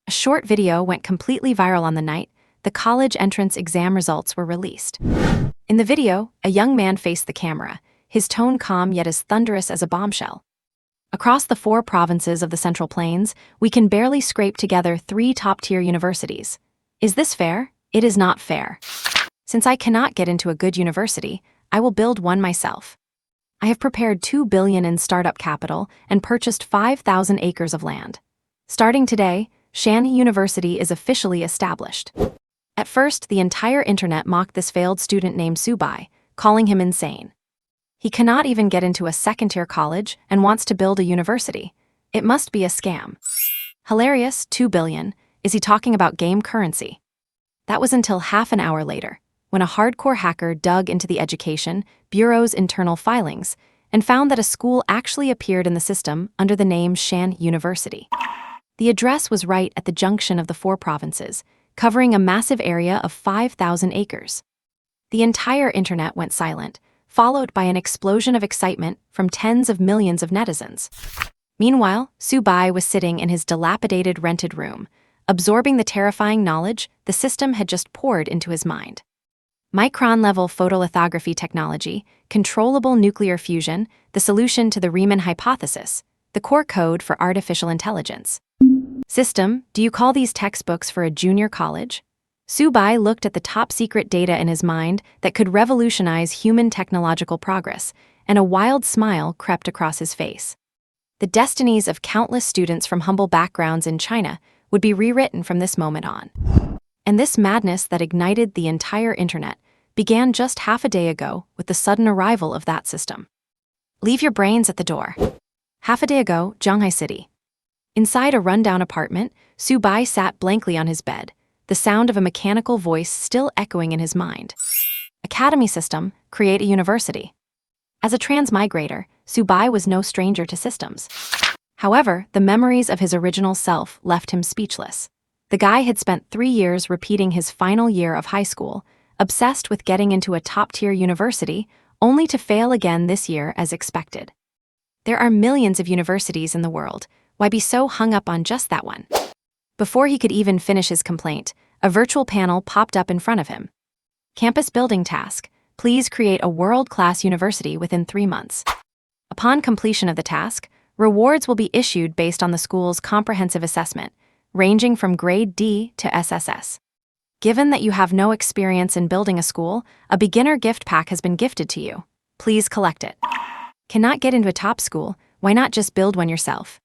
A short video went completely viral on the night the college entrance exam results were released. In the video, a young man faced the camera, his tone calm yet as thunderous as a bombshell. Across the 4 provinces of the Central Plains, we can barely scrape together 3 top-tier universities. Is this fair? It is not fair. Since I cannot get into a good university, I will build one myself. I have prepared $2 billion in startup capital and purchased 5,000 acres of land. Starting today, Shanhe University is officially established. At first, the entire internet mocked this failed student named Subai, calling him insane. He cannot even get into a second-tier college and wants to build a university. It must be a scam. Hilarious, $2 billion. Is he talking about game currency? That was until half an hour later, when a hardcore hacker dug into the Education Bureau's internal filings and found that a school actually appeared in the system under the name Shanhe University. The address was right at the junction of the 4 provinces, covering a massive area of 5,000 acres. The entire internet went silent, followed by an explosion of excitement from tens of millions of netizens. Meanwhile, Subai was sitting in his dilapidated rented room, absorbing the terrifying knowledge the system had just poured into his mind. Micron-level photolithography technology, controllable nuclear fusion, the solution to the Riemann hypothesis, the core code for artificial intelligence. System, do you call these textbooks for a junior college? Subai looked at the top-secret data in his mind that could revolutionize human technological progress, and a wild smile crept across his face. The destinies of countless students from humble backgrounds in China would be rewritten from this moment on. And this madness that ignited the entire internet began just half a day ago with the sudden arrival of that system. Leave your brains at the door. Half a day ago, Shanghai City. Inside a rundown apartment, Subai sat blankly on his bed, the sound of a mechanical voice still echoing in his mind. Academy system, create a university. As a transmigrator, Subai was no stranger to systems. However, the memories of his original self left him speechless. The guy had spent 3 years repeating his final year of high school, obsessed with getting into a top-tier university, only to fail again this year as expected. There are millions of universities in the world. Why be so hung up on just that one? Before he could even finish his complaint, a virtual panel popped up in front of him. Campus building task. Please create a world-class university within 3 months. Upon completion of the task, rewards will be issued based on the school's comprehensive assessment, ranging from grade D to SSS. Given that you have no experience in building a school, a beginner gift pack has been gifted to you. Please collect it. Cannot get into a top school, why not just build one yourself?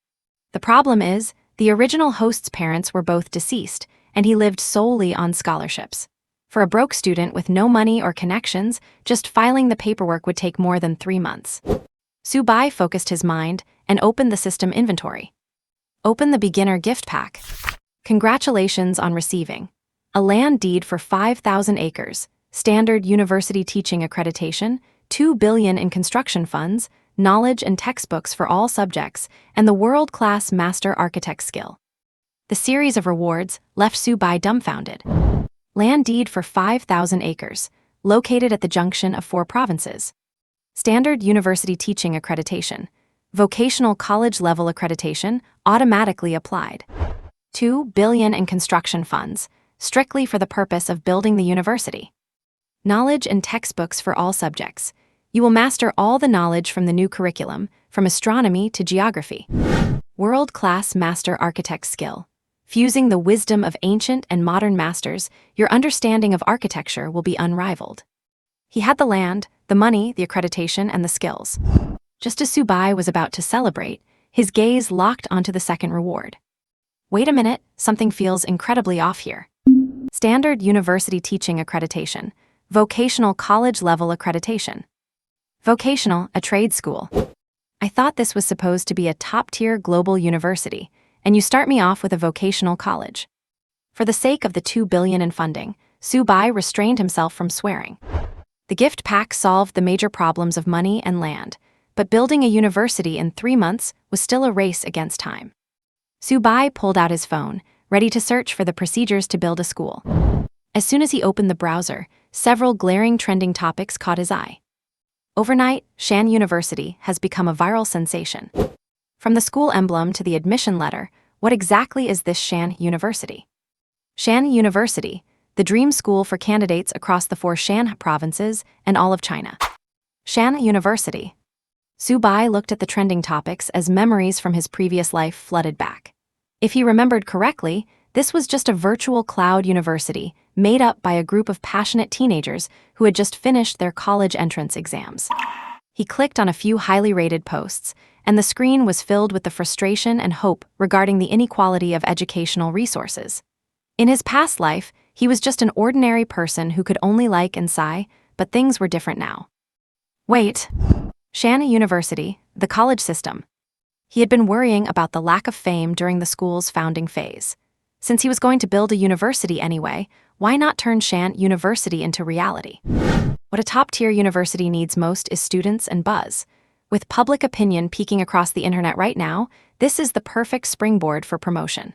The problem is, the original host's parents were both deceased, and he lived solely on scholarships. For a broke student with no money or connections, just filing the paperwork would take more than 3 months. Subai focused his mind and opened the system inventory. Open the beginner gift pack. Congratulations on receiving a land deed for 5,000 acres, standard university teaching accreditation, $2 billion in construction funds, knowledge and textbooks for all subjects, and the world-class master architect skill. The series of rewards left Subai dumbfounded. Land deed for 5,000 acres, located at the junction of 4 provinces. Standard university teaching accreditation, vocational college-level accreditation automatically applied. $2 billion in construction funds, strictly for the purpose of building the university. Knowledge and textbooks for all subjects. You will master all the knowledge from the new curriculum, from astronomy to geography. World-class master architect skill. Fusing the wisdom of ancient and modern masters, your understanding of architecture will be unrivaled. He had the land, the money, the accreditation, and the skills. Just as Subai was about to celebrate, his gaze locked onto the second reward. Wait a minute, something feels incredibly off here. Standard university teaching accreditation, vocational college-level accreditation. Vocational, a trade school. I thought this was supposed to be a top-tier global university, and you start me off with a vocational college. For the sake of the $2 billion in funding, Subai restrained himself from swearing. The gift pack solved the major problems of money and land, but building a university in 3 months was still a race against time. Subai pulled out his phone, ready to search for the procedures to build a school. As soon as he opened the browser, several glaring trending topics caught his eye. Overnight, Shanhe University has become a viral sensation. From the school emblem to the admission letter, What exactly is this Shanhe University? Shanhe University, the dream school for candidates across the 4 Shan provinces and all of China. Shanhe University. Su Bai looked at the trending topics as memories from his previous life flooded back. If he remembered correctly, this was just a virtual cloud university made up by a group of passionate teenagers who had just finished their college entrance exams. He clicked on a few highly rated posts, and the screen was filled with the frustration and hope regarding the inequality of educational resources. In his past life, he was just an ordinary person who could only like and sigh, but things were different now. Wait. Shanhe University, the college system. He had been worrying about the lack of fame during the school's founding phase. Since he was going to build a university anyway, why not turn Shanhe University into reality? What a top-tier university needs most is students and buzz. With public opinion peaking across the internet right now, this is the perfect springboard for promotion.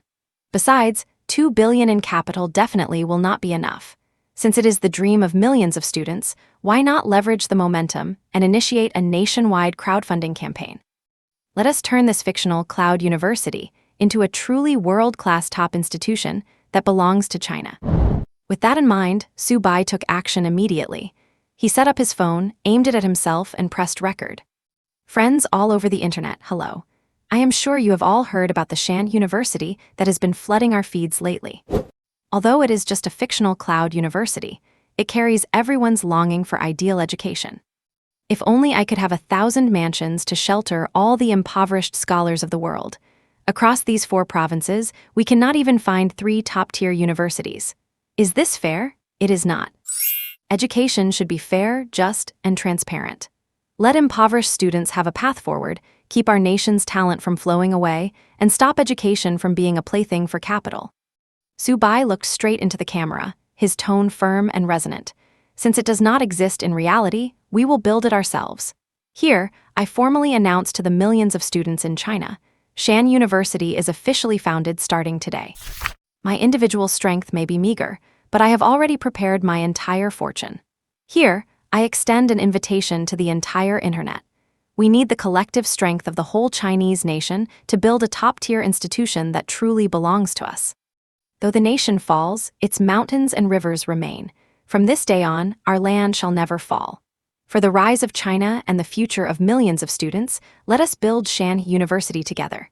Besides, $2 billion in capital definitely will not be enough. Since it is the dream of millions of students, why not leverage the momentum and initiate a nationwide crowdfunding campaign? Let us turn this fictional cloud university into a truly world-class top institution that belongs to China. With that in mind, Su Bai took action immediately. He set up his phone, aimed it at himself, and pressed record. Friends all over the internet, hello. I am sure you have all heard about the Shanhe University that has been flooding our feeds lately. Although it is just a fictional cloud university, it carries everyone's longing for ideal education. If only I could have 1,000 mansions to shelter all the impoverished scholars of the world. Across these 4 provinces, we cannot even find 3 top-tier universities. Is this fair? It is not. Education should be fair, just, and transparent. Let impoverished students have a path forward, keep our nation's talent from flowing away, and stop education from being a plaything for capital. Su Bai looked straight into the camera, his tone firm and resonant. Since it does not exist in reality, we will build it ourselves. Here, I formally announce to the millions of students in China, Shanhe University is officially founded starting today. My individual strength may be meager, but I have already prepared my entire fortune. Here, I extend an invitation to the entire internet. We need the collective strength of the whole Chinese nation to build a top-tier institution that truly belongs to us. Though the nation falls, its mountains and rivers remain. From this day on, our land shall never fall. For the rise of China and the future of millions of students, let us build Shanhe University together.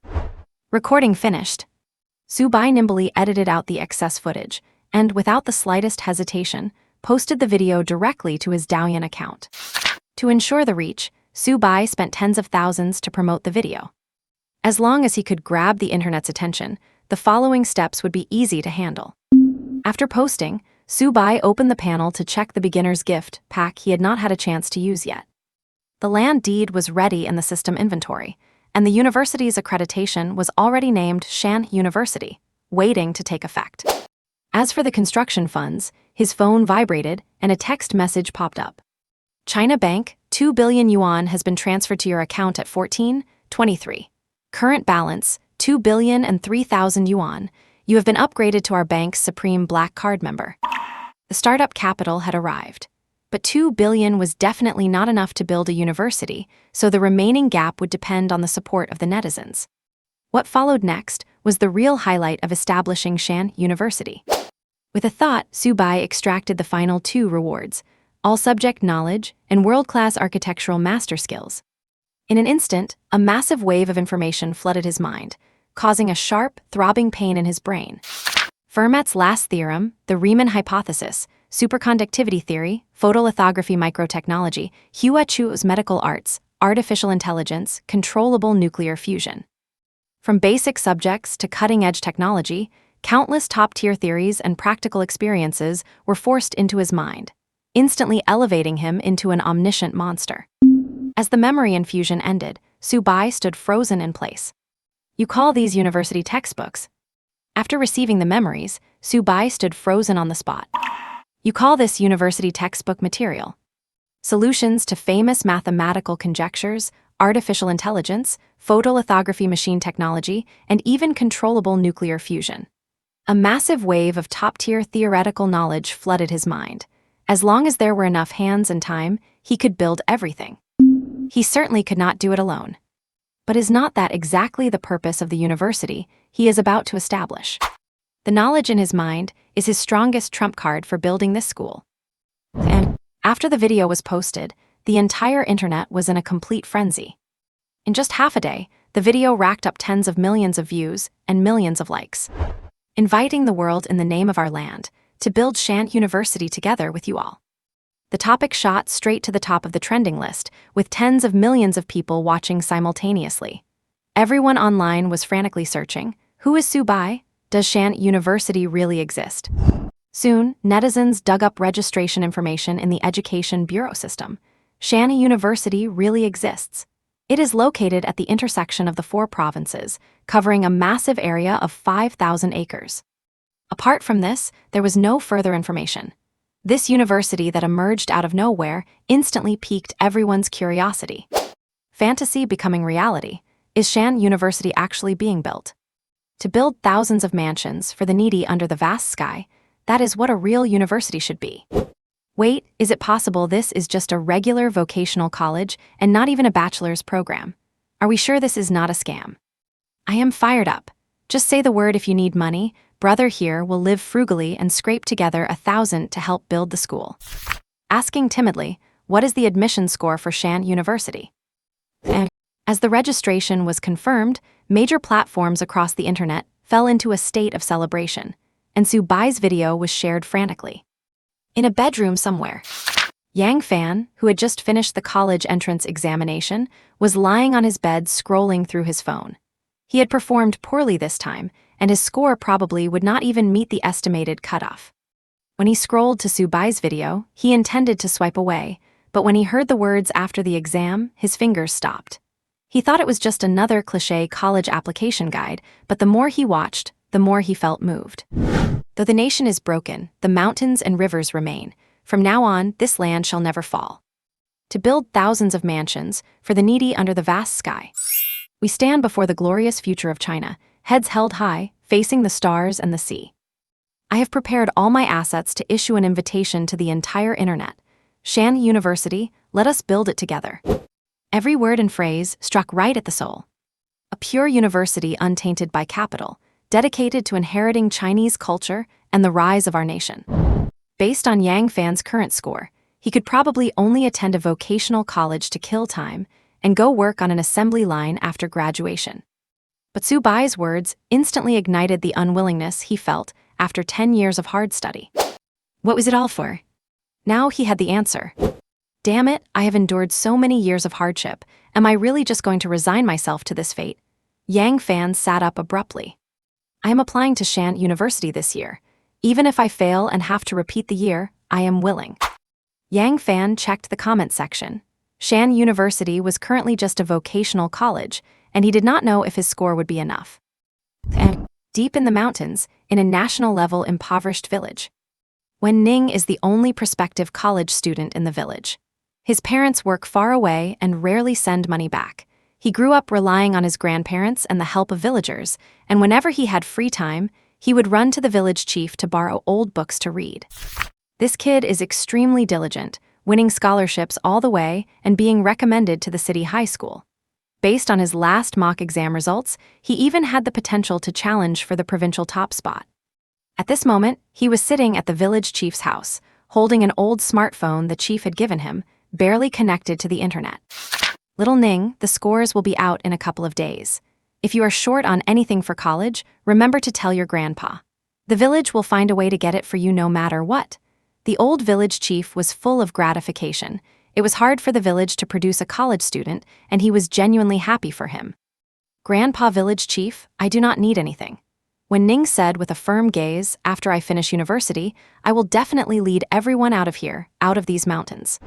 Recording finished. Su Bai nimbly edited out the excess footage, and without the slightest hesitation, posted the video directly to his Douyin account. To ensure the reach, Su Bai spent tens of thousands to promote the video. As long as he could grab the internet's attention, the following steps would be easy to handle. After posting, Su Bai opened the panel to check the beginner's gift pack he had not had a chance to use yet. The land deed was ready in the system inventory, and the university's accreditation was already named Shanhe University, waiting to take effect. As for the construction funds, his phone vibrated and a text message popped up. China Bank, 2 billion yuan has been transferred to your account at 14:23. Current balance, 2,003,000 yuan. You have been upgraded to our bank's Supreme Black Card member. The startup capital had arrived. But 2 billion was definitely not enough to build a university, so the remaining gap would depend on the support of the netizens. What followed next was the real highlight of establishing Shanhe University. With a thought, Su Bai extracted the final 2 rewards, all subject knowledge and world-class architectural master skills. In an instant, a massive wave of information flooded his mind, causing a sharp, throbbing pain in his brain. Fermat's last theorem, the Riemann hypothesis, superconductivity theory, photolithography microtechnology, Hua Chu's medical arts, artificial intelligence, controllable nuclear fusion. From basic subjects to cutting-edge technology, countless top-tier theories and practical experiences were forced into his mind, instantly elevating him into an omniscient monster. As the memory infusion ended, Su Bai stood frozen in place. You call these university textbooks? After receiving the memories, Su Bai stood frozen on the spot. You call this university textbook material? Solutions to famous mathematical conjectures, artificial intelligence, photolithography machine technology, and even controllable nuclear fusion. A massive wave of top-tier theoretical knowledge flooded his mind. As long as there were enough hands and time, he could build everything. He certainly could not do it alone. But is not that exactly the purpose of the university, he is about to establish. The knowledge in his mind is his strongest trump card for building this school. And after the video was posted, the entire internet was in a complete frenzy. In just half a day, the video racked up tens of millions of views and millions of likes, inviting the world in the name of our land to build Shanhe University together with you all. The topic shot straight to the top of the trending list, with tens of millions of people watching simultaneously. Everyone online was frantically searching, who is Subai? Does Shanhe University really exist? Soon, netizens dug up registration information in the Education Bureau system. Shanhe University really exists. It is located at the intersection of the 4 provinces, covering a massive area of 5,000 acres. Apart from this, there was no further information. This university that emerged out of nowhere instantly piqued everyone's curiosity. Fantasy becoming reality. Is Shanhe University actually being built? To build thousands of mansions for the needy under the vast sky, that is what a real university should be. Wait, is it possible this is just a regular vocational college and not even a bachelor's program? Are we sure this is not a scam? I am fired up. Just say the word if you need money. Brother here will live frugally and scrape together 1,000 to help build the school. Asking timidly, what is the admission score for Shanhe University? And as the registration was confirmed, major platforms across the internet fell into a state of celebration, and Subai's video was shared frantically. In a bedroom somewhere, Yang Fan, who had just finished the college entrance examination, was lying on his bed scrolling through his phone. He had performed poorly this time, and his score probably would not even meet the estimated cutoff. When he scrolled to Subai's video, he intended to swipe away, but when he heard the words after the exam, his fingers stopped. He thought it was just another cliché college application guide, but the more he watched, the more he felt moved. Though the nation is broken, the mountains and rivers remain. From now on, this land shall never fall. To build thousands of mansions for the needy under the vast sky. We stand before the glorious future of China, heads held high, facing the stars and the sea. I have prepared all my assets to issue an invitation to the entire internet. Shanhe University, let us build it together. Every word and phrase struck right at the soul. A pure university untainted by capital, dedicated to inheriting Chinese culture and the rise of our nation. Based on Yang Fan's current score, he could probably only attend a vocational college to kill time and go work on an assembly line after graduation. But Subai's words instantly ignited the unwillingness he felt after 10 years of hard study. What was it all for? Now he had the answer. Damn it, I have endured so many years of hardship. Am I really just going to resign myself to this fate? Yang Fan sat up abruptly. I am applying to Shanhe University this year. Even if I fail and have to repeat the year, I am willing. Yang Fan checked the comment section. Shanhe University was currently just a vocational college, and he did not know if his score would be enough. And deep in the mountains, in a national-level impoverished village. Wen Ning is the only prospective college student in the village. His parents work far away and rarely send money back. He grew up relying on his grandparents and the help of villagers, and whenever he had free time, he would run to the village chief to borrow old books to read. This kid is extremely diligent, winning scholarships all the way and being recommended to the city high school. Based on his last mock exam results, he even had the potential to challenge for the provincial top spot. At this moment, he was sitting at the village chief's house, holding an old smartphone the chief had given him, barely connected to the internet. Little Ning, the scores will be out in a couple of days. If you are short on anything for college, remember to tell your grandpa. The village will find a way to get it for you no matter what. The old village chief was full of gratification. It was hard for the village to produce a college student, and he was genuinely happy for him. Grandpa Village Chief, I do not need anything. When Ning said with a firm gaze, after I finish university, I will definitely lead everyone out of here, out of these mountains.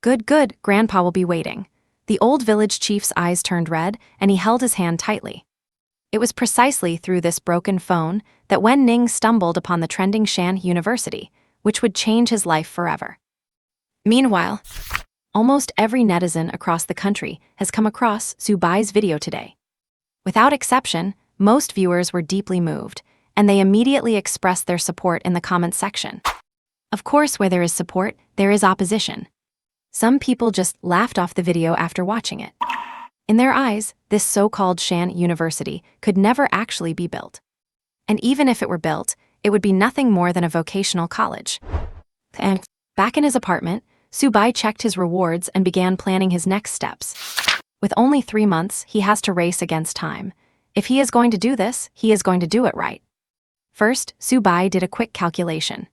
Good, good, Grandpa will be waiting. The old village chief's eyes turned red, and he held his hand tightly. It was precisely through this broken phone that Wen Ning stumbled upon the trending Shanhe University, which would change his life forever. Meanwhile, almost every netizen across the country has come across Subai's video today. Without exception, most viewers were deeply moved, and they immediately expressed their support in the comments section. Of course, where there is support, there is opposition. Some people just laughed off the video after watching it. In their eyes, this so-called Shanhe University could never actually be built. And even if it were built, it would be nothing more than a vocational college. And back in his apartment, Subai checked his rewards and began planning his next steps. With only 3 months, he has to race against time. If he is going to do this, he is going to do it right. First, Subai did a quick calculation.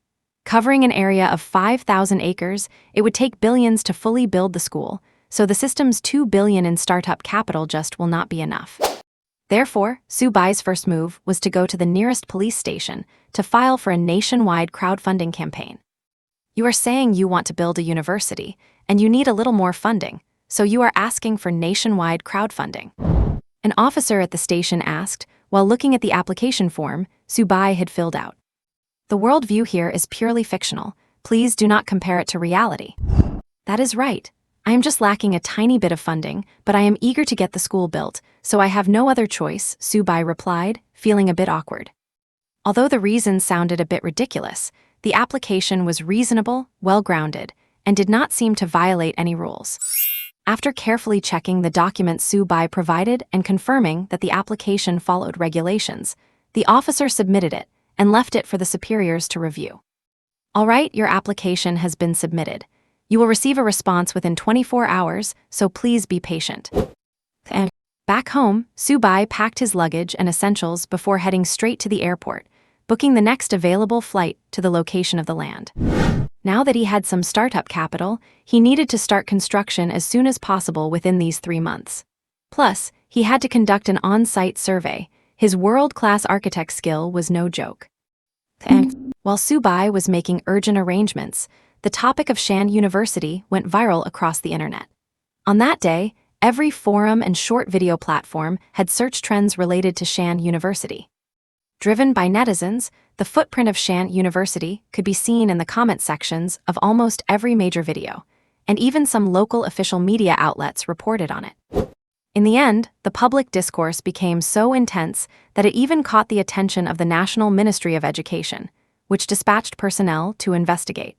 Covering an area of 5,000 acres, it would take billions to fully build the school, so the system's $2 billion in startup capital just will not be enough. Therefore, Subai's first move was to go to the nearest police station to file for a nationwide crowdfunding campaign. You are saying you want to build a university, and you need a little more funding, so you are asking for nationwide crowdfunding. An officer at the station asked, while looking at the application form Subai had filled out. The worldview here is purely fictional. Please do not compare it to reality. That is right. I am just lacking a tiny bit of funding, but I am eager to get the school built, so I have no other choice, Subai replied, feeling a bit awkward. Although the reason sounded a bit ridiculous, the application was reasonable, well-grounded, and did not seem to violate any rules. After carefully checking the documents Subai provided and confirming that the application followed regulations, the officer submitted it and left it for the superiors to review. All right, your application has been submitted. You will receive a response within 24 hours, so please be patient. And back home, Subai packed his luggage and essentials before heading straight to the airport, booking the next available flight to the location of the land. Now that he had some startup capital, he needed to start construction as soon as possible within these 3 months. Plus, he had to conduct an on-site survey. His world-class architect skill was no joke. And while Subai was making urgent arrangements, the topic of Shanhe University went viral across the internet. On that day, every forum and short video platform had search trends related to Shanhe University. Driven by netizens, the footprint of Shanhe University could be seen in the comment sections of almost every major video, and even some local official media outlets reported on it. In the end, the public discourse became so intense that it even caught the attention of the National Ministry of Education, which dispatched personnel to investigate.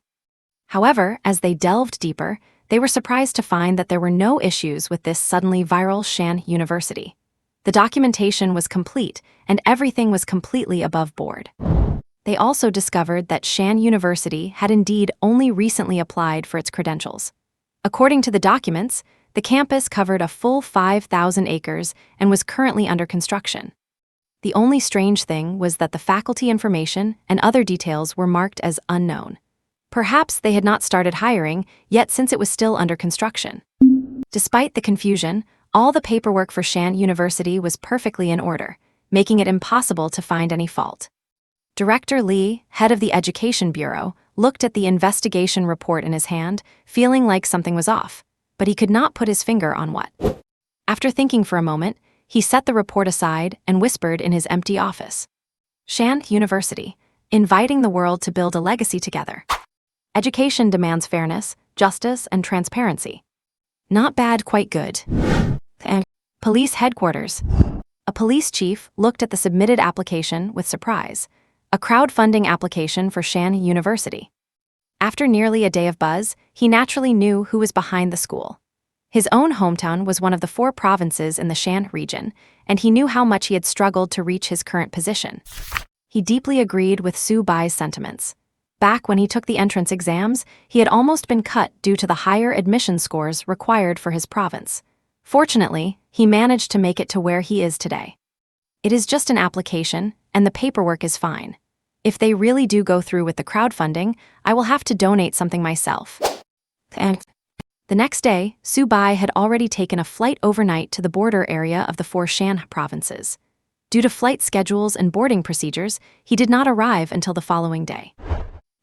However, as they delved deeper, they were surprised to find that there were no issues with this suddenly viral Shanhe University. The documentation was complete, and everything was completely above board. They also discovered that Shanhe University had indeed only recently applied for its credentials. According to the documents, the campus covered a full 5,000 acres and was currently under construction. The only strange thing was that the faculty information and other details were marked as unknown. Perhaps they had not started hiring yet since it was still under construction. Despite the confusion, all the paperwork for Shanhe University was perfectly in order, making it impossible to find any fault. Director Lee, head of the Education Bureau, looked at the investigation report in his hand, feeling like something was off, but he could not put his finger on what. After thinking for a moment, he set the report aside and whispered in his empty office. Shanhe University, inviting the world to build a legacy together. Education demands fairness, justice, and transparency. Not bad, quite good. And police headquarters. A police chief looked at the submitted application with surprise. A crowdfunding application for Shanhe University. After nearly a day of buzz, he naturally knew who was behind the school. His own hometown was one of the 4 provinces in the Shanhe region, and he knew how much he had struggled to reach his current position. He deeply agreed with Subai's sentiments. Back when he took the entrance exams, he had almost been cut due to the higher admission scores required for his province. Fortunately, he managed to make it to where he is today. It is just an application, and the paperwork is fine. If they really do go through with the crowdfunding, I will have to donate something myself. And the next day, Subai had already taken a flight overnight to the border area of the 4 Shanhe provinces. Due to flight schedules and boarding procedures, he did not arrive until the following day.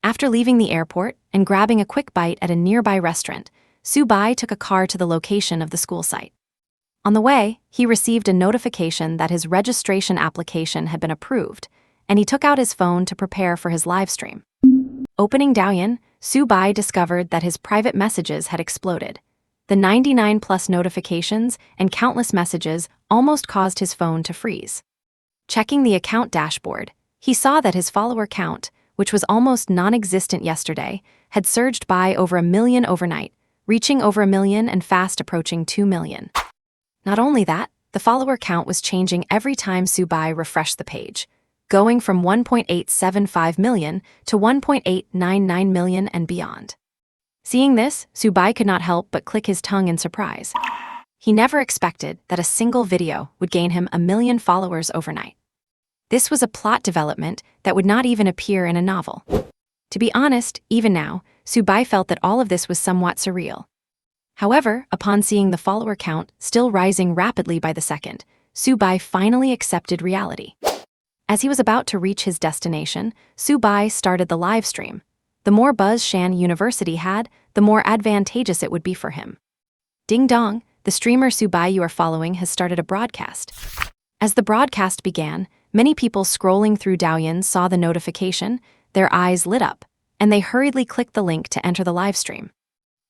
After leaving the airport and grabbing a quick bite at a nearby restaurant, Subai took a car to the location of the school site. On the way, he received a notification that his registration application had been approved, and he took out his phone to prepare for his live stream. Opening Douyin, Subai discovered that his private messages had exploded. The 99+ notifications and countless messages almost caused his phone to freeze. Checking the account dashboard, he saw that his follower count, which was almost non-existent yesterday, had surged by over 1 million overnight, reaching over 1 million and fast approaching 2 million. Not only that, the follower count was changing every time Subai refreshed the page, going from 1.875 million to 1.899 million and beyond. Seeing this, Subai could not help but click his tongue in surprise. He never expected that a single video would gain him 1 million followers overnight. This was a plot development that would not even appear in a novel. To be honest, even now, Subai felt that all of this was somewhat surreal. However, upon seeing the follower count still rising rapidly by the second, Subai finally accepted reality. As he was about to reach his destination, Subai started the live stream. The more buzz Shanhe University had, the more advantageous it would be for him. Ding dong, the streamer Subai you are following has started a broadcast. As the broadcast began, many people scrolling through Douyin saw the notification, their eyes lit up, and they hurriedly clicked the link to enter the live stream.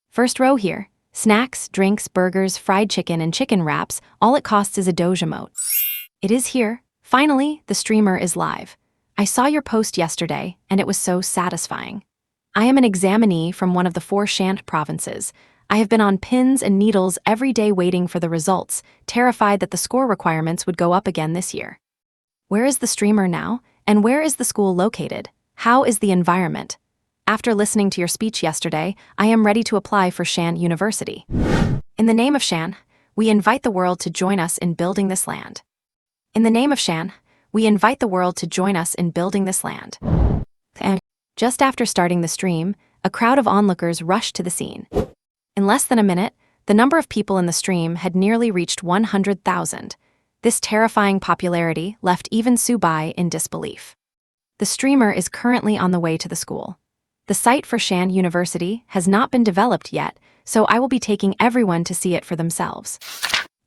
First row here, snacks, drinks, burgers, fried chicken, and chicken wraps, all it costs is a Doge emote. It is here. Finally, the streamer is live. I saw your post yesterday, and it was so satisfying. I am an examinee from one of the 4 Shanhe provinces. I have been on pins and needles every day waiting for the results, terrified that the score requirements would go up again this year. Where is the streamer now, and where is the school located? How is the environment? After listening to your speech yesterday, I am ready to apply for Shanhe University. In the name of Shanhe, we invite the world to join us in building this land. In the name of Shanhe, we invite the world to join us in building this land. And just after starting the stream, a crowd of onlookers rushed to the scene. In less than a minute, the number of people in the stream had nearly reached 100,000. This terrifying popularity left even Subai in disbelief. The streamer is currently on the way to the school. The site for Shanhe University has not been developed yet, so I will be taking everyone to see it for themselves.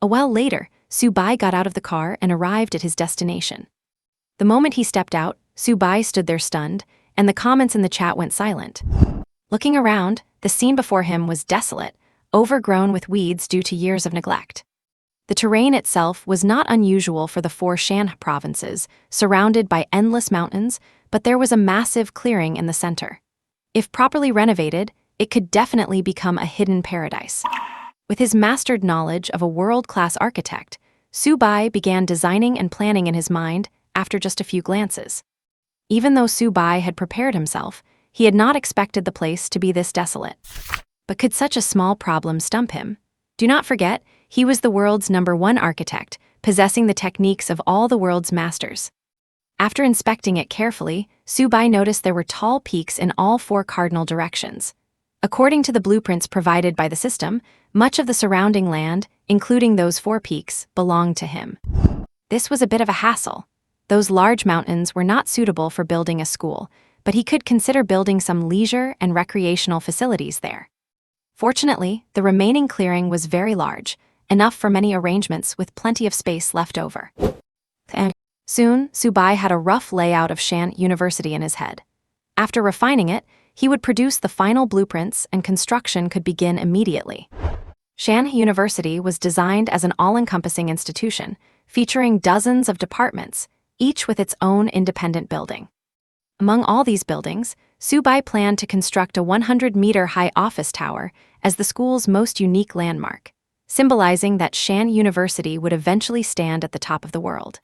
A while later, Subai got out of the car and arrived at his destination. The moment he stepped out, Subai stood there stunned, and the comments in the chat went silent. Looking around, the scene before him was desolate, overgrown with weeds due to years of neglect. The terrain itself was not unusual for the 4 Shanhe provinces, surrounded by endless mountains, but there was a massive clearing in the center. If properly renovated, it could definitely become a hidden paradise. With his mastered knowledge of a world-class architect, Subai began designing and planning in his mind after just a few glances. Even though Subai had prepared himself, he had not expected the place to be this desolate. But could such a small problem stump him? Do not forget, he was the world's #1 architect, possessing the techniques of all the world's masters. After inspecting it carefully, Subai noticed there were tall peaks in all 4 cardinal directions. According to the blueprints provided by the system, much of the surrounding land, including those 4 peaks, belonged to him. This was a bit of a hassle. Those large mountains were not suitable for building a school, but he could consider building some leisure and recreational facilities there. Fortunately, the remaining clearing was very large, enough for many arrangements with plenty of space left over. And soon, Subai had a rough layout of Shanhe University in his head. After refining it, he would produce the final blueprints and construction could begin immediately. Shanhe University was designed as an all-encompassing institution, featuring dozens of departments, each with its own independent building. Among all these buildings, Subai planned to construct a 100-meter-high office tower as the school's most unique landmark, symbolizing that Shanhe University would eventually stand at the top of the world.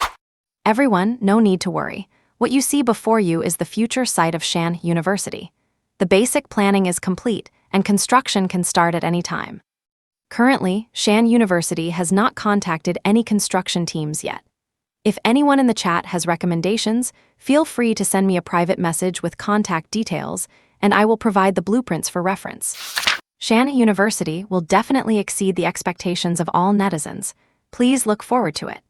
Everyone, no need to worry. What you see before you is the future site of Shanhe University. The basic planning is complete, and construction can start at any time. Currently, Shanhe University has not contacted any construction teams yet. If anyone in the chat has recommendations, feel free to send me a private message with contact details, and I will provide the blueprints for reference. Shanhe University will definitely exceed the expectations of all netizens. Please look forward to it.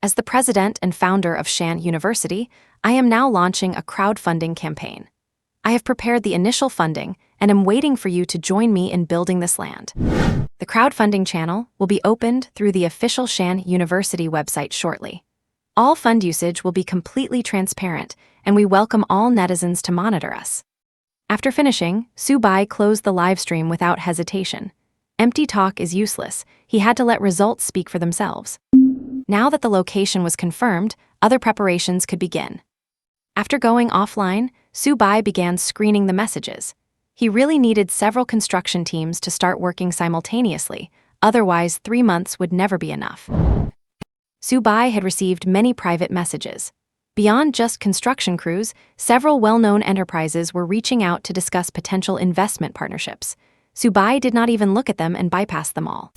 As the president and founder of Shanhe University, I am now launching a crowdfunding campaign. I have prepared the initial funding and am waiting for you to join me in building this land. The crowdfunding channel will be opened through the official Shanhe University website shortly. All fund usage will be completely transparent, and we welcome all netizens to monitor us. After finishing, Subai closed the live stream without hesitation. Empty talk is useless. He had to let results speak for themselves. Now that the location was confirmed, other preparations could begin. After going offline, Subai began screening the messages. He really needed several construction teams to start working simultaneously, Otherwise, 3 months would never be enough. Subai had received many private messages. Beyond just construction crews, several well-known enterprises were reaching out to discuss potential investment partnerships. Subai did not even look at them and bypassed them all.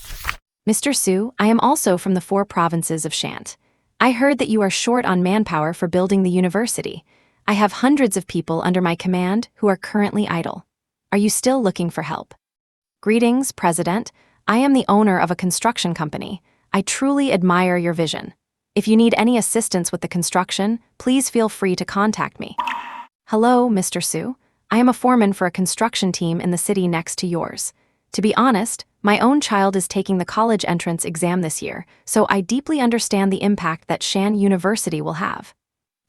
Mr. Su, I am also from the 4 provinces of Shanhe. I heard that you are short on manpower for building the university. I have hundreds of people under my command who are currently idle. Are you still looking for help? Greetings, President. I am the owner of a construction company. I truly admire your vision. If you need any assistance with the construction, please feel free to contact me. Hello, Mr. Su. I am a foreman for a construction team in the city next to yours. To be honest, my own child is taking the college entrance exam this year, so I deeply understand the impact that Shanhe University will have.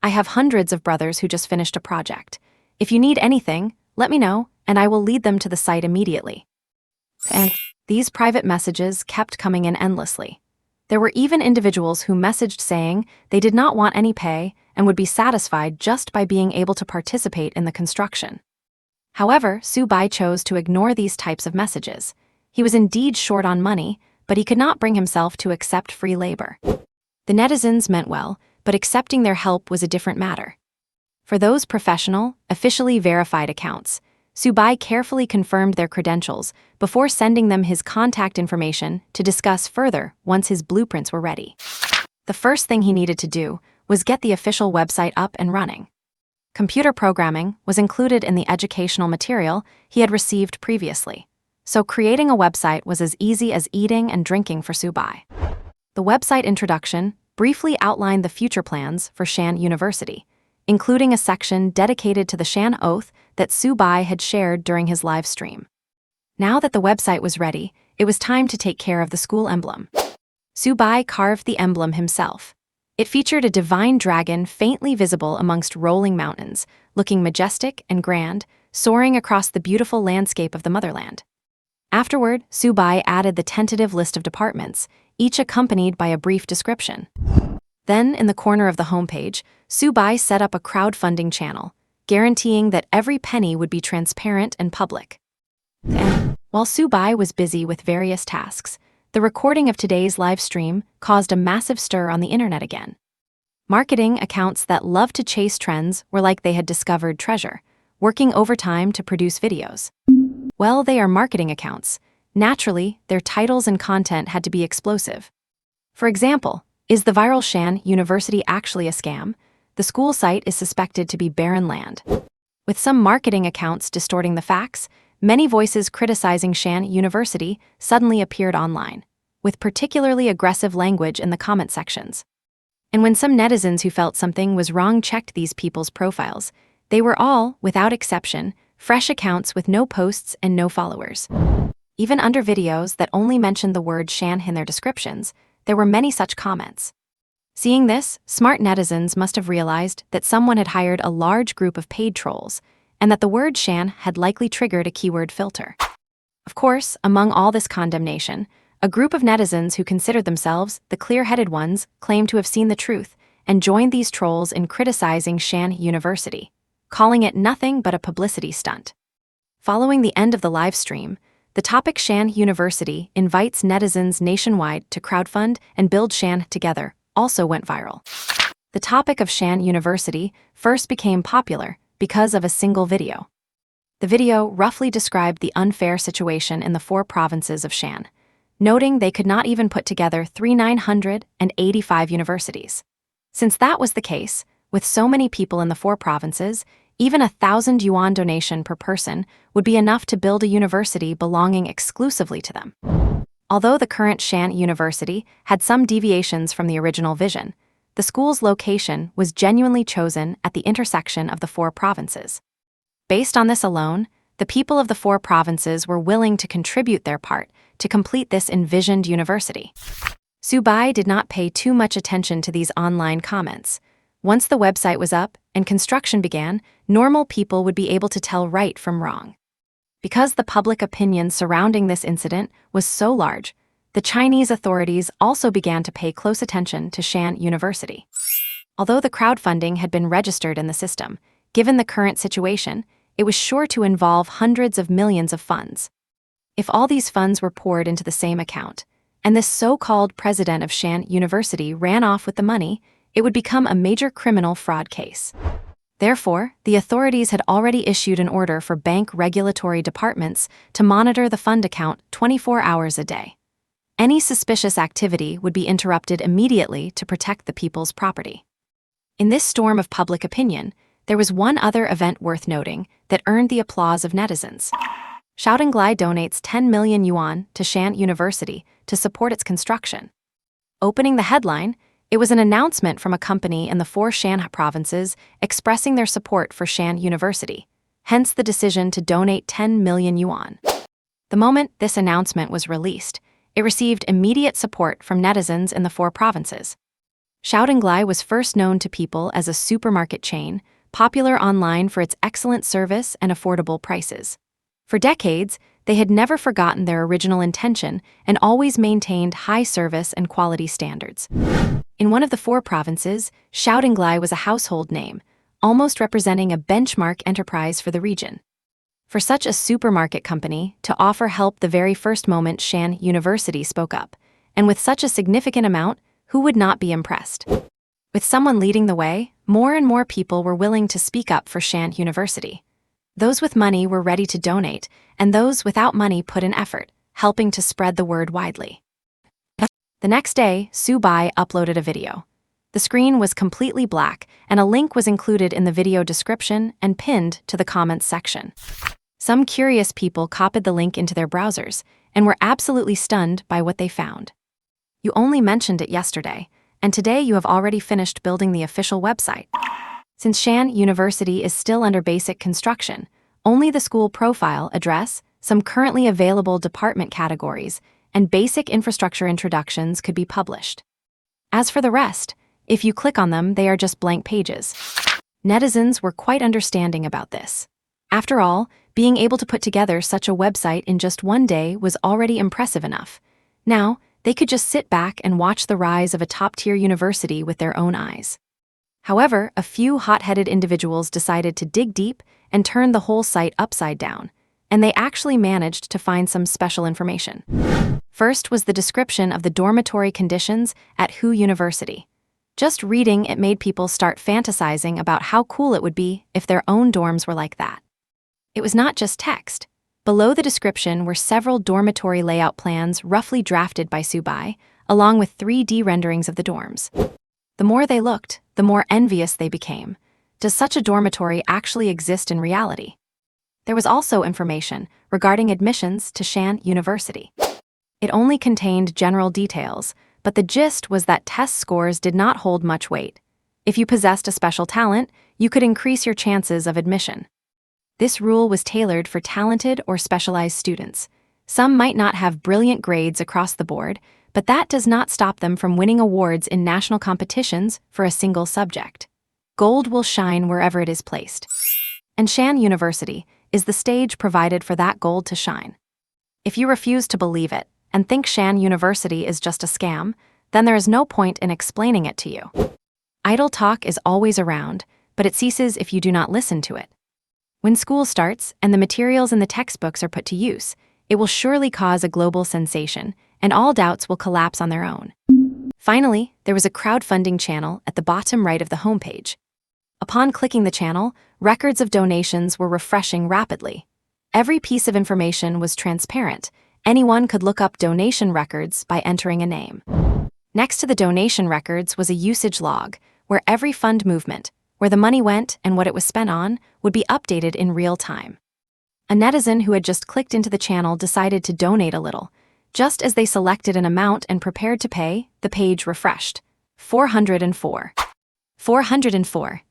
I have hundreds of brothers who just finished a project. If you need anything, let me know, and I will lead them to the site immediately. And these private messages kept coming in endlessly. There were even individuals who messaged saying they did not want any pay and would be satisfied just by being able to participate in the construction. However, Subai chose to ignore these types of messages. He was indeed short on money, but he could not bring himself to accept free labor. The netizens meant well, but accepting their help was a different matter. For those professional, officially verified accounts, Subai carefully confirmed their credentials before sending them his contact information to discuss further once his blueprints were ready. The first thing he needed to do was get the official website up and running. Computer programming was included in the educational material he had received previously, so creating a website was as easy as eating and drinking for Subai. The website introduction briefly outlined the future plans for Shanhe University, including a section dedicated to the Shanhe Oath that Subai had shared during his live stream. Now that the website was ready, it was time to take care of the school emblem. Subai carved the emblem himself. It featured a divine dragon faintly visible amongst rolling mountains, looking majestic and grand, soaring across the beautiful landscape of the motherland. Afterward, Subai added the tentative list of departments, each accompanied by a brief description. Then, in the corner of the homepage, Subai set up a crowdfunding channel, guaranteeing that every penny would be transparent and public. And while Subai was busy with various tasks, the recording of today's live stream caused a massive stir on the internet again. Marketing accounts that love to chase trends were like they had discovered treasure, working overtime to produce videos. Well, they are marketing accounts. Naturally, their titles and content had to be explosive. For example, is the viral Shanhe University actually a scam? The school site is suspected to be barren land. With some marketing accounts distorting the facts, many voices criticizing Shanhe University suddenly appeared online, with particularly aggressive language in the comment sections. And when some netizens who felt something was wrong checked these people's profiles, they were all, without exception, fresh accounts with no posts and no followers. Even under videos that only mentioned the word Shanhe in their descriptions, there were many such comments. Seeing this, smart netizens must have realized that someone had hired a large group of paid trolls, and that the word Shanhe had likely triggered a keyword filter. Of course, among all this condemnation, a group of netizens who considered themselves the clear-headed ones claimed to have seen the truth and joined these trolls in criticizing Shanhe University, calling it nothing but a publicity stunt. Following the end of the live stream, the topic Shanhe University invites netizens nationwide to crowdfund and build Shanhe together also went viral. The topic of Shanhe University first became popular because of a single video. The video roughly described the unfair situation in the 4 provinces of Shanhe, noting they could not even put together 3,985 universities. Since that was the case, with so many people in the 4 provinces, even 1,000 yuan donation per person would be enough to build a university belonging exclusively to them. Although the current Shanhe University had some deviations from the original vision, the school's location was genuinely chosen at the intersection of the 4 provinces. Based on this alone, the people of the 4 provinces were willing to contribute their part to complete this envisioned university. Subai did not pay too much attention to these online comments. Once the website was up and construction began, normal people would be able to tell right from wrong. Because the public opinion surrounding this incident was so large, the Chinese authorities also began to pay close attention to Shanhe University. Although the crowdfunding had been registered in the system, given the current situation, it was sure to involve hundreds of millions of funds. If all these funds were poured into the same account, and this so-called president of Shanhe University ran off with the money, it would become a major criminal fraud case. Therefore, the authorities had already issued an order for bank regulatory departments to monitor the fund account 24 hours a day. Any suspicious activity would be interrupted immediately to protect the people's property. In this storm of public opinion, there was one other event worth noting that earned the applause of netizens. Shanhe donates 10 million yuan to Shanhe University to support its construction. Opening the headline, it was an announcement from a company in the 4 Shanhe provinces expressing their support for Shanhe University, hence the decision to donate 10 million yuan. The moment this announcement was released, it received immediate support from netizens in the 4 provinces. Shanhe was first known to people as a supermarket chain, popular online for its excellent service and affordable prices. For decades, they had never forgotten their original intention and always maintained high service and quality standards. In one of the 4 provinces, Shanhe was a household name, almost representing a benchmark enterprise for the region. For such a supermarket company to offer help the very first moment Shanhe University spoke up, and with such a significant amount, who would not be impressed? With someone leading the way, more and more people were willing to speak up for Shanhe University. Those with money were ready to donate, and those without money put in effort, helping to spread the word widely. The next day, Subai uploaded a video. The screen was completely black, and a link was included in the video description and pinned to the comments section. Some curious people copied the link into their browsers and were absolutely stunned by what they found. You only mentioned it yesterday, and today you have already finished building the official website. Since Shanhe University is still under basic construction, only the school profile, address, some currently available department categories, and basic infrastructure introductions could be published. As for the rest, if you click on them, they are just blank pages. Netizens were quite understanding about this. After all, being able to put together such a website in just one day was already impressive enough. Now, they could just sit back and watch the rise of a top-tier university with their own eyes. However, a few hot-headed individuals decided to dig deep and turn the whole site upside down, and they actually managed to find some special information. First was the description of the dormitory conditions at Shanhe University. Just reading it made people start fantasizing about how cool it would be if their own dorms were like that. It was not just text. Below the description were several dormitory layout plans roughly drafted by Subai, along with 3D renderings of the dorms. The more they looked, the more envious they became. Does such a dormitory actually exist in reality? There was also information regarding admissions to Shanhe University. It only contained general details, but the gist was that test scores did not hold much weight. If you possessed a special talent, you could increase your chances of admission. This rule was tailored for talented or specialized students. Some might not have brilliant grades across the board, but that does not stop them from winning awards in national competitions for a single subject. Gold will shine wherever it is placed. And Shanhe University is the stage provided for that gold to shine. If you refuse to believe it and think Shanhe University is just a scam, then there is no point in explaining it to you. Idle talk is always around, but it ceases if you do not listen to it. When school starts and the materials in the textbooks are put to use, it will surely cause a global sensation, and all doubts will collapse on their own. Finally, there was a crowdfunding channel at the bottom right of the homepage. Upon clicking the channel, records of donations were refreshing rapidly. Every piece of information was transparent. Anyone could look up donation records by entering a name. Next to the donation records was a usage log, where every fund movement, where the money went and what it was spent on, would be updated in real time. A netizen who had just clicked into the channel decided to donate a little. Just as they selected an amount and prepared to pay, the page refreshed. 404. 404.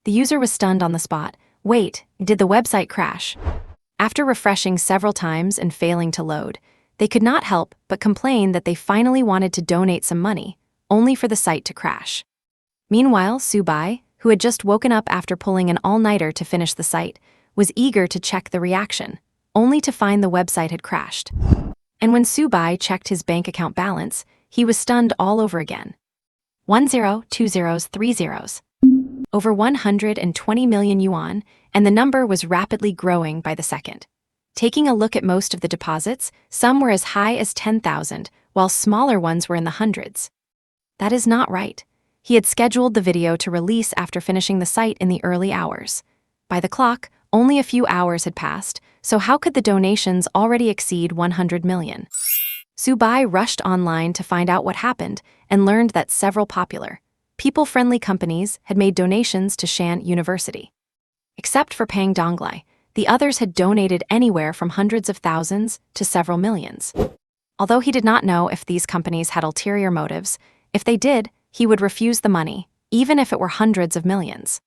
The user was stunned on the spot. Wait, did the website crash? After refreshing several times and failing to load, they could not help but complain that they finally wanted to donate some money, only for the site to crash. Meanwhile, Subai, who had just woken up after pulling an all-nighter to finish the site, was eager to check the reaction, only to find the website had crashed. And when Subai checked his bank account balance, he was stunned all over again. 1 0, 2 zeros, 3 zeros. Over 120 million yuan, and the number was rapidly growing by the second. Taking a look at most of the deposits, some were as high as 10,000, while smaller ones were in the hundreds. That is not right. He had scheduled the video to release after finishing the site in the early hours. By the clock, only a few hours had passed, so how could the donations already exceed 100 million? Subai rushed online to find out what happened and learned that several popular, people-friendly companies had made donations to Shanhe University. Except for Pang Donglai, the others had donated anywhere from hundreds of thousands to several millions. Although he did not know if these companies had ulterior motives, if they did, he would refuse the money, even if it were hundreds of millions.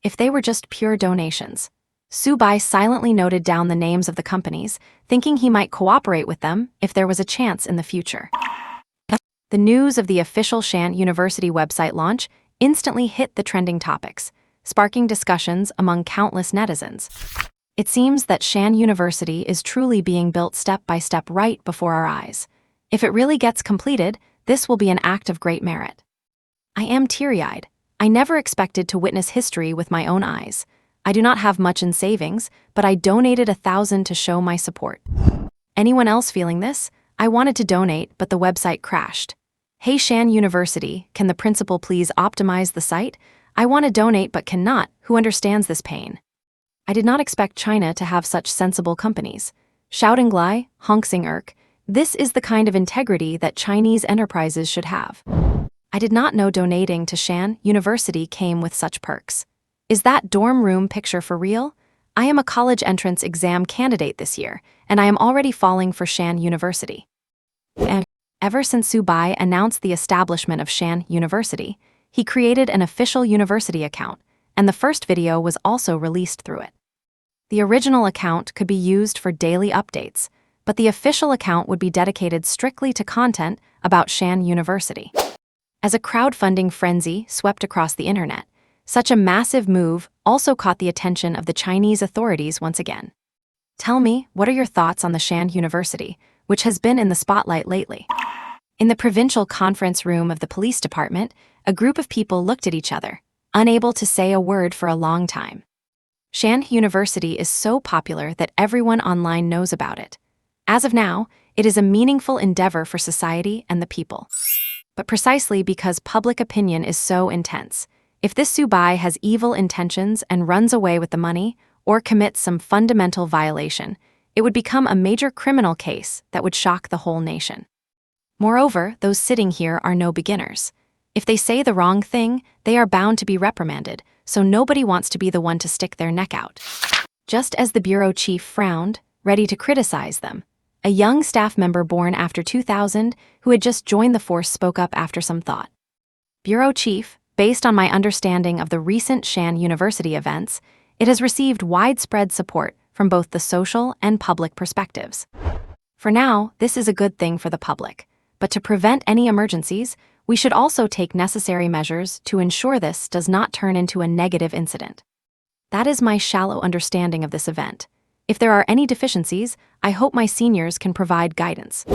If they were just pure donations, Subai silently noted down the names of the companies, thinking he might cooperate with them if there was a chance in the future. The news of the official Shanhe University website launch instantly hit the trending topics, sparking discussions among countless netizens. It seems that Shanhe University is truly being built step by step right before our eyes. If it really gets completed, this will be an act of great merit. I am teary-eyed. I never expected to witness history with my own eyes. I do not have much in savings, but I donated 1,000 to show my support. Anyone else feeling this? I wanted to donate, but the website crashed. Hey Shanhe University, can the principal please optimize the site? I want to donate but cannot. Who understands this pain? I did not expect China to have such sensible companies. Shoutinglai, Hongsing-erk, this is the kind of integrity that Chinese enterprises should have. I did not know donating to Shanhe University came with such perks. Is that dorm room picture for real? I am a college entrance exam candidate this year, and I am already falling for Shanhe University. Ever since Subai announced the establishment of Shanhe University, he created an official university account, and the first video was also released through it. The original account could be used for daily updates, but the official account would be dedicated strictly to content about Shanhe University. As a crowdfunding frenzy swept across the internet, such a massive move also caught the attention of the Chinese authorities once again. Tell me, what are your thoughts on the Shanhe University, which has been in the spotlight lately? In the provincial conference room of the police department, a group of people looked at each other, unable to say a word for a long time. Shanhe University is so popular that everyone online knows about it. As of now, it is a meaningful endeavor for society and the people. But precisely because public opinion is so intense, if this Subai has evil intentions and runs away with the money or commits some fundamental violation, it would become a major criminal case that would shock the whole nation. Moreover, those sitting here are no beginners. If they say the wrong thing, they are bound to be reprimanded, so nobody wants to be the one to stick their neck out. Just as the bureau chief frowned, ready to criticize them, a young staff member born after 2000 who had just joined the force spoke up after some thought. Bureau chief, based on my understanding of the recent Shanhe University events, it has received widespread support from both the social and public perspectives. For now, this is a good thing for the public, but to prevent any emergencies, we should also take necessary measures to ensure this does not turn into a negative incident. That is my shallow understanding of this event. If there are any deficiencies, I hope my seniors can provide guidance.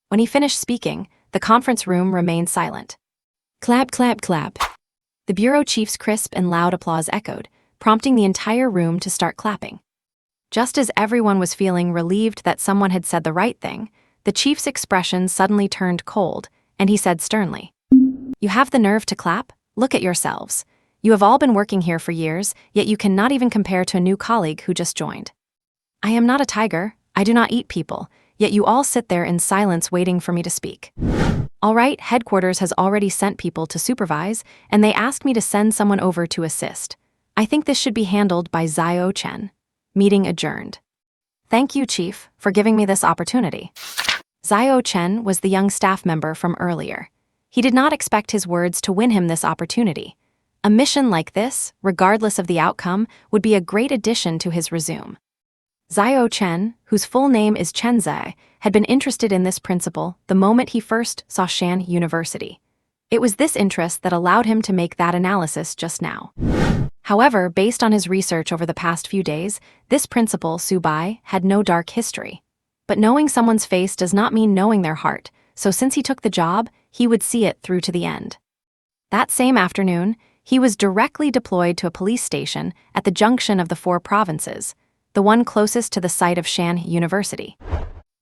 When he finished speaking, the conference room remained silent. Clap, clap, clap. The bureau chief's crisp and loud applause echoed, prompting the entire room to start clapping. Just as everyone was feeling relieved that someone had said the right thing, the chief's expression suddenly turned cold, and he said sternly, "You have the nerve to clap? Look at yourselves. You have all been working here for years, yet you cannot even compare to a new colleague who just joined. I am not a tiger, I do not eat people, yet you all sit there in silence waiting for me to speak. All right, headquarters has already sent people to supervise, and they asked me to send someone over to assist. I think this should be handled by Zhao Chen. Meeting adjourned. Thank you, Chief, for giving me this opportunity." Zhao Chen was the young staff member from earlier. He did not expect his words to win him this opportunity. A mission like this, regardless of the outcome, would be a great addition to his resume. Zhao Chen, whose full name is Chen Zai, had been interested in this principle the moment he first saw Shanhe University. It was this interest that allowed him to make that analysis just now. However, based on his research over the past few days, this principle, Subai, had no dark history. But knowing someone's face does not mean knowing their heart, so since he took the job, he would see it through to the end. That same afternoon, he was directly deployed to a police station at the junction of the 4 provinces. the one closest to the site of Shanhe University.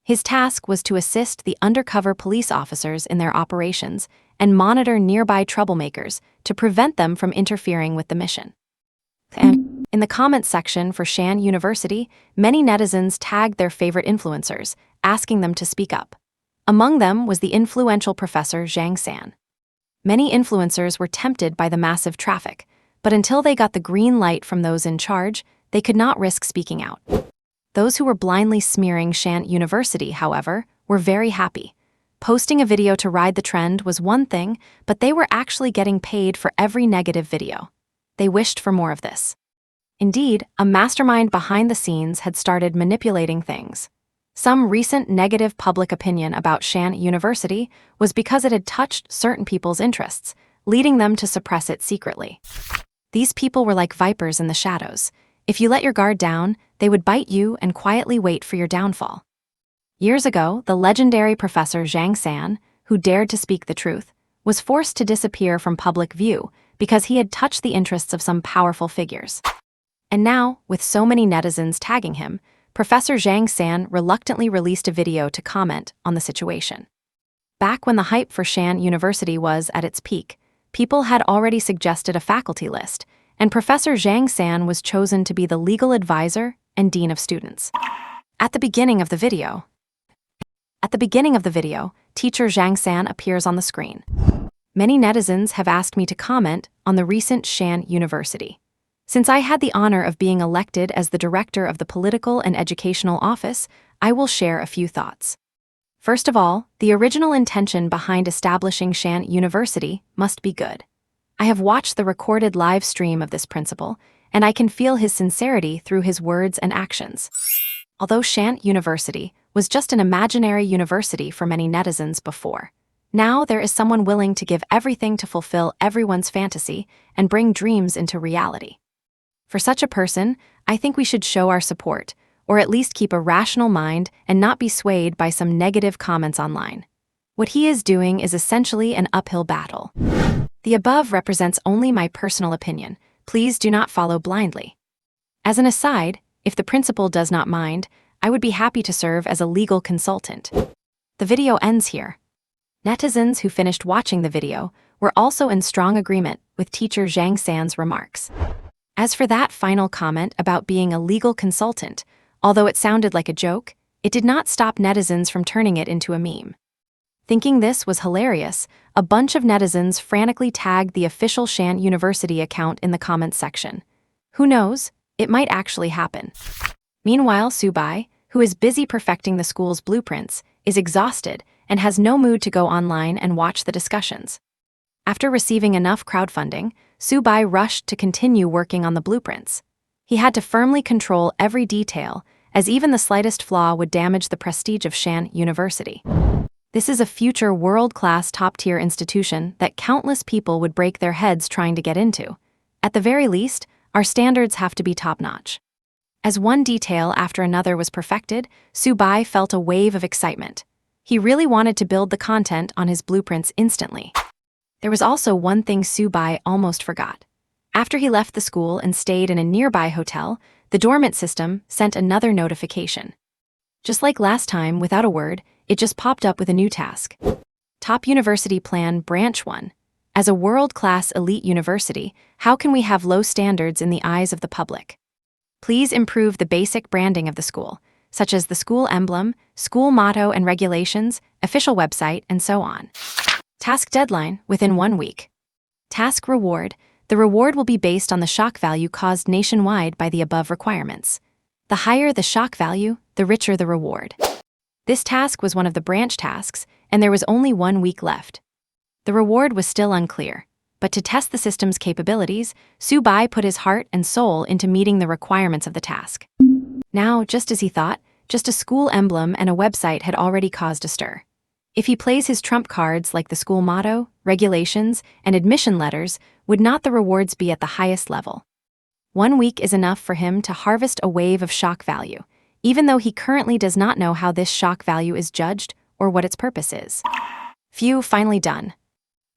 His task was to assist the undercover police officers in their operations and monitor nearby troublemakers to prevent them from interfering with the mission. And in the comments section for Shanhe University, many netizens tagged their favorite influencers, asking them to speak up. Among them was the influential professor Zhang San. Many influencers were tempted by the massive traffic, but until they got the green light from those in charge, they could not risk speaking out. Those who were blindly smearing Shanhe University, however, were very happy. Posting a video to ride the trend was one thing, but they were actually getting paid for every negative video. They wished for more of this. Indeed, a mastermind behind the scenes had started manipulating things. Some recent negative public opinion about Shanhe University was because it had touched certain people's interests, leading them to suppress it secretly. These people were like vipers in the shadows. If you let your guard down, they would bite you and quietly wait for your downfall. Years ago, the legendary Professor Zhang San, who dared to speak the truth, was forced to disappear from public view because he had touched the interests of some powerful figures. And now, with so many netizens tagging him, Professor Zhang San reluctantly released a video to comment on the situation. Back when the hype for Shanhe University was at its peak, people had already suggested a faculty list, and Professor Zhang San was chosen to be the legal advisor and dean of students. At the beginning of the video, teacher Zhang San appears on the screen. Many netizens have asked me to comment on the recent Shanhe University. Since I had the honor of being elected as the director of the Political and Educational Office, I will share a few thoughts. First of all, the original intention behind establishing Shanhe University must be good. I have watched the recorded live stream of this principal, and I can feel his sincerity through his words and actions. Although Shanhe University was just an imaginary university for many netizens before, now there is someone willing to give everything to fulfill everyone's fantasy and bring dreams into reality. For such a person, I think we should show our support, or at least keep a rational mind and not be swayed by some negative comments online. What he is doing is essentially an uphill battle. The above represents only my personal opinion. Please do not follow blindly. As an aside, if the principal does not mind, I would be happy to serve as a legal consultant. The video ends here. Netizens who finished watching the video were also in strong agreement with teacher Zhang San's remarks. As for that final comment about being a legal consultant, although it sounded like a joke, it did not stop netizens from turning it into a meme. Thinking this was hilarious, a bunch of netizens frantically tagged the official Shanhe University account in the comments section. Who knows, it might actually happen. Meanwhile, Subai, who is busy perfecting the school's blueprints, is exhausted and has no mood to go online and watch the discussions. After receiving enough crowdfunding, Subai rushed to continue working on the blueprints. He had to firmly control every detail, as even the slightest flaw would damage the prestige of Shanhe University. This is a future world-class top-tier institution that countless people would break their heads trying to get into. At the very least, our standards have to be top-notch. As one detail after another was perfected, Subai felt a wave of excitement. He really wanted to build the content on his blueprints instantly. There was also one thing Subai almost forgot. After he left the school and stayed in a nearby hotel, the dormant system sent another notification. Just like last time, without a word, it just popped up with a new task. Top University Plan Branch 1. As a world-class elite university, how can we have low standards in the eyes of the public? Please improve the basic branding of the school, such as the school emblem, school motto and regulations, official website, and so on. Task deadline, within 1 week. Task reward. The reward will be based on the shock value caused nationwide by the above requirements. The higher the shock value, the richer the reward. This task was one of the branch tasks, and there was only 1 week left. The reward was still unclear, but to test the system's capabilities, Subai put his heart and soul into meeting the requirements of the task. Now, just as he thought, just a school emblem and a website had already caused a stir. If he plays his trump cards like the school motto, regulations, and admission letters, would not the rewards be at the highest level? 1 week is enough for him to harvest a wave of shock value, even though he currently does not know how this shock value is judged or what its purpose is. Phew, finally done.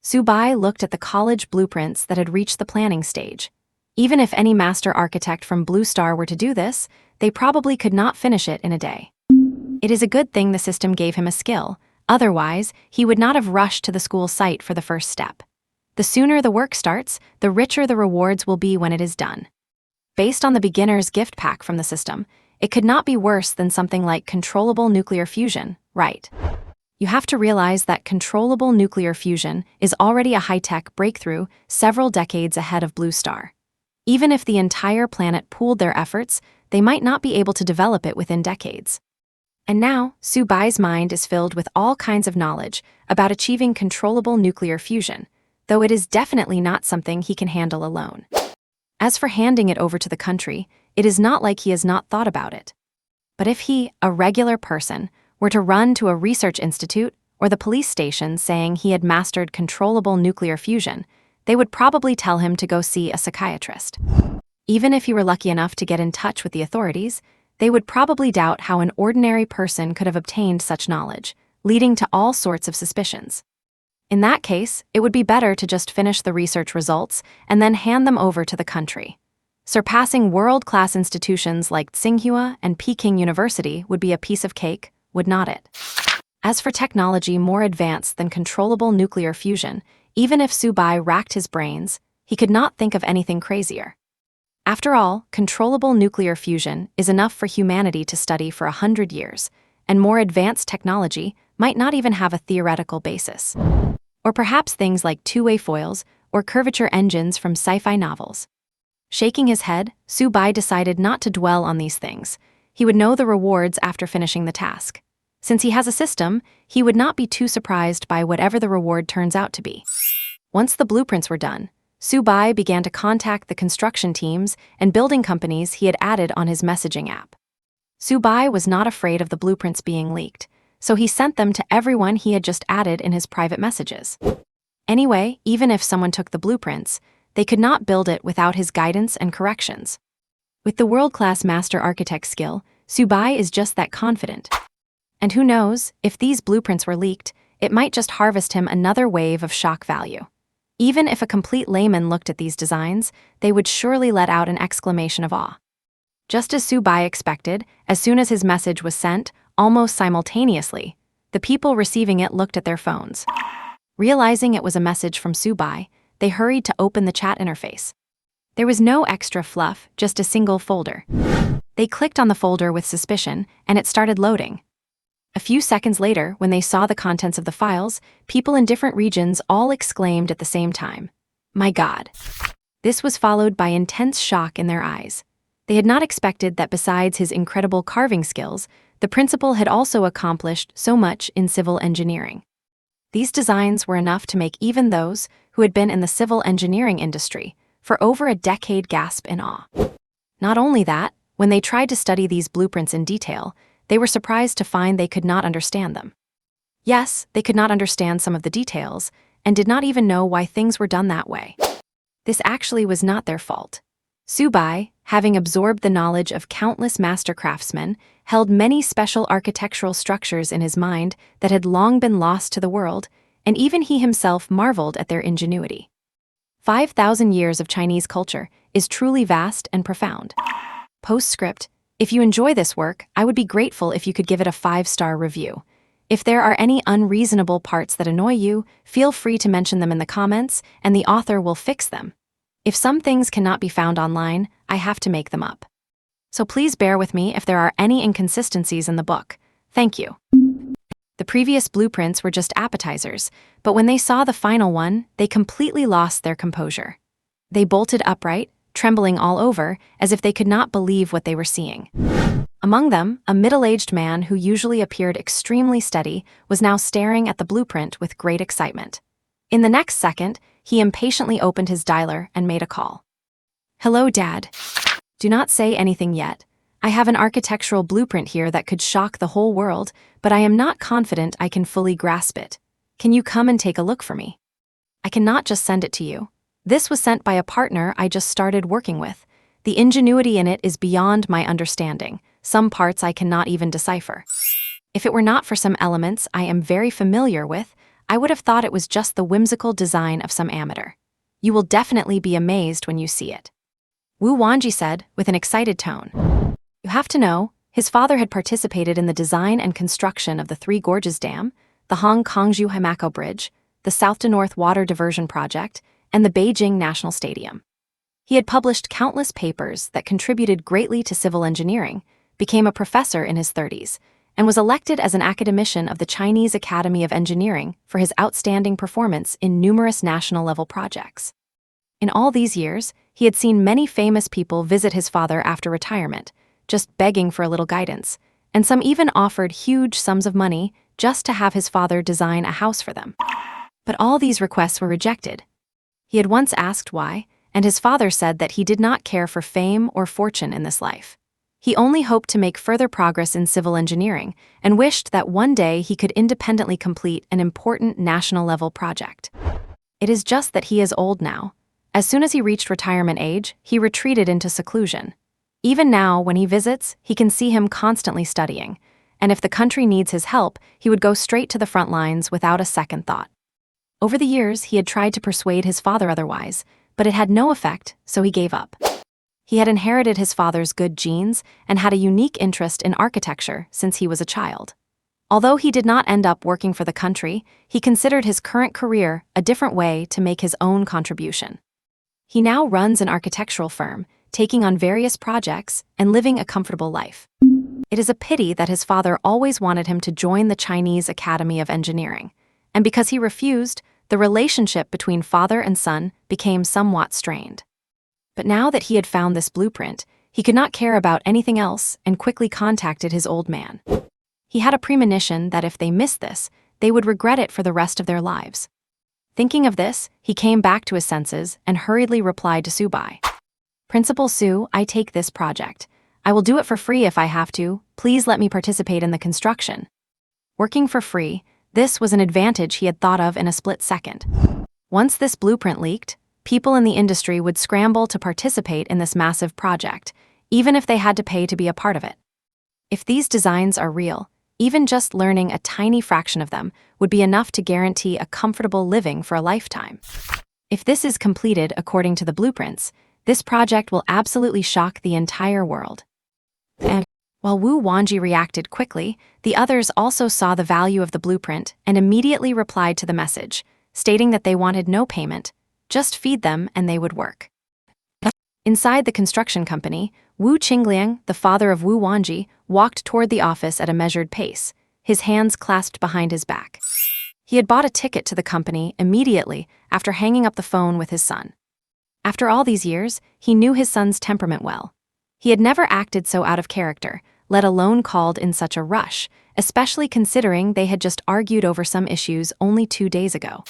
Subai looked at the college blueprints that had reached the planning stage. Even if any master architect from Blue Star were to do this, they probably could not finish it in a day. It is a good thing the system gave him a skill, otherwise, he would not have rushed to the school site for the first step. The sooner the work starts, the richer the rewards will be when it is done. Based on the beginner's gift pack from the system, it could not be worse than something like controllable nuclear fusion, right? You have to realize that controllable nuclear fusion is already a high-tech breakthrough several decades ahead of Blue Star. Even if the entire planet pooled their efforts, they might not be able to develop it within decades. And now, Su Bai's mind is filled with all kinds of knowledge about achieving controllable nuclear fusion, though it is definitely not something he can handle alone. As for handing it over to the country, it is not like he has not thought about it. But if he, a regular person, were to run to a research institute or the police station saying he had mastered controllable nuclear fusion, they would probably tell him to go see a psychiatrist. Even if he were lucky enough to get in touch with the authorities, they would probably doubt how an ordinary person could have obtained such knowledge, leading to all sorts of suspicions. In that case, it would be better to just finish the research results and then hand them over to the country. Surpassing world-class institutions like Tsinghua and Peking University would be a piece of cake, would not it? As for technology more advanced than controllable nuclear fusion, even if Su Bai racked his brains, he could not think of anything crazier. After all, controllable nuclear fusion is enough for humanity to study for 100 years, and more advanced technology might not even have a theoretical basis. Or perhaps things like two-way foils or curvature engines from sci-fi novels. Shaking his head, Su Bai decided not to dwell on these things. He would know the rewards after finishing the task. Since he has a system, he would not be too surprised by whatever the reward turns out to be. Once the blueprints were done, Su Bai began to contact the construction teams and building companies he had added on his messaging app. Su Bai was not afraid of the blueprints being leaked, so he sent them to everyone he had just added in his private messages. Anyway, even if someone took the blueprints, they could not build it without his guidance and corrections. With the world-class master architect skill, Su Bai is just that confident. And who knows, if these blueprints were leaked, it might just harvest him another wave of shock value. Even if a complete layman looked at these designs, they would surely let out an exclamation of awe. Just as Su Bai expected, as soon as his message was sent, almost simultaneously, the people receiving it looked at their phones. Realizing it was a message from Su Bai, they hurried to open the chat interface. There was no extra fluff, just a single folder. They clicked on the folder with suspicion, and it started loading. A few seconds later, when they saw the contents of the files, people in different regions all exclaimed at the same time, "My God!" This was followed by intense shock in their eyes. They had not expected that besides his incredible carving skills, the principal had also accomplished so much in civil engineering. These designs were enough to make even those who had been in the civil engineering industry for over a decade gasp in awe. Not only that, when they tried to study these blueprints in detail, they were surprised to find they could not understand them. Yes, they could not understand some of the details, and did not even know why things were done that way. This actually was not their fault. Su Bai, having absorbed the knowledge of countless master craftsmen, held many special architectural structures in his mind that had long been lost to the world, and even he himself marveled at their ingenuity. 5,000 years of Chinese culture is truly vast and profound. Postscript: if you enjoy this work, I would be grateful if you could give it a 5-star review. If there are any unreasonable parts that annoy you, feel free to mention them in the comments, and the author will fix them. If some things cannot be found online, I have to make them up. So please bear with me if there are any inconsistencies in the book. Thank you. The previous blueprints were just appetizers, but when they saw the final one, they completely lost their composure. They bolted upright, trembling all over, as if they could not believe what they were seeing. Among them, a middle-aged man who usually appeared extremely steady was now staring at the blueprint with great excitement. In the next second, he impatiently opened his dialer and made a call. "Hello, Dad. Do not say anything yet. I have an architectural blueprint here that could shock the whole world, but I am not confident I can fully grasp it. Can you come and take a look for me? I cannot just send it to you. This was sent by a partner I just started working with. The ingenuity in it is beyond my understanding. Some parts I cannot even decipher. If it were not for some elements I am very familiar with, I would have thought it was just the whimsical design of some amateur. You will definitely be amazed when you see it," Wu Wanji said with an excited tone. "You have to know, his father had participated in the design and construction of the Three Gorges Dam, the Hong Kong-Zhuhai-Macao Bridge, the South-to-North Water Diversion Project, and the Beijing National Stadium. He had published countless papers that contributed greatly to civil engineering, became a professor in his 30s, and was elected as an academician of the Chinese Academy of Engineering for his outstanding performance in numerous national-level projects. In all these years, he had seen many famous people visit his father after retirement, just begging for a little guidance, and some even offered huge sums of money just to have his father design a house for them. But all these requests were rejected. He had once asked why, and his father said that he did not care for fame or fortune in this life. He only hoped to make further progress in civil engineering and wished that one day he could independently complete an important national-level project. It is just that he is old now. As soon as he reached retirement age, he retreated into seclusion. Even now, when he visits, he can see him constantly studying, and if the country needs his help, he would go straight to the front lines without a second thought. Over the years, he had tried to persuade his father otherwise, but it had no effect, so he gave up. He had inherited his father's good genes and had a unique interest in architecture since he was a child. Although he did not end up working for the country, he considered his current career a different way to make his own contribution. He now runs an architectural firm, taking on various projects and living a comfortable life. It is a pity that his father always wanted him to join the Chinese Academy of Engineering, and because he refused, the relationship between father and son became somewhat strained. But now that he had found this blueprint, he could not care about anything else and quickly contacted his old man. He had a premonition that if they missed this, they would regret it for the rest of their lives. Thinking of this, he came back to his senses and hurriedly replied to Subai. "Principal Su, I take this project. I will do it for free if I have to. Please let me participate in the construction." Working for free, this was an advantage he had thought of in a split second. Once this blueprint leaked, people in the industry would scramble to participate in this massive project, even if they had to pay to be a part of it. If these designs are real, even just learning a tiny fraction of them would be enough to guarantee a comfortable living for a lifetime. If this is completed according to the blueprints, this project will absolutely shock the entire world. And while Wu Wanji reacted quickly, the others also saw the value of the blueprint and immediately replied to the message, stating that they wanted no payment, just feed them and they would work. Inside the construction company, Wu Qingliang, the father of Wu Wanji, walked toward the office at a measured pace, his hands clasped behind his back. He had bought a ticket to the company immediately after hanging up the phone with his son. After all these years, he knew his son's temperament well. He had never acted so out of character, let alone called in such a rush, especially considering they had just argued over some issues only 2 days ago.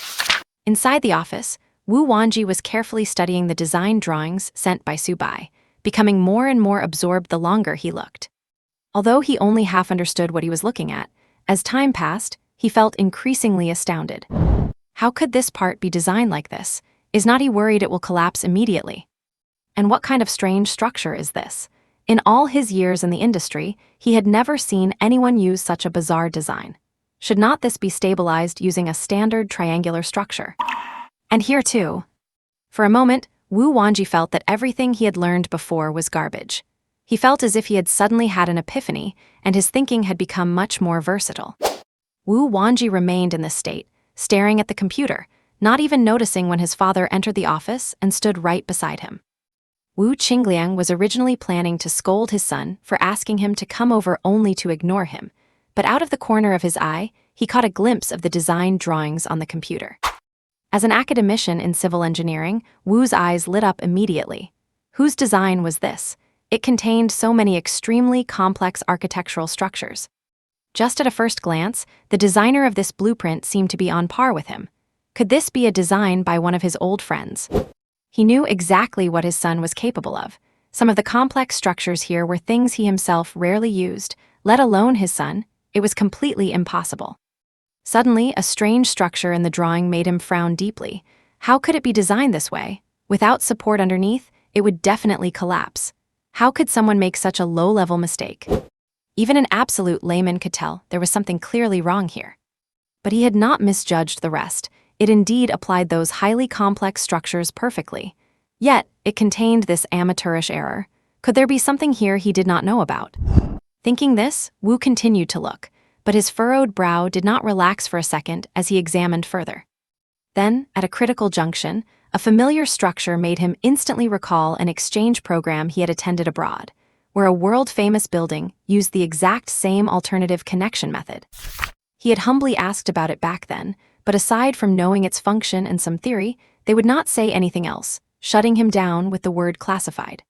Inside the office, Wu Wanji was carefully studying the design drawings sent by Subai, becoming more and more absorbed the longer he looked. Although he only half understood what he was looking at, as time passed, he felt increasingly astounded. How could this part be designed like this? Is not he worried it will collapse immediately? And what kind of strange structure is this? In all his years in the industry, he had never seen anyone use such a bizarre design. Should not this be stabilized using a standard triangular structure? And here too. For a moment, Wu Wanji felt that everything he had learned before was garbage. He felt as if he had suddenly had an epiphany, and his thinking had become much more versatile. Wu Wanji remained in this state, staring at the computer, not even noticing when his father entered the office and stood right beside him. Wu Qingliang was originally planning to scold his son for asking him to come over only to ignore him, but out of the corner of his eye, he caught a glimpse of the design drawings on the computer. As an academician in civil engineering, Wu's eyes lit up immediately. Whose design was this? It contained so many extremely complex architectural structures. Just at a first glance, the designer of this blueprint seemed to be on par with him. Could this be a design by one of his old friends? He knew exactly what his son was capable of. Some of the complex structures here were things he himself rarely used, let alone his son. It was completely impossible. Suddenly, a strange structure in the drawing made him frown deeply. How could it be designed this way? Without support underneath, it would definitely collapse. How could someone make such a low-level mistake? Even an absolute layman could tell there was something clearly wrong here. But he had not misjudged the rest. It indeed applied those highly complex structures perfectly. Yet, it contained this amateurish error. Could there be something here he did not know about? Thinking this, Wu continued to look, but his furrowed brow did not relax for a second as he examined further. Then, at a critical junction, a familiar structure made him instantly recall an exchange program he had attended abroad, where a world-famous building used the exact same alternative connection method. He had humbly asked about it back then, but aside from knowing its function and some theory, they would not say anything else, shutting him down with the word classified.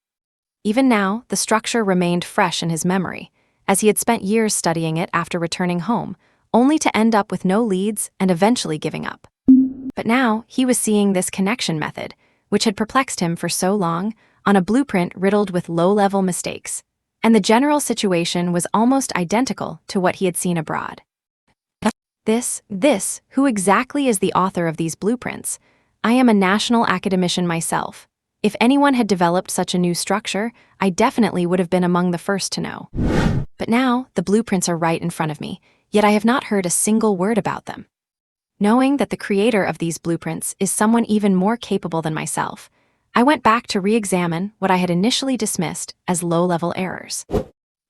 Even now, the structure remained fresh in his memory, as he had spent years studying it after returning home, only to end up with no leads and eventually giving up. But now, he was seeing this connection method, which had perplexed him for so long, on a blueprint riddled with low-level mistakes, and the general situation was almost identical to what he had seen abroad. Who exactly is the author of these blueprints? I am a national academician myself. If anyone had developed such a new structure, I definitely would have been among the first to know. But now, the blueprints are right in front of me, yet I have not heard a single word about them. Knowing that the creator of these blueprints is someone even more capable than myself, I went back to re-examine what I had initially dismissed as low-level errors.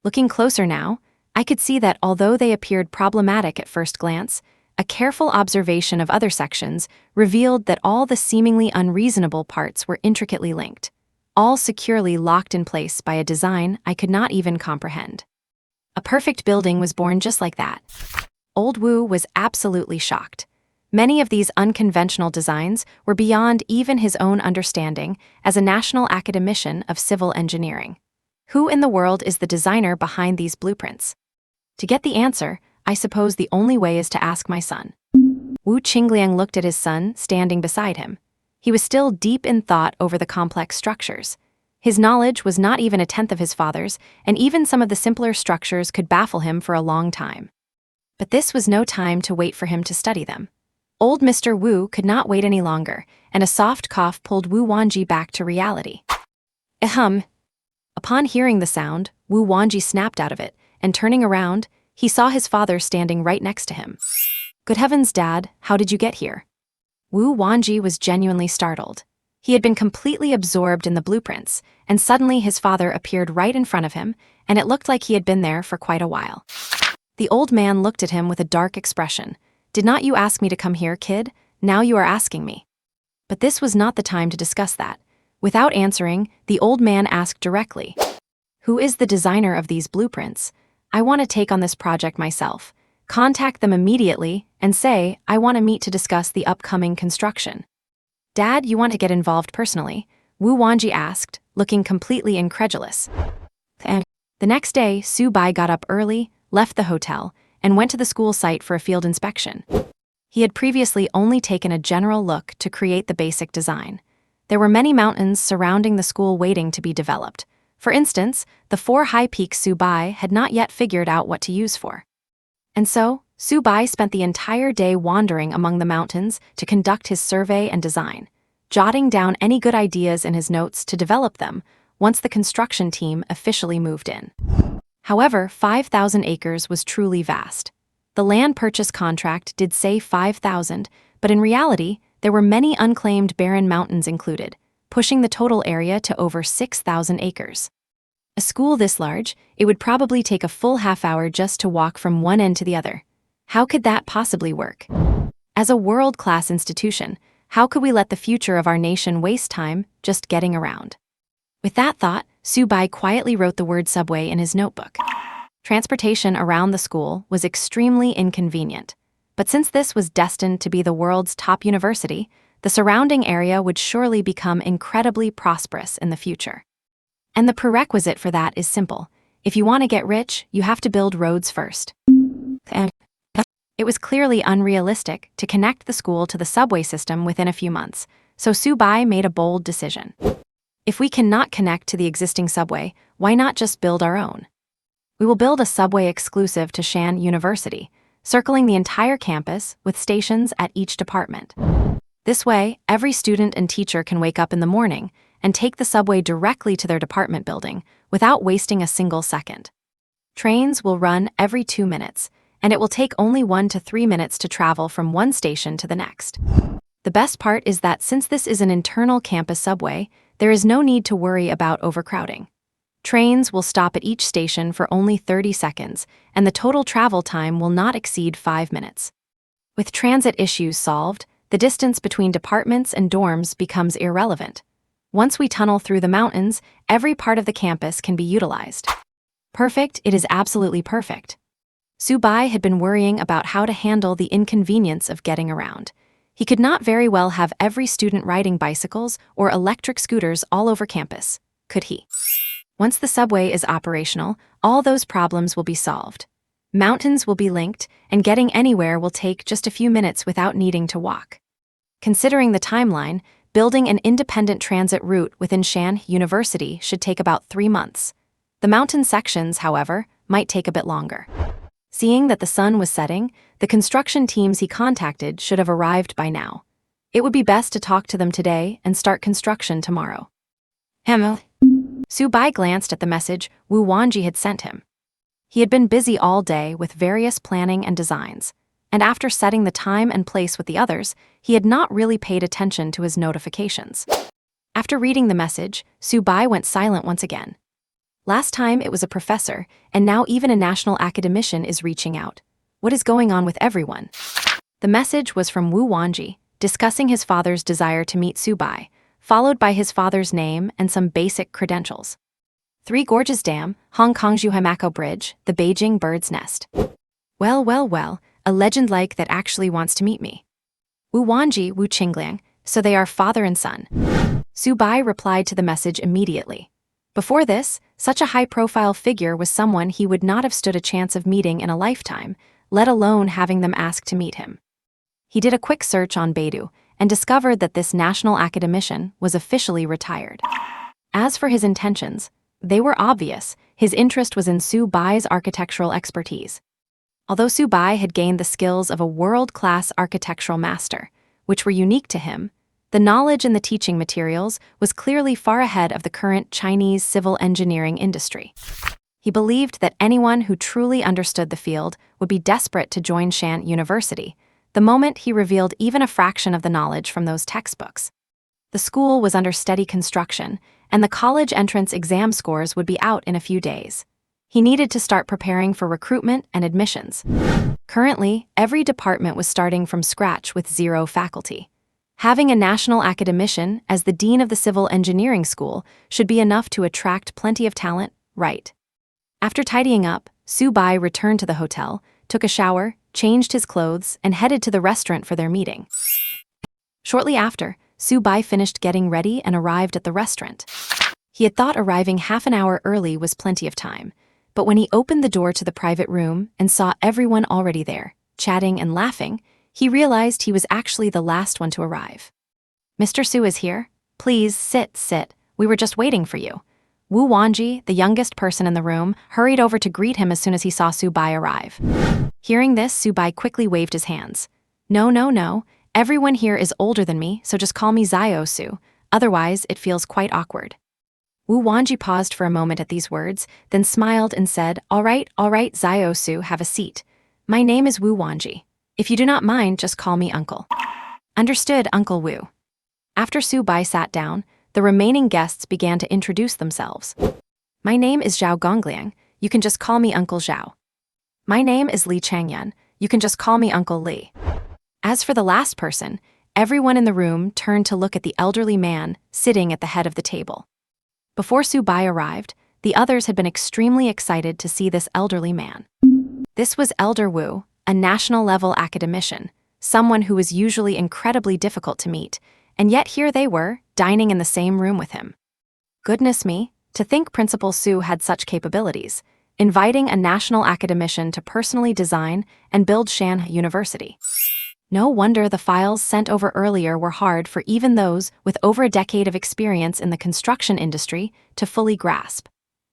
Looking closer now, I could see that although they appeared problematic at first glance, a careful observation of other sections revealed that all the seemingly unreasonable parts were intricately linked, all securely locked in place by a design I could not even comprehend. A perfect building was born just like that. Old Wu was absolutely shocked. Many of these unconventional designs were beyond even his own understanding as a national academician of civil engineering. Who in the world is the designer behind these blueprints? To get the answer, I suppose the only way is to ask my son. Wu Qingliang looked at his son standing beside him. He was still deep in thought over the complex structures. His knowledge was not even a tenth of his father's, and even some of the simpler structures could baffle him for a long time. But this was no time to wait for him to study them. Old Mr. Wu could not wait any longer, and a soft cough pulled Wu Wanji back to reality. Ahem. Upon hearing the sound, Wu Wanji snapped out of it, and turning around, he saw his father standing right next to him. Good heavens, Dad, how did you get here? Wu Wanji was genuinely startled. He had been completely absorbed in the blueprints, and suddenly his father appeared right in front of him, and it looked like he had been there for quite a while. The old man looked at him with a dark expression. Did not you ask me to come here, kid? Now you are asking me. But this was not the time to discuss that. Without answering, the old man asked directly, who is the designer of these blueprints? I want to take on this project myself. Contact them immediately and say, I want to meet to discuss the upcoming construction. Dad, you want to get involved personally? Wu Wanji asked, looking completely incredulous. And the next day, Su Bai got up early, left the hotel, and went to the school site for a field inspection. He had previously only taken a general look to create the basic design. There were many mountains surrounding the school waiting to be developed. For instance, the 4 high peaks Su Bai had not yet figured out what to use for. And so, Su Bai spent the entire day wandering among the mountains to conduct his survey and design, jotting down any good ideas in his notes to develop them once the construction team officially moved in. However, 5,000 acres was truly vast. The land purchase contract did say 5,000, but in reality, there were many unclaimed barren mountains included, pushing the total area to over 6,000 acres. A school this large, it would probably take a full half-hour just to walk from one end to the other. How could that possibly work? As a world-class institution, how could we let the future of our nation waste time just getting around? With that thought, Su Bai quietly wrote the word subway in his notebook. Transportation around the school was extremely inconvenient, but since this was destined to be the world's top university, the surrounding area would surely become incredibly prosperous in the future. And the prerequisite for that is simple. If you want to get rich, you have to build roads first. And it was clearly unrealistic to connect the school to the subway system within a few months, so Su Bai made a bold decision. If we cannot connect to the existing subway, why not just build our own? We will build a subway exclusive to Shanhe University, circling the entire campus with stations at each department. This way, every student and teacher can wake up in the morning and take the subway directly to their department building without wasting a single second. Trains will run every 2 minutes, and it will take only 1 to 3 minutes to travel from one station to the next. The best part is that since this is an internal campus subway, there is no need to worry about overcrowding. Trains will stop at each station for only 30 seconds, and the total travel time will not exceed 5 minutes. With transit issues solved, the distance between departments and dorms becomes irrelevant. Once we tunnel through the mountains, every part of the campus can be utilized. Perfect, it is absolutely perfect. Subai had been worrying about how to handle the inconvenience of getting around. He could not very well have every student riding bicycles or electric scooters all over campus, could he? Once the subway is operational, all those problems will be solved. Mountains will be linked, and getting anywhere will take just a few minutes without needing to walk. Considering the timeline, building an independent transit route within Shanhe University should take about 3 months. The mountain sections, however, might take a bit longer. Seeing that the sun was setting, the construction teams he contacted should have arrived by now. It would be best to talk to them today and start construction tomorrow. Hello. Subai glanced at the message Wu Wanji had sent him. He had been busy all day with various planning and designs, and after setting the time and place with the others, he had not really paid attention to his notifications. After reading the message, Subai went silent once again. Last time it was a professor, and now even a national academician is reaching out. What is going on with everyone? The message was from Wu Wanji, discussing his father's desire to meet Subai, followed by his father's name and some basic credentials. 3 Gorges Dam, Hong Kong's Yuhaimaco Bridge, the Beijing Bird's Nest. Well, a legend like that actually wants to meet me. Wu Wanji, Wu Qingliang, so they are father and son. Subai replied to the message immediately. Before this, such a high-profile figure was someone he would not have stood a chance of meeting in a lifetime, let alone having them ask to meet him. He did a quick search on Baidu and discovered that this national academician was officially retired. As for his intentions, they were obvious. His interest was in Subai's architectural expertise. Although Subai had gained the skills of a world-class architectural master, which were unique to him, the knowledge in the teaching materials was clearly far ahead of the current Chinese civil engineering industry. He believed that anyone who truly understood the field would be desperate to join Shanhe University the moment he revealed even a fraction of the knowledge from those textbooks. The school was under steady construction, and the college entrance exam scores would be out in a few days. He needed to start preparing for recruitment and admissions. Currently, every department was starting from scratch with 0 faculty. Having a national academician as the dean of the civil engineering school should be enough to attract plenty of talent, right? After tidying up, Subai returned to the hotel, took a shower, changed his clothes, and headed to the restaurant for their meeting. Shortly after, Subai finished getting ready and arrived at the restaurant. He had thought arriving half an hour early was plenty of time, but when he opened the door to the private room and saw everyone already there, chatting and laughing, he realized he was actually the last one to arrive. Mr. Su is here. Please, sit. We were just waiting for you. Wu Wanji, the youngest person in the room, hurried over to greet him as soon as he saw Subai arrive. Hearing this, Subai quickly waved his hands. No. Everyone here is older than me, so just call me Zio Su. Otherwise, it feels quite awkward. Wu Wanji paused for a moment at these words, then smiled and said, All right, Zio Su, have a seat. My name is Wu Wanji. If you do not mind, just call me Uncle. Understood, Uncle Wu. After Subai sat down, the remaining guests began to introduce themselves. My name is Zhao Gongliang. You can just call me Uncle Zhao. My name is Li Changyan. You can just call me Uncle Li. As for the last person, everyone in the room turned to look at the elderly man sitting at the head of the table. Before Subai arrived, the others had been extremely excited to see this elderly man. This was Elder Wu, a national-level academician, someone who was usually incredibly difficult to meet, and yet here they were, dining in the same room with him. Goodness me, to think Principal Su had such capabilities, inviting a national academician to personally design and build Shanhe University. No wonder the files sent over earlier were hard for even those with over a decade of experience in the construction industry to fully grasp.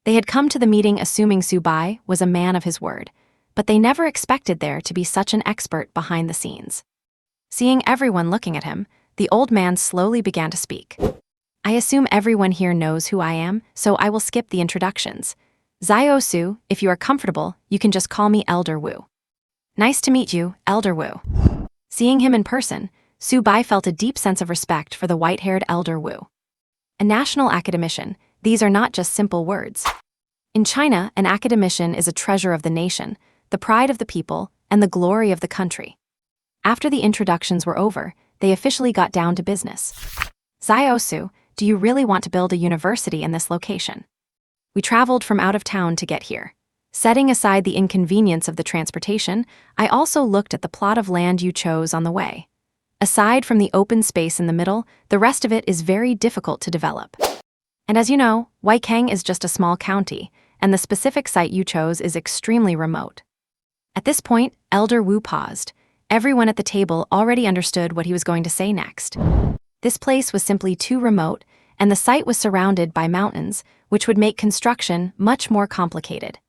They had come to the meeting assuming Subai was a man of his word, but they never expected there to be such an expert behind the scenes. Seeing everyone looking at him, the old man slowly began to speak. I assume everyone here knows who I am, so I will skip the introductions. Zio Su, if you are comfortable, you can just call me Elder Wu. Nice to meet you, Elder Wu. Seeing him in person, Subai felt a deep sense of respect for the white-haired Elder Wu. A national academician, these are not just simple words. In China, an academician is a treasure of the nation, the pride of the people, and the glory of the country. After the introductions were over, they officially got down to business. Ziosu, do you really want to build a university in this location? We traveled from out of town to get here. Setting aside the inconvenience of the transportation, I also looked at the plot of land you chose on the way. Aside from the open space in the middle, the rest of it is very difficult to develop. And as you know, Awakens is just a small county, and the specific site you chose is extremely remote. At this point, Elder Wu paused. Everyone at the table already understood what he was going to say next. This place was simply too remote, and the site was surrounded by mountains, which would make construction much more complicated.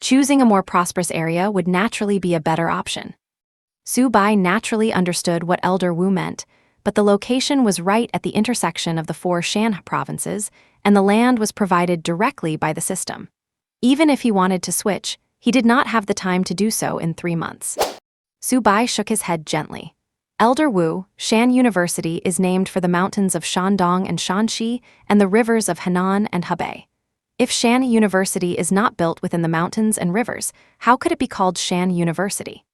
Choosing a more prosperous area would naturally be a better option. Su Bai naturally understood what Elder Wu meant, but the location was right at the intersection of the 4 Shanhe provinces, and the land was provided directly by the system. Even if he wanted to switch, he did not have the time to do so in 3 months. Su Bai shook his head gently. Elder Wu, Shanhe University is named for the mountains of Shandong and Shanxi and the rivers of Henan and Hebei. If Shanhe University is not built within the mountains and rivers, how could it be called Shanhe University?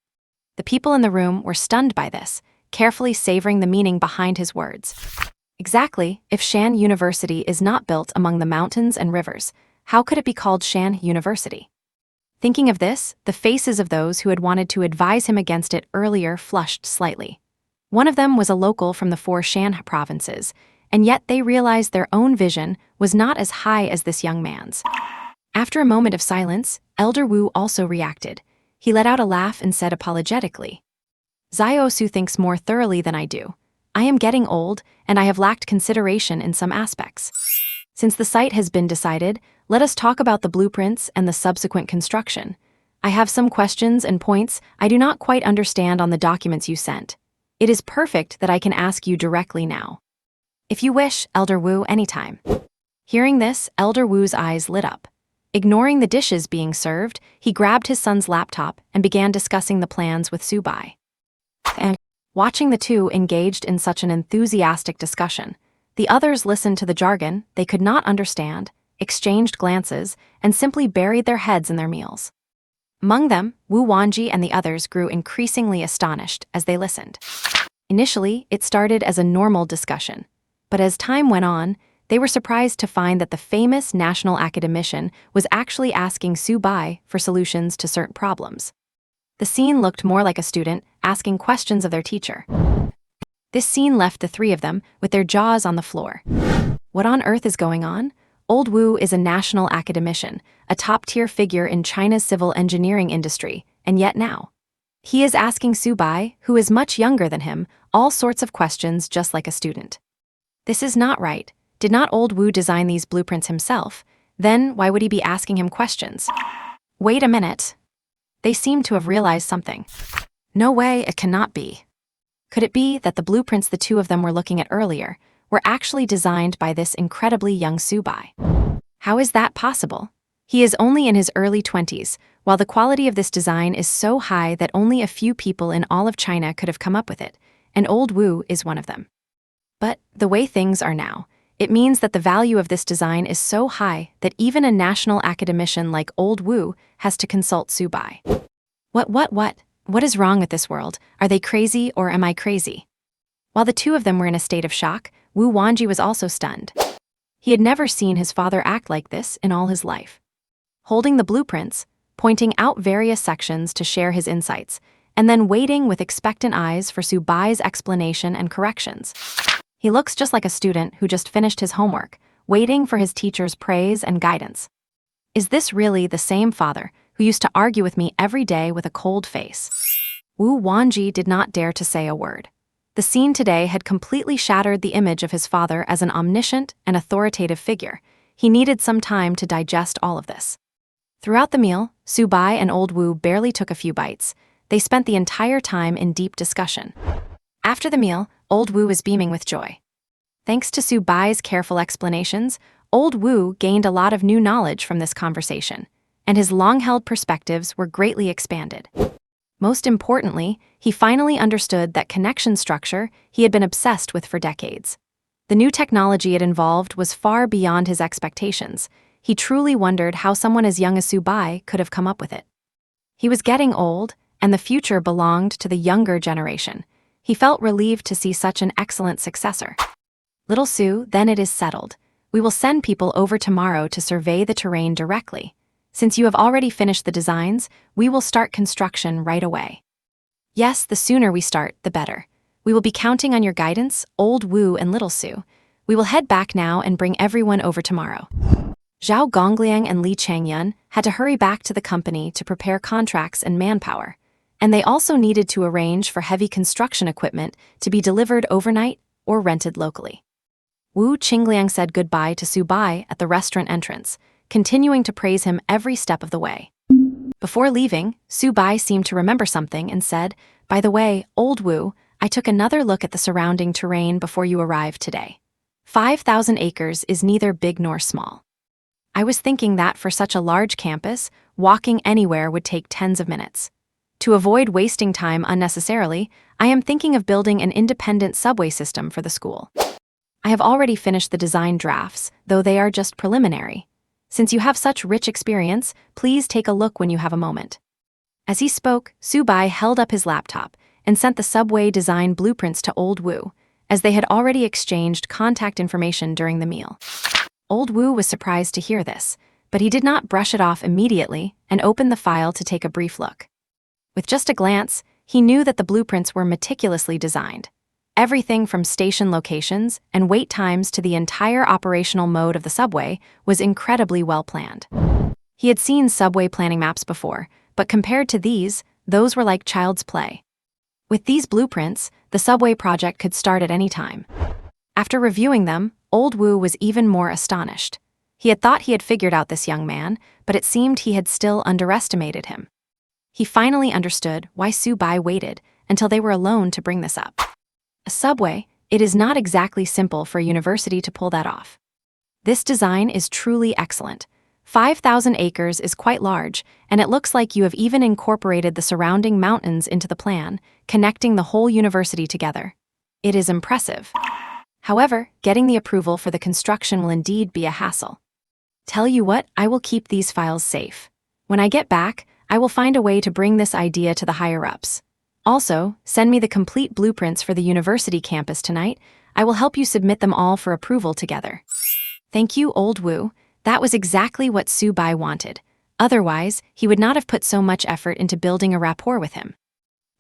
The people in the room were stunned by this, carefully savoring the meaning behind his words. Exactly, if Shanhe University is not built among the mountains and rivers, how could it be called Shanhe University? Thinking of this, the faces of those who had wanted to advise him against it earlier flushed slightly. One of them was a local from the 4 Shanhe provinces, and yet they realized their own vision was not as high as this young man's. After a moment of silence, Elder Wu also reacted. He let out a laugh and said apologetically, Ziosu thinks more thoroughly than I do. I am getting old, and I have lacked consideration in some aspects. Since the site has been decided, let us talk about the blueprints and the subsequent construction. I have some questions and points I do not quite understand on the documents you sent. It is perfect that I can ask you directly now. If you wish, Elder Wu, anytime. Hearing this, Elder Wu's eyes lit up. Ignoring the dishes being served, he grabbed his son's laptop and began discussing the plans with Su Bai. And watching the two engaged in such an enthusiastic discussion, the others listened to the jargon they could not understand, exchanged glances, and simply buried their heads in their meals. Among them, Wu Wanji and the others grew increasingly astonished as they listened. Initially, it started as a normal discussion, but as time went on, they were surprised to find that the famous national academician was actually asking Su Bai for solutions to certain problems. The scene looked more like a student asking questions of their teacher. This scene left the three of them with their jaws on the floor. What on earth is going on? Old Wu is a national academician, a top-tier figure in China's civil engineering industry, and yet now he is asking Su Bai, who is much younger than him, all sorts of questions just like a student. This is not right. Did not Old Wu design these blueprints himself? Then why would he be asking him questions? Wait a minute. They seem to have realized something. No way, it cannot be. Could it be that the blueprints the two of them were looking at earlier were actually designed by this incredibly young Su Bai? How is that possible? He is only in his early 20s, while the quality of this design is so high that only a few people in all of China could have come up with it, and Old Wu is one of them. But the way things are now, it means that the value of this design is so high that even a national academician like Old Wu has to consult Su Bai. What is wrong with this world? Are they crazy or am I crazy? While the two of them were in a state of shock, Wu Wanji was also stunned. He had never seen his father act like this in all his life. Holding the blueprints, pointing out various sections to share his insights, and then waiting with expectant eyes for Su Bai's explanation and corrections. He looks just like a student who just finished his homework, waiting for his teacher's praise and guidance. Is this really the same father who used to argue with me every day with a cold face? Wu Wanji did not dare to say a word. The scene today had completely shattered the image of his father as an omniscient and authoritative figure. He needed some time to digest all of this. Throughout the meal, Su Bai and Old Wu barely took a few bites. They spent the entire time in deep discussion. After the meal, Old Wu was beaming with joy. Thanks to Su Bai's careful explanations, Old Wu gained a lot of new knowledge from this conversation, and his long-held perspectives were greatly expanded. Most importantly, he finally understood that connection structure he had been obsessed with for decades. The new technology it involved was far beyond his expectations. He truly wondered how someone as young as Subai could have come up with it. He was getting old, and the future belonged to the younger generation. He felt relieved to see such an excellent successor. Little Sue, then it is settled. We will send people over tomorrow to survey the terrain directly. Since you have already finished the designs, we will start construction right away. Yes, the sooner we start, the better. We will be counting on your guidance, Old Wu and Little Sue. We will head back now and bring everyone over tomorrow. Zhao Gongliang and Li Changyun had to hurry back to the company to prepare contracts and manpower, and they also needed to arrange for heavy construction equipment to be delivered overnight or rented locally. Wu Qingliang said goodbye to Subai at the restaurant entrance, continuing to praise him every step of the way. Before leaving, Subai seemed to remember something and said, "By the way, Old Wu, I took another look at the surrounding terrain before you arrived today. 5,000 acres is neither big nor small. I was thinking that for such a large campus, walking anywhere would take tens of minutes. To avoid wasting time unnecessarily, I am thinking of building an independent subway system for the school. I have already finished the design drafts, though they are just preliminary. Since you have such rich experience, please take a look when you have a moment." As he spoke, Subai held up his laptop and sent the subway design blueprints to Old Wu, as they had already exchanged contact information during the meal. Old Wu was surprised to hear this, but he did not brush it off immediately and opened the file to take a brief look. With just a glance, he knew that the blueprints were meticulously designed. Everything from station locations and wait times to the entire operational mode of the subway was incredibly well planned. He had seen subway planning maps before, but compared to these, those were like child's play. With these blueprints, the subway project could start at any time. After reviewing them, Old Wu was even more astonished. He had thought he had figured out this young man, but it seemed he had still underestimated him. He finally understood why Subai waited until they were alone to bring this up. A subway, it is not exactly simple for a university to pull that off. This design is truly excellent. 5,000 acres is quite large, and it looks like you have even incorporated the surrounding mountains into the plan, connecting the whole university together. It is impressive. However, getting the approval for the construction will indeed be a hassle. Tell you what, I will keep these files safe. When I get back, I will find a way to bring this idea to the higher-ups. Also, send me the complete blueprints for the university campus tonight. I will help you submit them all for approval together." Thank you, Old Wu. That was exactly what Subai wanted. Otherwise, he would not have put so much effort into building a rapport with him.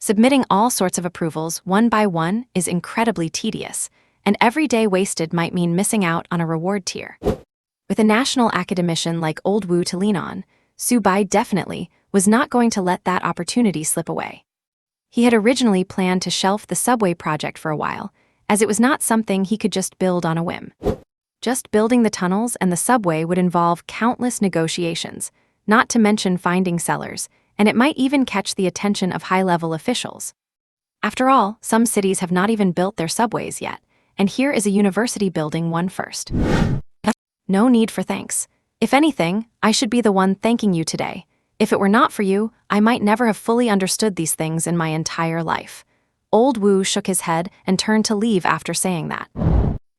Submitting all sorts of approvals one by one is incredibly tedious, and every day wasted might mean missing out on a reward tier. With a national academician like Old Wu to lean on, Subai definitely was not going to let that opportunity slip away. He had originally planned to shelf the subway project for a while, as it was not something he could just build on a whim. Just building the tunnels and the subway would involve countless negotiations, not to mention finding sellers, and it might even catch the attention of high-level officials. After all, some cities have not even built their subways yet, and here is a university building one first. No need for thanks. If anything, I should be the one thanking you today. If it were not for you, I might never have fully understood these things in my entire life. Old Wu shook his head and turned to leave after saying that.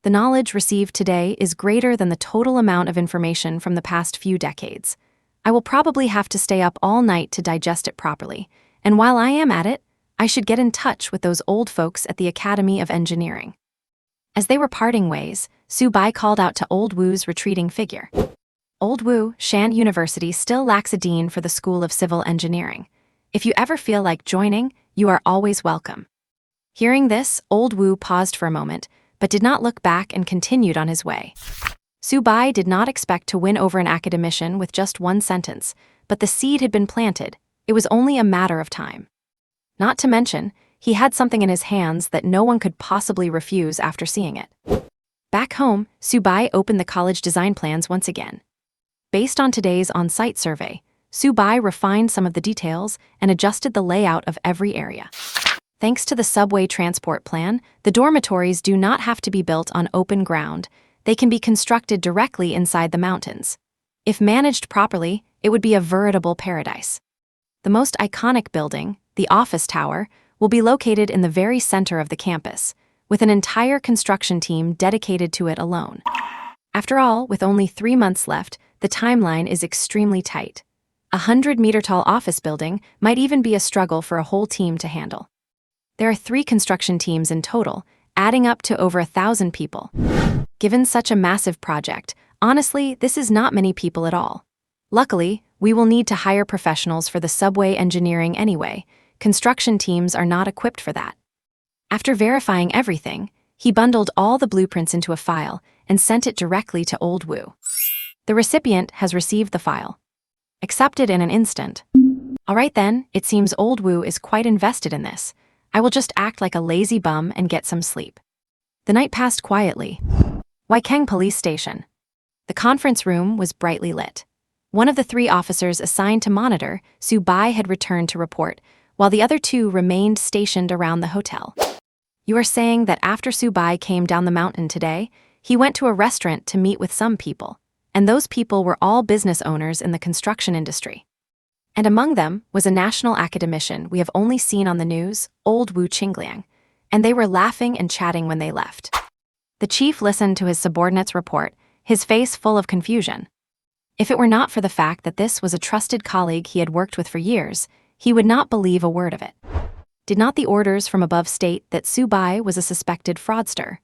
The knowledge received today is greater than the total amount of information from the past few decades. I will probably have to stay up all night to digest it properly, and while I am at it, I should get in touch with those old folks at the Academy of Engineering. As they were parting ways, Subai called out to Old Wu's retreating figure. Old Wu, Shanhe University still lacks a dean for the School of Civil Engineering. If you ever feel like joining, you are always welcome. Hearing this, Old Wu paused for a moment, but did not look back and continued on his way. Subai did not expect to win over an academician with just one sentence, but the seed had been planted. It was only a matter of time. Not to mention, he had something in his hands that no one could possibly refuse after seeing it. Back home, Subai opened the college design plans once again. Based on today's on-site survey, Subai refined some of the details and adjusted the layout of every area. Thanks to the subway transport plan, the dormitories do not have to be built on open ground. They can be constructed directly inside the mountains. If managed properly, it would be a veritable paradise. The most iconic building, the office tower, will be located in the very center of the campus, with an entire construction team dedicated to it alone. After all, with only 3 months left, the timeline is extremely tight. A 100-meter-tall office building might even be a struggle for a whole team to handle. There are 3 construction teams in total, adding up to over 1,000 people. Given such a massive project, honestly, this is not many people at all. Luckily, we will need to hire professionals for the subway engineering anyway. Construction teams are not equipped for that. After verifying everything, he bundled all the blueprints into a file and sent it directly to Old Wu. The recipient has received the file. Accepted in an instant. All right then, it seems Old Wu is quite invested in this. I will just act like a lazy bum and get some sleep. The night passed quietly. Waikeng Police Station. The conference room was brightly lit. One of the 3 officers assigned to monitor, Su Bai, had returned to report, while the other 2 remained stationed around the hotel. You are saying that after Su Bai came down the mountain today, he went to a restaurant to meet with some people, and those people were all business owners in the construction industry. And among them was a national academician we have only seen on the news, Old Wu Qingliang, and they were laughing and chatting when they left. The chief listened to his subordinate's report, his face full of confusion. If it were not for the fact that this was a trusted colleague he had worked with for years, he would not believe a word of it. Did not the orders from above state that Su Bai was a suspected fraudster?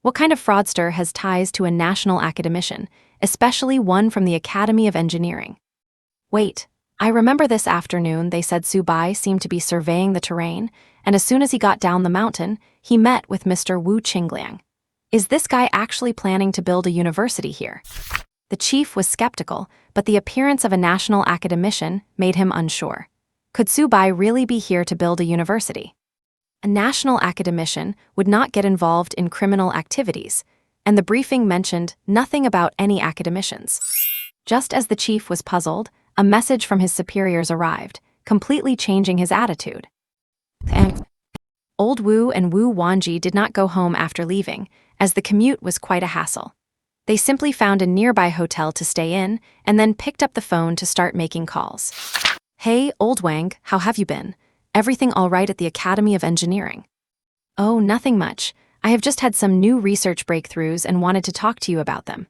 What kind of fraudster has ties to a national academician, especially one from the Academy of Engineering? Wait, I remember this afternoon they said Su Bai seemed to be surveying the terrain, and as soon as he got down the mountain, he met with Mr. Wu Qingliang. Is this guy actually planning to build a university here? The chief was skeptical, but the appearance of a national academician made him unsure. Could Su Bai really be here to build a university? A national academician would not get involved in criminal activities, and the briefing mentioned nothing about any academicians. Just as the chief was puzzled, a message from his superiors arrived, completely changing his attitude. Old Wu and Wu Wanji did not go home after leaving, as the commute was quite a hassle. They simply found a nearby hotel to stay in, and then picked up the phone to start making calls. Hey, Old Wang, how have you been? Everything all right at the Academy of Engineering? Oh, nothing much. I have just had some new research breakthroughs and wanted to talk to you about them.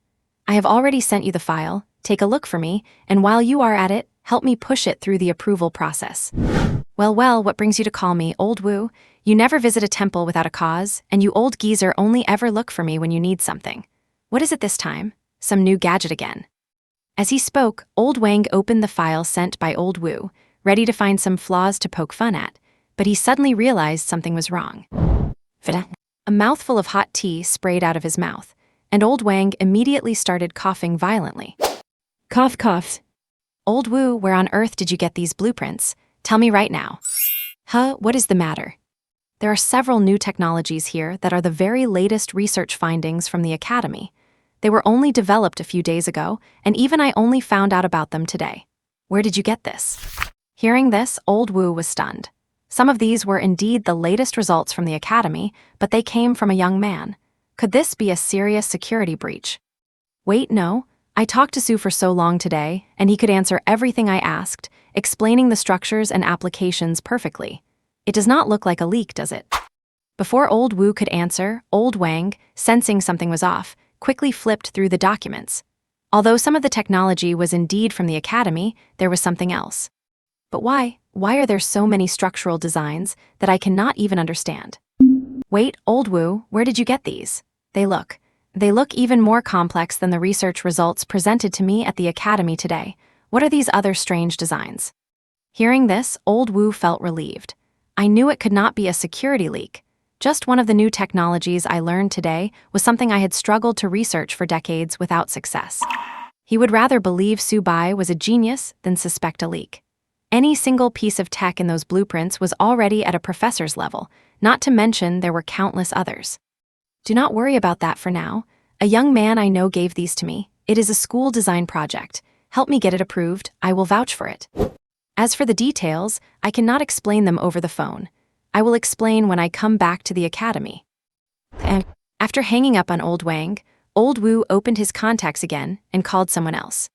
I have already sent you the file, take a look for me, and while you are at it, help me push it through the approval process. Well, what brings you to call me, Old Wu? You never visit a temple without a cause, and you old geezer only ever look for me when you need something. What is it this time? Some new gadget again? As he spoke, Old Wang opened the file sent by Old Wu, ready to find some flaws to poke fun at, but he suddenly realized something was wrong. A mouthful of hot tea sprayed out of his mouth, and Old Wang immediately started coughing violently. Cough, cough. Old Wu, where on earth did you get these blueprints? Tell me right now. Huh, what is the matter? There are several new technologies here that are the very latest research findings from the Academy. They were only developed a few days ago, and even I only found out about them today. Where did you get this? Hearing this, Old Wu was stunned. Some of these were indeed the latest results from the Academy, but they came from a young man. Could this be a serious security breach? Wait, no. I talked to Su for so long today, and he could answer everything I asked, explaining the structures and applications perfectly. It does not look like a leak, does it? Before Old Wu could answer, Old Wang, sensing something was off, quickly flipped through the documents. Although some of the technology was indeed from the Academy, there was something else. But why? Why are there so many structural designs that I cannot even understand? Wait, Old Wu, where did you get these? They look even more complex than the research results presented to me at the Academy today. What are these other strange designs? Hearing this, Old Wu felt relieved. I knew it could not be a security leak. Just one of the new technologies I learned today was something I had struggled to research for decades without success. He would rather believe Su Bai was a genius than suspect a leak. Any single piece of tech in those blueprints was already at a professor's level, not to mention there were countless others. Do not worry about that for now. A young man I know gave these to me. It is a school design project. Help me get it approved, I will vouch for it. As for the details, I cannot explain them over the phone. I will explain when I come back to the Academy. After hanging up on Old Wang, Old Wu opened his contacts again and called someone else.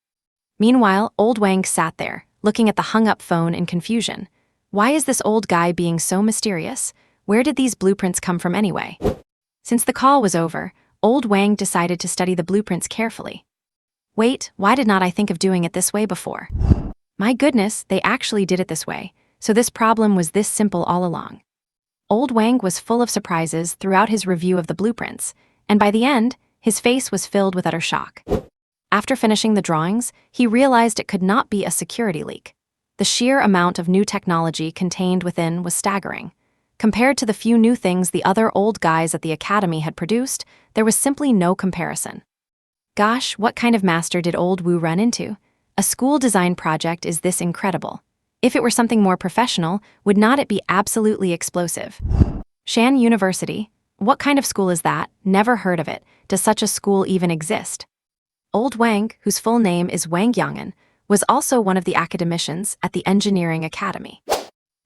Meanwhile, Old Wang sat there, looking at the hung-up phone in confusion. Why is this old guy being so mysterious? Where did these blueprints come from anyway? Since the call was over, old Wang decided to study the blueprints carefully. Wait, why did not I think of doing it this way before? My goodness, they actually did it this way, so this problem was this simple all along. Old Wang was full of surprises throughout his review of the blueprints, and by the end, his face was filled with utter shock. After finishing the drawings, he realized it could not be a security leak. The sheer amount of new technology contained within was staggering. Compared to the few new things the other old guys at the academy had produced, there was simply no comparison. Gosh, what kind of master did old Wu run into? A school design project is this incredible. If it were something more professional, would not it be absolutely explosive? Shanhe University? What kind of school is that? Never heard of it. Does such a school even exist? Old Wang, whose full name is Wang Yang'an, was also one of the academicians at the engineering academy.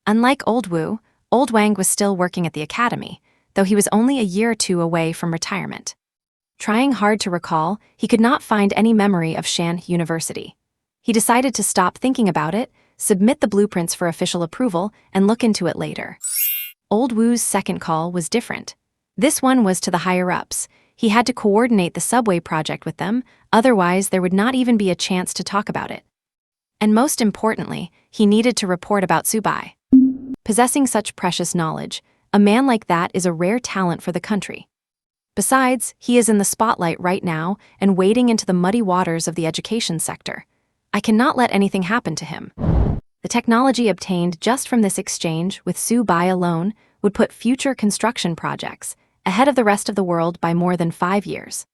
Unlike old Wu, old Wang was still working at the academy, though he was only a year or two away from retirement. Trying hard to recall, he could not find any memory of Shanhe University. He decided to stop thinking about it, submit the blueprints for official approval, and look into it later. Old Wu's second call was different. This one was to the higher-ups. He had to coordinate the subway project with them, otherwise there would not even be a chance to talk about it. And most importantly, he needed to report about Subai. Possessing such precious knowledge, a man like that is a rare talent for the country. Besides, he is in the spotlight right now and wading into the muddy waters of the education sector. I cannot let anything happen to him. The technology obtained just from this exchange with Subai alone would put future construction projects ahead of the rest of the world by more than 5 years.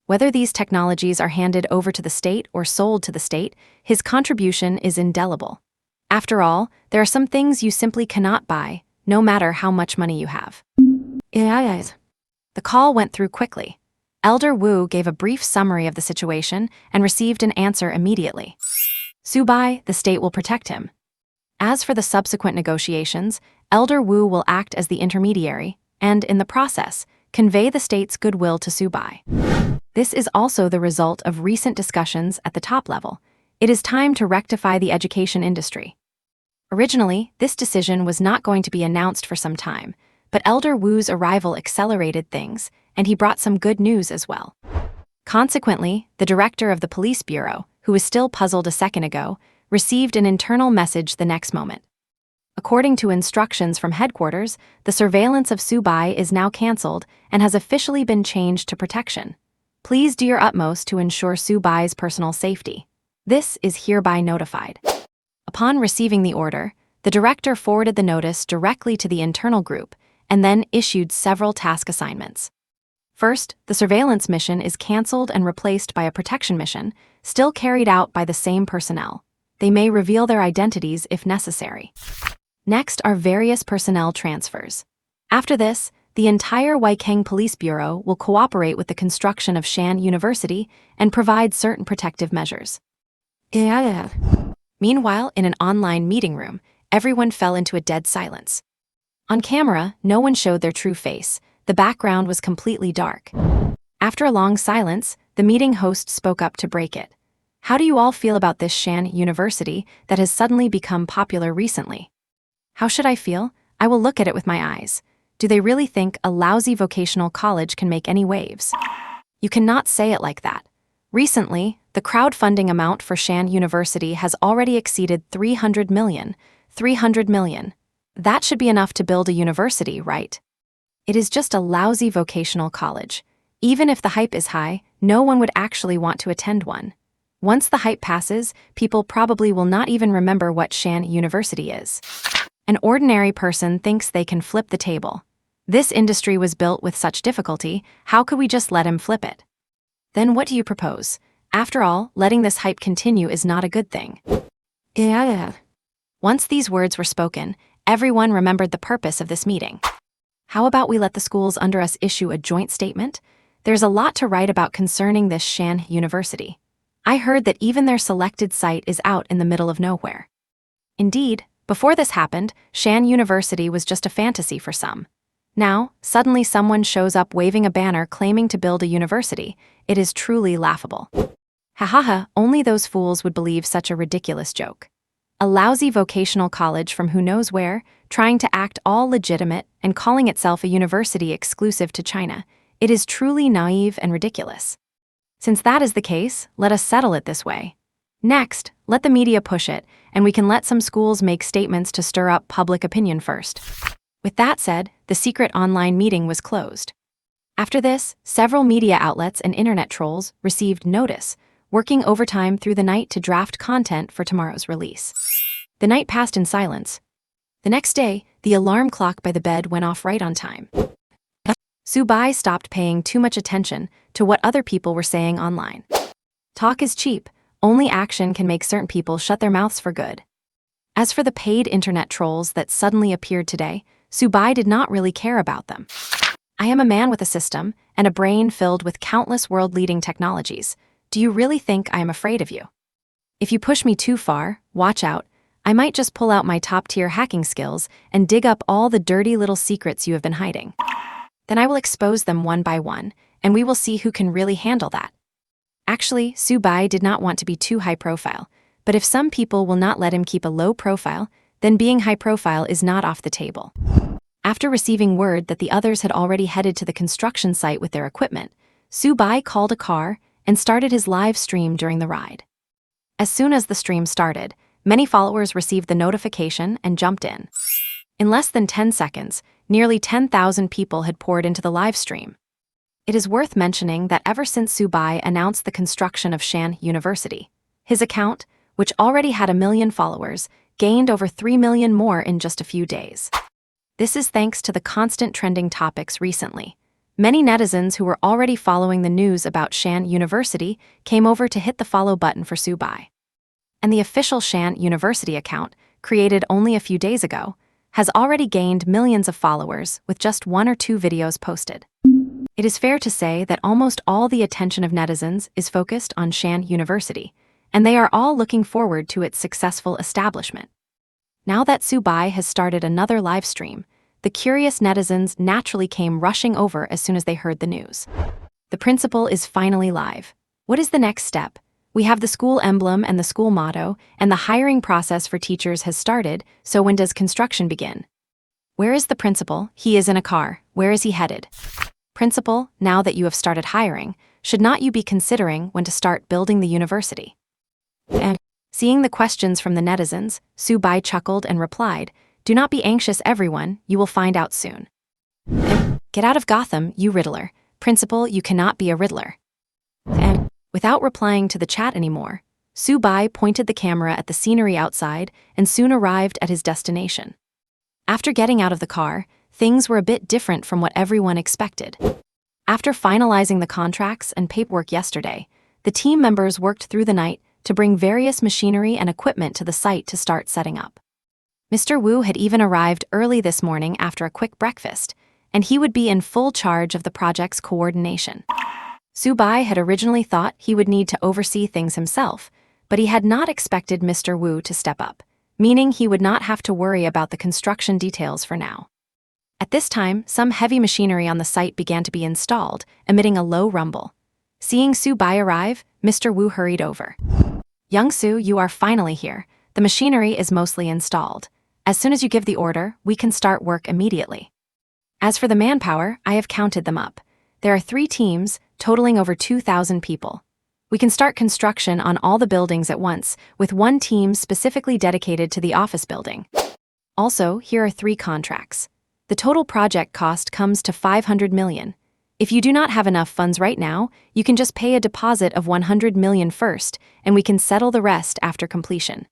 Whether these technologies are handed over to the state or sold to the state, his contribution is indelible. After all, there are some things you simply cannot buy, no matter how much money you have. The call went through quickly. Elder Wu gave a brief summary of the situation and received an answer immediately. Subai, the state will protect him. As for the subsequent negotiations, Elder Wu will act as the intermediary and, in the process, convey the state's goodwill to Subai. This is also the result of recent discussions at the top level. It is time to rectify the education industry. Originally, this decision was not going to be announced for some time, but Elder Wu's arrival accelerated things, and he brought some good news as well. Consequently, the director of the police bureau, who was still puzzled a second ago, received an internal message the next moment. According to instructions from headquarters, the surveillance of Subai is now cancelled and has officially been changed to protection. Please do your utmost to ensure Subai's personal safety. This is hereby notified. Upon receiving the order, the director forwarded the notice directly to the internal group and then issued several task assignments. First, the surveillance mission is cancelled and replaced by a protection mission, still carried out by the same personnel. They may reveal their identities if necessary. Next are various personnel transfers. After this, the entire Awakens Police Bureau will cooperate with the construction of Shanhe University and provide certain protective measures. Meanwhile, in an online meeting room, everyone fell into a dead silence. On camera, no one showed their true face. The background was completely dark. After a long silence, the meeting host spoke up to break it. How do you all feel about this Shanhe University that has suddenly become popular recently? How should I feel? I will look at it with my eyes. Do they really think a lousy vocational college can make any waves? You cannot say it like that. Recently, the crowdfunding amount for Shanhe University has already exceeded 300 million. 300 million. That should be enough to build a university, right? It is just a lousy vocational college. Even if the hype is high, no one would actually want to attend one. Once the hype passes, people probably will not even remember what Shanhe University is. An ordinary person thinks they can flip the table. This industry was built with such difficulty, how could we just let him flip it? Then what do you propose? After all, letting this hype continue is not a good thing. Once these words were spoken, everyone remembered the purpose of this meeting. How about we let the schools under us issue a joint statement? There's a lot to write about concerning this Shanhe University. I heard that even their selected site is out in the middle of nowhere. Indeed, before this happened, Shanhe University was just a fantasy for some. Now, suddenly someone shows up waving a banner claiming to build a university. It is truly laughable. Ha ha ha, only those fools would believe such a ridiculous joke. A lousy vocational college from who knows where, trying to act all legitimate and calling itself a university exclusive to China. It is truly naive and ridiculous. Since that is the case, let us settle it this way. Next, let the media push it, and we can let some schools make statements to stir up public opinion first. With that said, the secret online meeting was closed. After this, several media outlets and internet trolls received notice, working overtime through the night to draft content for tomorrow's release. The night passed in silence. The next day, the alarm clock by the bed went off right on time. Subai stopped paying too much attention to what other people were saying online. Talk is cheap, only action can make certain people shut their mouths for good. As for the paid internet trolls that suddenly appeared today, Subai did not really care about them. I am a man with a system and a brain filled with countless world-leading technologies. Do you really think I am afraid of you? If you push me too far, watch out. I might just pull out my top-tier hacking skills and dig up all the dirty little secrets you have been hiding. Then I will expose them one by one, and we will see who can really handle that. Actually, Subai did not want to be too high-profile, but if some people will not let him keep a low profile, then being high-profile is not off the table. After receiving word that the others had already headed to the construction site with their equipment, Subai called a car and started his live stream during the ride. As soon as the stream started, many followers received the notification and jumped in. In less than 10 seconds, nearly 10,000 people had poured into the live stream. It is worth mentioning that ever since Subai announced the construction of Shanhe University, his account, which already had 1 million followers, gained over 3 million more in just a few days. This is thanks to the constant trending topics recently. Many netizens who were already following the news about Shanhe University came over to hit the follow button for Subai. And the official Shanhe University account, created only a few days ago, has already gained millions of followers with just 1 or 2 videos posted. It is fair to say that almost all the attention of netizens is focused on Shanhe University, and they are all looking forward to its successful establishment. Now that Subai has started another live stream, the curious netizens naturally came rushing over as soon as they heard the news. The principal is finally live. What is the next step? We have the school emblem and the school motto, and the hiring process for teachers has started, so when does construction begin? Where is the principal? He is in a car. Where is he headed? Principal, now that you have started hiring, should not you be considering when to start building the university? And seeing the questions from the netizens, Subai chuckled and replied, "Do not be anxious, everyone, you will find out soon." And, "Get out of Gotham, you riddler. Principal, you cannot be a riddler." And without replying to the chat anymore, Subai pointed the camera at the scenery outside and soon arrived at his destination. After getting out of the car, things were a bit different from what everyone expected. After finalizing the contracts and paperwork yesterday, the team members worked through the night to bring various machinery and equipment to the site to start setting up. Mr. Wu had even arrived early this morning after a quick breakfast, and he would be in full charge of the project's coordination. Subai had originally thought he would need to oversee things himself, but he had not expected Mr. Wu to step up, meaning he would not have to worry about the construction details for now. At this time, some heavy machinery on the site began to be installed, emitting a low rumble. Seeing Subai arrive, Mr. Wu hurried over. "Young Su, you are finally here. The machinery is mostly installed. As soon as you give the order, we can start work immediately. As for the manpower, I have counted them up. There are 3 teams, totaling over 2,000 people. We can start construction on all the buildings at once, with 1 team specifically dedicated to the office building. Also, here are 3 contracts. The total project cost comes to 500 million. If you do not have enough funds right now, you can just pay a deposit of 100 million first, and we can settle the rest after completion."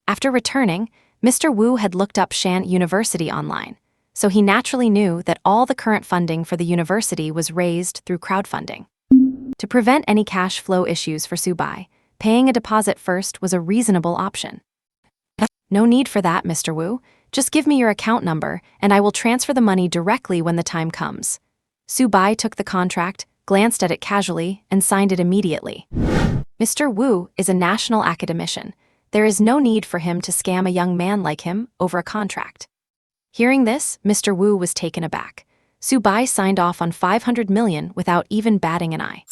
After returning, Mr. Wu had looked up Shanhe University online, so he naturally knew that all the current funding for the university was raised through crowdfunding. To prevent any cash flow issues for Subai, paying a deposit first was a reasonable option. "No need for that, Mr. Wu. Just give me your account number, and I will transfer the money directly when the time comes." Subai took the contract, glanced at it casually, and signed it immediately. Mr. Wu is a national academician. There is no need for him to scam a young man like him over a contract. Hearing this, Mr. Wu was taken aback. Subai signed off on 500 million without even batting an eye.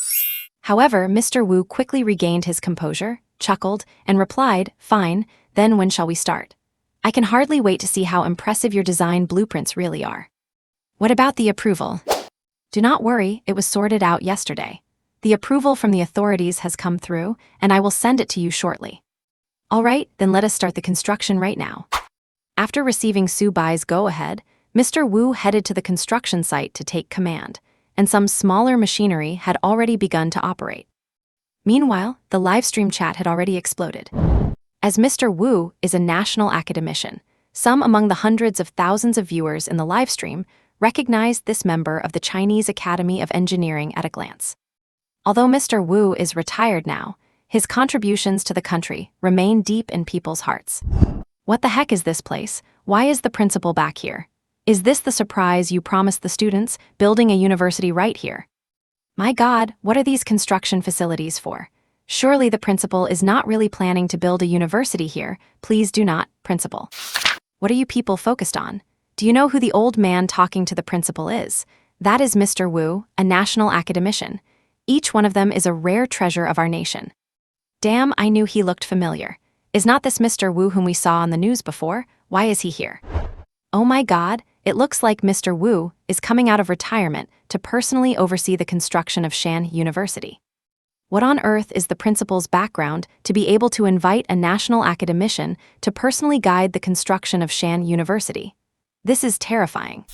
However, Mr. Wu quickly regained his composure, chuckled, and replied, "Fine, Then when shall we start? I can hardly wait to see how impressive your design blueprints really are. What about the approval? Do not worry, it was sorted out yesterday. The approval from the authorities has come through, and I will send it to you shortly. All right, then let us start the construction right now. After receiving Su Bai's go-ahead, Mr. Wu headed to the construction site to take command, and some smaller machinery had already begun to operate. Meanwhile, the livestream chat had already exploded. As Mr. Wu is a national academician, some among the hundreds of thousands of viewers in the livestream recognized this member of the Chinese Academy of Engineering at a glance. Although Mr. Wu is retired now, his contributions to the country remain deep in people's hearts. What the heck is this place? Why is the principal back here? Is this the surprise you promised the students, building a university right here? My God, what are these construction facilities for? Surely the principal is not really planning to build a university here. Please do not, principal. What are you people focused on? Do you know who the old man talking to the principal is? That is Mr. Wu, a national academician. Each one of them is a rare treasure of our nation. Damn, I knew he looked familiar. Is not this Mr. Wu whom we saw on the news before? Why is he here? Oh my God, it looks like Mr. Wu is coming out of retirement to personally oversee the construction of Shanhe University. What on earth is the principal's background to be able to invite a national academician to personally guide the construction of Shanhe University? This is terrifying.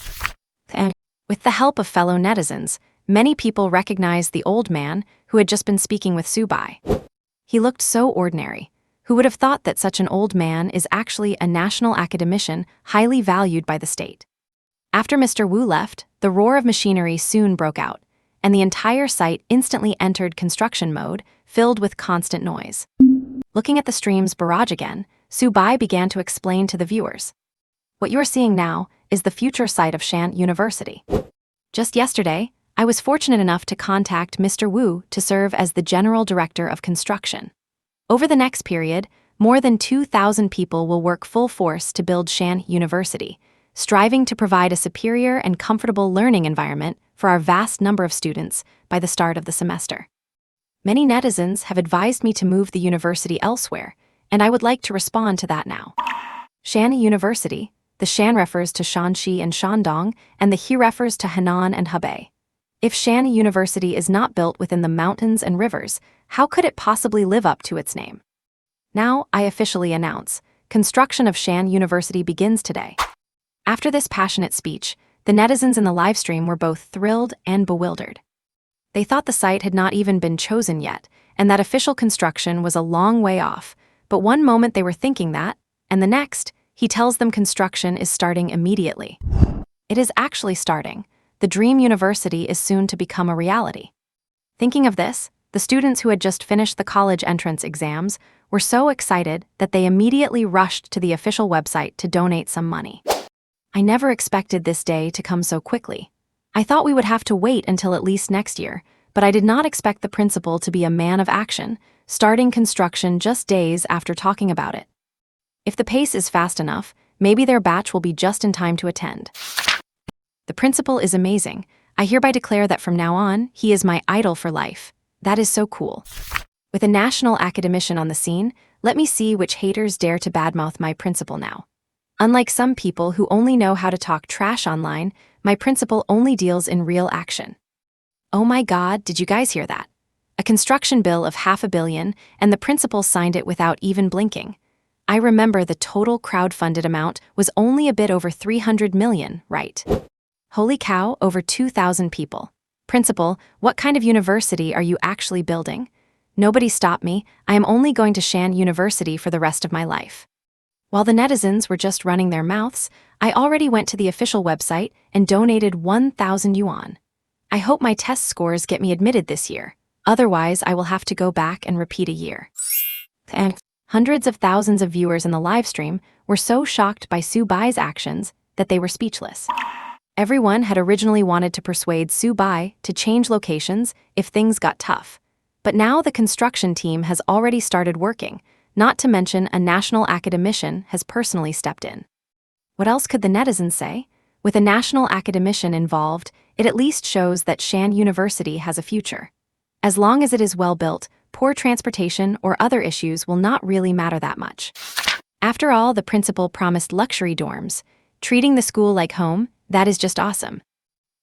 And with the help of fellow netizens, many people recognized the old man who had just been speaking with Su Bai. He looked so ordinary. Who would have thought that such an old man is actually a national academician highly valued by the state? After Mr. Wu left, the roar of machinery soon broke out, and the entire site instantly entered construction mode, filled with constant noise. Looking at the stream's barrage again, Su Bai began to explain to the viewers. What you are seeing now is the future site of Shanhe University. Just yesterday, I was fortunate enough to contact Mr. Wu to serve as the General Director of Construction. Over the next period, more than 2,000 people will work full force to build Shanhe University, striving to provide a superior and comfortable learning environment for our vast number of students by the start of the semester. Many netizens have advised me to move the university elsewhere, and I would like to respond to that now. Shanhe University, the Shan refers to Shanxi and Shandong, and the He refers to Henan and Hebei. If Shanhe University is not built within the mountains and rivers, how could it possibly live up to its name? Now, I officially announce, construction of Shanhe University begins today. After this passionate speech, the netizens in the livestream were both thrilled and bewildered. They thought the site had not even been chosen yet, and that official construction was a long way off, but one moment they were thinking that, and the next, he tells them construction is starting immediately. It is actually starting. The dream university is soon to become a reality. Thinking of this, the students who had just finished the college entrance exams were so excited that they immediately rushed to the official website to donate some money. I never expected this day to come so quickly. I thought we would have to wait until at least next year, but I did not expect the principal to be a man of action, starting construction just days after talking about it. If the pace is fast enough, maybe their batch will be just in time to attend. The principal is amazing. I hereby declare that from now on, he is my idol for life. That is so cool. With a national academician on the scene, let me see which haters dare to badmouth my principal now. Unlike some people who only know how to talk trash online, my principal only deals in real action. Oh my God, did you guys hear that? A construction bill of $500 million, and the principal signed it without even blinking. I remember the total crowdfunded amount was only a bit over 300 million, right? Holy cow, over 2,000 people. Principal, what kind of university are you actually building? Nobody stop me, I am only going to Shanhe University for the rest of my life. While the netizens were just running their mouths, I already went to the official website and donated 1,000 yuan. I hope my test scores get me admitted this year, otherwise I will have to go back and repeat a year. And hundreds of thousands of viewers in the livestream were so shocked by Su Bai's actions that they were speechless. Everyone had originally wanted to persuade Su Bai to change locations if things got tough, but now the construction team has already started working, not to mention a national academician has personally stepped in. What else could the netizens say? With a national academician involved, it at least shows that Shanhe University has a future. As long as it is well built, poor transportation or other issues will not really matter that much. After all, the principal promised luxury dorms. Treating the school like home, that is just awesome.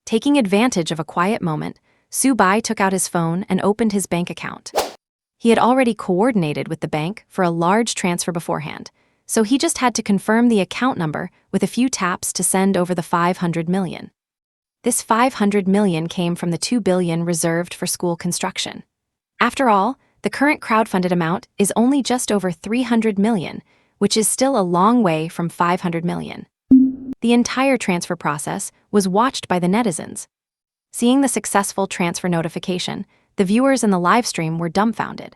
Taking advantage of a quiet moment, Su-bai took out his phone and opened his bank account. He had already coordinated with the bank for a large transfer beforehand, so he just had to confirm the account number with a few taps to send over the 500 million. This 500 million came from the 2 billion reserved for school construction. After all, the current crowdfunded amount is only just over 300 million, which is still a long way from 500 million. The entire transfer process was watched by the netizens. Seeing the successful transfer notification, the viewers in the live stream were dumbfounded.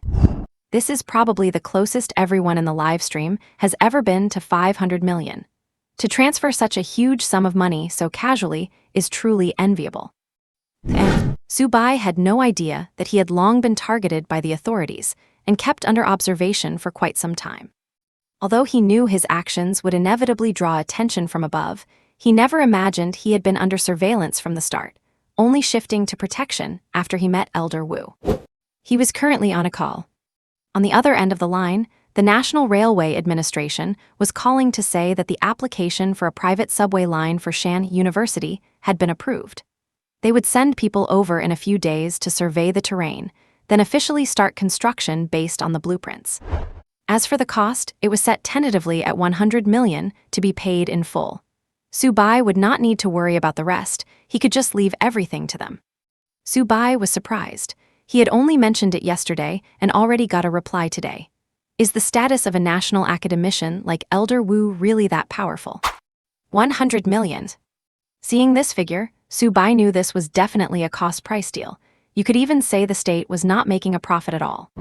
This is probably the closest everyone in the live stream has ever been to 500 million. To transfer such a huge sum of money so casually is truly enviable. And Su-bai had no idea that he had long been targeted by the authorities and kept under observation for quite some time. Although he knew his actions would inevitably draw attention from above, he never imagined he had been under surveillance from the start, only shifting to protection after he met Elder Wu. He was currently on a call. On the other end of the line, the National Railway Administration was calling to say that the application for a private subway line for Shanhe University had been approved. They would send people over in a few days to survey the terrain, then officially start construction based on the blueprints. As for the cost, it was set tentatively at 100 million to be paid in full. Su-bai would not need to worry about the rest, he could just leave everything to them. Su-bai was surprised. He had only mentioned it yesterday and already got a reply today. Is the status of a national academician like Elder Wu really that powerful? 100 million. Seeing this figure, Su-bai knew this was definitely a cost-price deal. You could even say the state was not making a profit at all.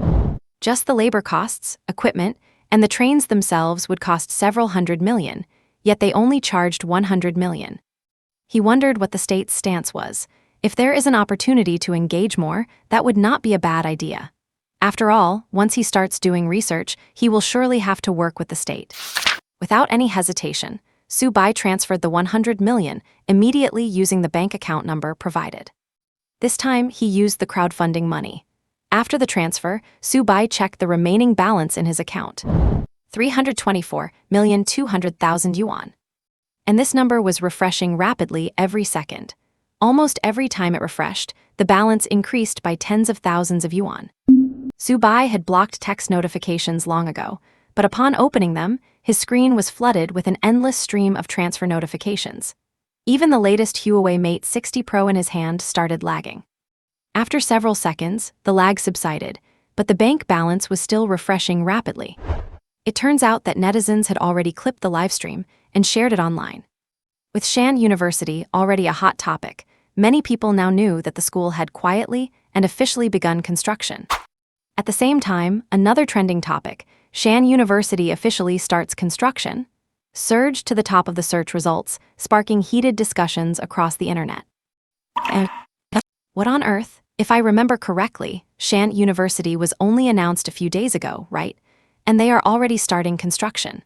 Just the labor costs, equipment, and the trains themselves would cost several hundred million, yet they only charged 100 million. He wondered what the state's stance was. If there is an opportunity to engage more, that would not be a bad idea. After all, once he starts doing research, he will surely have to work with the state. Without any hesitation, Su-bai transferred the 100 million immediately using the bank account number provided. This time, he used the crowdfunding money. After the transfer, Su-bai checked the remaining balance in his account. 324,200,000 yuan. And this number was refreshing rapidly every second. Almost every time it refreshed, the balance increased by tens of thousands of yuan. Su-bai had blocked text notifications long ago, but upon opening them, his screen was flooded with an endless stream of transfer notifications. Even the latest Huawei Mate 60 Pro in his hand started lagging. After several seconds, the lag subsided, but the bank balance was still refreshing rapidly. It turns out that netizens had already clipped the livestream and shared it online. With Shanhe University already a hot topic, many people now knew that the school had quietly and officially begun construction. At the same time, another trending topic, Shanhe University officially starts construction, surged to the top of the search results, sparking heated discussions across the internet. And what on earth? If I remember correctly, Shanhe University was only announced a few days ago, right? And they are already starting construction.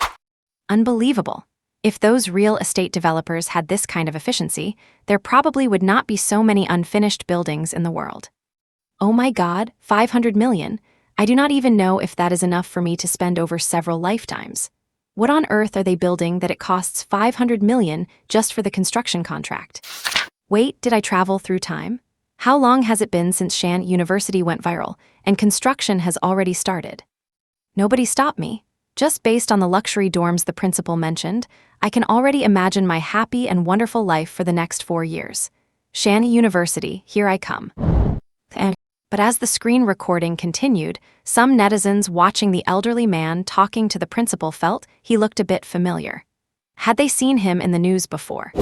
Unbelievable. If those real estate developers had this kind of efficiency, there probably would not be so many unfinished buildings in the world. Oh my God, 500 million. I do not even know if that is enough for me to spend over several lifetimes. What on earth are they building that it costs 500 million just for the construction contract? Wait, did I travel through time? How long has it been since Shanhe University went viral, and construction has already started? Nobody stopped me. Just based on the luxury dorms the principal mentioned, I can already imagine my happy and wonderful life for the next 4 years. Shanhe University, here I come. But as the screen recording continued, some netizens watching the elderly man talking to the principal felt he looked a bit familiar. Had they seen him in the news before?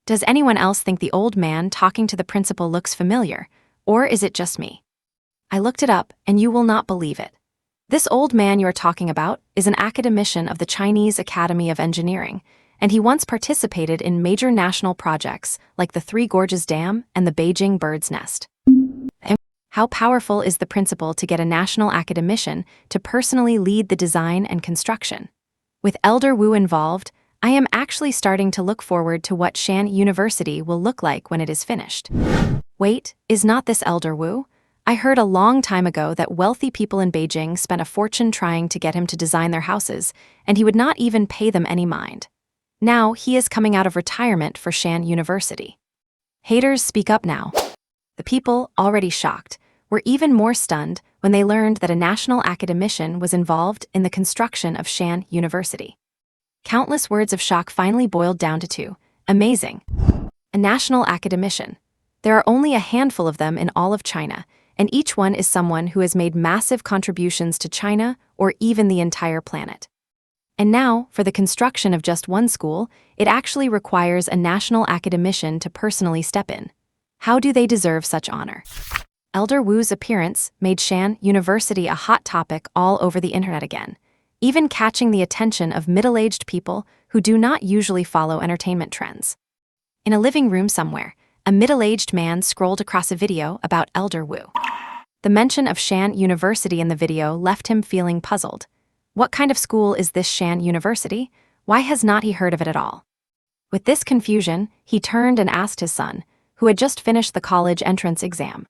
Does anyone else think the old man talking to the principal looks familiar, or is it just me? I looked it up, and you will not believe it. This old man you are talking about is an academician of the Chinese Academy of Engineering, and he once participated in major national projects like the Three Gorges Dam and the Beijing Bird's Nest. And how powerful is the principal to get a national academician to personally lead the design and construction? With Elder Wu involved, I am actually starting to look forward to what Shanhe University will look like when it is finished. Wait, is not this Elder Wu? I heard a long time ago that wealthy people in Beijing spent a fortune trying to get him to design their houses, and he would not even pay them any mind. Now he is coming out of retirement for Shanhe University. Haters speak up now. The people, already shocked, were even more stunned when they learned that a national academician was involved in the construction of Shanhe University. Countless words of shock finally boiled down to two. Amazing. A national academician. There are only a handful of them in all of China, and each one is someone who has made massive contributions to China or even the entire planet. And now, for the construction of just one school, it actually requires a national academician to personally step in. How do they deserve such honor? Elder Wu's appearance made Shanhe University a hot topic all over the internet again, even catching the attention of middle-aged people who do not usually follow entertainment trends. In a living room somewhere, a middle-aged man scrolled across a video about Elder Wu. The mention of Shanhe University in the video left him feeling puzzled. What kind of school is this Shanhe University? Why has not he heard of it at all? With this confusion, he turned and asked his son, who had just finished the college entrance exam.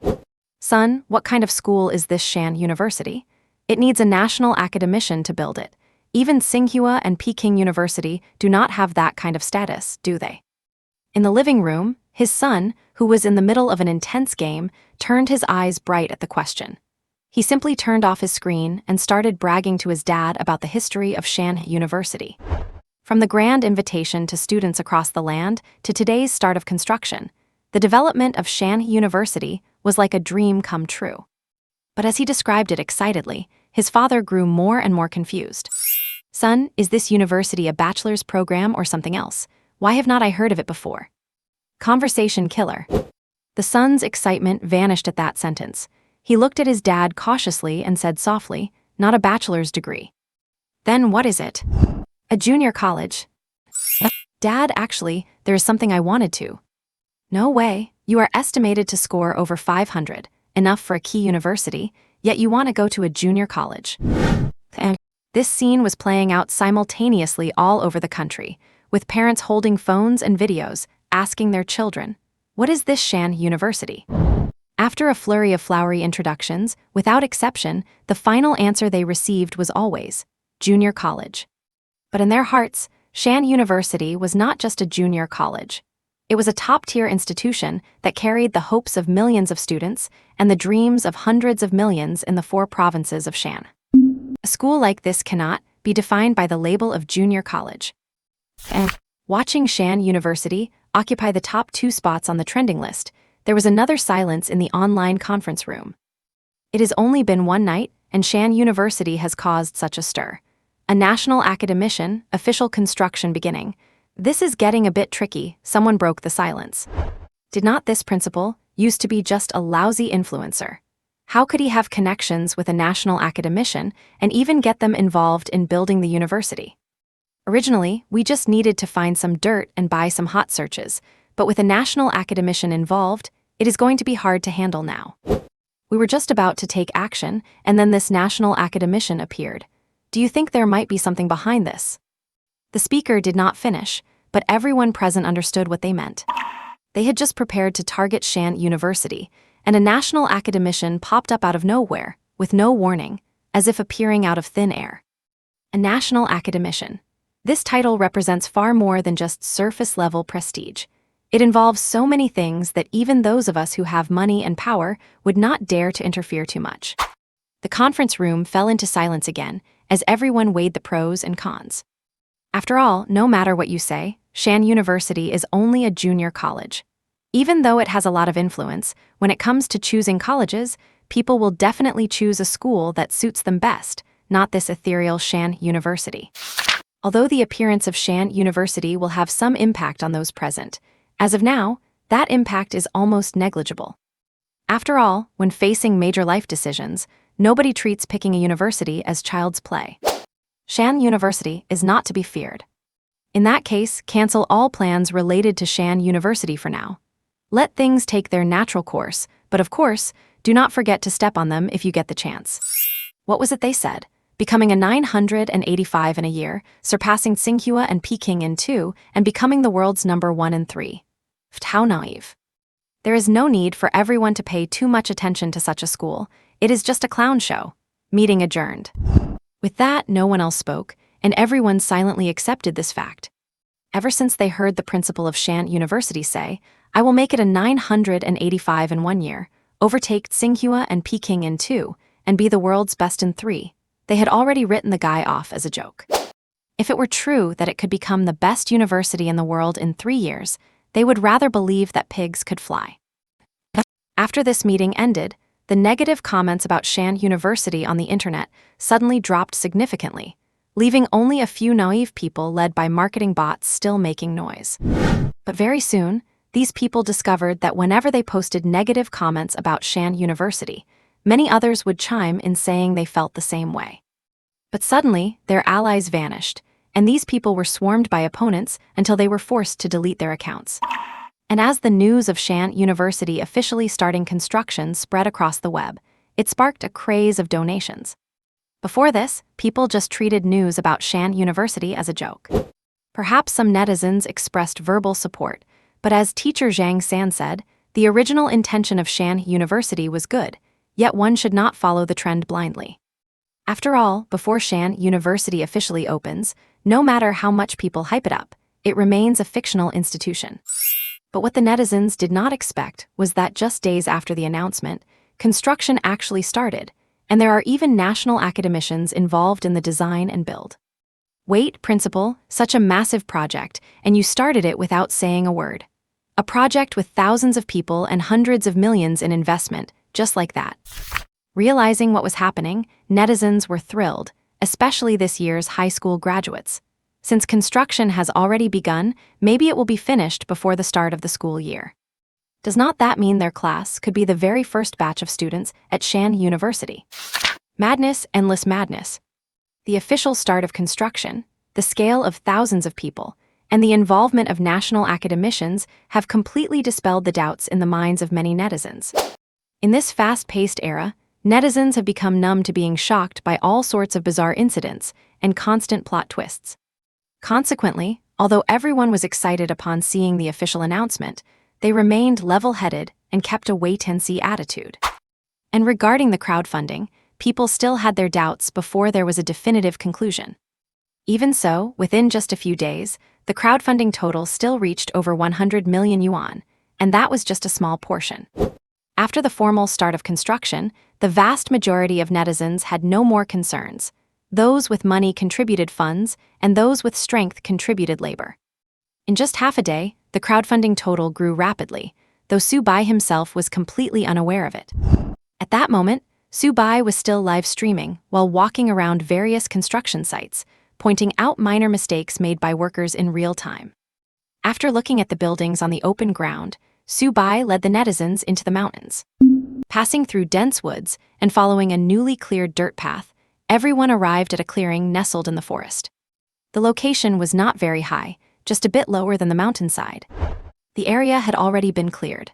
Son, what kind of school is this Shanhe University? It needs a national academician to build it. Even Tsinghua and Peking University do not have that kind of status, do they? In the living room, his son, who was in the middle of an intense game, turned his eyes bright at the question. He simply turned off his screen and started bragging to his dad about the history of Shanhe University. From the grand invitation to students across the land to today's start of construction, the development of Shanhe University was like a dream come true. But as he described it excitedly, his father grew more and more confused. Son, is this university a bachelor's program or something else? Why have not I heard of it before? Conversation killer. The son's excitement vanished at that sentence. He looked at his dad cautiously and said softly, not a bachelor's degree. Then what is it? A junior college. Dad, actually, there is something I wanted to. No way, you are estimated to score over 500, enough for a key university, yet you want to go to a junior college. This scene was playing out simultaneously all over the country, with parents holding phones and videos, asking their children, what is this Shanhe University? After a flurry of flowery introductions, without exception, the final answer they received was always, junior college. But in their hearts, Shanhe University was not just a junior college. It was a top-tier institution that carried the hopes of millions of students and the dreams of hundreds of millions in the 4 provinces of Shan. A school like this cannot be defined by the label of junior college. And watching Shanhe University occupy the top 2 spots on the trending list, there was another silence in the online conference room. It has only been one night, and Shanhe University has caused such a stir. A national academician, official construction beginning. This is getting a bit tricky, someone broke the silence. Did not this principal used to be just a lousy influencer? How could he have connections with a national academician and even get them involved in building the university? Originally, we just needed to find some dirt and buy some hot searches, but with a national academician involved, it is going to be hard to handle now. We were just about to take action, and then this national academician appeared. Do you think there might be something behind this? The speaker did not finish, but everyone present understood what they meant. They had just prepared to target Shanhe University, and a national academician popped up out of nowhere, with no warning, as if appearing out of thin air. A national academician. This title represents far more than just surface-level prestige. It involves so many things that even those of us who have money and power would not dare to interfere too much. The conference room fell into silence again, as everyone weighed the pros and cons. After all, no matter what you say, Shanhe University is only a junior college. Even though it has a lot of influence, when it comes to choosing colleges, people will definitely choose a school that suits them best, not this ethereal Shanhe University. Although the appearance of Shanhe University will have some impact on those present, as of now, that impact is almost negligible. After all, when facing major life decisions, nobody treats picking a university as child's play. Shanhe University is not to be feared. In that case, cancel all plans related to Shanhe University for now. Let things take their natural course, but of course, do not forget to step on them if you get the chance. What was it they said? Becoming a 985 in a year, surpassing Tsinghua and Peking in 2, and becoming the world's number 1 in 3. How naive. There is no need for everyone to pay too much attention to such a school. It is just a clown show. Meeting adjourned. With that, no one else spoke, and everyone silently accepted this fact. Ever since they heard the principal of Shanhe University say, "I will make it a 985 in 1 year, overtake Tsinghua and Peking in 2, and be the world's best in 3, they had already written the guy off as a joke. If it were true that it could become the best university in the world in 3 years, they would rather believe that pigs could fly. After this meeting ended, the negative comments about Shanhe University on the internet suddenly dropped significantly, leaving only a few naive people led by marketing bots still making noise. But very soon, these people discovered that whenever they posted negative comments about Shanhe University, many others would chime in saying they felt the same way. But suddenly, their allies vanished, and these people were swarmed by opponents until they were forced to delete their accounts. And as the news of Shanhe University officially starting construction spread across the web, it sparked a craze of donations. Before this, people just treated news about Shanhe University as a joke. Perhaps some netizens expressed verbal support, but as teacher Zhang San said, the original intention of Shanhe University was good, yet one should not follow the trend blindly. After all, before Shanhe University officially opens, no matter how much people hype it up, it remains a fictional institution. But what the netizens did not expect was that just days after the announcement, construction actually started, and there are even national academicians involved in the design and build. Wait, principal, such a massive project, and you started it without saying a word. A project with thousands of people and hundreds of millions in investment, just like that. Realizing what was happening, netizens were thrilled, especially this year's high school graduates. Since construction has already begun, maybe it will be finished before the start of the school year. Does not that mean their class could be the very first batch of students at Shanhe University? Madness, endless madness. The official start of construction, the scale of thousands of people, and the involvement of national academicians have completely dispelled the doubts in the minds of many netizens. In this fast-paced era, netizens have become numb to being shocked by all sorts of bizarre incidents and constant plot twists. Consequently, although everyone was excited upon seeing the official announcement, they remained level-headed and kept a wait-and-see attitude. And regarding the crowdfunding, people still had their doubts before there was a definitive conclusion. Even so, within just a few days, the crowdfunding total still reached over 100 million yuan, and that was just a small portion. After the formal start of construction, the vast majority of netizens had no more concerns. Those with money contributed funds, and those with strength contributed labor. In just half a day, the crowdfunding total grew rapidly, though Su Bai himself was completely unaware of it. At that moment, Su Bai was still live streaming while walking around various construction sites, pointing out minor mistakes made by workers in real time. After looking at the buildings on the open ground, Su Bai led the netizens into the mountains. Passing through dense woods and following a newly cleared dirt path, everyone arrived at a clearing nestled in the forest. The location was not very high, just a bit lower than the mountainside. The area had already been cleared.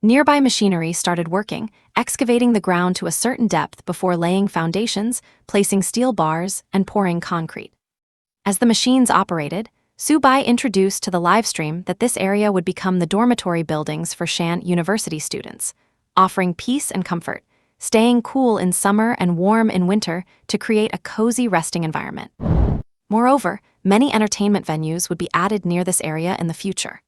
Nearby machinery started working, excavating the ground to a certain depth before laying foundations, placing steel bars, and pouring concrete. As the machines operated, Su Bai introduced to the livestream that this area would become the dormitory buildings for Shanhe University students, offering peace and comfort, staying cool in summer and warm in winter to create a cozy resting environment. Moreover, many entertainment venues would be added near this area in the future.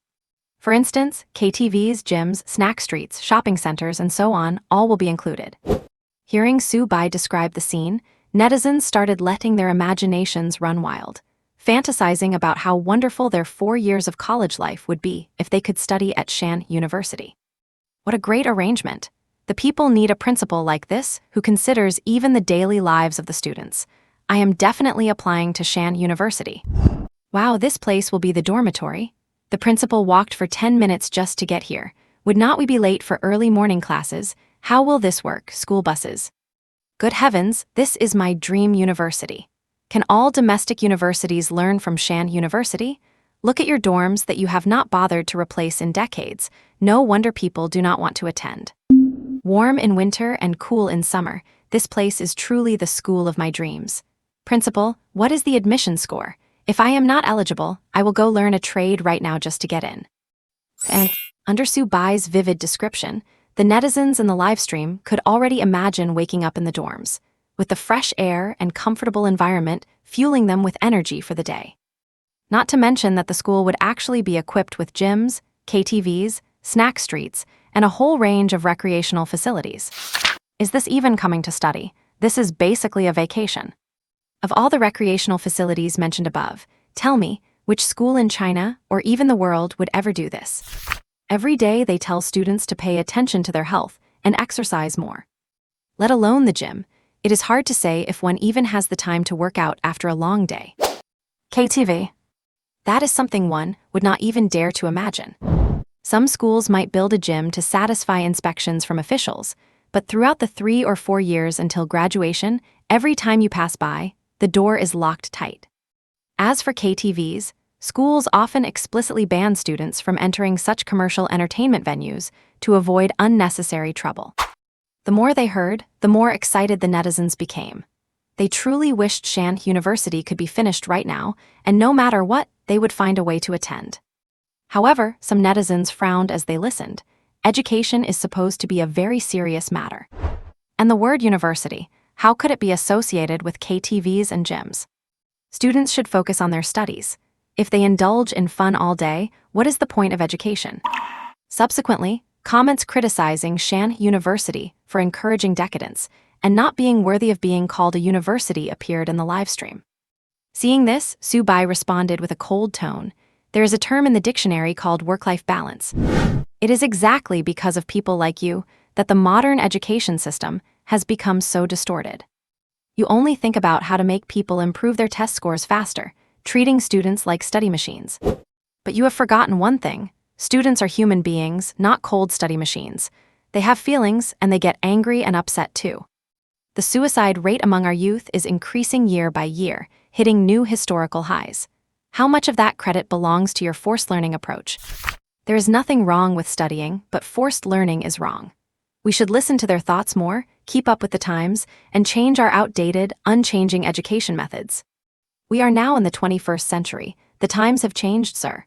For instance, KTVs, gyms, snack streets, shopping centers, and so on all will be included. Hearing Su Bai describe the scene, netizens started letting their imaginations run wild, fantasizing about how wonderful their 4 years of college life would be if they could study at Shanhe University. What a great arrangement! The people need a principal like this who considers even the daily lives of the students. I am definitely applying to Shanhe University. Wow, this place will be the dormitory. The principal walked for 10 minutes just to get here. Would not we be late for early morning classes? How will this work, school buses? Good heavens, this is my dream university. Can all domestic universities learn from Shanhe University? Look at your dorms that you have not bothered to replace in decades. No wonder people do not want to attend. Warm in winter and cool in summer, this place is truly the school of my dreams. Principal, what is the admission score? If I am not eligible, I will go learn a trade right now just to get in. And Under Su Bai's vivid description, the netizens in the livestream could already imagine waking up in the dorms, with the fresh air and comfortable environment fueling them with energy for the day. Not to mention that the school would actually be equipped with gyms, KTVs, snack streets, and a whole range of recreational facilities. Is this even coming to study? This is basically a vacation. Of all the recreational facilities mentioned above, tell me, which school in China, or even the world, would ever do this? Every day they tell students to pay attention to their health and exercise more. Let alone the gym, it is hard to say if one even has the time to work out after a long day. KTV. That is something one would not even dare to imagine. Some schools might build a gym to satisfy inspections from officials, but throughout the 3 or 4 years until graduation, every time you pass by, the door is locked tight. As for KTVs, schools often explicitly ban students from entering such commercial entertainment venues to avoid unnecessary trouble. The more they heard, the more excited the netizens became. They truly wished Shanhe University could be finished right now, and no matter what, they would find a way to attend. However, some netizens frowned as they listened. Education is supposed to be a very serious matter. And the word university, how could it be associated with KTVs and gyms? Students should focus on their studies. If they indulge in fun all day, what is the point of education? Subsequently, comments criticizing Shanhe University for encouraging decadence and not being worthy of being called a university appeared in the livestream. Seeing this, Su Bai responded with a cold tone. There is a term in the dictionary called work-life balance. It is exactly because of people like you that the modern education system has become so distorted. You only think about how to make people improve their test scores faster, treating students like study machines. But you have forgotten one thing. Students are human beings, not cold study machines. They have feelings, and they get angry and upset too. The suicide rate among our youth is increasing year by year, hitting new historical highs. How much of that credit belongs to your forced learning approach? There is nothing wrong with studying, but forced learning is wrong. We should listen to their thoughts more, keep up with the times, and change our outdated, unchanging education methods. We are now in the 21st century. The times have changed, sir.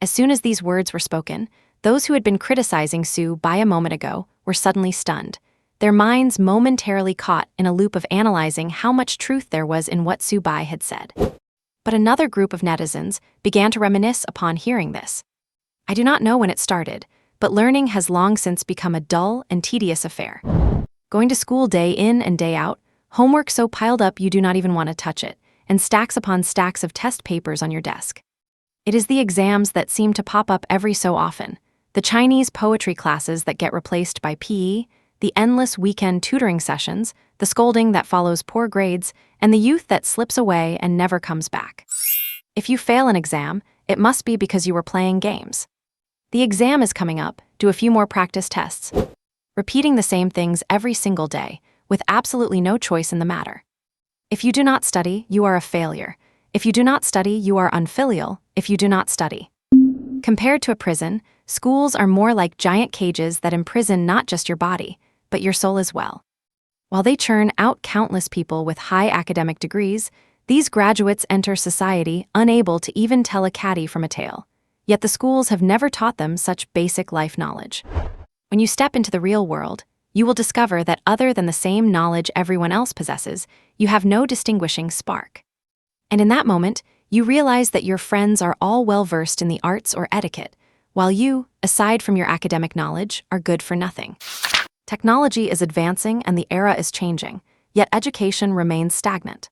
As soon as these words were spoken, those who had been criticizing Su Bai a moment ago were suddenly stunned, their minds momentarily caught in a loop of analyzing how much truth there was in what Su Bai had said. But another group of netizens began to reminisce upon hearing this. I do not know when it started, but learning has long since become a dull and tedious affair. Going to school day in and day out, homework so piled up you do not even want to touch it, and stacks upon stacks of test papers on your desk. It is the exams that seem to pop up every so often, the Chinese poetry classes that get replaced by PE, the endless weekend tutoring sessions, the scolding that follows poor grades, and the youth that slips away and never comes back. If you fail an exam, it must be because you were playing games. The exam is coming up, do a few more practice tests. Repeating the same things every single day, with absolutely no choice in the matter. If you do not study, you are a failure. If you do not study, you are unfilial. If you do not study. Compared to a prison, schools are more like giant cages that imprison not just your body, but your soul as well. While they churn out countless people with high academic degrees, these graduates enter society unable to even tell a catty from a tail. Yet the schools have never taught them such basic life knowledge. When you step into the real world, you will discover that other than the same knowledge everyone else possesses, you have no distinguishing spark. And in that moment, you realize that your friends are all well-versed in the arts or etiquette, while you, aside from your academic knowledge, are good for nothing. Technology is advancing and the era is changing, yet education remains stagnant.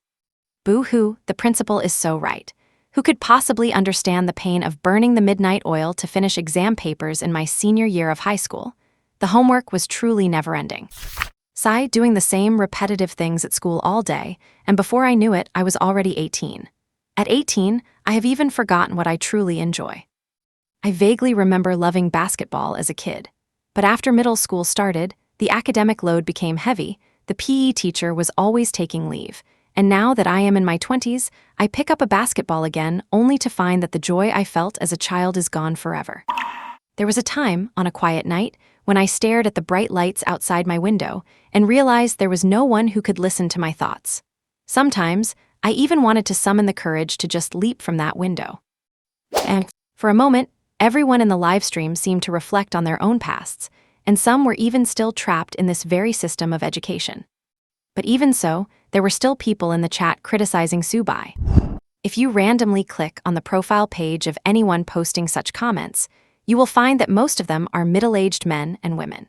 Boo-hoo, the principal is so right. Who could possibly understand the pain of burning the midnight oil to finish exam papers in my senior year of high school? The homework was truly never-ending. Sigh, doing the same repetitive things at school all day, and before I knew it, I was already 18. At 18, I have even forgotten what I truly enjoy. I vaguely remember loving basketball as a kid, but after middle school started, the academic load became heavy, the PE teacher was always taking leave, and now that I am in my 20s, I pick up a basketball again only to find that the joy I felt as a child is gone forever. There was a time, on a quiet night, when I stared at the bright lights outside my window and realized there was no one who could listen to my thoughts. Sometimes, I even wanted to summon the courage to just leap from that window. And for a moment, Everyone in the live stream seemed to reflect on their own pasts, and some were even still trapped in this very system of education. But even so, there were still people in the chat criticizing Subai. If you randomly click on the profile page of anyone posting such comments, you will find that most of them are middle-aged men and women.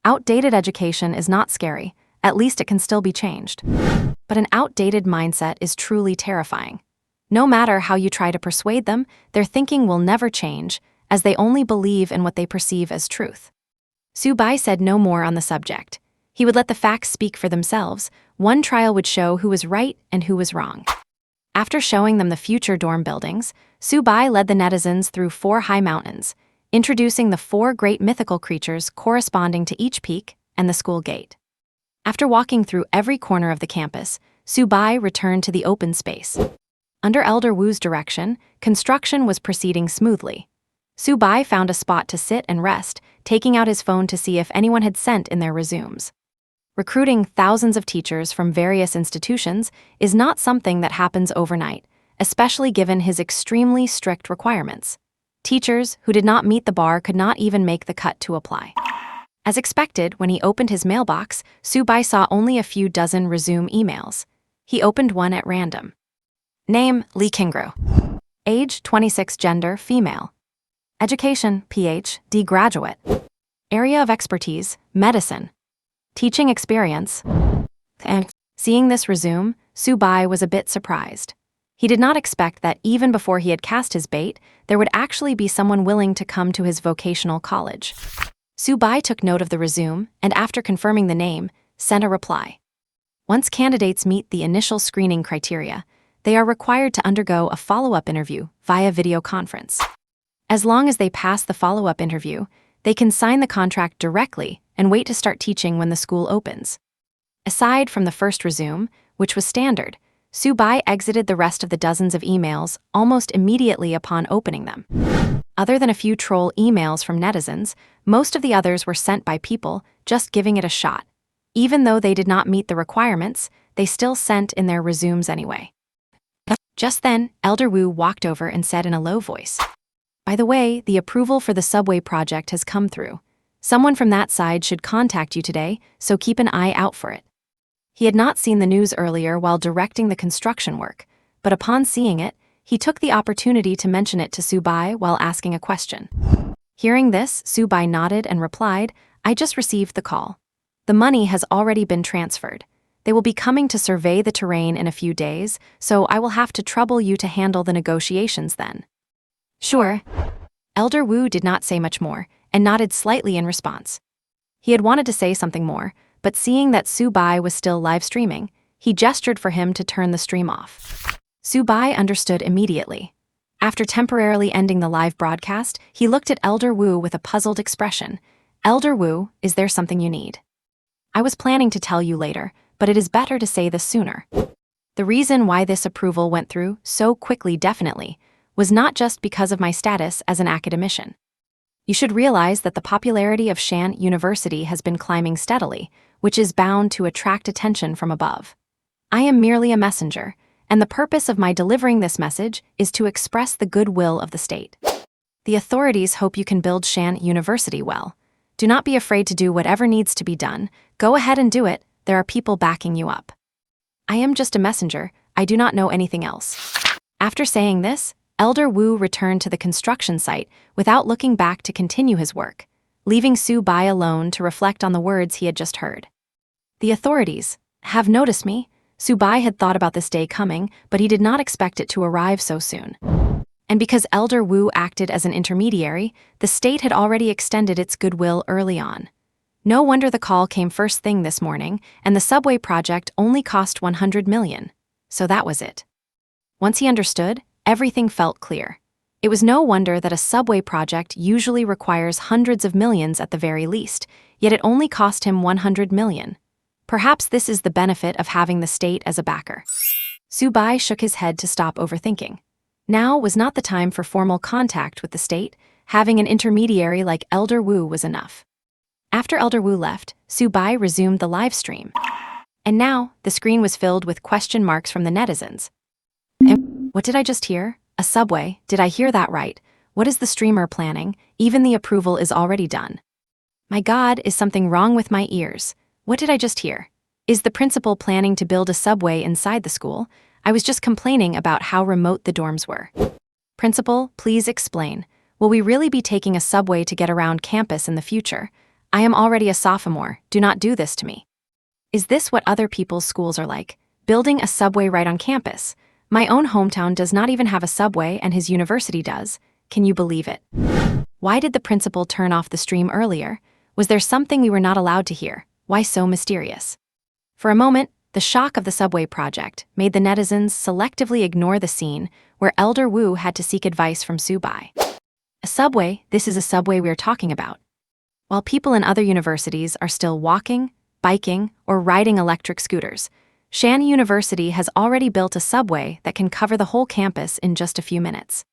Outdated education is not scary, at least it can still be changed. But an outdated mindset is truly terrifying. No matter how you try to persuade them, their thinking will never change, as they only believe in what they perceive as truth. Subai said no more on the subject. He would let the facts speak for themselves. One trial would show who was right and who was wrong. After showing them the future dorm buildings, Subai led the netizens through 4 high mountains, introducing the 4 great mythical creatures corresponding to each peak and the school gate. After walking through every corner of the campus, Subai returned to the open space. Under Elder Wu's direction, construction was proceeding smoothly. Subai found a spot to sit and rest, taking out his phone to see if anyone had sent in their resumes. Recruiting thousands of teachers from various institutions is not something that happens overnight, especially given his extremely strict requirements. Teachers who did not meet the bar could not even make the cut to apply. As expected, when he opened his mailbox, Subai saw only a few dozen resume emails. He opened one at random. Name, Lee Kingru. Age, 26, gender, female. Education, Ph.D. graduate. Area of expertise, medicine. Teaching experience. Seeing this resume, Subai was a bit surprised. He did not expect that even before he had cast his bait, there would actually be someone willing to come to his vocational college. Subai took note of the resume and, after confirming the name, sent a reply. Once candidates meet the initial screening criteria, they are required to undergo a follow-up interview via video conference. As long as they pass the follow-up interview, they can sign the contract directly and wait to start teaching when the school opens. Aside from the first resume, which was standard, Subai exited the rest of the dozens of emails almost immediately upon opening them. Other than a few troll emails from netizens, most of the others were sent by people just giving it a shot. Even though they did not meet the requirements, they still sent in their resumes anyway. Just then, Elder Wu walked over and said in a low voice, "By the way, the approval for the subway project has come through. Someone from that side should contact you today, so keep an eye out for it." He had not seen the news earlier while directing the construction work, but upon seeing it, he took the opportunity to mention it to Subai while asking a question. Hearing this, Subai nodded and replied, "I just received the call. The money has already been transferred. They will be coming to survey the terrain in a few days, so I will have to trouble you to handle the negotiations then." "Sure." Elder Wu did not say much more, and nodded slightly in response. He had wanted to say something more, but seeing that Subai was still live streaming, he gestured for him to turn the stream off. Subai understood immediately. After temporarily ending the live broadcast, he looked at Elder Wu with a puzzled expression. "Elder Wu, is there something you need?" "I was planning to tell you later, but it is better to say this sooner." The reason why this approval went through so quickly definitely was not just because of my status as an academician. You should realize that the popularity of Shanhe University has been climbing steadily, which is bound to attract attention from above. I am merely a messenger, and the purpose of my delivering this message is to express the goodwill of the state. The authorities hope you can build Shanhe University well. Do not be afraid to do whatever needs to be done. Go ahead and do it. There are people backing you up. I am just a messenger. I do not know anything else. After saying this, Elder Wu returned to the construction site without looking back to continue his work, leaving Subai alone to reflect on the words he had just heard. The authorities have noticed me. Subai had thought about this day coming, but he did not expect it to arrive so soon. And because Elder Wu acted as an intermediary, the state had already extended its goodwill early on. No wonder the call came first thing this morning, and the subway project only cost 100 million. So that was it. Once he understood, everything felt clear. It was no wonder that a subway project usually requires hundreds of millions at the very least, yet it only cost him 100 million. Perhaps this is the benefit of having the state as a backer. Subai shook his head to stop overthinking. Now was not the time for formal contact with the state. Having an intermediary like Elder Wu was enough. After Elder Wu left, Subai resumed the live stream. And now, the screen was filled with question marks from the netizens. And what did I just hear? A subway? Did I hear that right? What is the streamer planning? Even the approval is already done. My God, is something wrong with my ears? What did I just hear? Is the principal planning to build a subway inside the school? I was just complaining about how remote the dorms were. Principal, please explain. Will we really be taking a subway to get around campus in the future? I am already a sophomore. Do not do this to me. Is this what other people's schools are like? Building a subway right on campus? My own hometown does not even have a subway, and his university does. Can you believe it? Why did the principal turn off the stream earlier? Was there something we were not allowed to hear? Why so mysterious? For a moment, the shock of the subway project made the netizens selectively ignore the scene where Elder Wu had to seek advice from Su-bai. A subway? This is a subway we are talking about. While people in other universities are still walking, biking, or riding electric scooters, Shanhe University has already built a subway that can cover the whole campus in just a few minutes.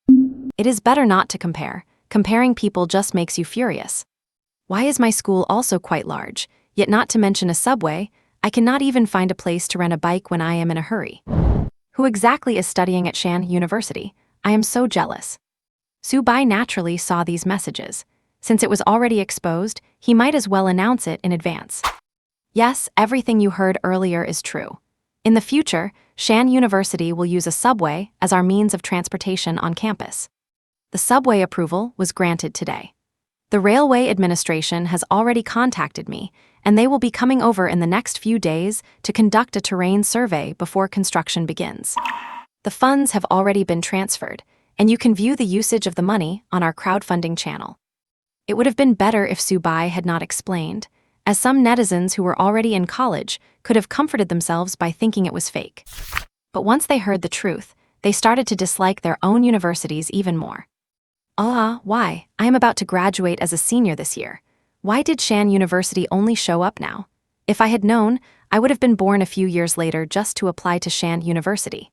It is better not to compare. Comparing people just makes you furious. Why is my school also quite large, yet not to mention a subway? I cannot even find a place to rent a bike when I am in a hurry. Who exactly is studying at Shanhe University? I am so jealous. Su-bai naturally saw these messages. Since it was already exposed, he might as well announce it in advance. Yes, everything you heard earlier is true. In the future, Shanhe University will use a subway as our means of transportation on campus. The subway approval was granted today. The Railway Administration has already contacted me, and they will be coming over in the next few days to conduct a terrain survey before construction begins. The funds have already been transferred, and you can view the usage of the money on our crowdfunding channel. It would have been better if Su-bai had not explained, as some netizens who were already in college could have comforted themselves by thinking it was fake. But once they heard the truth, they started to dislike their own universities even more. Why? I am about to graduate as a senior this year. Why did Shanhe University only show up now? If I had known, I would have been born a few years later just to apply to Shanhe University.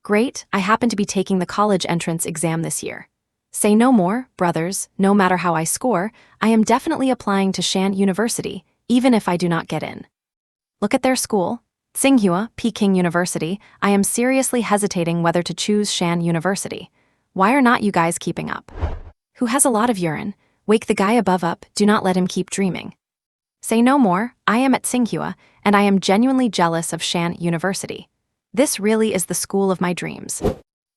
Great, I happen to be taking the college entrance exam this year. Say no more, brothers, no matter how I score, I am definitely applying to Shanhe University, even if I do not get in. Look at their school, Tsinghua, Peking University. I am seriously hesitating whether to choose Shanhe University. Why are not you guys keeping up? Who has a lot of urine? Wake the guy above up, do not let him keep dreaming. Say no more, I am at Tsinghua, and I am genuinely jealous of Shanhe University. This really is the school of my dreams.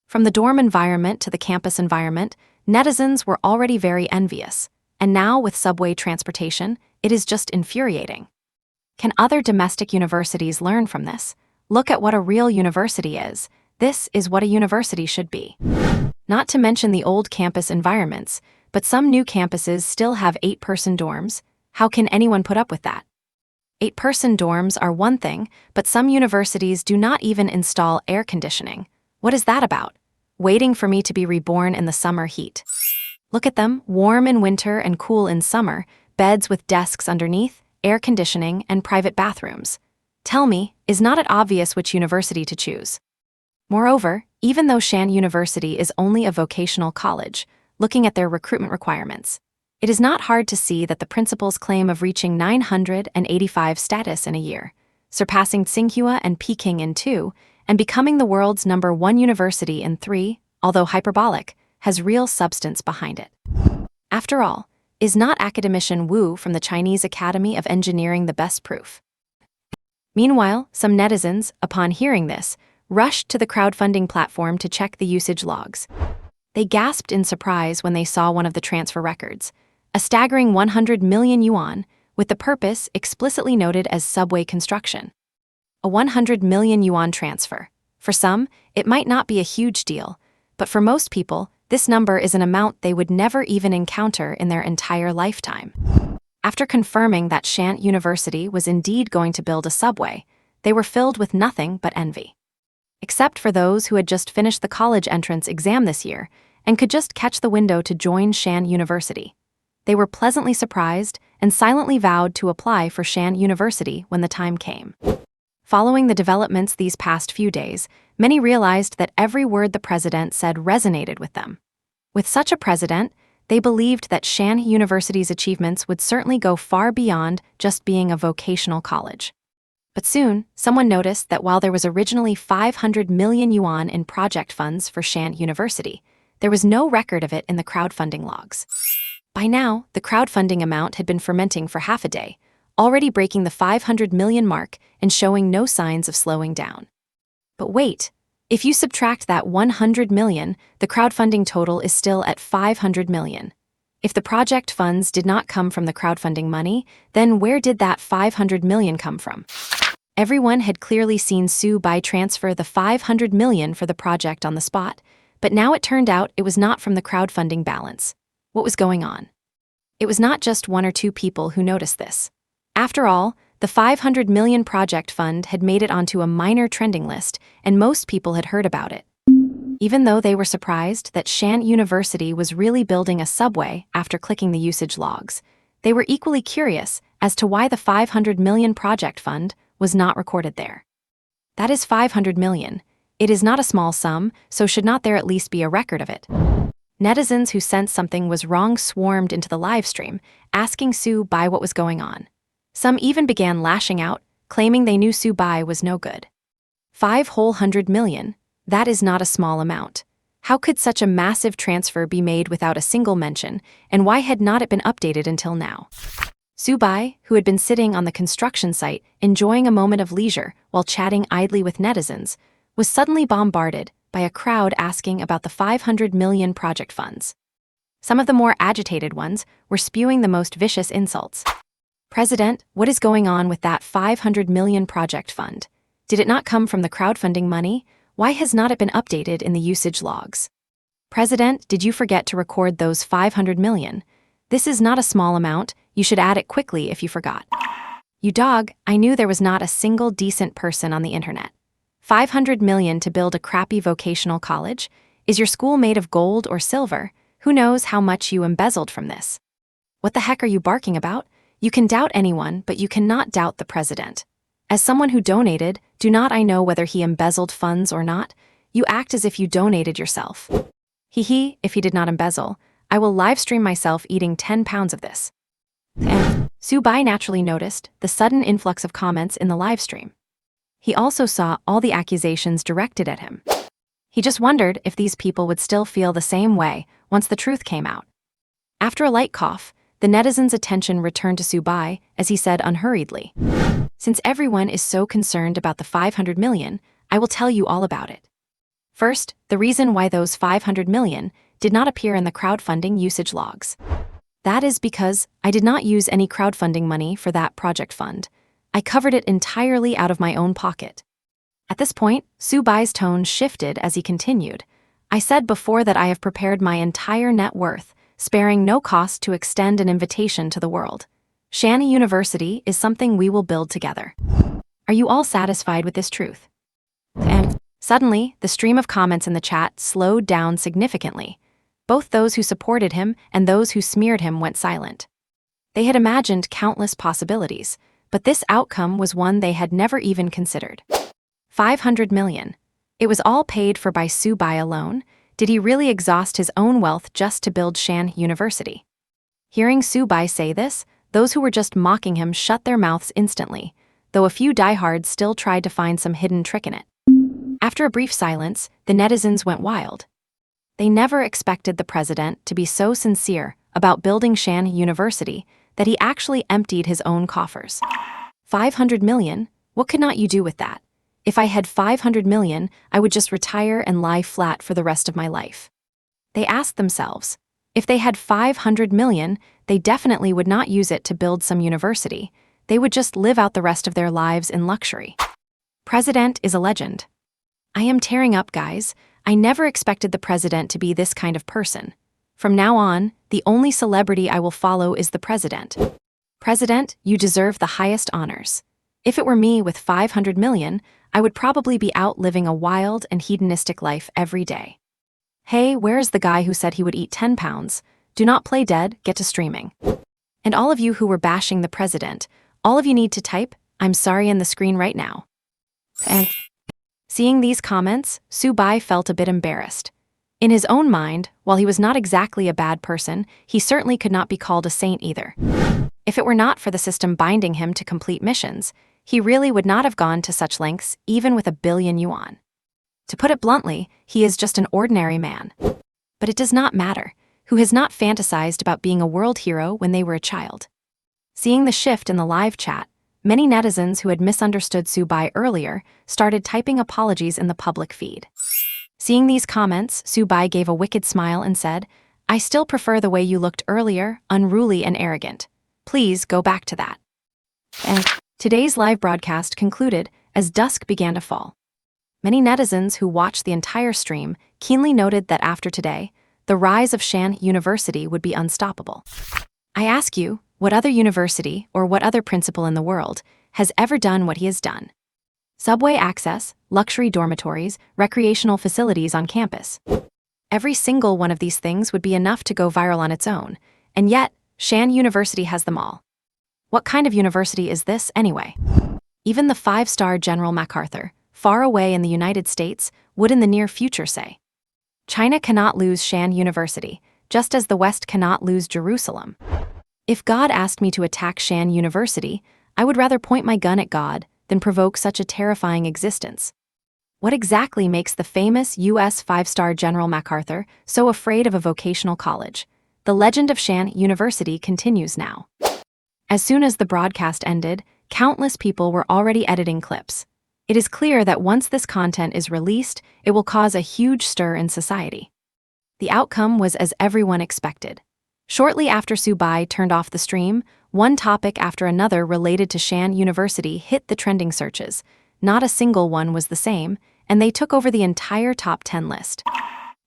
From the dorm environment to the campus environment, netizens were already very envious, and now with subway transportation, it is just infuriating. Can other domestic universities learn from this? Look at what a real university is. This is what a university should be. Not to mention the old campus environments, but some new campuses still have 8-person dorms. How can anyone put up with that? 8-person dorms are one thing, but some universities do not even install air conditioning. What is that about? Waiting for me to be reborn in the summer heat. Look at them, warm in winter and cool in summer, beds with desks underneath, air conditioning, and private bathrooms. Tell me, is not it obvious which university to choose? Moreover, even though Shanhe University is only a vocational college, looking at their recruitment requirements, it is not hard to see that the principal's claim of reaching 985 status in a year, surpassing Tsinghua and Peking in 2, and becoming the world's #1 university in 3, although hyperbolic, has real substance behind it. After all, is not academician Wu from the Chinese Academy of Engineering the best proof? Meanwhile, some netizens, upon hearing this, rushed to the crowdfunding platform to check the usage logs. They gasped in surprise when they saw one of the transfer records, a staggering 100 million yuan, with the purpose explicitly noted as subway construction. A 100 million yuan transfer. For some, it might not be a huge deal, but for most people, this number is an amount they would never even encounter in their entire lifetime. After confirming that Shanhe University was indeed going to build a subway, they were filled with nothing but envy. Except for those who had just finished the college entrance exam this year and could just catch the window to join Shanhe University. They were pleasantly surprised and silently vowed to apply for Shanhe University when the time came. Following the developments these past few days, many realized that every word the president said resonated with them. With such a president, they believed that Shanhe University's achievements would certainly go far beyond just being a vocational college. But soon, someone noticed that while there was originally 500 million yuan in project funds for Shanhe University, there was no record of it in the crowdfunding logs. By now, the crowdfunding amount had been fermenting for half a day, already breaking the 500 million mark and showing no signs of slowing down. But wait, if you subtract that 100 million, the crowdfunding total is still at 500 million. If the project funds did not come from the crowdfunding money, then where did that 500 million come from? Everyone had clearly seen Su Bai transfer the 500 million for the project on the spot, but now it turned out it was not from the crowdfunding balance. What was going on? It was not just one or two people who noticed this. After all, the 500 million project fund had made it onto a minor trending list, and most people had heard about it. Even though they were surprised that Shanhe University was really building a subway after clicking the usage logs, they were equally curious as to why the 500 million project fund was not recorded there. That is 500 million. It is not a small sum, so should not there at least be a record of it? Netizens who sensed something was wrong swarmed into the live stream, asking Su Bai what was going on. Some even began lashing out, claiming they knew Su Bai was no good. 500 million? That is not a small amount. How could such a massive transfer be made without a single mention, and why had not it been updated until now? Su Bai, who had been sitting on the construction site enjoying a moment of leisure while chatting idly with netizens, was suddenly bombarded by a crowd asking about the 500 million project funds. Some of the more agitated ones were spewing the most vicious insults. "President, what is going on with that 500 million project fund? Did it not come from the crowdfunding money? Why has not it been updated in the usage logs? President, did you forget to record those 500 million? This is not a small amount, you should add it quickly if you forgot. You dog, I knew there was not a single decent person on the internet. 500 million to build a crappy vocational college? Is your school made of gold or silver? Who knows how much you embezzled from this? What the heck are you barking about? You can doubt anyone, but you cannot doubt the president. As someone who donated, do not I know whether he embezzled funds or not? You act as if you donated yourself. He, if he did not embezzle, I will live stream myself eating 10 pounds of this." And Su Bai naturally noticed the sudden influx of comments in the live stream. He also saw all the accusations directed at him. He just wondered if these people would still feel the same way once the truth came out. After a light cough, the netizens' attention returned to Su Bai as he said unhurriedly, "Since everyone is so concerned about the 500 million, I will tell you all about it. First, the reason why those 500 million did not appear in the crowdfunding usage logs. That is because I did not use any crowdfunding money for that project fund. I covered it entirely out of my own pocket." At this point, Su Bai's tone shifted as he continued, "I said before that I have prepared my entire net worth, sparing no cost to extend an invitation to the world. Shanhe University is something we will build together. Are you all satisfied with this truth?" And suddenly, the stream of comments in the chat slowed down significantly. Both those who supported him and those who smeared him went silent. They had imagined countless possibilities, but this outcome was one they had never even considered. 500 million. It was all paid for by Su Bai alone. Did he really exhaust his own wealth just to build Shanhe University? Hearing Su Bai say this, those who were just mocking him shut their mouths instantly, though a few diehards still tried to find some hidden trick in it. After a brief silence, the netizens went wild. They never expected the president to be so sincere about building Shanhe University that he actually emptied his own coffers. 500 million? What could not you do with that? If I had 500 million, I would just retire and lie flat for the rest of my life. They asked themselves, if they had 500 million, they definitely would not use it to build some university. They would just live out the rest of their lives in luxury. President is a legend. I am tearing up, guys. I never expected the president to be this kind of person. From now on, the only celebrity I will follow is the president. President, you deserve the highest honors. If it were me with 500 million, I would probably be out living a wild and hedonistic life every day. Hey, where is the guy who said he would eat 10 pounds? Do not play dead, get to streaming. And all of you who were bashing the president, all of you need to type, I'm sorry in the screen right now. And seeing these comments, Su Bai felt a bit embarrassed. In his own mind, while he was not exactly a bad person, he certainly could not be called a saint either. If it were not for the system binding him to complete missions, he really would not have gone to such lengths even with 1 billion yuan. To put it bluntly, he is just an ordinary man. But it does not matter. Who has not fantasized about being a world hero when they were a child? Seeing the shift in the live chat, many netizens who had misunderstood Subai earlier started typing apologies in the public feed. Seeing these comments, Subai gave a wicked smile and said, "I still prefer the way you looked earlier, unruly and arrogant. Please go back to that." And today's live broadcast concluded as dusk began to fall. Many netizens who watched the entire stream keenly noted that after today, the rise of Shanhe University would be unstoppable. I ask you, what other university or what other principal in the world has ever done what he has done? Subway access, luxury dormitories, recreational facilities on campus. Every single one of these things would be enough to go viral on its own, and yet, Shanhe University has them all. What kind of university is this, anyway? Even the 5-star General MacArthur, far away in the United States, would in the near future say, China cannot lose Shanhe University, just as the West cannot lose Jerusalem. If God asked me to attack Shanhe University, I would rather point my gun at God than provoke such a terrifying existence. What exactly makes the famous U.S. 5-star General MacArthur so afraid of a vocational college? The legend of Shanhe University continues now. As soon as the broadcast ended, countless people were already editing clips. It is clear that once this content is released, it will cause a huge stir in society. The outcome was as everyone expected. Shortly after Subai turned off the stream, one topic after another related to Shanhe University hit the trending searches. Not a single one was the same, and they took over the entire top 10 list.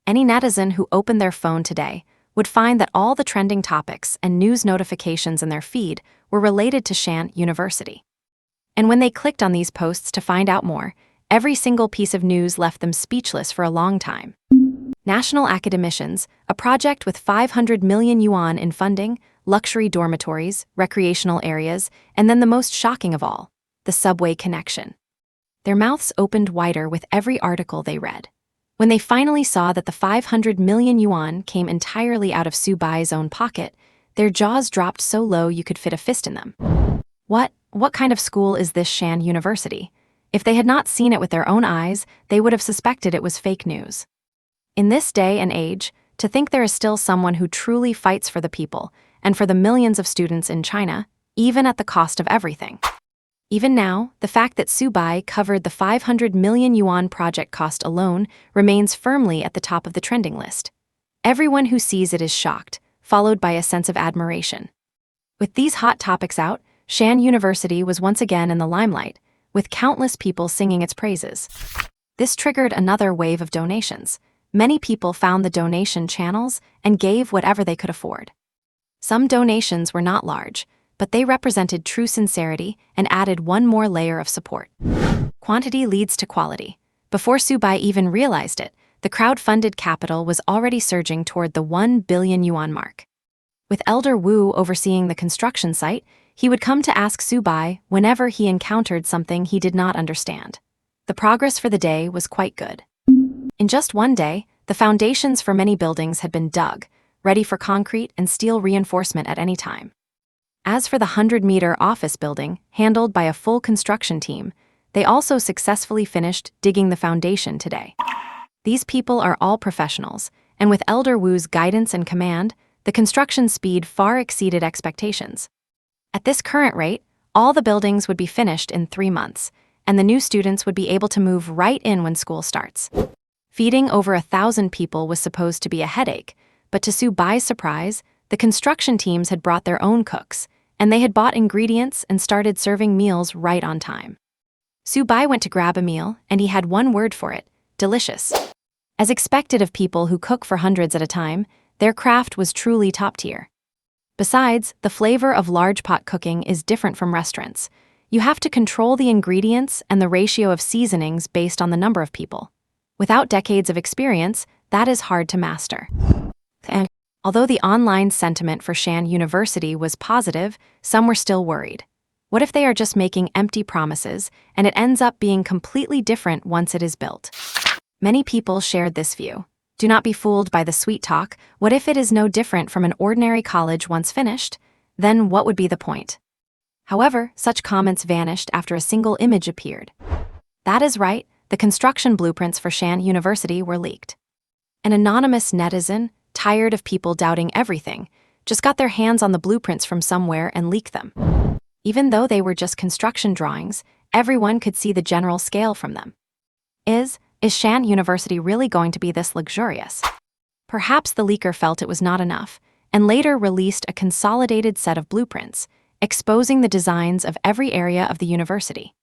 Any netizen who opened their phone today would find that all the trending topics and news notifications in their feed were related to Shanhe University. And when they clicked on these posts to find out more, every single piece of news left them speechless for a long time. National Academicians, a project with 500 million yuan in funding, luxury dormitories, recreational areas, and then the most shocking of all, the subway connection. Their mouths opened wider with every article they read. When they finally saw that the 500 million yuan came entirely out of Subai's own pocket, their jaws dropped so low you could fit a fist in them. What kind of school is this Shanhe University? If they had not seen it with their own eyes, they would have suspected it was fake news. In this day and age, to think there is still someone who truly fights for the people and for the millions of students in China, even at the cost of everything. Even now, the fact that Subai covered the 500 million yuan project cost alone remains firmly at the top of the trending list. Everyone who sees it is shocked, followed by a sense of admiration. With these hot topics out, Shanhe University was once again in the limelight, with countless people singing its praises. This triggered another wave of donations. Many people found the donation channels and gave whatever they could afford. Some donations were not large, but they represented true sincerity and added one more layer of support. Quantity leads to quality. Before Subai even realized it, the crowd-funded capital was already surging toward the 1 billion yuan mark. With Elder Wu overseeing the construction site, he would come to ask Subai whenever he encountered something he did not understand. The progress for the day was quite good. In just one day, the foundations for many buildings had been dug, ready for concrete and steel reinforcement at any time. As for the 100-meter office building, handled by a full construction team, they also successfully finished digging the foundation today. These people are all professionals, and with Elder Wu's guidance and command, the construction speed far exceeded expectations. At this current rate, all the buildings would be finished in 3 months, and the new students would be able to move right in when school starts. Feeding over 1,000 people was supposed to be a headache, but to Subai's surprise, the construction teams had brought their own cooks, and they had bought ingredients and started serving meals right on time. Subai went to grab a meal, and he had one word for it: delicious. As expected of people who cook for hundreds at a time, their craft was truly top tier. Besides, the flavor of large pot cooking is different from restaurants. You have to control the ingredients and the ratio of seasonings based on the number of people. Without decades of experience, that is hard to master. And although the online sentiment for Shanhe University was positive, some were still worried. What if they are just making empty promises, and it ends up being completely different once it is built? Many people shared this view. Do not be fooled by the sweet talk. What if it is no different from an ordinary college once finished? Then what would be the point? However, such comments vanished after a single image appeared. That is right, the construction blueprints for Shanhe University were leaked. An anonymous netizen, tired of people doubting everything, just got their hands on the blueprints from somewhere and leaked them. Even though they were just construction drawings, everyone could see the general scale from them. Is Shanhe University really going to be this luxurious? Perhaps the leaker felt it was not enough, and later released a consolidated set of blueprints, exposing the designs of every area of the university.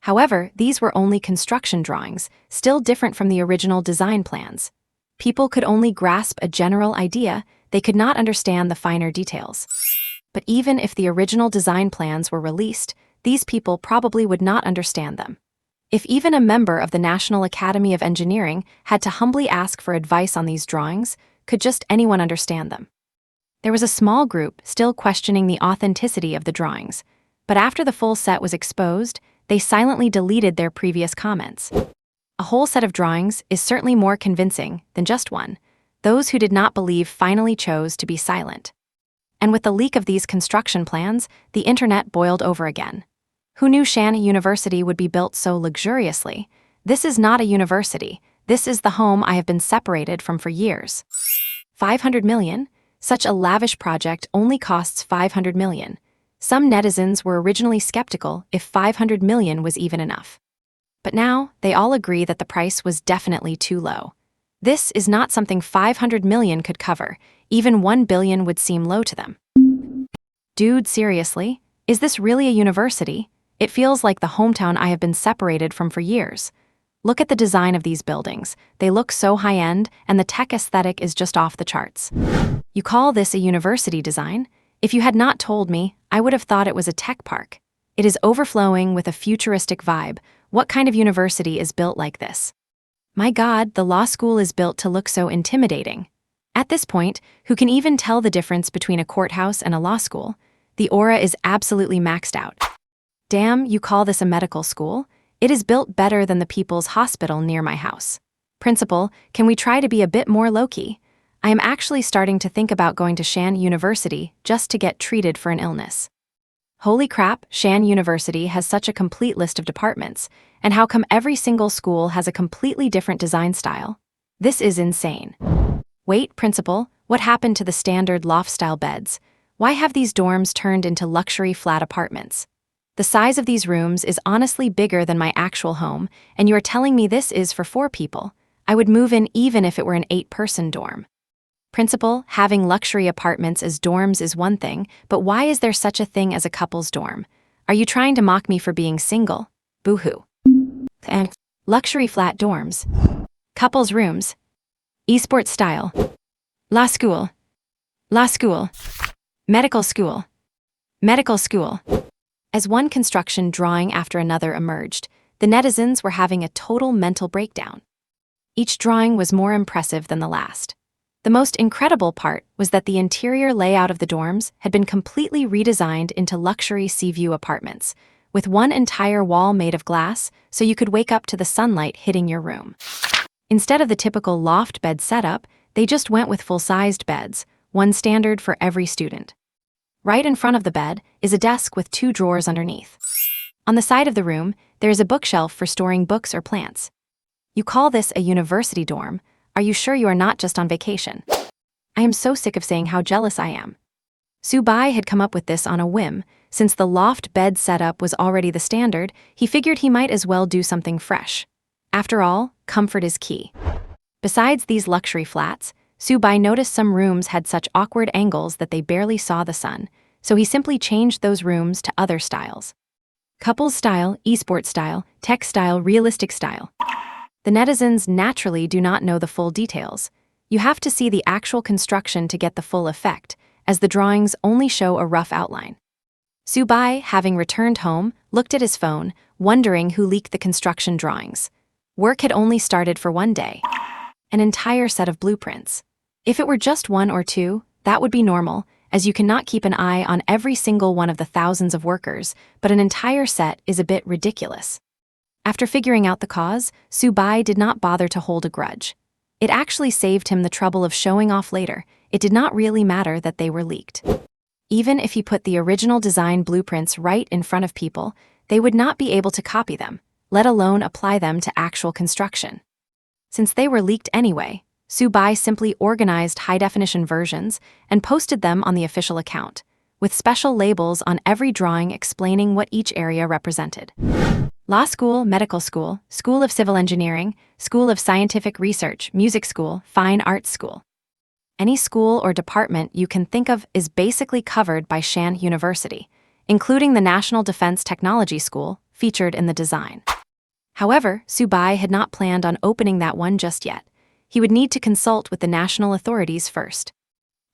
However, these were only construction drawings, still different from the original design plans. People could only grasp a general idea, they could not understand the finer details. But even if the original design plans were released, these people probably would not understand them. If even a member of the National Academy of Engineering had to humbly ask for advice on these drawings, could just anyone understand them? There was a small group still questioning the authenticity of the drawings, but after the full set was exposed, they silently deleted their previous comments. A whole set of drawings is certainly more convincing than just one. Those who did not believe finally chose to be silent. And with the leak of these construction plans, the internet boiled over again. Who knew Shanhe University would be built so luxuriously? This is not a university. This is the home I have been separated from for years. 500 million? Such a lavish project only costs 500 million. Some netizens were originally skeptical if 500 million was even enough. But now, they all agree that the price was definitely too low. This is not something 500 million could cover. Even 1 billion would seem low to them. Dude, seriously? Is this really a university? It feels like the hometown I have been separated from for years. Look at the design of these buildings. They look so high-end, and the tech aesthetic is just off the charts. You call this a university design? If you had not told me, I would have thought it was a tech park. It is overflowing with a futuristic vibe. What kind of university is built like this? My God, the law school is built to look so intimidating. At this point, who can even tell the difference between a courthouse and a law school? The aura is absolutely maxed out. Damn, you call this a medical school? It is built better than the People's Hospital near my house. Principal, can we try to be a bit more low-key? I am actually starting to think about going to Shanhe University just to get treated for an illness. Holy crap, Shanhe University has such a complete list of departments, and how come every single school has a completely different design style? This is insane. Wait, principal, what happened to the standard loft-style beds? Why have these dorms turned into luxury flat apartments? The size of these rooms is honestly bigger than my actual home, and you are telling me this is for 4 people. I would move in even if it were an 8-person dorm. Principal, having luxury apartments as dorms is one thing, but why is there such a thing as a couple's dorm? Are you trying to mock me for being single? Boo-hoo. Luxury flat dorms. Couples rooms. Esports style. Law school. Law school. Medical school. Medical school. As one construction drawing after another emerged, the netizens were having a total mental breakdown. Each drawing was more impressive than the last. The most incredible part was that the interior layout of the dorms had been completely redesigned into luxury sea view apartments, with one entire wall made of glass so you could wake up to the sunlight hitting your room. Instead of the typical loft bed setup, they just went with full-sized beds, one standard for every student. Right in front of the bed is a desk with 2 drawers underneath. On the side of the room, there is a bookshelf for storing books or plants. You call this a university dorm? Are you sure you are not just on vacation? I am so sick of saying how jealous I am. Subai had come up with this on a whim. Since the loft bed setup was already the standard, he figured he might as well do something fresh. After all, comfort is key. Besides these luxury flats, Subai noticed some rooms had such awkward angles that they barely saw the sun, so he simply changed those rooms to other styles. Couples style, esports style, tech style, realistic style. The netizens naturally do not know the full details. You have to see the actual construction to get the full effect, as the drawings only show a rough outline. Subai, having returned home, looked at his phone, wondering who leaked the construction drawings. Work had only started for 1 day. An entire set of blueprints. If it were just 1 or 2, that would be normal, as you cannot keep an eye on every single one of the thousands of workers, but an entire set is a bit ridiculous. After figuring out the cause, Subai did not bother to hold a grudge. It actually saved him the trouble of showing off later. It did not really matter that they were leaked. Even if he put the original design blueprints right in front of people, they would not be able to copy them, let alone apply them to actual construction. Since they were leaked anyway, Su Bai simply organized high-definition versions and posted them on the official account, with special labels on every drawing explaining what each area represented. Law school, medical school, school of civil engineering, school of scientific research, music school, fine arts school. Any school or department you can think of is basically covered by Shanhe University, including the National Defense Technology School featured in the design. However, Su Bai had not planned on opening that one just yet. He would need to consult with the national authorities first.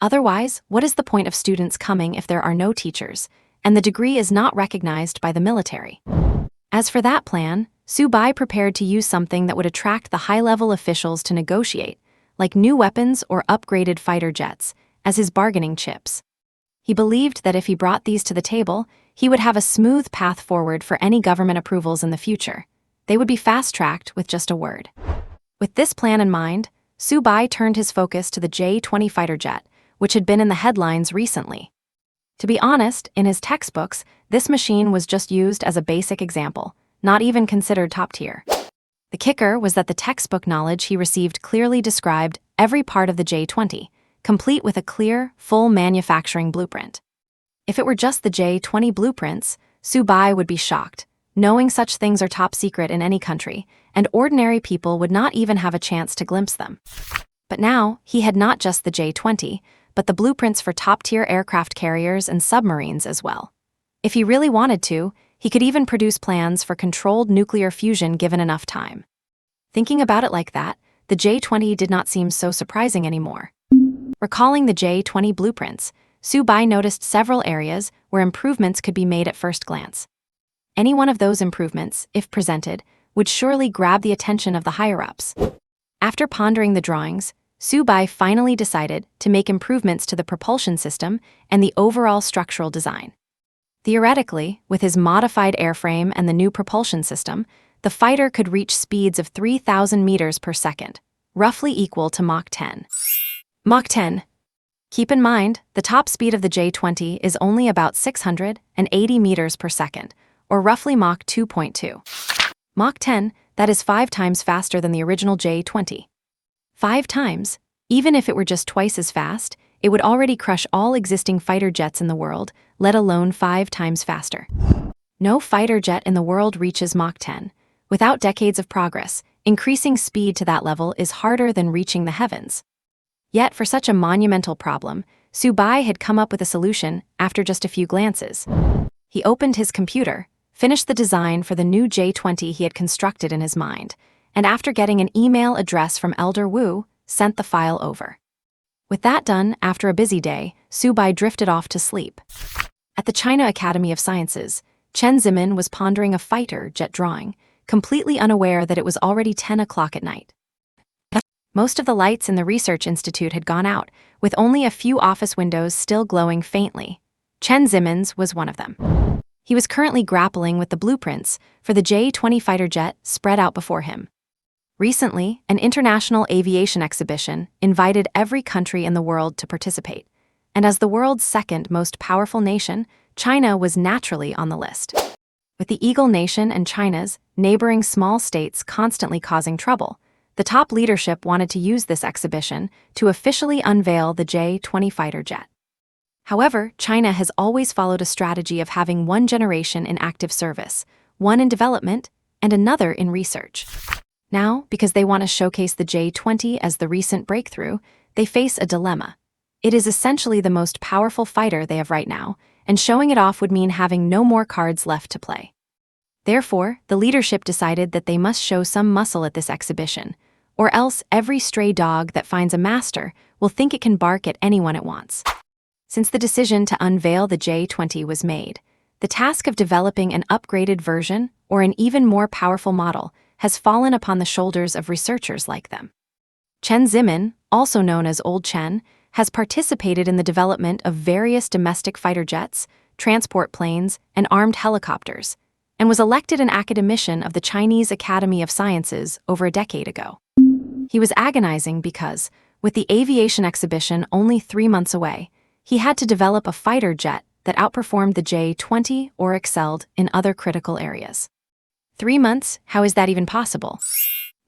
Otherwise, what is the point of students coming if there are no teachers, and the degree is not recognized by the military? As for that plan, Su Bai prepared to use something that would attract the high-level officials to negotiate, like new weapons or upgraded fighter jets, as his bargaining chips. He believed that if he brought these to the table, he would have a smooth path forward for any government approvals in the future. They would be fast-tracked with just a word. With this plan in mind, Su Bai turned his focus to the J-20 fighter jet, which had been in the headlines recently. To be honest, in his textbooks, this machine was just used as a basic example, not even considered top tier. The kicker was that the textbook knowledge he received clearly described every part of the J-20, complete with a clear, full manufacturing blueprint. If it were just the J-20 blueprints, Su Bai would be shocked, knowing such things are top secret in any country, and ordinary people would not even have a chance to glimpse them. But now, he had not just the J-20, but the blueprints for top-tier aircraft carriers and submarines as well. If he really wanted to, he could even produce plans for controlled nuclear fusion given enough time. Thinking about it like that, the J-20 did not seem so surprising anymore. Recalling the J-20 blueprints, Su Bai noticed several areas where improvements could be made at first glance. Any one of those improvements, if presented, would surely grab the attention of the higher-ups. After pondering the drawings, Su Bai finally decided to make improvements to the propulsion system and the overall structural design. Theoretically, with his modified airframe and the new propulsion system, the fighter could reach speeds of 3,000 meters per second, roughly equal to Mach 10. Mach 10. Keep in mind, the top speed of the J-20 is only about 680 meters per second, or roughly Mach 2.2. Mach 10, that is 5 times faster than the original J-20. 5 times, even if it were just twice as fast, it would already crush all existing fighter jets in the world, let alone 5 times faster. No fighter jet in the world reaches Mach 10. Without decades of progress, increasing speed to that level is harder than reaching the heavens. Yet for such a monumental problem, Su Bai had come up with a solution after just a few glances. He opened his computer, finished the design for the new J-20 he had constructed in his mind, and after getting an email address from Elder Wu, sent the file over. With that done, after a busy day, Su Bai drifted off to sleep. At the China Academy of Sciences, Chen Zimin was pondering a fighter jet drawing, completely unaware that it was already 10 o'clock at night. Most of the lights in the research institute had gone out, with only a few office windows still glowing faintly. Chen Zimin's was one of them. He was currently grappling with the blueprints for the J-20 fighter jet spread out before him. Recently, an international aviation exhibition invited every country in the world to participate, and as the world's second most powerful nation, China was naturally on the list. With the Eagle Nation and China's neighboring small states constantly causing trouble, the top leadership wanted to use this exhibition to officially unveil the J-20 fighter jet. However, China has always followed a strategy of having one generation in active service, one in development, and another in research. Now, because they want to showcase the J-20 as the recent breakthrough, they face a dilemma. It is essentially the most powerful fighter they have right now, and showing it off would mean having no more cards left to play. Therefore, the leadership decided that they must show some muscle at this exhibition, or else every stray dog that finds a master will think it can bark at anyone it wants. Since the decision to unveil the J-20 was made, the task of developing an upgraded version or an even more powerful model has fallen upon the shoulders of researchers like them. Chen Zimin, also known as Old Chen, has participated in the development of various domestic fighter jets, transport planes, and armed helicopters, and was elected an academician of the Chinese Academy of Sciences over a decade ago. He was agonizing because, with the aviation exhibition only 3 months away, he had to develop a fighter jet that outperformed the J-20 or excelled in other critical areas. 3 months? How is that even possible?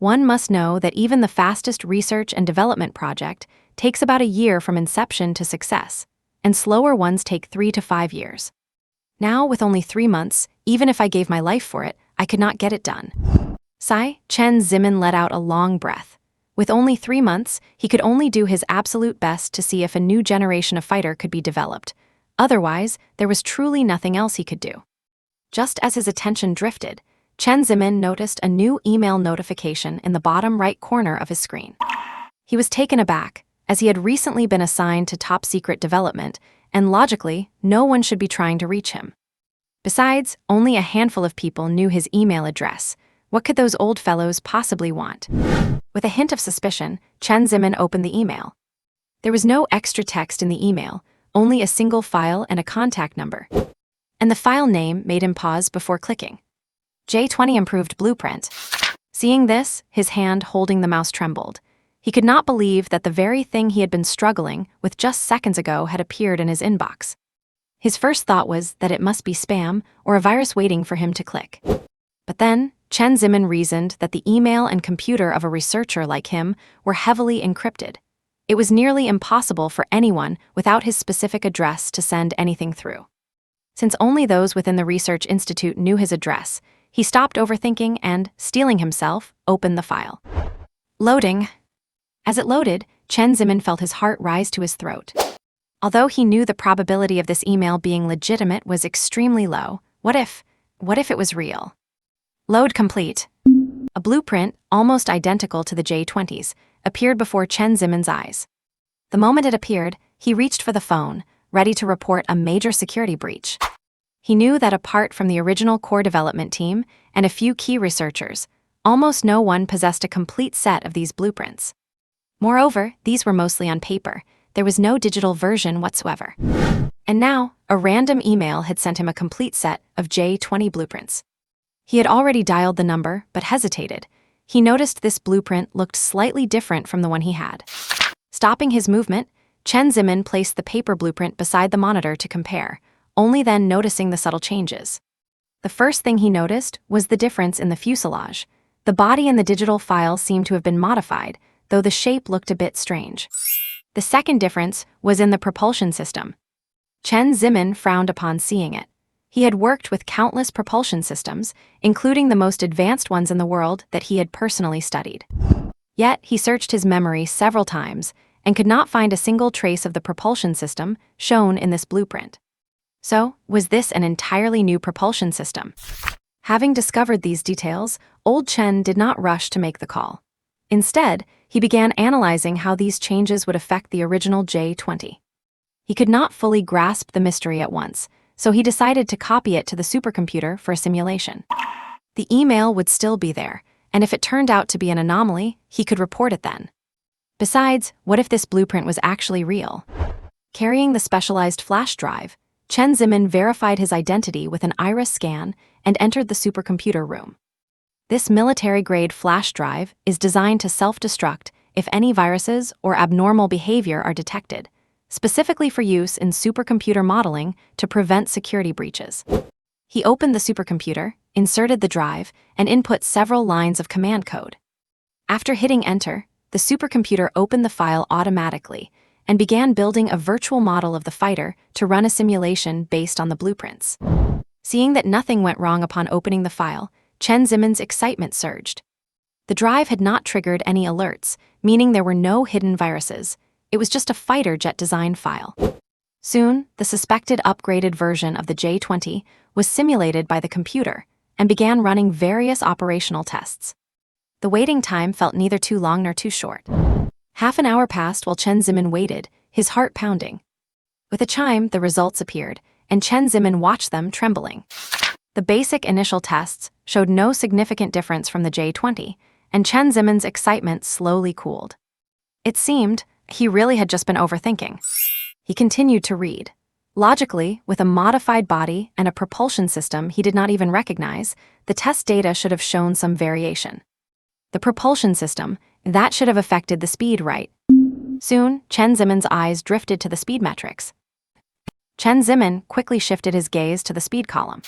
One must know that even the fastest research and development project takes about a year from inception to success, and slower ones take 3 to 5 years. Now, with only 3 months, even if I gave my life for it, I could not get it done. Sigh, Chen Zimin let out a long breath. With only 3 months, he could only do his absolute best to see if a new generation of fighter could be developed. Otherwise, there was truly nothing else he could do. Just as his attention drifted, Chen Zimin noticed a new email notification in the bottom right corner of his screen. He was taken aback, as he had recently been assigned to top-secret development, and logically, no one should be trying to reach him. Besides, only a handful of people knew his email address. What could those old fellows possibly want? With a hint of suspicion, Chen Zimin opened the email. There was no extra text in the email, only a single file and a contact number. And the file name made him pause before clicking. J20 Improved Blueprint. Seeing this, his hand holding the mouse trembled. He could not believe that the very thing he had been struggling with just seconds ago had appeared in his inbox. His first thought was that it must be spam or a virus waiting for him to click. But then, Chen Zimin reasoned that the email and computer of a researcher like him were heavily encrypted. It was nearly impossible for anyone without his specific address to send anything through. Since only those within the research institute knew his address, he stopped overthinking and, steeling himself, opened the file. Loading. As it loaded, Chen Zimin felt his heart rise to his throat. Although he knew the probability of this email being legitimate was extremely low, what if it was real? Load complete. A blueprint, almost identical to the J20's, appeared before Chen Zimin's eyes. The moment it appeared, he reached for the phone, ready to report a major security breach. He knew that apart from the original core development team and a few key researchers, almost no one possessed a complete set of these blueprints. Moreover, these were mostly on paper. There was no digital version whatsoever. And now, a random email had sent him a complete set of J20 blueprints. He had already dialed the number, but hesitated. He noticed this blueprint looked slightly different from the one he had. Stopping his movement, Chen Zimin placed the paper blueprint beside the monitor to compare, only then noticing the subtle changes. The first thing he noticed was the difference in the fuselage. The body in the digital file seemed to have been modified, though the shape looked a bit strange. The second difference was in the propulsion system. Chen Zimin frowned upon seeing it. He had worked with countless propulsion systems, including the most advanced ones in the world that he had personally studied. Yet, he searched his memory several times and could not find a single trace of the propulsion system shown in this blueprint. So, was this an entirely new propulsion system? Having discovered these details, old Chen did not rush to make the call. Instead, he began analyzing how these changes would affect the original J20. He could not fully grasp the mystery at once, so he decided to copy it to the supercomputer for a simulation. The email would still be there, and if it turned out to be an anomaly, he could report it then. Besides, what if this blueprint was actually real? Carrying the specialized flash drive, Chen Zimin verified his identity with an iris scan and entered the supercomputer room. This military-grade flash drive is designed to self-destruct if any viruses or abnormal behavior are detected, specifically for use in supercomputer modeling to prevent security breaches. He opened the supercomputer, inserted the drive, and input several lines of command code. After hitting enter, the supercomputer opened the file automatically and began building a virtual model of the fighter to run a simulation based on the blueprints. Seeing that nothing went wrong upon opening the file, Chen Zimin's excitement surged. The drive had not triggered any alerts, meaning there were no hidden viruses. It was just a fighter jet design file. Soon, the suspected upgraded version of the J20 was simulated by the computer and began running various operational tests. The waiting time felt neither too long nor too short. Half an hour passed while Chen Zimin waited, his heart pounding. With a chime, the results appeared, and Chen Zimin watched them trembling. The basic initial tests showed no significant difference from the J20, and Chen Zimin's excitement slowly cooled. It seemed he really had just been overthinking. He continued to read. Logically, with a modified body and a propulsion system he did not even recognize, the test data should have shown some variation. The propulsion system, that should have affected the speed, right? Soon, Chen Zimin's eyes drifted to the speed metrics. Chen Zimin quickly shifted his gaze to the speed column.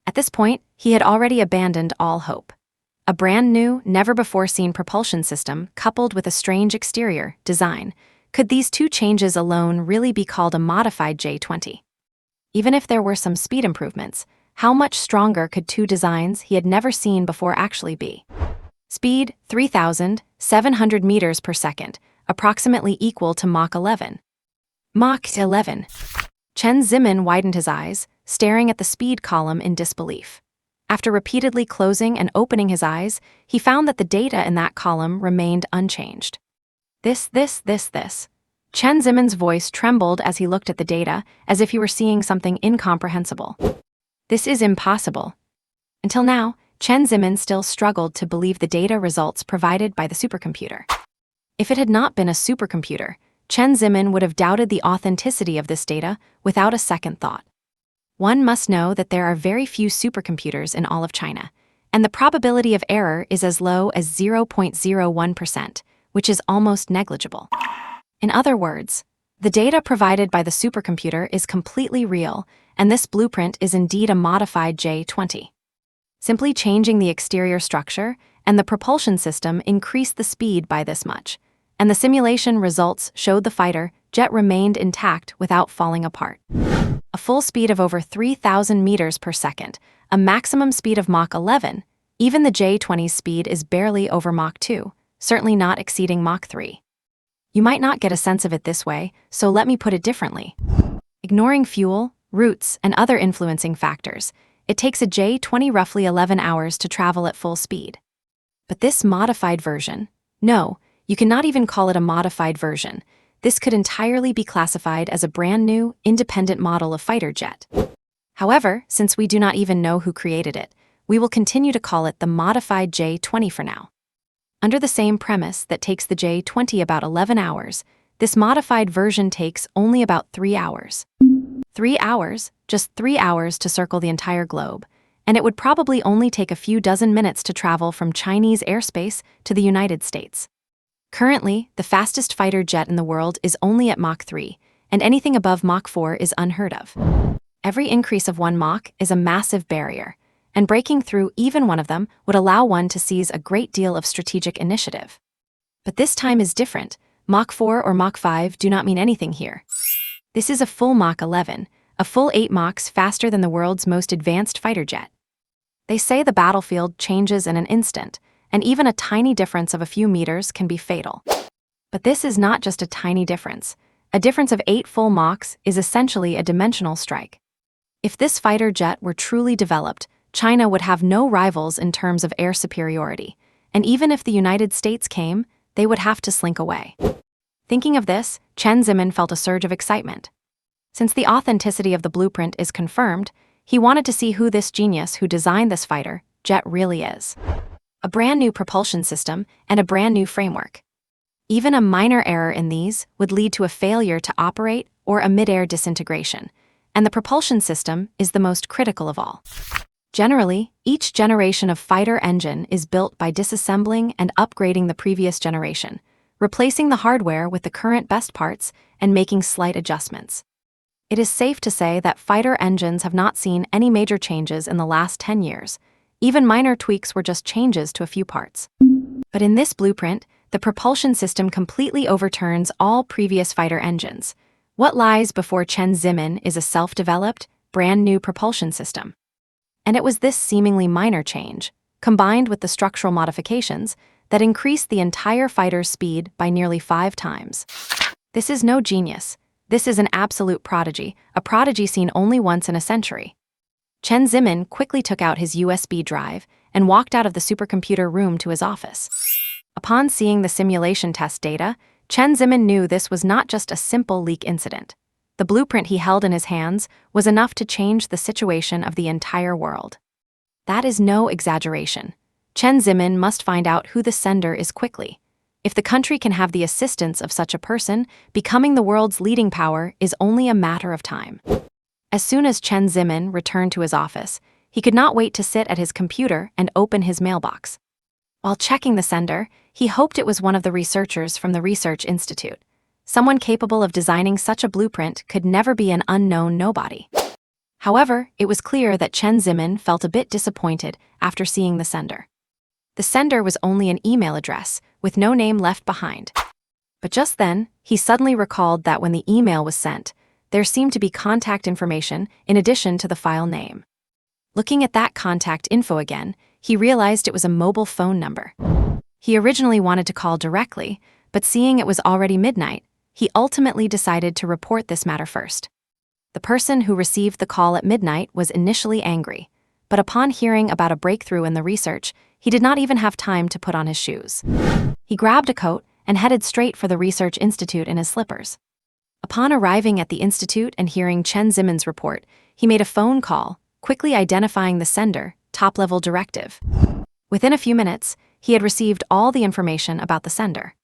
At this point, he had already abandoned all hope. A brand new, never-before-seen propulsion system coupled with a strange exterior design. Could these two changes alone really be called a modified J-20? Even if there were some speed improvements, how much stronger could two designs he had never seen before actually be? Speed, 3,700 meters per second, approximately equal to Mach 11. Mach 11. Chen Zimin widened his eyes, staring at the speed column in disbelief. After repeatedly closing and opening his eyes, he found that the data in that column remained unchanged. This. Chen Zimin's voice trembled as he looked at the data, as if he were seeing something incomprehensible. This is impossible. Until now, Chen Zimin still struggled to believe the data results provided by the supercomputer. If it had not been a supercomputer, Chen Zimin would have doubted the authenticity of this data without a second thought. One must know that there are very few supercomputers in all of China, and the probability of error is as low as 0.01%, which is almost negligible. In other words, the data provided by the supercomputer is completely real, and this blueprint is indeed a modified J-20. Simply changing the exterior structure and the propulsion system increased the speed by this much, and the simulation results showed the fighter jet remained intact without falling apart. A full speed of over 3,000 meters per second, a maximum speed of Mach 11, even the J-20's speed is barely over Mach 2, certainly not exceeding Mach 3. You might not get a sense of it this way, so let me put it differently. Ignoring fuel, routes, and other influencing factors, it takes a J-20 roughly 11 hours to travel at full speed. But this modified version, no, you cannot even call it a modified version. This could entirely be classified as a brand new, independent model of fighter jet. However, since we do not even know who created it, we will continue to call it the modified J-20 for now. Under the same premise that takes the J-20 about 11 hours, this modified version takes only about 3 hours. 3 hours, just 3 hours to circle the entire globe, and it would probably only take a few dozen minutes to travel from Chinese airspace to the United States. Currently, the fastest fighter jet in the world is only at Mach 3, and anything above Mach 4 is unheard of. Every increase of 1 Mach is a massive barrier, and breaking through even one of them would allow one to seize a great deal of strategic initiative. But this time is different. Mach 4 or Mach 5 do not mean anything here. This is a full Mach 11, a full 8 Machs faster than the world's most advanced fighter jet. They say the battlefield changes in an instant, and even a tiny difference of a few meters can be fatal. But this is not just a tiny difference. A difference of 8 full Machs is essentially a dimensional strike. If this fighter jet were truly developed, China would have no rivals in terms of air superiority, and even if the United States came, they would have to slink away. Thinking of this, Chen Zimin felt a surge of excitement. Since the authenticity of the blueprint is confirmed, he wanted to see who this genius who designed this fighter jet really is. A brand new propulsion system and a brand new framework. Even a minor error in these would lead to a failure to operate or a mid-air disintegration, and the propulsion system is the most critical of all. Generally, each generation of fighter engine is built by disassembling and upgrading the previous generation, replacing the hardware with the current best parts and making slight adjustments. It is safe to say that fighter engines have not seen any major changes in the last 10 years. Even minor tweaks were just changes to a few parts. But in this blueprint, the propulsion system completely overturns all previous fighter engines. What lies before Chen Zimin is a self-developed, brand new propulsion system. And it was this seemingly minor change, combined with the structural modifications, that increased the entire fighter's speed by nearly 5 times. This is no genius. This is an absolute prodigy, a prodigy seen only once in a century. Chen Zimin quickly took out his USB drive and walked out of the supercomputer room to his office. Upon seeing the simulation test data, Chen Zimin knew this was not just a simple leak incident. The blueprint he held in his hands was enough to change the situation of the entire world. That is no exaggeration. Chen Zimin must find out who the sender is quickly. If the country can have the assistance of such a person, becoming the world's leading power is only a matter of time. As soon as Chen Zimin returned to his office, he could not wait to sit at his computer and open his mailbox. While checking the sender, he hoped it was one of the researchers from the Research Institute. Someone capable of designing such a blueprint could never be an unknown nobody. However, it was clear that Chen Zimin felt a bit disappointed after seeing the sender. The sender was only an email address, with no name left behind. But just then, he suddenly recalled that when the email was sent, there seemed to be contact information in addition to the file name. Looking at that contact info again, he realized it was a mobile phone number. He originally wanted to call directly, but seeing it was already midnight, he ultimately decided to report this matter first. The person who received the call at midnight was initially angry, but upon hearing about a breakthrough in the research, he did not even have time to put on his shoes. He grabbed a coat and headed straight for the research institute in his slippers. Upon arriving at the institute and hearing Chen Zimin's report, he made a phone call, quickly identifying the sender, top-level directive. Within a few minutes, he had received all the information about the sender.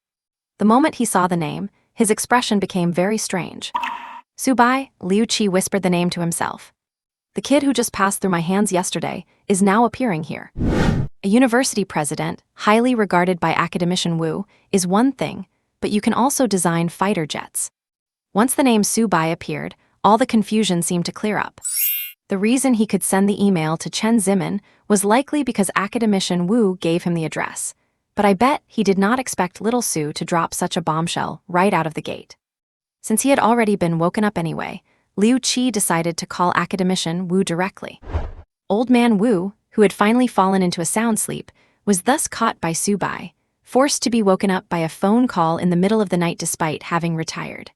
The moment he saw the name, his expression became very strange. Subai, Liu Qi whispered the name to himself. The kid who just passed through my hands yesterday is now appearing here. A university president, highly regarded by academician Wu, is one thing, but you can also design fighter jets. Once the name Subai appeared, all the confusion seemed to clear up. The reason he could send the email to Chen Zimin was likely because academician Wu gave him the address, but I bet he did not expect little Su to drop such a bombshell right out of the gate. Since he had already been woken up anyway, Liu Qi decided to call academician Wu directly. Old man Wu, who had finally fallen into a sound sleep, was thus caught by Subai, forced to be woken up by a phone call in the middle of the night despite having retired.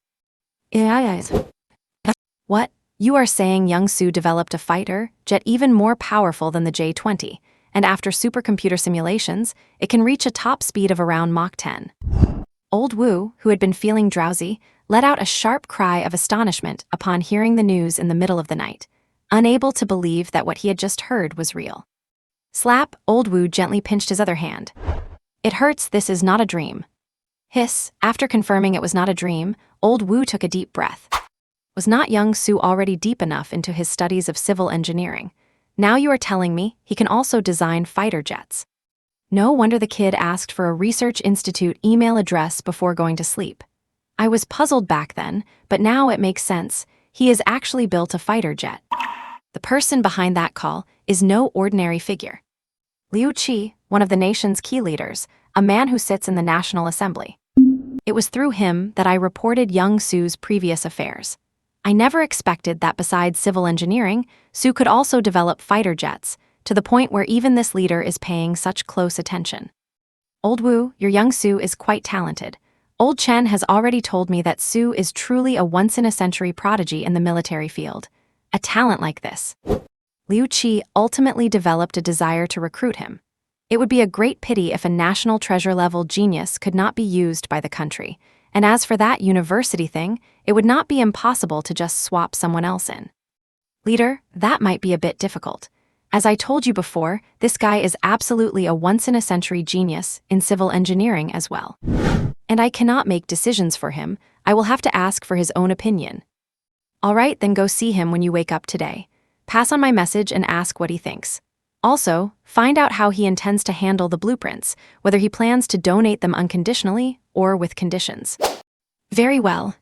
What? You are saying young Su developed a fighter jet even more powerful than the J-20, and after supercomputer simulations, it can reach a top speed of around Mach 10. Old Wu, who had been feeling drowsy, let out a sharp cry of astonishment upon hearing the news in the middle of the night, unable to believe that what he had just heard was real. Slap, Old Wu gently pinched his other hand. It hurts, this is not a dream. Hiss, after confirming it was not a dream, Old Wu took a deep breath. Was not young Su already deep enough into his studies of civil engineering? Now you are telling me he can also design fighter jets. No wonder the kid asked for a research institute email address before going to sleep. I was puzzled back then, but now it makes sense. He has actually built a fighter jet. The person behind that call is no ordinary figure. Liu Qi, one of the nation's key leaders, a man who sits in the National Assembly. It was through him that I reported young Su's previous affairs. I never expected that besides civil engineering, Su could also develop fighter jets, to the point where even this leader is paying such close attention. Old Wu, your young Su is quite talented. Old Chen has already told me that Su is truly a once-in-a-century prodigy in the military field. A talent like this. Liu Qi ultimately developed a desire to recruit him. It would be a great pity if a national treasure-level genius could not be used by the country, and as for that university thing, it would not be impossible to just swap someone else in. Leader, that might be a bit difficult. As I told you before, this guy is absolutely a once-in-a-century genius in civil engineering as well. And I cannot make decisions for him, I will have to ask for his own opinion. All right, then go see him when you wake up today. Pass on my message and ask what he thinks. Also, find out how he intends to handle the blueprints, whether he plans to donate them unconditionally or with conditions. Very well.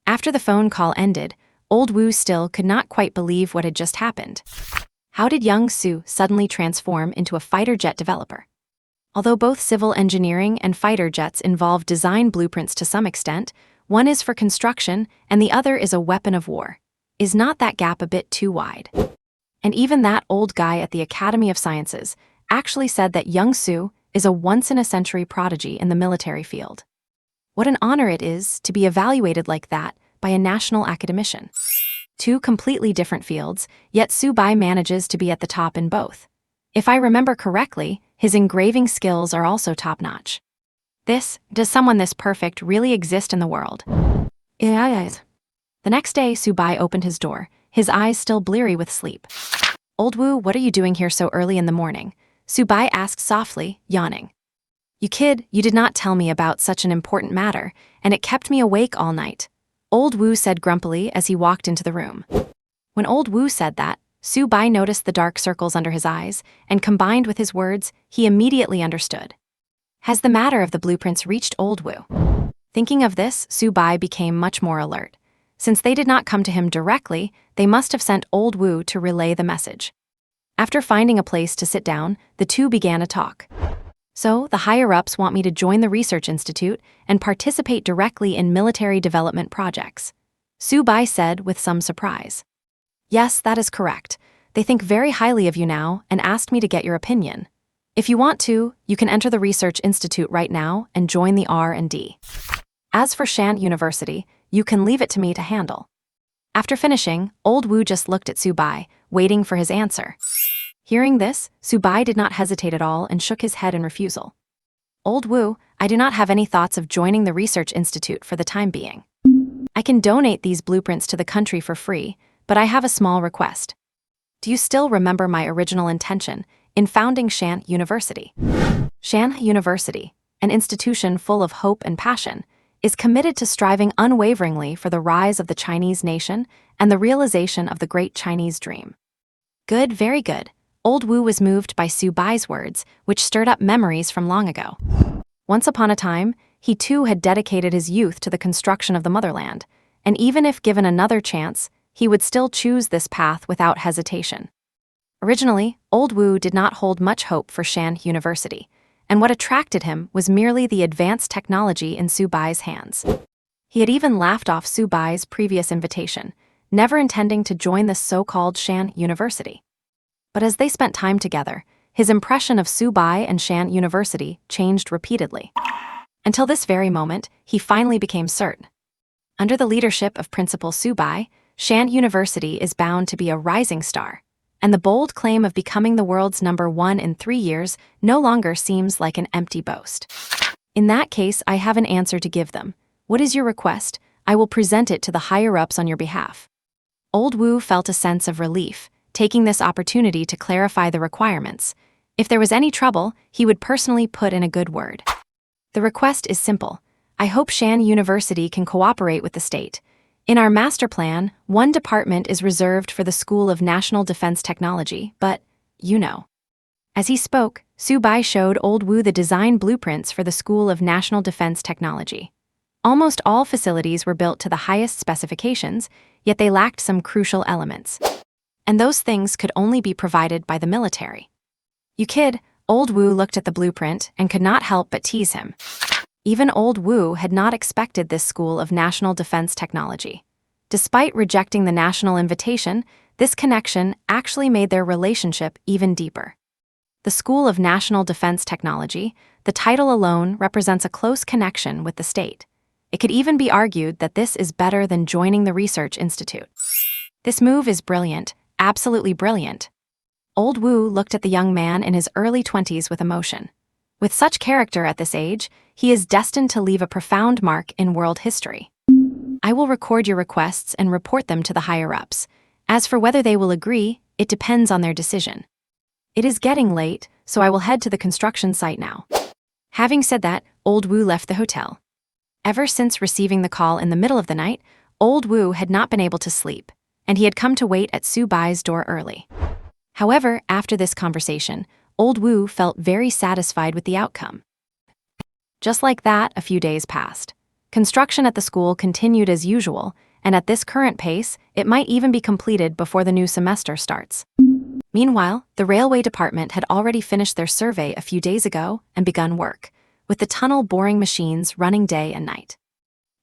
After the phone call ended, Old Wu still could not quite believe what had just happened. How did young Su suddenly transform into a fighter jet developer? Although both civil engineering and fighter jets involve design blueprints to some extent, one is for construction and the other is a weapon of war. Is not that gap a bit too wide? And even that old guy at the Academy of Sciences actually said that young Su is a once-in-a-century prodigy in the military field. What an honor it is to be evaluated like that by a national academician. Two completely different fields, yet Subai manages to be at the top in both. If I remember correctly, his engraving skills are also top-notch. Does someone this perfect really exist in the world? The next day, Subai opened his door, his eyes still bleary with sleep. Old Wu, what are you doing here so early in the morning? Subai asked softly, yawning. You kid, you did not tell me about such an important matter, and it kept me awake all night. Old Wu said grumpily as he walked into the room. When Old Wu said that, Subai noticed the dark circles under his eyes, and combined with his words, he immediately understood. Has the matter of the blueprints reached Old Wu? Thinking of this, Subai became much more alert. Since they did not come to him directly, they must have sent Old Wu to relay the message. After finding a place to sit down, the two began a talk. So, the higher-ups want me to join the research institute and participate directly in military development projects. Su-bai said with some surprise. Yes, that is correct. They think very highly of you now and asked me to get your opinion. If you want to, you can enter the research institute right now and join the R&D. As for Shanhe University, you can leave it to me to handle. After finishing, old Wu just looked at Su-bai, waiting for his answer. Hearing this, Su-bai did not hesitate at all and shook his head in refusal. Old Wu, I do not have any thoughts of joining the research institute for the time being. I can donate these blueprints to the country for free, but I have a small request. Do you still remember my original intention in founding Shanhe University? Shanhe University, an institution full of hope and passion, is committed to striving unwaveringly for the rise of the Chinese nation and the realization of the great Chinese dream. Good, very good. Old Wu was moved by Su-bai's words, which stirred up memories from long ago. Once upon a time, he too had dedicated his youth to the construction of the motherland, and even if given another chance, he would still choose this path without hesitation. Originally, Old Wu did not hold much hope for Shanhe University, and what attracted him was merely the advanced technology in Su-bai's hands. He had even laughed off Su-bai's previous invitation, never intending to join the so-called Shanhe University. But as they spent time together, his impression of Su-bai and Shanhe University changed repeatedly. Until this very moment, he finally became certain. Under the leadership of Principal Su-bai, Shanhe University is bound to be a rising star, and the bold claim of becoming the world's #1 in 3 years no longer seems like an empty boast. In that case, I have an answer to give them. What is your request? I will present it to the higher-ups on your behalf. Old Wu felt a sense of relief, taking this opportunity to clarify the requirements. If there was any trouble, he would personally put in a good word. The request is simple. I hope Shanhe University can cooperate with the state. In our master plan, one department is reserved for the School of National Defense Technology, but, you know. As he spoke, Su-bai showed Old Wu the design blueprints for the School of National Defense Technology. Almost all facilities were built to the highest specifications, yet they lacked some crucial elements. And those things could only be provided by the military. You kid, Old Wu looked at the blueprint and could not help but tease him. Even Old Wu had not expected this School of National Defense Technology. Despite rejecting the national invitation, this connection actually made their relationship even deeper. The School of National Defense Technology, the title alone represents a close connection with the state. It could even be argued that this is better than joining the research institute. This move is brilliant, absolutely brilliant. Old Wu looked at the young man in his early 20s with emotion. With such character at this age, he is destined to leave a profound mark in world history. I will record your requests and report them to the higher-ups. As for whether they will agree, it depends on their decision. It is getting late, so I will head to the construction site now. Having said that, Old Wu left the hotel. Ever since receiving the call in the middle of the night, Old Wu had not been able to sleep, and he had come to wait at Su-bai's door early. However, after this conversation, Old Wu felt very satisfied with the outcome. Just like that, a few days passed. Construction at the school continued as usual, and at this current pace, it might even be completed before the new semester starts. Meanwhile, the railway department had already finished their survey a few days ago and begun work, with the tunnel boring machines running day and night.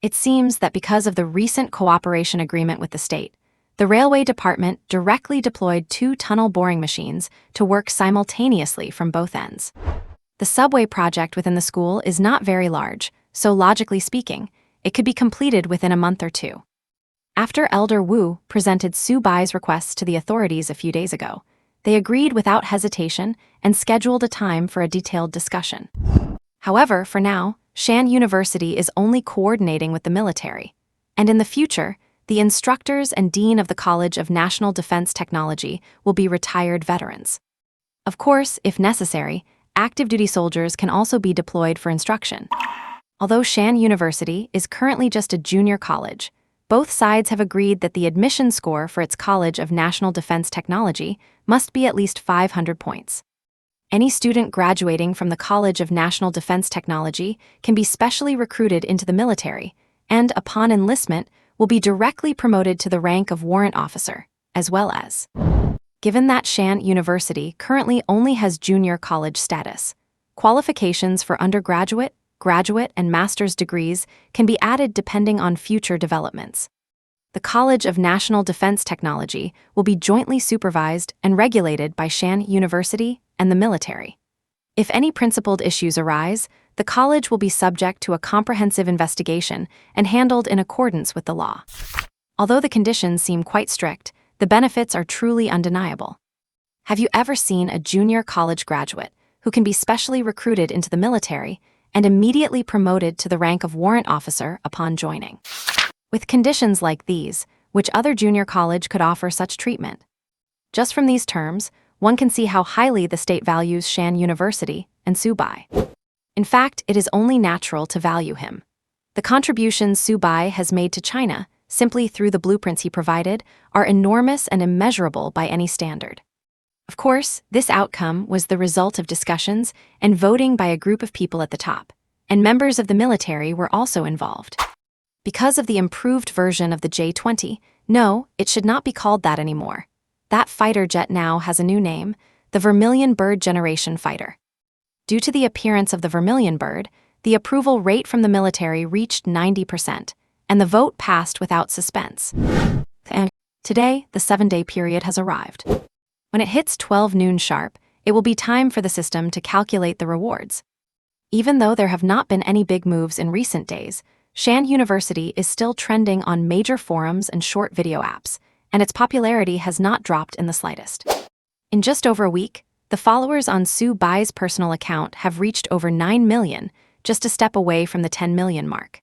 It seems that because of the recent cooperation agreement with the state, the railway department directly deployed 2 tunnel boring machines to work simultaneously from both ends. The subway project within the school is not very large, so logically speaking, it could be completed within a month or 2. After Elder Wu presented Su-bai's requests to the authorities a few days ago, they agreed without hesitation and scheduled a time for a detailed discussion. However, for now, Shanhe University is only coordinating with the military, and in the future, the instructors and dean of the College of National Defense Technology will be retired veterans. Of course, if necessary, active duty soldiers can also be deployed for instruction. Although Shanhe University is currently just a junior college, both sides have agreed that the admission score for its College of National Defense Technology must be at least 500 points. Any student graduating from the College of National Defense Technology can be specially recruited into the military and, upon enlistment, will be directly promoted to the rank of warrant officer, as well as. Given that Shanhe University currently only has junior college status, Qualifications for undergraduate, graduate, and master's degrees can be added depending on future developments. The College of National Defense Technology will be jointly supervised and regulated by Shanhe University and the military. If any principled issues arise, the college will be subject to a comprehensive investigation and handled in accordance with the law. Although the conditions seem quite strict, the benefits are truly undeniable. Have you ever seen a junior college graduate who can be specially recruited into the military and immediately promoted to the rank of warrant officer upon joining? With conditions like these, which other junior college could offer such treatment? Just from these terms, one can see how highly the state values Shanhe University and Subai. In fact, it is only natural to value him. The contributions Subai has made to China, simply through the blueprints he provided, are enormous and immeasurable by any standard. Of course, this outcome was the result of discussions and voting by a group of people at the top, and members of the military were also involved. Because of the improved version of the J-20, no, it should not be called that anymore. That fighter jet now has a new name, the Vermilion Bird Generation Fighter. Due to the appearance of the Vermilion Bird, the approval rate from the military reached 90%, and the vote passed without suspense. And today, the 7-day period has arrived. When it hits 12 noon sharp, it will be time for the system to calculate the rewards. Even though there have not been any big moves in recent days, Shanhe University is still trending on major forums and short video apps, and its popularity has not dropped in the slightest. In just over a week, the followers on Subai's personal account have reached over 9 million, just a step away from the 10 million mark.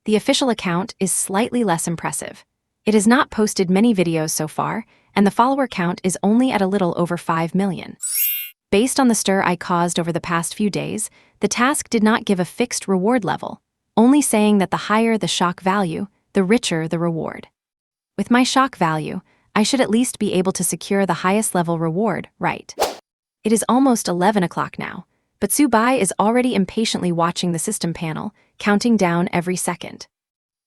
The official account is slightly less impressive. It has not posted many videos so far, and the follower count is only at a little over 5 million. Based on the stir I caused over the past few days, the task did not give a fixed reward level, only saying that the higher the shock value, the richer the reward. With my shock value, I should at least be able to secure the highest level reward, right? It is almost 11 o'clock now, but Subai is already impatiently watching the system panel, counting down every second.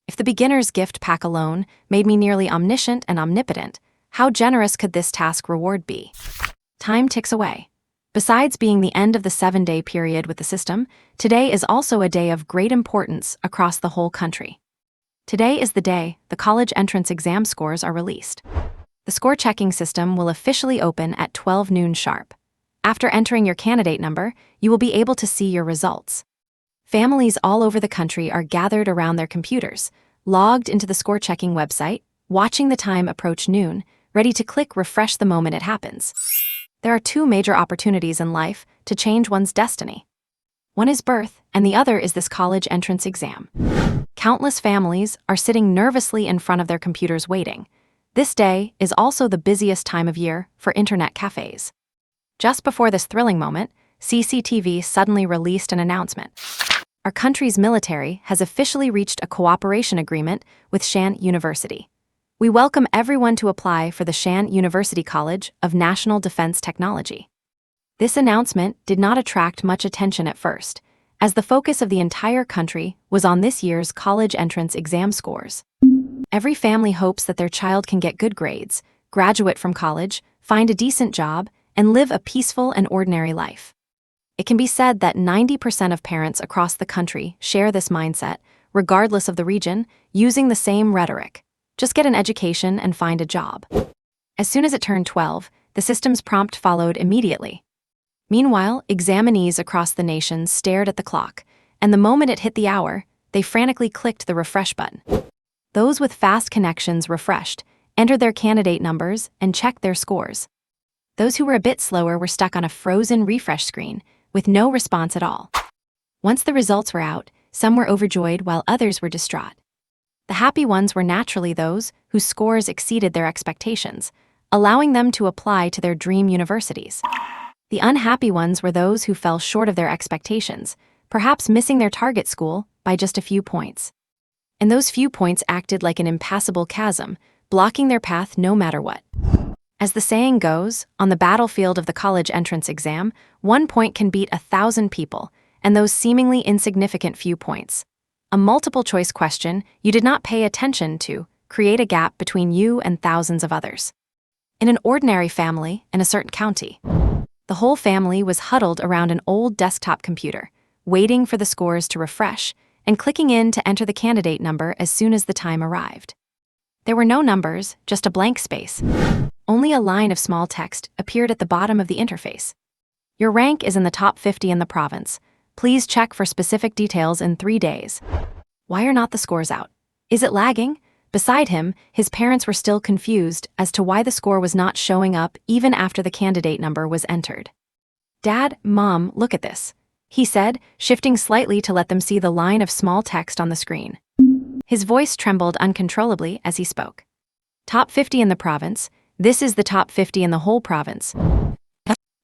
If the beginner's gift pack alone made me nearly omniscient and omnipotent, how generous could this task reward be? Time ticks away. Besides being the end of the 7-day period with the system, today is also a day of great importance across the whole country. Today is the day the college entrance exam scores are released. The score checking system will officially open at 12 noon sharp. After entering your candidate number, you will be able to see your results. Families all over the country are gathered around their computers, logged into the score checking website, watching the time approach noon, ready to click refresh the moment it happens. There are two major opportunities in life to change one's destiny. One is birth, and the other is this college entrance exam. Countless families are sitting nervously in front of their computers waiting. This day is also the busiest time of year for internet cafes. Just before this thrilling moment, CCTV suddenly released an announcement. Our country's military has officially reached a cooperation agreement with Shanhe University. We welcome everyone to apply for the Shanhe University College of National Defense Technology. This announcement did not attract much attention at first, as the focus of the entire country was on this year's college entrance exam scores. Every family hopes that their child can get good grades, graduate from college, find a decent job, and live a peaceful and ordinary life. It can be said that 90% of parents across the country share this mindset, regardless of the region, using the same rhetoric. Just get an education and find a job. As soon as it turned 12, the system's prompt followed immediately. Meanwhile, examinees across the nation stared at the clock, and the moment it hit the hour, they frantically clicked the refresh button. Those with fast connections refreshed, entered their candidate numbers, and checked their scores. Those who were a bit slower were stuck on a frozen refresh screen, with no response at all. Once the results were out, some were overjoyed while others were distraught. The happy ones were naturally those whose scores exceeded their expectations, allowing them to apply to their dream universities. The unhappy ones were those who fell short of their expectations, perhaps missing their target school by just a few points. And those few points acted like an impassable chasm, blocking their path no matter what. As the saying goes, on the battlefield of the college entrance exam, 1 point can beat 1,000 people, and those seemingly insignificant few points. A multiple-choice question you did not pay attention to create a gap between you and thousands of others. In an ordinary family in a certain county, The whole family was huddled around an old desktop computer, waiting for the scores to refresh and clicking in to enter the candidate number as soon as the time arrived. There were no numbers, just a blank space. Only a line of small text appeared at the bottom of the interface. Your rank is in the top 50 in the province. Please check for specific details in 3 days. Why are not the scores out? Is it lagging? Beside him, his parents were still confused as to why the score was not showing up even after the candidate number was entered. Dad, Mom, look at this, he said, shifting slightly to let them see the line of small text on the screen. His voice trembled uncontrollably as he spoke. Top 50 in the province. This is the top 50 in the whole province.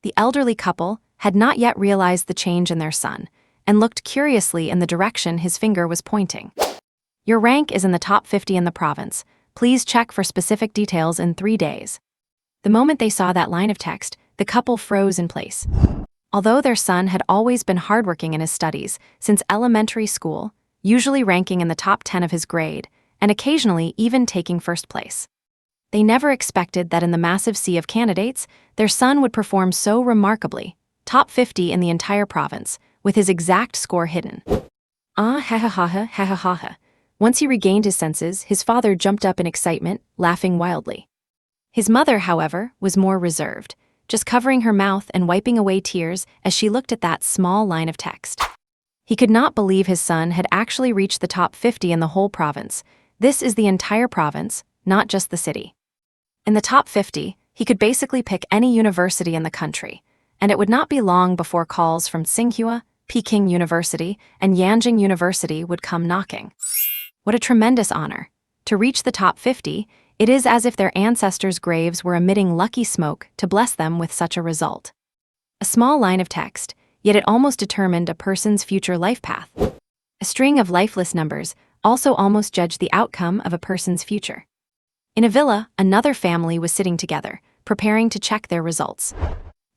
The elderly couple had not yet realized the change in their son and looked curiously in the direction his finger was pointing. Your rank is in the top 50 in the province. Please check for specific details in 3 days. The moment they saw that line of text, the couple froze in place. Although their son had always been hardworking in his studies since elementary school, usually ranking in the top 10 of his grade, and occasionally even taking first place, they never expected that in the massive sea of candidates, their son would perform so remarkably, top 50 in the entire province, with his exact score hidden. Ah, ha ha ha ha ha ha ha ha. Once he regained his senses, his father jumped up in excitement, laughing wildly. His mother, however, was more reserved, just covering her mouth and wiping away tears as she looked at that small line of text. He could not believe his son had actually reached the top 50 in the whole province. This is the entire province, not just the city. In the top 50, he could basically pick any university in the country, and it would not be long before calls from Tsinghua, Peking University, and Yanjing University would come knocking. What a tremendous honor. To reach the top 50, it is as if their ancestors' graves were emitting lucky smoke to bless them with such a result. A small line of text, yet it almost determined a person's future life path. A string of lifeless numbers also almost judged the outcome of a person's future. In a villa, another family was sitting together, preparing to check their results.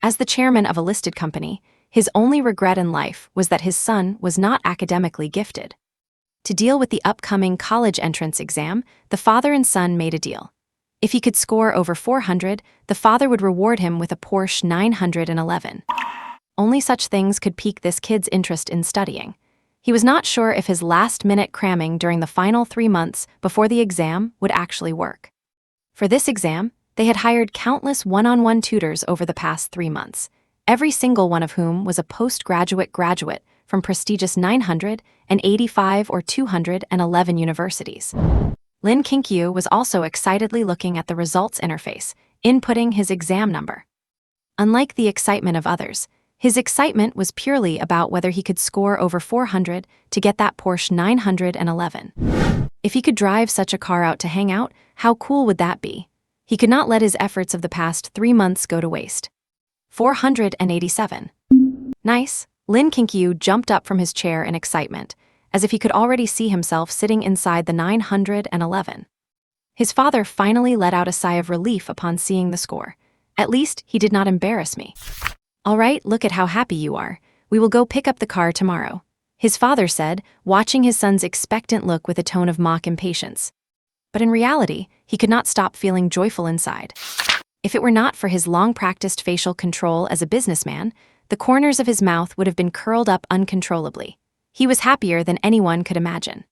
As the chairman of a listed company, his only regret in life was that his son was not academically gifted. To deal with the upcoming college entrance exam, the father and son made a deal. If he could score over 400, the father would reward him with a Porsche 911. Only such things could pique this kid's interest in studying. He was not sure if his last-minute cramming during the final 3 months before the exam would actually work. For this exam, they had hired countless one-on-one tutors over the past 3 months, every single one of whom was a postgraduate graduate from prestigious 985 or 211 universities. Lin Kinkyu was also excitedly looking at the results interface, inputting his exam number. Unlike the excitement of others, his excitement was purely about whether he could score over 400 to get that Porsche 911. If he could drive such a car out to hang out, how cool would that be? He could not let his efforts of the past 3 months go to waste. 487. Nice. Lin Kinkyu jumped up from his chair in excitement, as if he could already see himself sitting inside the 911. His father finally let out a sigh of relief upon seeing the score. At least he did not embarrass me. All right, look at how happy you are. We will go pick up the car tomorrow, his father said, watching his son's expectant look with a tone of mock impatience. But in reality, he could not stop feeling joyful inside. If it were not for his long-practiced facial control as a businessman, the corners of his mouth would have been curled up uncontrollably. He was happier than anyone could imagine.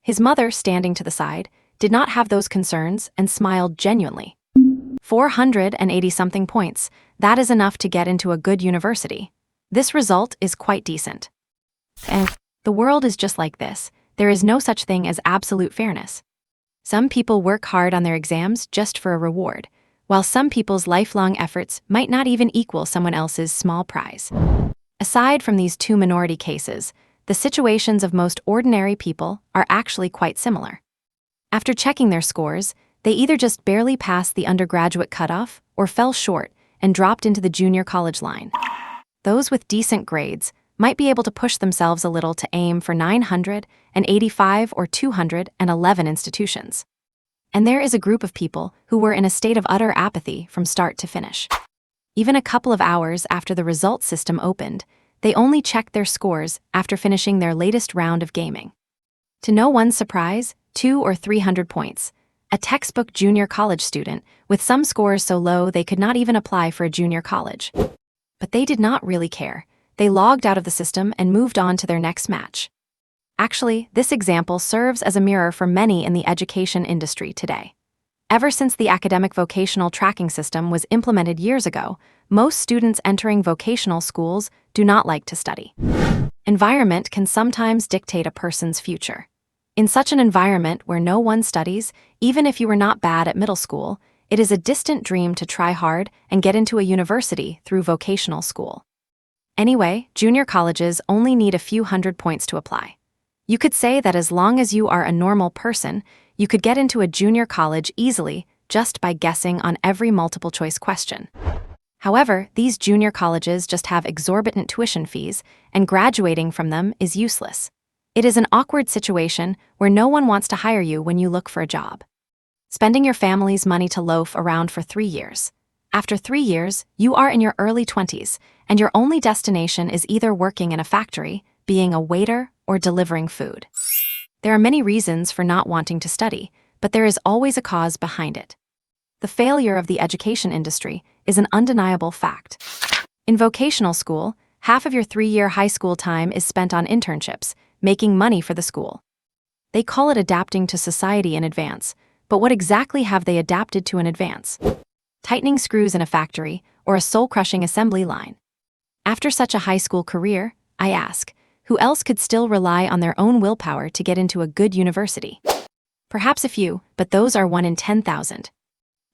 His mother, standing to the side, did not have those concerns and smiled genuinely. 480-something points, that is enough to get into a good university. This result is quite decent. And the world is just like this. There is no such thing as absolute fairness. Some people work hard on their exams just for a reward, while some people's lifelong efforts might not even equal someone else's small prize. Aside from these 2 minority cases, the situations of most ordinary people are actually quite similar. After checking their scores, they either just barely passed the undergraduate cutoff or fell short and dropped into the junior college line. Those with decent grades might be able to push themselves a little to aim for 985 or 211 institutions. And there is a group of people who were in a state of utter apathy from start to finish. Even a couple of hours after the result system opened, they only checked their scores after finishing their latest round of gaming. To no one's surprise, 200 or 300 points. A textbook junior college student with some scores so low they could not even apply for a junior college. But they did not really care. They logged out of the system and moved on to their next match. Actually, this example serves as a mirror for many in the education industry today. Ever since the academic vocational tracking system was implemented years ago, most students entering vocational schools do not like to study. Environment can sometimes dictate a person's future. In such an environment where no one studies, even if you were not bad at middle school, it is a distant dream to try hard and get into a university through vocational school. Anyway, junior colleges only need a few hundred points to apply. You could say that as long as you are a normal person, you could get into a junior college easily just by guessing on every multiple-choice question. However, these junior colleges just have exorbitant tuition fees, and graduating from them is useless. It is an awkward situation where no one wants to hire you when you look for a job. Spending your family's money to loaf around for 3 years. After 3 years, you are in your early 20s, and your only destination is either working in a factory, being a waiter, or delivering food. There are many reasons for not wanting to study, but there is always a cause behind it. The failure of the education industry is an undeniable fact. In vocational school, half of your 3-year high school time is spent on internships, making money for the school. They call it adapting to society in advance, but what exactly have they adapted to in advance? Tightening screws in a factory or a soul-crushing assembly line. After such a high school career, I ask, who else could still rely on their own willpower to get into a good university? Perhaps a few, but those are 1 in 10,000.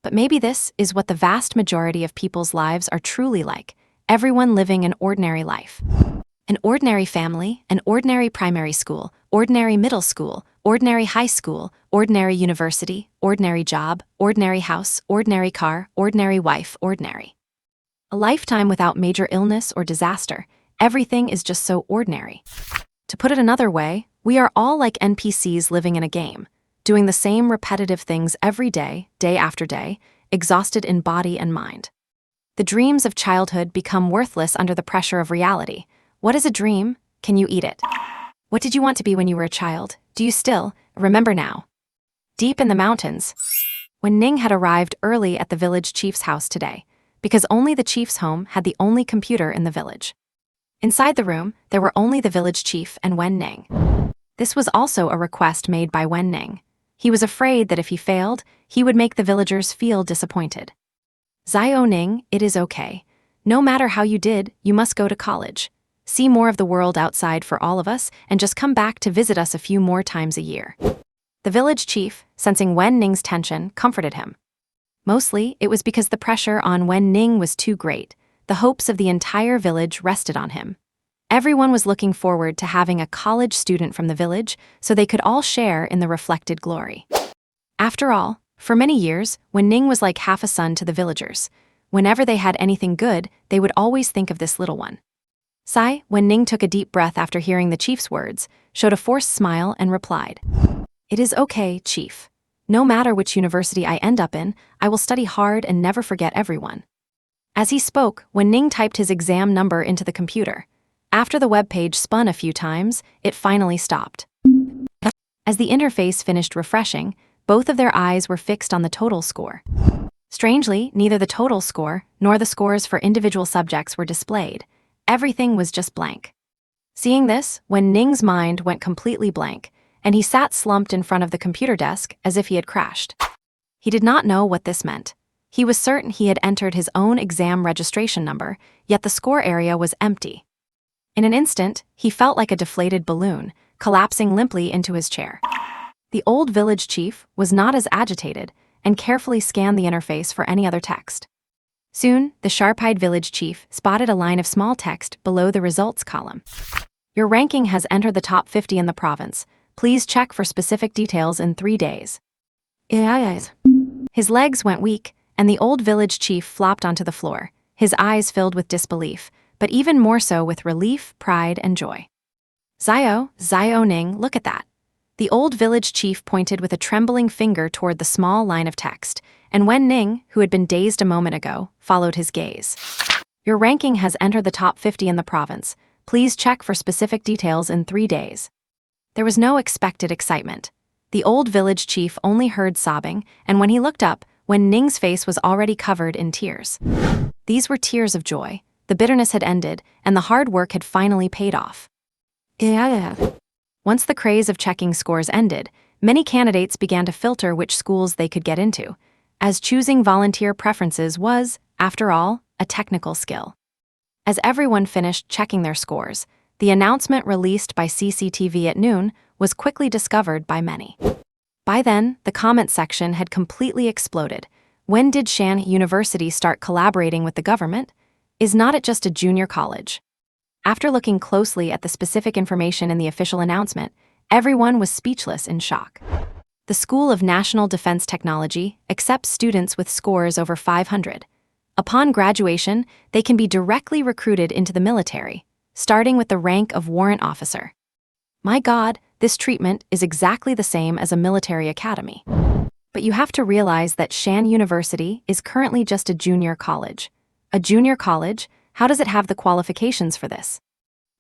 But maybe this is what the vast majority of people's lives are truly like, everyone living an ordinary life. An ordinary family, an ordinary primary school, ordinary middle school, ordinary high school, ordinary university, ordinary job, ordinary house, ordinary car, ordinary wife, ordinary. A lifetime without major illness or disaster. Everything is just so ordinary. To put it another way, we are all like NPCs living in a game, doing the same repetitive things every day, day after day, exhausted in body and mind. The dreams of childhood become worthless under the pressure of reality. What is a dream? Can you eat it? What did you want to be when you were a child? Do you still remember now? Deep in the mountains, when Ning had arrived early at the village chief's house today, because only the chief's home had the only computer in the village. Inside the room, there were only the village chief and Wen Ning. This was also a request made by Wen Ning. He was afraid that if he failed, he would make the villagers feel disappointed. Xiao Ning, it is okay. No matter how you did, you must go to college. See more of the world outside for all of us, and just come back to visit us a few more times a year. The village chief, sensing Wen Ning's tension, comforted him. Mostly, it was because the pressure on Wen Ning was too great. The hopes of the entire village rested on him. Everyone was looking forward to having a college student from the village so they could all share in the reflected glory. After all, for many years, Wen Ning was like half a son to the villagers. Whenever they had anything good, they would always think of this little one. Wen Ning took a deep breath after hearing the chief's words, showed a forced smile, and replied, "It is okay, chief. No matter which university I end up in, I will study hard and never forget everyone." As he spoke, Wen Ning typed his exam number into the computer. After the web page spun a few times, it finally stopped. As the interface finished refreshing, both of their eyes were fixed on the total score. Strangely, neither the total score nor the scores for individual subjects were displayed. Everything was just blank. Seeing this, Wen Ning's mind went completely blank, and he sat slumped in front of the computer desk as if he had crashed. He did not know what this meant. He was certain he had entered his own exam registration number, yet the score area was empty. In an instant, he felt like a deflated balloon, collapsing limply into his chair. The old village chief was not as agitated and carefully scanned the interface for any other text. Soon, the sharp-eyed village chief spotted a line of small text below the results column. "Your ranking has entered the top 50 in the province. Please check for specific details in 3 days." His legs went weak, and the old village chief flopped onto the floor, his eyes filled with disbelief, but even more so with relief, pride, and joy. Xiao Ning, look at that." The old village chief pointed with a trembling finger toward the small line of text, and Wen Ning, who had been dazed a moment ago, followed his gaze. "Your ranking has entered the top 50 in the province. Please check for specific details in 3 days." There was no expected excitement. The old village chief only heard sobbing, and when he looked up, Wen Ning's face was already covered in tears. These were tears of joy, The bitterness had ended, and the hard work had finally paid off. Once the craze of checking scores ended, many candidates began to filter which schools they could get into, as choosing volunteer preferences was, after all, a technical skill. As everyone finished checking their scores, the announcement released by CCTV at noon was quickly discovered by many. By then, the comment section had completely exploded. When did Shanhe University start collaborating with the government? Is not it just a junior college? After looking closely at the specific information in the official announcement, everyone was speechless in shock. The School of National Defense Technology accepts students with scores over 500. Upon graduation, they can be directly recruited into the military, starting with the rank of warrant officer. My God, this treatment is exactly the same as a military academy. But you have to realize that Shanhe University is currently just a junior college. A junior college? How does it have the qualifications for this?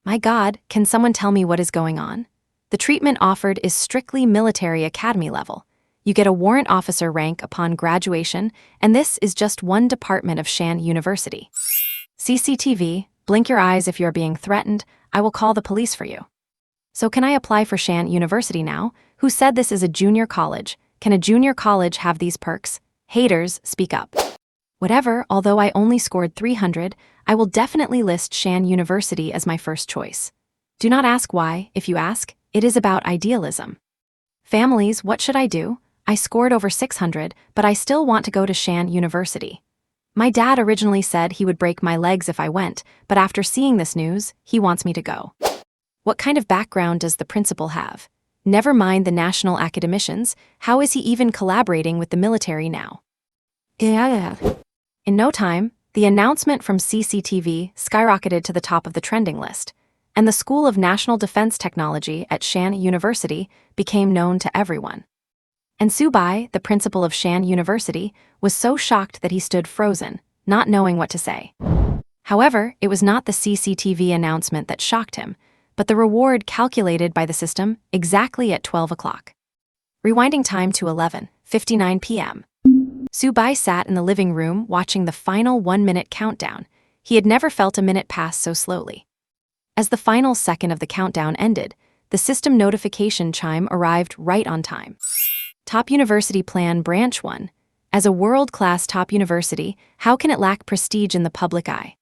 My God, can someone tell me what is going on? The treatment offered is strictly military academy level. You get a warrant officer rank upon graduation, and this is just one department of Shanhe University. CCTV, blink your eyes if you're being threatened. I will call the police for you. So can I apply for Shanhe University now? Who said this is a junior college? Can a junior college have these perks? Haters, speak up. Whatever, although I only scored 300, I will definitely list Shanhe University as my first choice. Do not ask why. If you ask, it is about idealism. Families, what should I do? I scored over 600, but I still want to go to Shanhe University. My dad originally said he would break my legs if I went, but after seeing this news, he wants me to go. What kind of background does the principal have? Never mind the national academicians, how is he even collaborating with the military now? In no time, the announcement from CCTV skyrocketed to the top of the trending list, and the School of National Defense Technology at Shanhe University became known to everyone. And Subai, the principal of Shanhe University, was so shocked that he stood frozen, not knowing what to say. However, it was not the CCTV announcement that shocked him, but the reward calculated by the system exactly at 12 o'clock. Rewinding time to 11:59 p.m. Subai sat in the living room watching the final 1-minute countdown. He had never felt a minute pass so slowly. As the final second of the countdown ended, the system notification chime arrived right on time. Top University Plan Branch 1. As a world-class top university, how can it lack prestige in the public eye?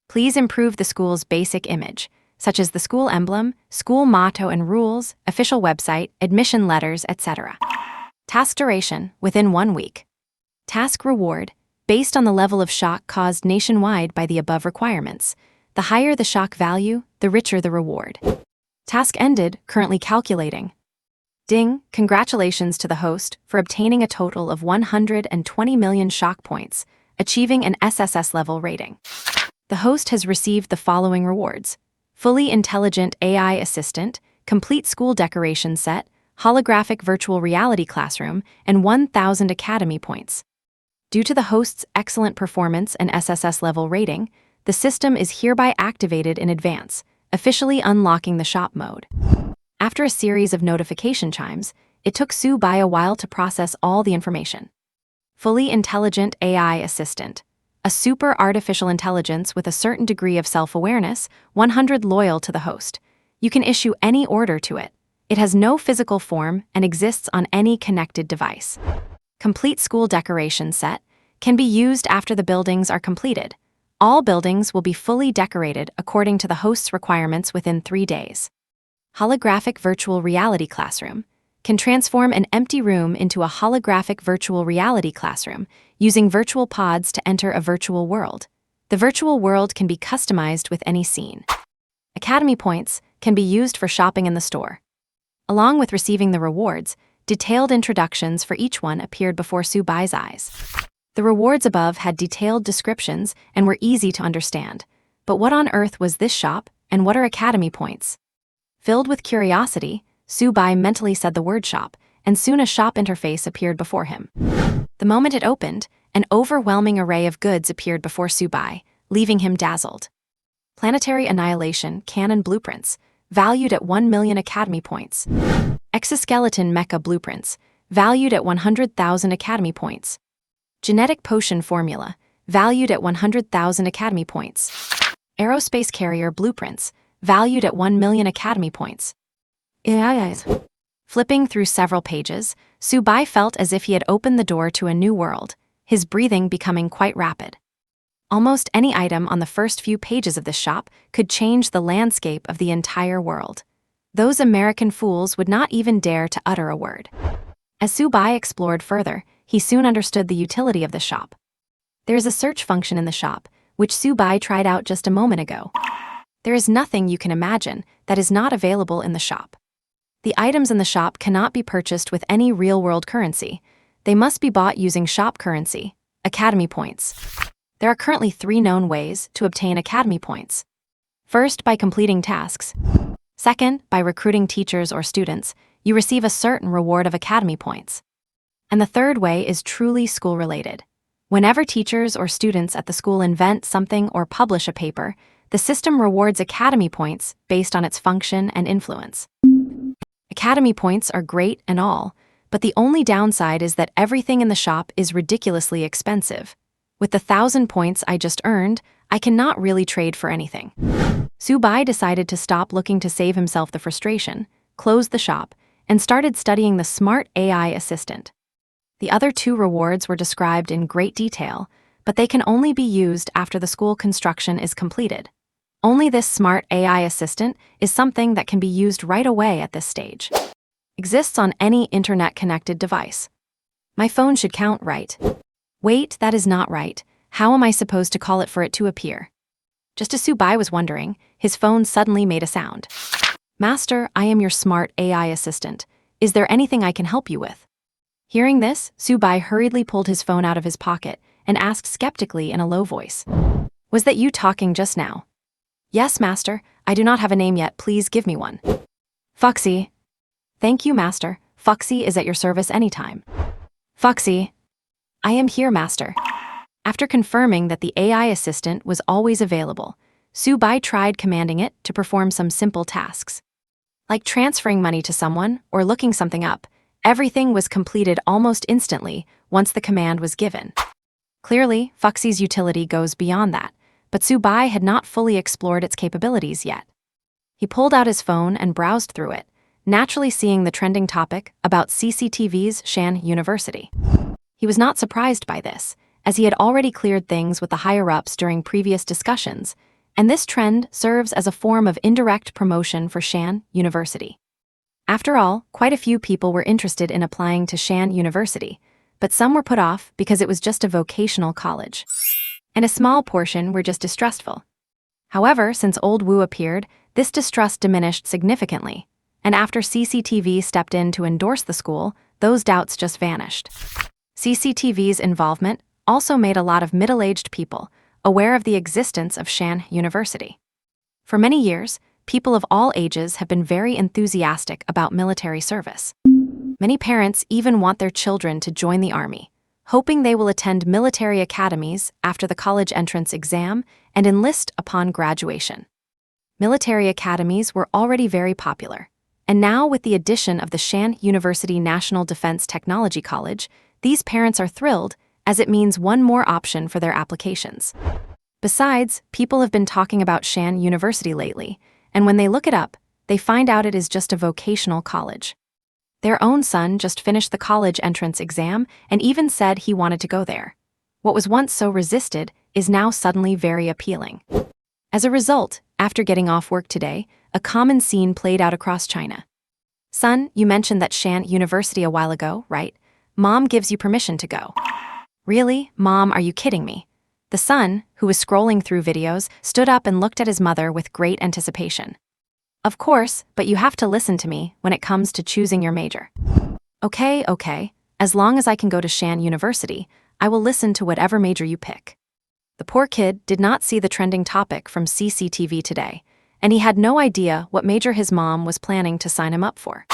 Please improve the school's basic image, such as the school emblem, school motto and rules, official website, admission letters, etc. Task duration, within 1 week. Task reward, based on the level of shock caused nationwide by the above requirements. The higher the shock value, the richer the reward. Task ended, currently calculating. Ding, congratulations to the host for obtaining a total of 120 million shock points, achieving an SSS level rating. The host has received the following rewards: fully intelligent AI assistant, complete school decoration set, holographic virtual reality classroom, and 1,000 academy points. Due to the host's excellent performance and SSS level rating, the system is hereby activated in advance, officially unlocking the shop mode. After a series of notification chimes, it took Subai a while to process all the information. Fully intelligent AI assistant. A super artificial intelligence with a certain degree of self-awareness, 100 loyal to the host. You can issue any order to it. It has no physical form and exists on any connected device. Complete school decoration set. Can be used after the buildings are completed. All buildings will be fully decorated according to the host's requirements within 3 days. Holographic virtual reality classroom. Can transform an empty room into a holographic virtual reality classroom using virtual pods to enter a virtual world. The virtual world can be customized with any scene. Academy points can be used for shopping in the store. Along with receiving the rewards, detailed introductions for each one appeared before Subai's eyes. The rewards above had detailed descriptions and were easy to understand. But what on earth was this shop, and what are academy points? Filled with curiosity, Subai mentally said the word shop, and soon a shop interface appeared before him. The moment it opened, an overwhelming array of goods appeared before Subai, leaving him dazzled. Planetary Annihilation Cannon Blueprints, valued at 1 million academy points. Exoskeleton Mecha Blueprints, valued at 100,000 academy points. Genetic Potion Formula, valued at 100,000 academy points. Aerospace carrier blueprints, valued at 1 million academy points. Flipping through several pages, Subai felt as if he had opened the door to a new world, his breathing becoming quite rapid. Almost any item on the first few pages of this shop could change the landscape of the entire world. Those American fools would not even dare to utter a word. As Subai explored further, he soon understood the utility of the shop. There is a search function in the shop, which Subai tried out just a moment ago. There is nothing you can imagine that is not available in the shop. The items in the shop cannot be purchased with any real-world currency. They must be bought using shop currency, academy points. There are currently 3 known ways to obtain academy points. First, by completing tasks. Second, by recruiting teachers or students, you receive a certain reward of academy points. And the third way is truly school-related. Whenever teachers or students at the school invent something or publish a paper, the system rewards academy points based on its function and influence. Academy points are great and all, but the only downside is that everything in the shop is ridiculously expensive. With the 1,000 points I just earned, I cannot really trade for anything. Subai decided to stop looking to save himself the frustration, closed the shop, and started studying the smart AI assistant. The other 2 rewards were described in great detail, but they can only be used after the school construction is completed. Only this smart AI assistant is something that can be used right away at this stage. Exists on any internet-connected device. My phone should count, right? Wait, that is not right. How am I supposed to call it for it to appear? Just as Subai was wondering, his phone suddenly made a sound. Master, I am your smart AI assistant. Is there anything I can help you with? Hearing this, Subai hurriedly pulled his phone out of his pocket and asked skeptically in a low voice. Was that you talking just now? Yes, Master. I do not have a name yet. Please give me one. Foxy. Thank you, Master. Foxy is at your service anytime. Foxy. I am here, Master. After confirming that the AI assistant was always available, Subai tried commanding it to perform some simple tasks. Like transferring money to someone or looking something up, everything was completed almost instantly once the command was given. Clearly, Foxy's utility goes beyond that, but Subai had not fully explored its capabilities yet. He pulled out his phone and browsed through it, naturally seeing the trending topic about CCTV's Shanhe University. He was not surprised by this, as he had already cleared things with the higher-ups during previous discussions, and this trend serves as a form of indirect promotion for Shanhe University. After all, quite a few people were interested in applying to Shanhe University, but some were put off because it was just a vocational college. And a small portion were just distrustful. However, since Old Wu appeared, this distrust diminished significantly, and after CCTV stepped in to endorse the school, those doubts just vanished. CCTV's involvement also made a lot of middle-aged people aware of the existence of Shanhe University. For many years, people of all ages have been very enthusiastic about military service. Many parents even want their children to join the army, hoping they will attend military academies after the college entrance exam and enlist upon graduation. Military academies were already very popular, and now with the addition of the Shanhe University National Defense Technology College, these parents are thrilled as it means one more option for their applications. Besides, people have been talking about Shanhe University lately, and when they look it up, they find out it is just a vocational college. Their own son just finished the college entrance exam and even said he wanted to go there. What was once so resisted is now suddenly very appealing. As a result, after getting off work today, a common scene played out across China. Son, you mentioned that Shanhe University a while ago, right? Mom gives you permission to go. Really? Mom, are you kidding me? The son, who was scrolling through videos, stood up and looked at his mother with great anticipation. Of course, but you have to listen to me when it comes to choosing your major. Okay. As long as I can go to Shanhe University, I will listen to whatever major you pick. The poor kid did not see the trending topic from CCTV today, and he had no idea what major his mom was planning to sign him up for.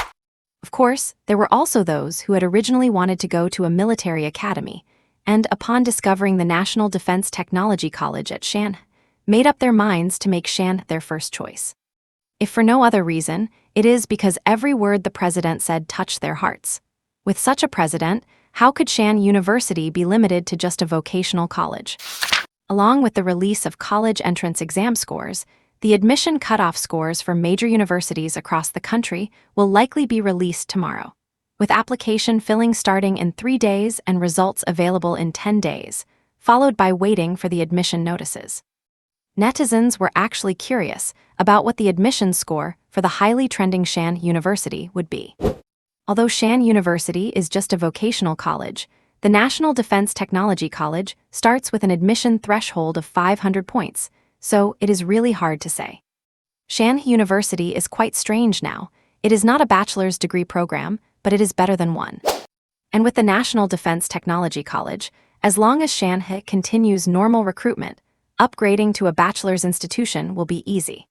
Of course, there were also those who had originally wanted to go to a military academy, and upon discovering the National Defense Technology College at Shanhe, made up their minds to make Shanhe their first choice. If for no other reason, it is because every word the president said touched their hearts. With such a president, how could Shanhe University be limited to just a vocational college? Along with the release of college entrance exam scores, the admission cutoff scores for major universities across the country will likely be released tomorrow, with application filling starting in 3 days and results available in 10 days, followed by waiting for the admission notices. Netizens were actually curious about what the admission score for the highly trending Shanhe University would be. Although Shanhe University is just a vocational college, the National Defense Technology College starts with an admission threshold of 500 points, so it is really hard to say. Shanhe University is quite strange now. It is not a bachelor's degree program, but it is better than one. And with the National Defense Technology College, as long as Shanhe continues normal recruitment, upgrading to a bachelor's institution will be easy.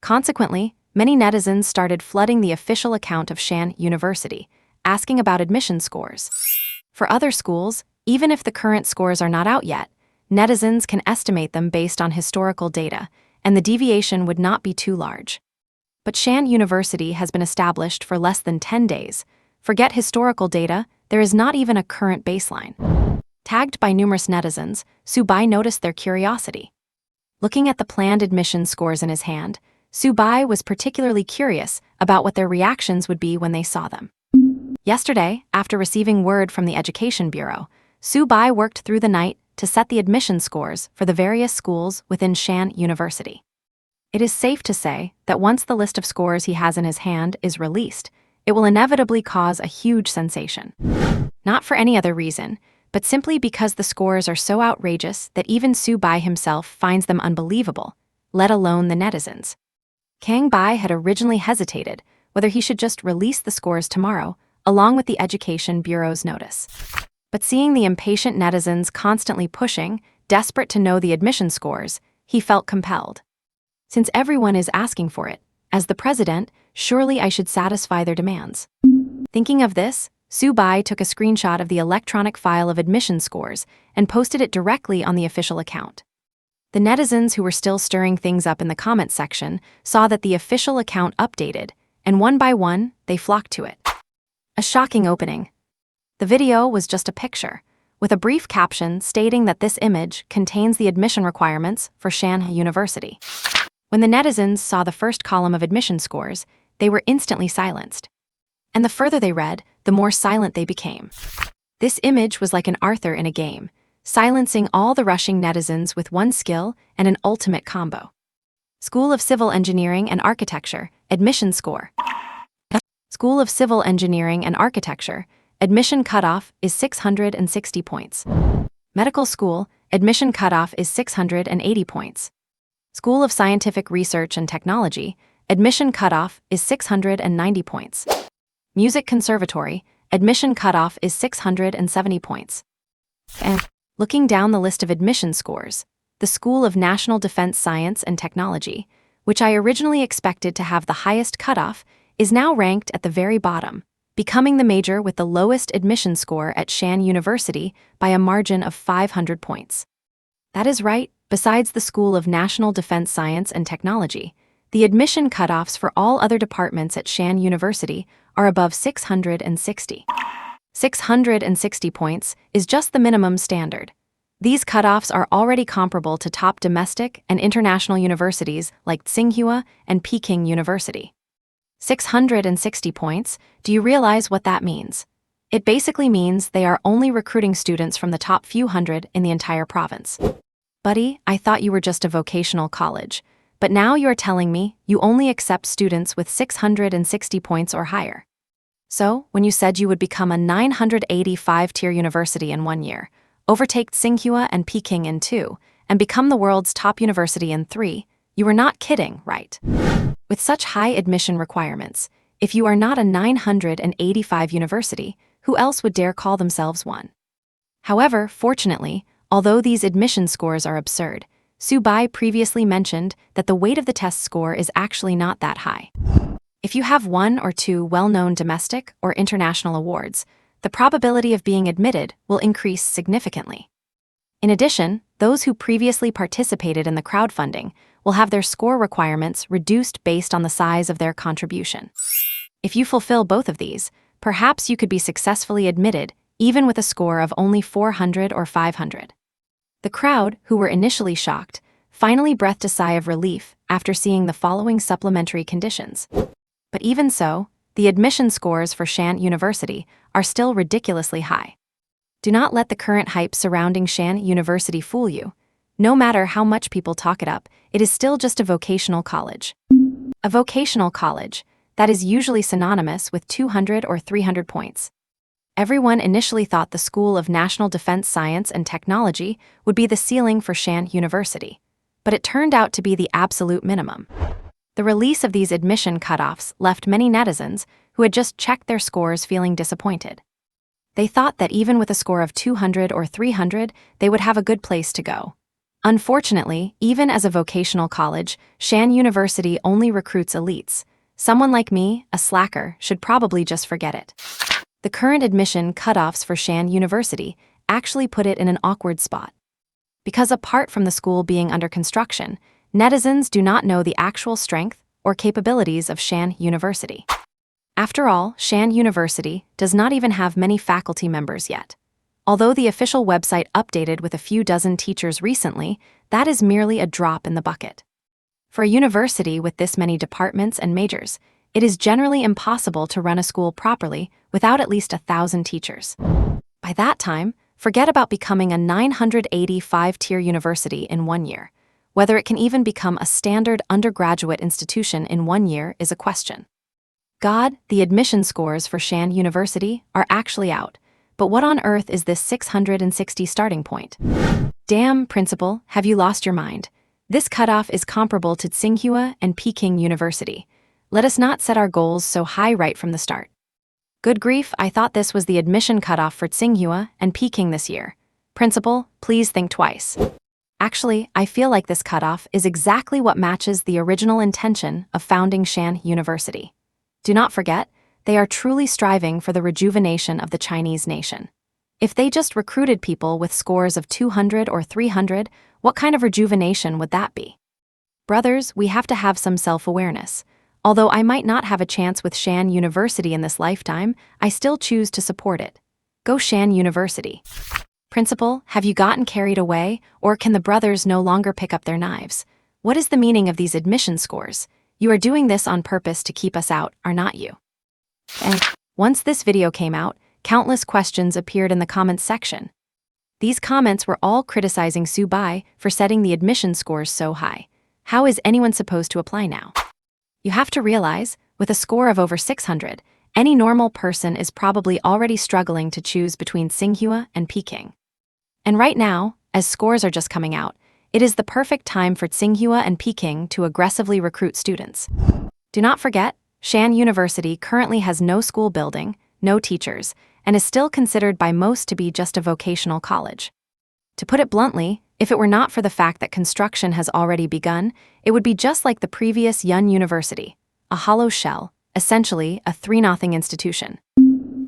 Consequently, many netizens started flooding the official account of Shanhe University, asking about admission scores. For other schools, even if the current scores are not out yet, netizens can estimate them based on historical data, and the deviation would not be too large. But Shanhe University has been established for less than 10 days. Forget historical data, there is not even a current baseline. Tagged by numerous netizens, Subai noticed their curiosity. Looking at the planned admission scores in his hand, Subai was particularly curious about what their reactions would be when they saw them. Yesterday, after receiving word from the Education Bureau, Subai worked through the night to set the admission scores for the various schools within Shanhe University. It is safe to say that once the list of scores he has in his hand is released, it will inevitably cause a huge sensation. Not for any other reason, but simply because the scores are so outrageous that even Subai himself finds them unbelievable, let alone the netizens. Kang Bai had originally hesitated whether he should just release the scores tomorrow, along with the Education Bureau's notice. But seeing the impatient netizens constantly pushing, desperate to know the admission scores, he felt compelled. Since everyone is asking for it, as the president, surely I should satisfy their demands. Thinking of this, Subai took a screenshot of the electronic file of admission scores and posted it directly on the official account. The netizens who were still stirring things up in the comments section saw that the official account updated, and one by one, they flocked to it. A shocking opening. The video was just a picture, with a brief caption stating that this image contains the admission requirements for Shanhe University. When the netizens saw the first column of admission scores, they were instantly silenced. And the further they read, the more silent they became. This image was like an Arthur in a game, silencing all the rushing netizens with one skill and an ultimate combo. School of Civil Engineering and Architecture, admission score. School of Civil Engineering and Architecture, admission cutoff is 660 points. Medical School, admission cutoff is 680 points. School of Scientific Research and Technology, admission cutoff is 690 points. Music Conservatory, admission cutoff is 670 points. And looking down the list of admission scores, the School of National Defense Science and Technology, which I originally expected to have the highest cutoff, is now ranked at the very bottom, becoming the major with the lowest admission score at Shanhe University by a margin of 500 points. That is right, besides the School of National Defense Science and Technology, the admission cutoffs for all other departments at Shanhe University are above 660. 660 points is just the minimum standard. These cutoffs are already comparable to top domestic and international universities like Tsinghua and Peking University. 660 points, do you realize what that means? It basically means they are only recruiting students from the top few hundred in the entire province. Buddy, I thought you were just a vocational college, but now you're telling me you only accept students with 660 points or higher. So, when you said you would become a 985-tier university in 1 year, overtake Tsinghua and Peking in 2, and become the world's top university in 3, you were not kidding, right? With such high admission requirements, if you are not a 985 university, who else would dare call themselves one? However, fortunately, although these admission scores are absurd, Subai previously mentioned that the weight of the test score is actually not that high. If you have 1 or 2 well-known domestic or international awards, the probability of being admitted will increase significantly. In addition, those who previously participated in the crowdfunding will have their score requirements reduced based on the size of their contribution. If you fulfill both of these, perhaps you could be successfully admitted even with a score of only 400 or 500. The crowd, who were initially shocked, finally breathed a sigh of relief after seeing the following supplementary conditions. But even so, the admission scores for Shanhe University are still ridiculously high. Do not let the current hype surrounding Shanhe University fool you. No matter how much people talk it up, it is still just a vocational college. A vocational college, that is usually synonymous with 200 or 300 points. Everyone initially thought the School of National Defense Science and Technology would be the ceiling for Shanhe University, but it turned out to be the absolute minimum. The release of these admission cutoffs left many netizens who had just checked their scores feeling disappointed. They thought that even with a score of 200 or 300, they would have a good place to go. Unfortunately, even as a vocational college, Shanhe University only recruits elites. Someone like me, a slacker, should probably just forget it. The current admission cutoffs for Shanhe University actually put it in an awkward spot. Because apart from the school being under construction, netizens do not know the actual strength or capabilities of Shanhe University. After all, Shanhe University does not even have many faculty members yet. Although the official website updated with a few dozen teachers recently, that is merely a drop in the bucket. For a university with this many departments and majors, it is generally impossible to run a school properly without at least 1,000 teachers. By that time, forget about becoming a 985-tier university in 1 year. Whether it can even become a standard undergraduate institution in 1 year is a question. God, the admission scores for Shanhe University are actually out. But what on earth is this 660 starting point? Damn, principal, have you lost your mind? This cutoff is comparable to Tsinghua and Peking University. Let us not set our goals so high right from the start. Good grief, I thought this was the admission cutoff for Tsinghua and Peking this year. Principal, please think twice. Actually, I feel like this cutoff is exactly what matches the original intention of founding Shanhe University. Do not forget, they are truly striving for the rejuvenation of the Chinese nation. If they just recruited people with scores of 200 or 300, what kind of rejuvenation would that be? Brothers, we have to have some self-awareness. Although I might not have a chance with Shanhe University in this lifetime, I still choose to support it. Go Shanhe University. Principal, have you gotten carried away, or can the brothers no longer pick up their knives? What is the meaning of these admission scores? You are doing this on purpose to keep us out, are not you? And once this video came out, countless questions appeared in the comments section. These comments were all criticizing Subai for setting the admission scores so high. How is anyone supposed to apply now? You have to realize, with a score of over 600, any normal person is probably already struggling to choose between Tsinghua and Peking. And right now, as scores are just coming out, it is the perfect time for Tsinghua and Peking to aggressively recruit students. Do not forget, Shanhe University currently has no school building, no teachers, and is still considered by most to be just a vocational college. To put it bluntly, if it were not for the fact that construction has already begun, it would be just like the previous Yun University, a hollow shell, essentially a 3-0 institution.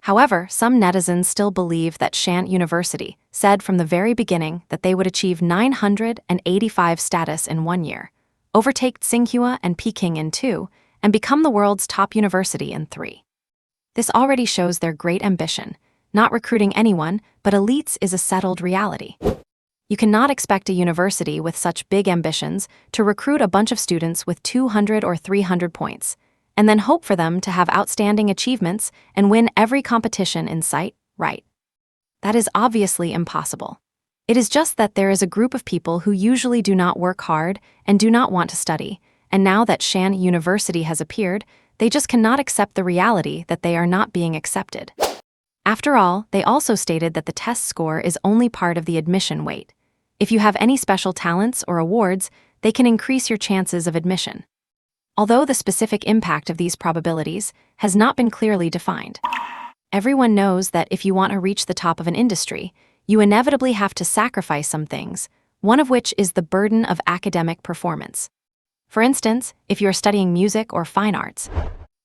However, some netizens still believe that Shanhe University said from the very beginning that they would achieve 985 status in 1 year, overtake Tsinghua and Peking in 2, and become the world's top university in 3. This already shows their great ambition. Not recruiting anyone, but elites is a settled reality. You cannot expect a university with such big ambitions to recruit a bunch of students with 200 or 300 points, and then hope for them to have outstanding achievements and win every competition in sight, right? That is obviously impossible. It is just that there is a group of people who usually do not work hard and do not want to study, and now that Shanhe University has appeared, they just cannot accept the reality that they are not being accepted. After all, they also stated that the test score is only part of the admission weight. If you have any special talents or awards, they can increase your chances of admission. Although the specific impact of these probabilities has not been clearly defined. Everyone knows that if you want to reach the top of an industry, you inevitably have to sacrifice some things, one of which is the burden of academic performance. For instance, if you are studying music or fine arts,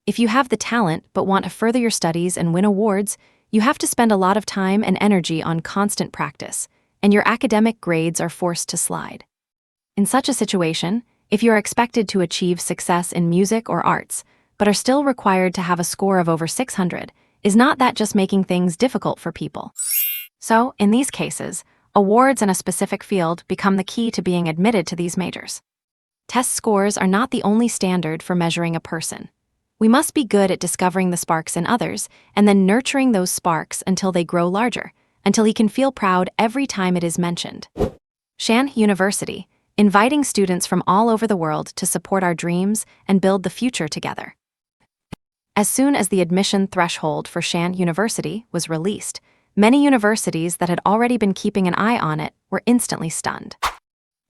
if you have the talent but want to further your studies and win awards, you have to spend a lot of time and energy on constant practice, and your academic grades are forced to slide. In such a situation, if you are expected to achieve success in music or arts, but are still required to have a score of over 600, is not that just making things difficult for people? So, in these cases, awards in a specific field become the key to being admitted to these majors. Test scores are not the only standard for measuring a person. We must be good at discovering the sparks in others and then nurturing those sparks until they grow larger, until he can feel proud every time it is mentioned. Shanhe University, inviting students from all over the world to support our dreams and build the future together. As soon as the admission threshold for Shanhe University was released, many universities that had already been keeping an eye on it were instantly stunned.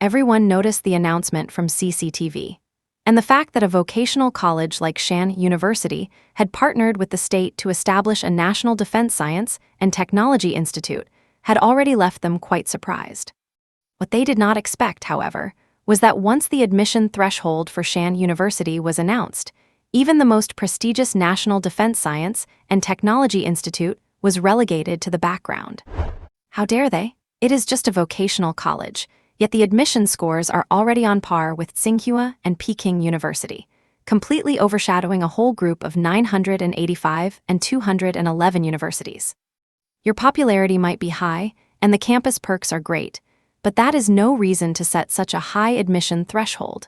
Everyone noticed the announcement from CCTV, and the fact that a vocational college like Shanhe University had partnered with the state to establish a National Defense Science and Technology Institute had already left them quite surprised. What they did not expect, however, was that once the admission threshold for Shanhe University was announced, even the most prestigious National Defense Science and Technology Institute was relegated to the background. How dare they? It is just a vocational college, yet the admission scores are already on par with Tsinghua and Peking University, completely overshadowing a whole group of 985 and 211 universities. Your popularity might be high, and the campus perks are great, but that is no reason to set such a high admission threshold.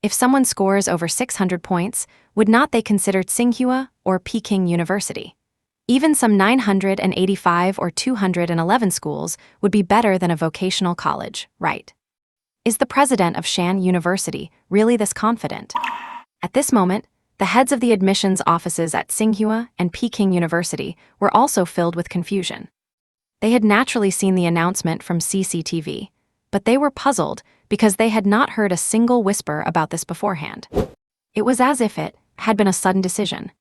If someone scores over 600 points, would not they consider Tsinghua or Peking University? Even some 985 or 211 schools would be better than a vocational college, right? Is the president of Shanhe University really this confident? At this moment, the heads of the admissions offices at Tsinghua and Peking University were also filled with confusion. They had naturally seen the announcement from CCTV, but they were puzzled because they had not heard a single whisper about this beforehand. It was as if it had been a sudden decision.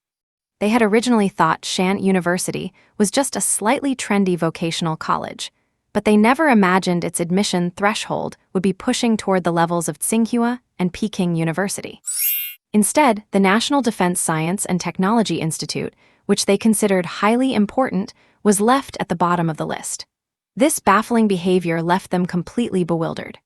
They had originally thought Shanhe University was just a slightly trendy vocational college, but they never imagined its admission threshold would be pushing toward the levels of Tsinghua and Peking University. Instead, the National Defense Science and Technology Institute, which they considered highly important, was left at the bottom of the list. This baffling behavior left them completely bewildered.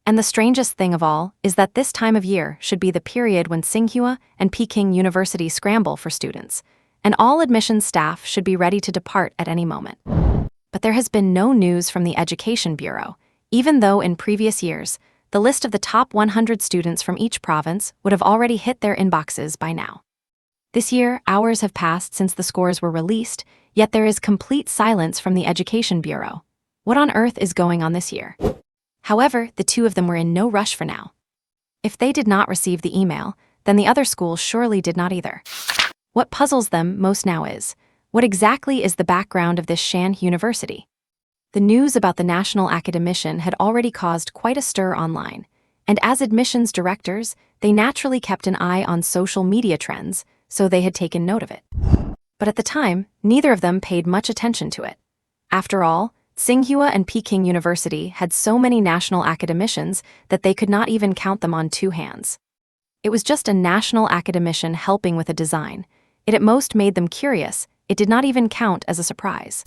And the strangest thing of all is that this time of year should be the period when Tsinghua and Peking University scramble for students, and all admissions staff should be ready to depart at any moment. But there has been no news from the Education Bureau, even though in previous years, the list of the top 100 students from each province would have already hit their inboxes by now. This year, hours have passed since the scores were released, yet there is complete silence from the Education Bureau. What on earth is going on this year? However, the two of them were in no rush for now. If they did not receive the email, then the other schools surely did not either. What puzzles them most now is, what exactly is the background of this Shanhe University? The news about the national academician had already caused quite a stir online, and as admissions directors, they naturally kept an eye on social media trends, so they had taken note of it. But at the time, neither of them paid much attention to it. After all, Tsinghua and Peking University had so many national academicians that they could not even count them on two hands. It was just a national academician helping with a design. It at most made them curious. It did not even count as a surprise.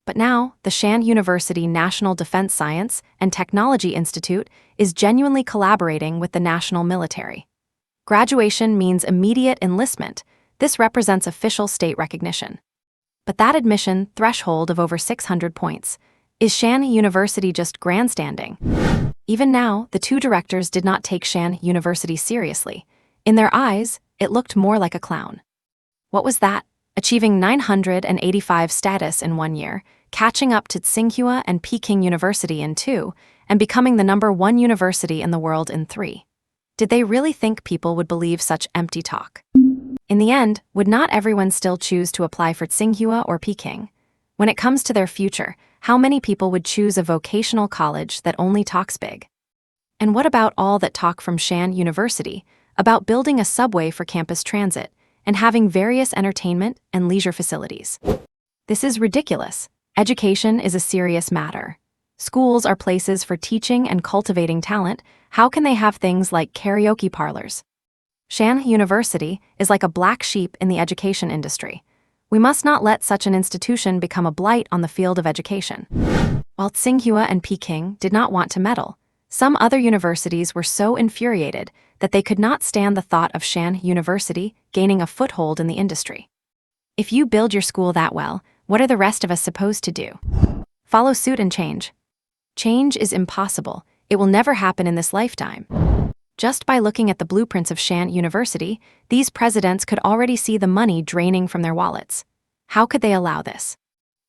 But now, the Shanhe University National Defense Science and Technology Institute is genuinely collaborating with the national military. Graduation means immediate enlistment. This represents official state recognition. But that admission threshold of over 600 points, is Shanhe University just grandstanding? Even now, the two directors did not take Shanhe University seriously. In their eyes, it looked more like a clown. What was that? Achieving 985 status in 1 year, catching up to Tsinghua and Peking University in 2, and becoming the #1 university in the world in 3. Did they really think people would believe such empty talk? In the end, would not everyone still choose to apply for Tsinghua or Peking? When it comes to their future, how many people would choose a vocational college that only talks big? And what about all that talk from Shanhe University about building a subway for campus transit and having various entertainment and leisure facilities? This is ridiculous. Education is a serious matter. Schools are places for teaching and cultivating talent. How can they have things like karaoke parlors? Shanhe University is like a black sheep in the education industry. We must not let such an institution become a blight on the field of education. While Tsinghua and Peking did not want to meddle, some other universities were so infuriated that they could not stand the thought of Shanhe University gaining a foothold in the industry. If you build your school that well, what are the rest of us supposed to do? Follow suit and change. Change is impossible. It will never happen in this lifetime. Just by looking at the blueprints of Shanhe University, these presidents could already see the money draining from their wallets. How could they allow this?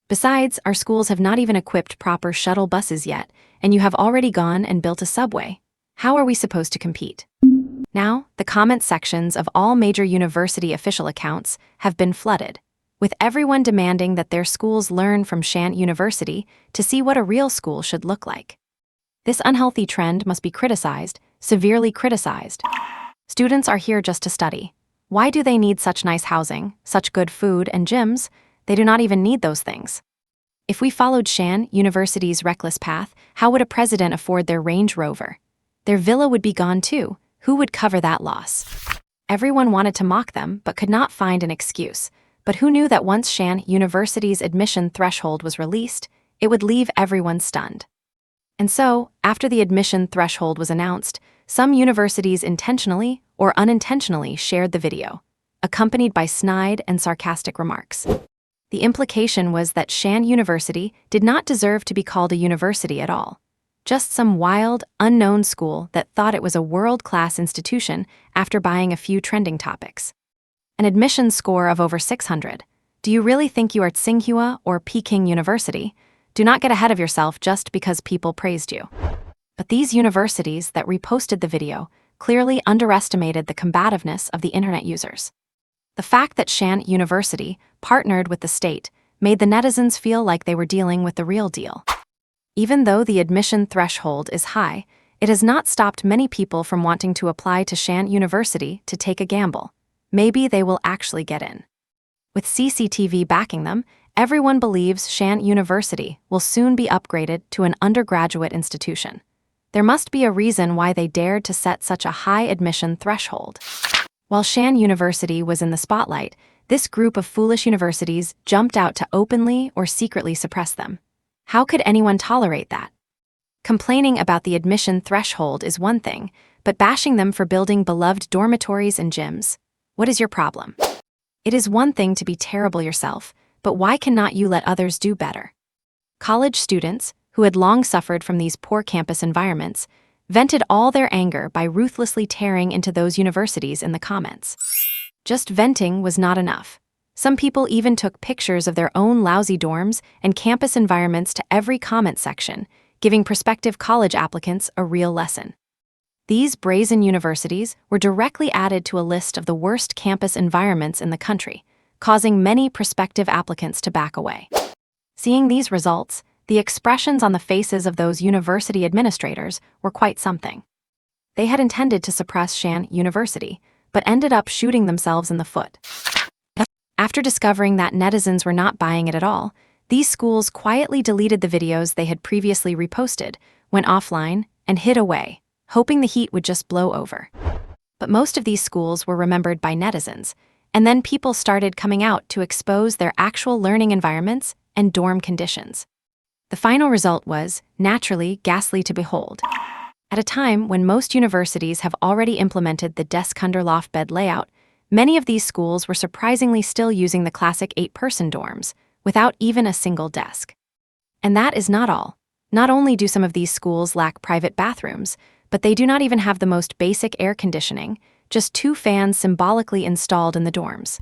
Besides, our schools have not even equipped proper shuttle buses yet, and you have already gone and built a subway. How are we supposed to compete? Now, the comment sections of all major university official accounts have been flooded, with everyone demanding that their schools learn from Shanhe University to see what a real school should look like. This unhealthy trend must be criticized, severely criticized. Students are here just to study. Why do they need such nice housing, such good food and gyms? They do not even need those things. If we followed Shanhe University's reckless path, how would a president afford their Range Rover? Their villa would be gone too. Who would cover that loss? Everyone wanted to mock them, but could not find an excuse. But who knew that once Shanhe University's admission threshold was released, it would leave everyone stunned? And so, after the admission threshold was announced, some universities intentionally or unintentionally shared the video, accompanied by snide and sarcastic remarks. The implication was that Shanhe University did not deserve to be called a university at all. Just some wild, unknown school that thought it was a world-class institution after buying a few trending topics. An admission score of over 600. Do you really think you are Tsinghua or Peking University? Do not get ahead of yourself just because people praised you. But these universities that reposted the video clearly underestimated the combativeness of the internet users. The fact that Shanhe University partnered with the state made the netizens feel like they were dealing with the real deal. Even though the admission threshold is high, it has not stopped many people from wanting to apply to Shanhe University to take a gamble. Maybe they will actually get in. With CCTV backing them, everyone believes Shanhe University will soon be upgraded to an undergraduate institution. There must be a reason why they dared to set such a high admission threshold. While Shanhe University was in the spotlight, this group of foolish universities jumped out to openly or secretly suppress them. How could anyone tolerate that? Complaining about the admission threshold is one thing, but bashing them for building beloved dormitories and gyms, what is your problem? It is one thing to be terrible yourself, but why cannot you let others do better? College students, who had long suffered from these poor campus environments, vented all their anger by ruthlessly tearing into those universities in the comments. Just venting was not enough. Some people even took pictures of their own lousy dorms and campus environments to every comment section, giving prospective college applicants a real lesson. These brazen universities were directly added to a list of the worst campus environments in the country, causing many prospective applicants to back away. Seeing these results, the expressions on the faces of those university administrators were quite something. They had intended to suppress Shanhe University, but ended up shooting themselves in the foot. After discovering that netizens were not buying it at all, these schools quietly deleted the videos they had previously reposted, went offline, and hid away, hoping the heat would just blow over. But most of these schools were remembered by netizens, and then people started coming out to expose their actual learning environments and dorm conditions. The final result was, naturally, ghastly to behold. At a time when most universities have already implemented the desk under loft bed layout, many of these schools were surprisingly still using the classic 8-person dorms, without even a single desk. And that is not all. Not only do some of these schools lack private bathrooms, but they do not even have the most basic air conditioning, just 2 fans symbolically installed in the dorms.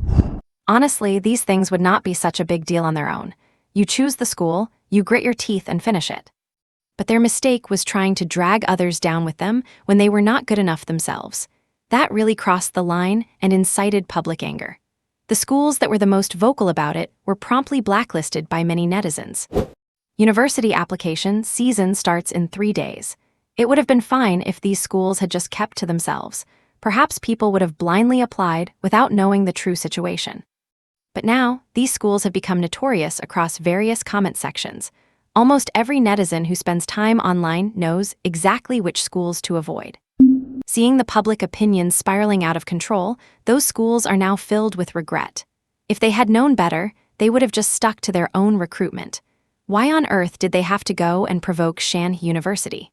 Honestly, these things would not be such a big deal on their own. You choose the school, you grit your teeth and finish it. But their mistake was trying to drag others down with them when they were not good enough themselves. That really crossed the line and incited public anger. The schools that were the most vocal about it were promptly blacklisted by many netizens. University application season starts in 3 days. It would have been fine if these schools had just kept to themselves. Perhaps people would have blindly applied without knowing the true situation. But now, these schools have become notorious across various comment sections. Almost every netizen who spends time online knows exactly which schools to avoid. Seeing the public opinion spiraling out of control, those schools are now filled with regret. If they had known better, they would have just stuck to their own recruitment. Why on earth did they have to go and provoke Shanhe University?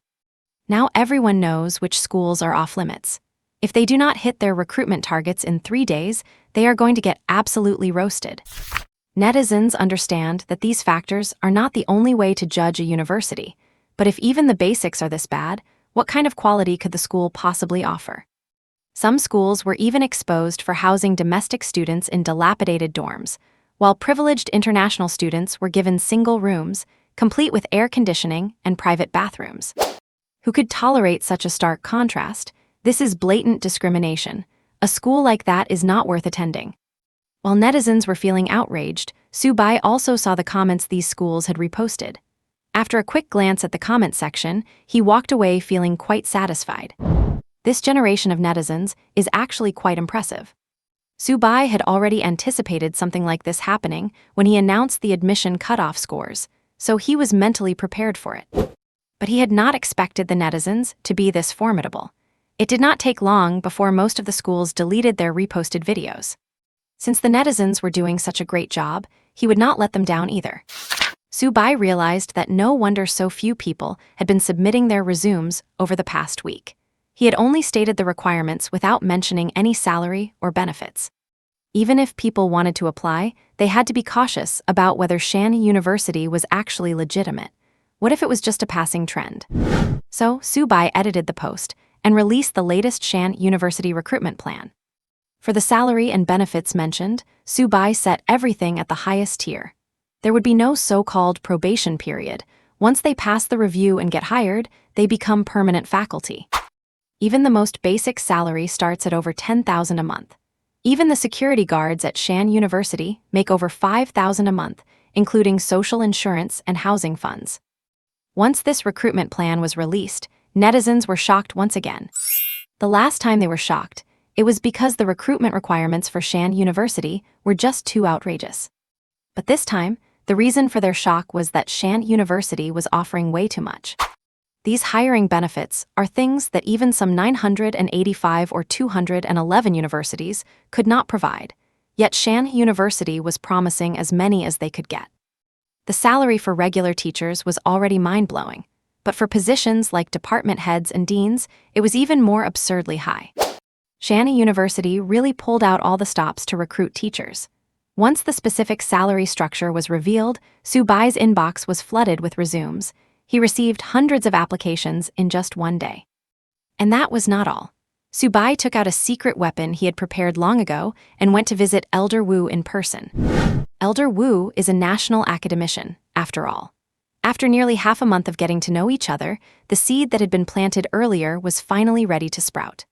Now everyone knows which schools are off-limits. If they do not hit their recruitment targets in 3 days, they are going to get absolutely roasted. Netizens understand that these factors are not the only way to judge a university, But if even the basics are this bad, what kind of quality could the school possibly offer? Some schools were even exposed for housing domestic students in dilapidated dorms, while privileged international students were given single rooms, complete with air conditioning and private bathrooms. Who could tolerate such a stark contrast? This is blatant discrimination. A school like that is not worth attending. While netizens were feeling outraged, Subai also saw the comments these schools had reposted. After a quick glance at the comment section, he walked away feeling quite satisfied. This generation of netizens is actually quite impressive. Subai had already anticipated something like this happening when he announced the admission cutoff scores, so he was mentally prepared for it. But he had not expected the netizens to be this formidable. It did not take long before most of the schools deleted their reposted videos. Since the netizens were doing such a great job, he would not let them down either. Subai realized that no wonder so few people had been submitting their resumes over the past week. He had only stated the requirements without mentioning any salary or benefits. Even if people wanted to apply, they had to be cautious about whether Shanhe University was actually legitimate. What if it was just a passing trend? So, Subai edited the post and released the latest Shanhe University recruitment plan. For the salary and benefits mentioned, Subai set everything at the highest tier. There would be no so-called probation period. Once they pass the review and get hired, they become permanent faculty. Even the most basic salary starts at over $10,000 a month. Even the security guards at Shanhe University make over $5,000 a month, including social insurance and housing funds. Once this recruitment plan was released, netizens were shocked once again. The last time they were shocked, it was because the recruitment requirements for Shanhe University were just too outrageous. But this time, the reason for their shock was that Shanhe University was offering way too much. These hiring benefits are things that even some 985 or 211 universities could not provide, yet Shanhe University was promising as many as they could get. The salary for regular teachers was already mind-blowing, but for positions like department heads and deans, it was even more absurdly high. Shanhe University really pulled out all the stops to recruit teachers. Once the specific salary structure was revealed, Subai's inbox was flooded with resumes. He received hundreds of applications in just one day. And that was not all. Subai took out a secret weapon he had prepared long ago and went to visit Elder Wu in person. Elder Wu is a national academician, after all. After nearly half a month of getting to know each other, the seed that had been planted earlier was finally ready to sprout.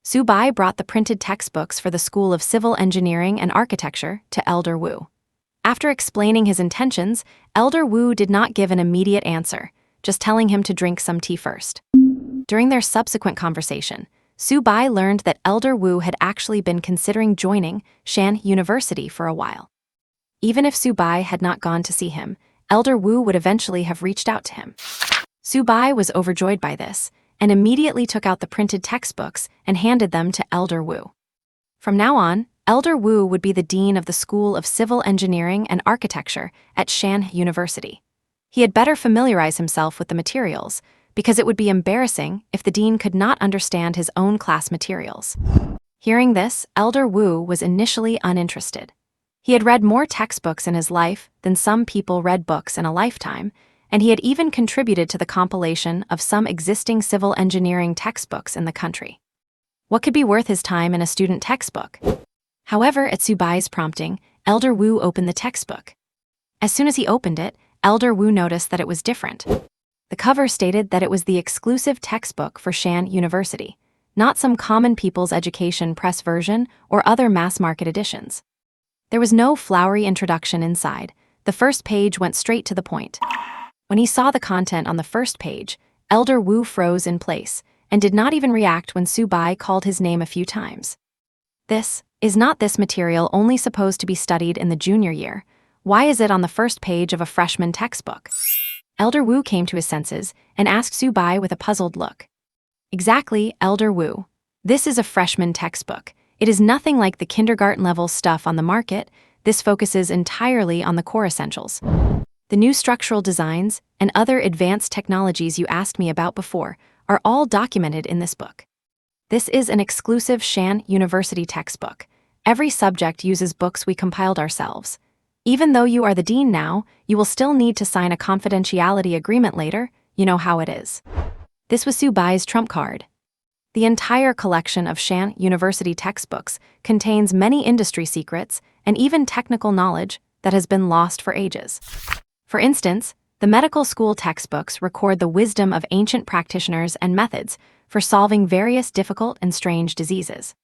Subai brought the printed textbooks for the School of Civil Engineering and Architecture to Elder Wu. After explaining his intentions, Elder Wu did not give an immediate answer, just telling him to drink some tea first. During their subsequent conversation, Subai learned that Elder Wu had actually been considering joining Shanhe University for a while. Even if Subai had not gone to see him, Elder Wu would eventually have reached out to him. Subai was overjoyed by this, and immediately took out the printed textbooks and handed them to Elder Wu. From now on, Elder Wu would be the dean of the School of Civil Engineering and Architecture at Shanhe University. He had better familiarize himself with the materials, because it would be embarrassing if the dean could not understand his own class materials. Hearing this, Elder Wu was initially uninterested. He had read more textbooks in his life than some people read books in a lifetime, and he had even contributed to the compilation of some existing civil engineering textbooks in the country. What could be worth his time in a student textbook? However, at Subai's prompting, Elder Wu opened the textbook. As soon as he opened it, Elder Wu noticed that it was different. The cover stated that it was the exclusive textbook for Shanhe University, not some common people's education press version or other mass-market editions. There was no flowery introduction inside. The first page went straight to the point. When he saw the content on the first page, Elder Wu froze in place and did not even react when Subai called his name a few times. Is not this material only supposed to be studied in the junior year? Why is it on the first page of a freshman textbook? Elder Wu came to his senses and asked Subai with a puzzled look. Exactly, Elder Wu. This is a freshman textbook. It is nothing like the kindergarten-level stuff on the market. This focuses entirely on the core essentials. The new structural designs and other advanced technologies you asked me about before are all documented in this book. This is an exclusive Shanhe University textbook. Every subject uses books we compiled ourselves. Even though you are the dean now, you will still need to sign a confidentiality agreement later. You know how it is. This was Su Bai's trump card. The entire collection of Shanhe University textbooks contains many industry secrets and even technical knowledge that has been lost for ages. For instance, the medical school textbooks record the wisdom of ancient practitioners and methods for solving various difficult and strange diseases.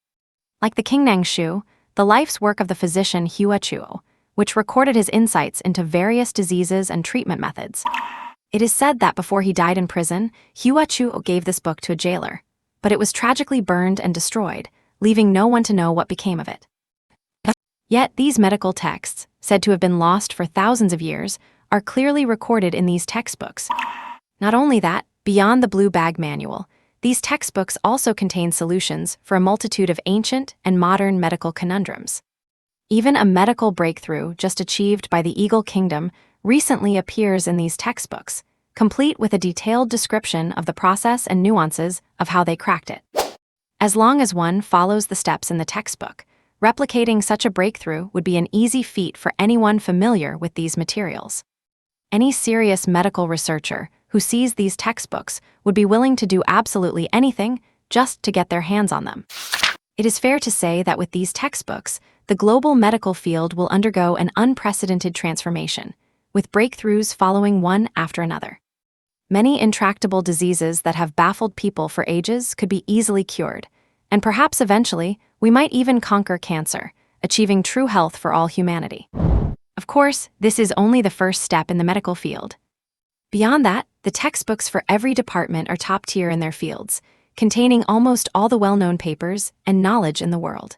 Like the Qingnang Shu, the life's work of the physician Hua Chuo, which recorded his insights into various diseases and treatment methods. It is said that before he died in prison, Hua Chuo gave this book to a jailer, but it was tragically burned and destroyed, leaving no one to know what became of it. Yet these medical texts, said to have been lost for thousands of years, are clearly recorded in these textbooks. Not only that, beyond the blue bag manual, these textbooks also contain solutions for a multitude of ancient and modern medical conundrums. Even a medical breakthrough just achieved by the Eagle Kingdom recently appears in these textbooks, complete with a detailed description of the process and nuances of how they cracked it. As long as one follows the steps in the textbook, replicating such a breakthrough would be an easy feat for anyone familiar with these materials. Any serious medical researcher who sees these textbooks would be willing to do absolutely anything just to get their hands on them. It is fair to say that with these textbooks, the global medical field will undergo an unprecedented transformation, with breakthroughs following one after another. Many intractable diseases that have baffled people for ages could be easily cured, and perhaps eventually we might even conquer cancer, achieving true health for all humanity. Of course, this is only the first step in the medical field. Beyond that, the textbooks for every department are top tier in their fields, containing almost all the well-known papers and knowledge in the world.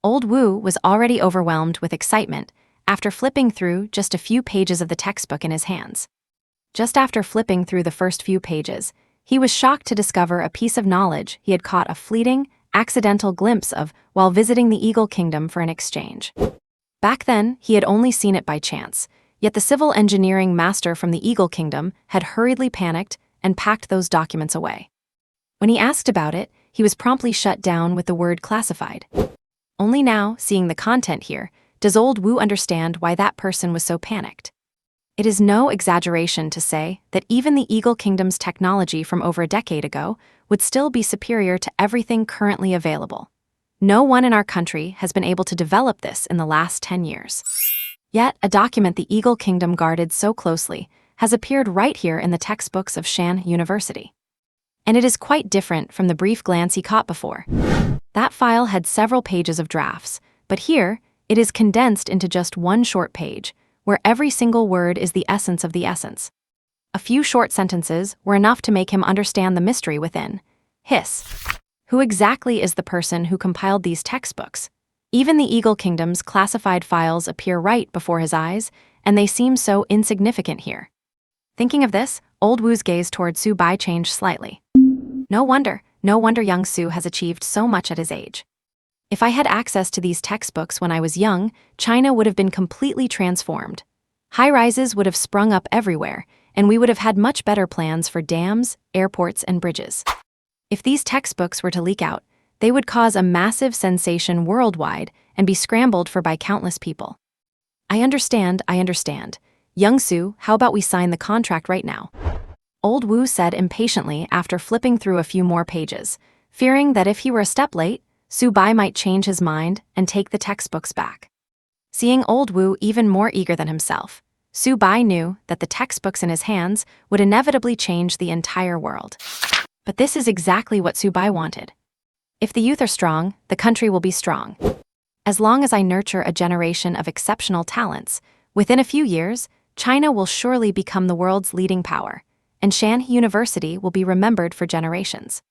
Old Wu was already overwhelmed with excitement after flipping through just a few pages of the textbook in his hands. Just after flipping through the first few pages, he was shocked to discover a piece of knowledge he had caught a fleeting, accidental glimpse of while visiting the Eagle Kingdom for an exchange. Back then, he had only seen it by chance, yet the civil engineering master from the Eagle Kingdom had hurriedly panicked and packed those documents away. When he asked about it, he was promptly shut down with the word classified. Only now, seeing the content here, does old Wu understand why that person was so panicked. It is no exaggeration to say that even the Eagle Kingdom's technology from over a decade ago would still be superior to everything currently available. No one in our country has been able to develop this in the last 10 years. Yet, a document the Eagle Kingdom guarded so closely has appeared right here in the textbooks of Shanhe University. And it is quite different from the brief glance he caught before. That file had several pages of drafts, but here, it is condensed into just one short page, where every single word is the essence of the essence. A few short sentences were enough to make him understand the mystery within. Hiss. Who exactly is the person who compiled these textbooks? Even the Eagle Kingdom's classified files appear right before his eyes, and they seem so insignificant here. Thinking of this, old Wu's gaze toward Su Bai changed slightly. No wonder young Su has achieved so much at his age. If I had access to these textbooks when I was young, China would have been completely transformed. High-rises would have sprung up everywhere, and we would have had much better plans for dams, airports, and bridges. If these textbooks were to leak out, they would cause a massive sensation worldwide and be scrambled for by countless people. I understand. Young Su, how about we sign the contract right now? Old Wu said impatiently after flipping through a few more pages, fearing that if he were a step late, Su Bai might change his mind and take the textbooks back. Seeing old Wu even more eager than himself, Su Bai knew that the textbooks in his hands would inevitably change the entire world. But this is exactly what Su Bai wanted. If the youth are strong, the country will be strong. As long as I nurture a generation of exceptional talents, within a few years, China will surely become the world's leading power, and Shanhe University will be remembered for generations.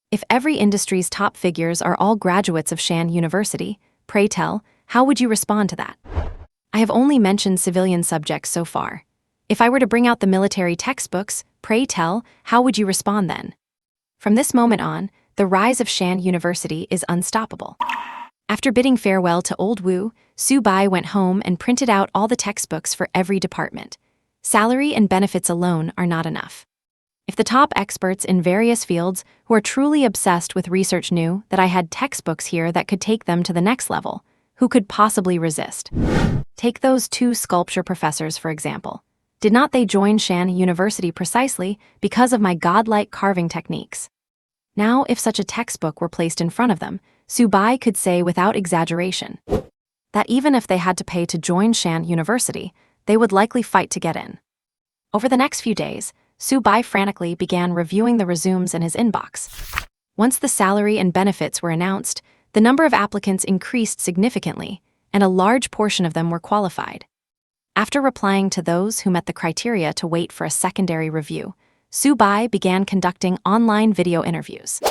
If every industry's top figures are all graduates of Shanhe University, pray tell, how would you respond to that? I have only mentioned civilian subjects so far. If I were to bring out the military textbooks, pray tell, how would you respond then? From this moment on, the rise of Shanhe University is unstoppable. After bidding farewell to old Wu, Su Bai went home and printed out all the textbooks for every department. Salary and benefits alone are not enough. If the top experts in various fields who are truly obsessed with research knew that I had textbooks here that could take them to the next level, who could possibly resist? Take those two sculpture professors, for example. Did not they join Shanhe University precisely because of my godlike carving techniques? Now, if such a textbook were placed in front of them, Subai could say without exaggeration that even if they had to pay to join Shanhe University, they would likely fight to get in. Over the next few days, Subai frantically began reviewing the resumes in his inbox. Once the salary and benefits were announced, the number of applicants increased significantly, and a large portion of them were qualified. After replying to those who met the criteria to wait for a secondary review, Subai began conducting online video interviews.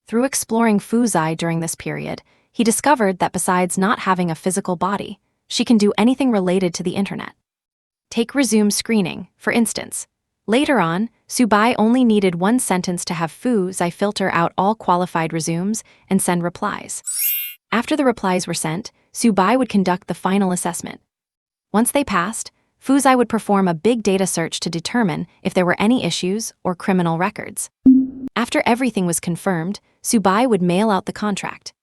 Through exploring Fuzai during this period, he discovered that besides not having a physical body, she can do anything related to the internet. Take resume screening, for instance. Later on, Subai only needed one sentence to have Fuzai filter out all qualified resumes and send replies. After the replies were sent, Subai would conduct the final assessment. Once they passed, Fuzai would perform a big data search to determine if there were any issues or criminal records. After everything was confirmed, Subai would mail out the contract.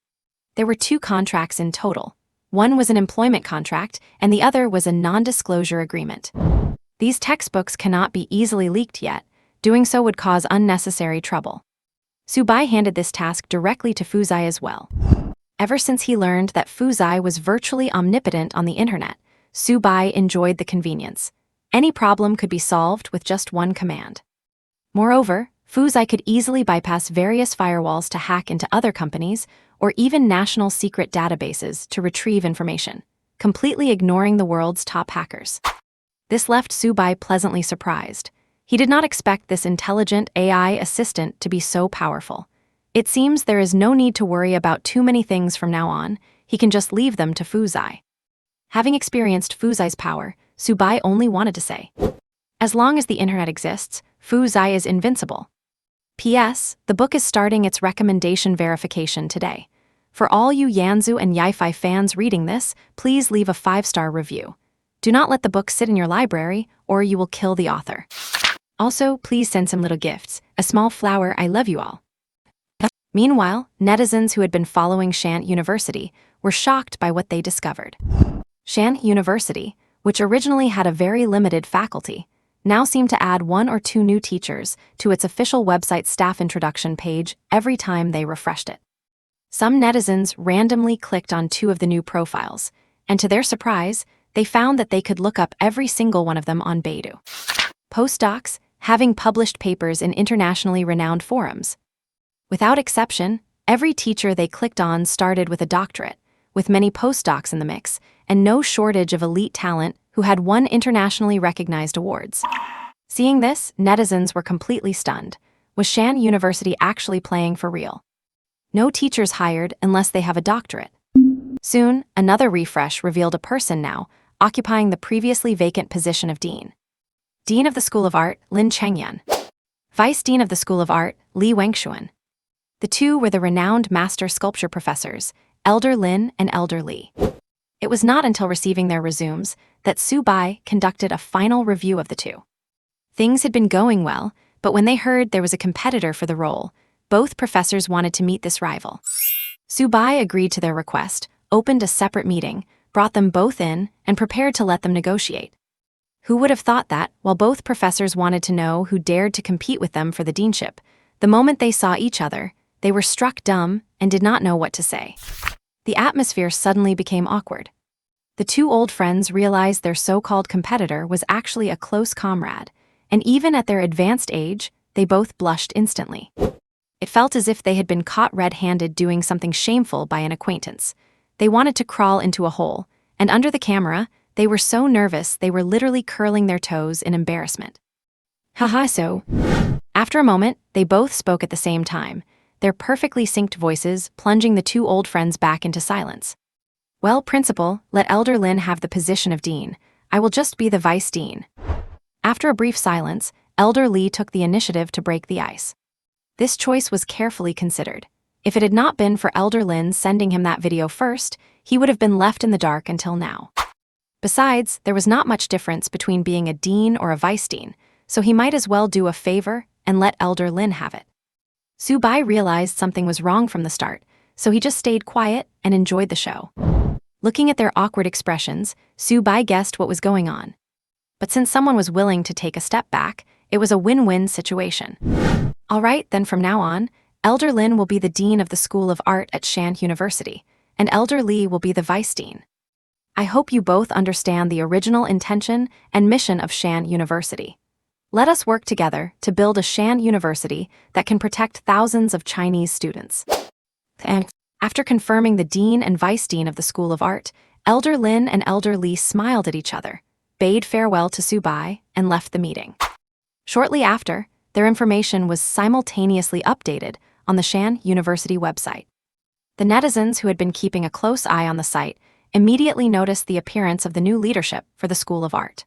There were 2 contracts in total. One was an employment contract, and the other was a non-disclosure agreement. These textbooks cannot be easily leaked yet. Doing so would cause unnecessary trouble. Subai handed this task directly to Fuzai as well. Ever since he learned that Fuzai was virtually omnipotent on the internet, Subai enjoyed the convenience. Any problem could be solved with just one command. Moreover, Fuzai could easily bypass various firewalls to hack into other companies or even national secret databases to retrieve information, completely ignoring the world's top hackers. This left Subai pleasantly surprised. He did not expect this intelligent AI assistant to be so powerful. It seems there is no need to worry about too many things from now on. He can just leave them to Fuzai. Having experienced Fuzai's power, Subai only wanted to say, as long as the internet exists, Fuzai is invincible. P.S. The book is starting its recommendation verification today. For all you Yanzu and Yi-Fi fans reading this, please leave a 5-star review. Do not let the book sit in your library, or you will kill the author. Also, please send some little gifts. A small flower, I love you all. Meanwhile, netizens who had been following Shanhe University were shocked by what they discovered. Shanhe University, which originally had a very limited faculty, now seemed to add 1 or 2 new teachers to its official website staff introduction page every time they refreshed it. Some netizens randomly clicked on 2 of the new profiles, and to their surprise, they found that they could look up every single one of them on Baidu. Postdocs, having published papers in internationally renowned forums. Without exception, every teacher they clicked on started with a doctorate, with many postdocs in the mix, and no shortage of elite talent who had won internationally recognized awards. Seeing this, netizens were completely stunned. Was Shanhe University actually playing for real? No teachers hired unless they have a doctorate. Soon, another refresh revealed a person now occupying the previously vacant position of dean. Dean of the School of Art, Lin Chengyan. Vice Dean of the School of Art, Li Wengshuan. The 2 were the renowned master sculpture professors, Elder Lin and Elder Li. It was not until receiving their resumes that Subai conducted a final review of the 2. Things had been going well, but when they heard there was a competitor for the role, both professors wanted to meet this rival. Subai agreed to their request, opened a separate meeting, brought them both in, and prepared to let them negotiate. Who would have thought that, while both professors wanted to know who dared to compete with them for the deanship, the moment they saw each other, they were struck dumb and did not know what to say. The atmosphere suddenly became awkward. The 2 old friends realized their so-called competitor was actually a close comrade, and even at their advanced age, they both blushed instantly. It felt as if they had been caught red-handed doing something shameful by an acquaintance. They wanted to crawl into a hole, and under the camera, they were so nervous they were literally curling their toes in embarrassment. Haha, so. After a moment, they both spoke at the same time, their perfectly synced voices plunging the 2 old friends back into silence. Well, Principal, let Elder Lin have the position of dean. I will just be the vice dean. After a brief silence, Elder Li took the initiative to break the ice. This choice was carefully considered. If it had not been for Elder Lin sending him that video first, he would have been left in the dark until now. Besides, there was not much difference between being a dean or a vice dean, so he might as well do a favor and let Elder Lin have it. Subai realized something was wrong from the start, so he just stayed quiet and enjoyed the show. Looking at their awkward expressions, Subai guessed what was going on. But since someone was willing to take a step back, it was a win-win situation. All right, then from now on, Elder Lin will be the Dean of the School of Art at Shanhe University, and Elder Li will be the Vice Dean. I hope you both understand the original intention and mission of Shanhe University. Let us work together to build a Shanhe University that can protect thousands of Chinese students. And after confirming the Dean and Vice Dean of the School of Art, Elder Lin and Elder Li smiled at each other, bade farewell to Su Bai, and left the meeting. Shortly after, their information was simultaneously updated on the Shanhe University website. The netizens who had been keeping a close eye on the site immediately noticed the appearance of the new leadership for the School of Art.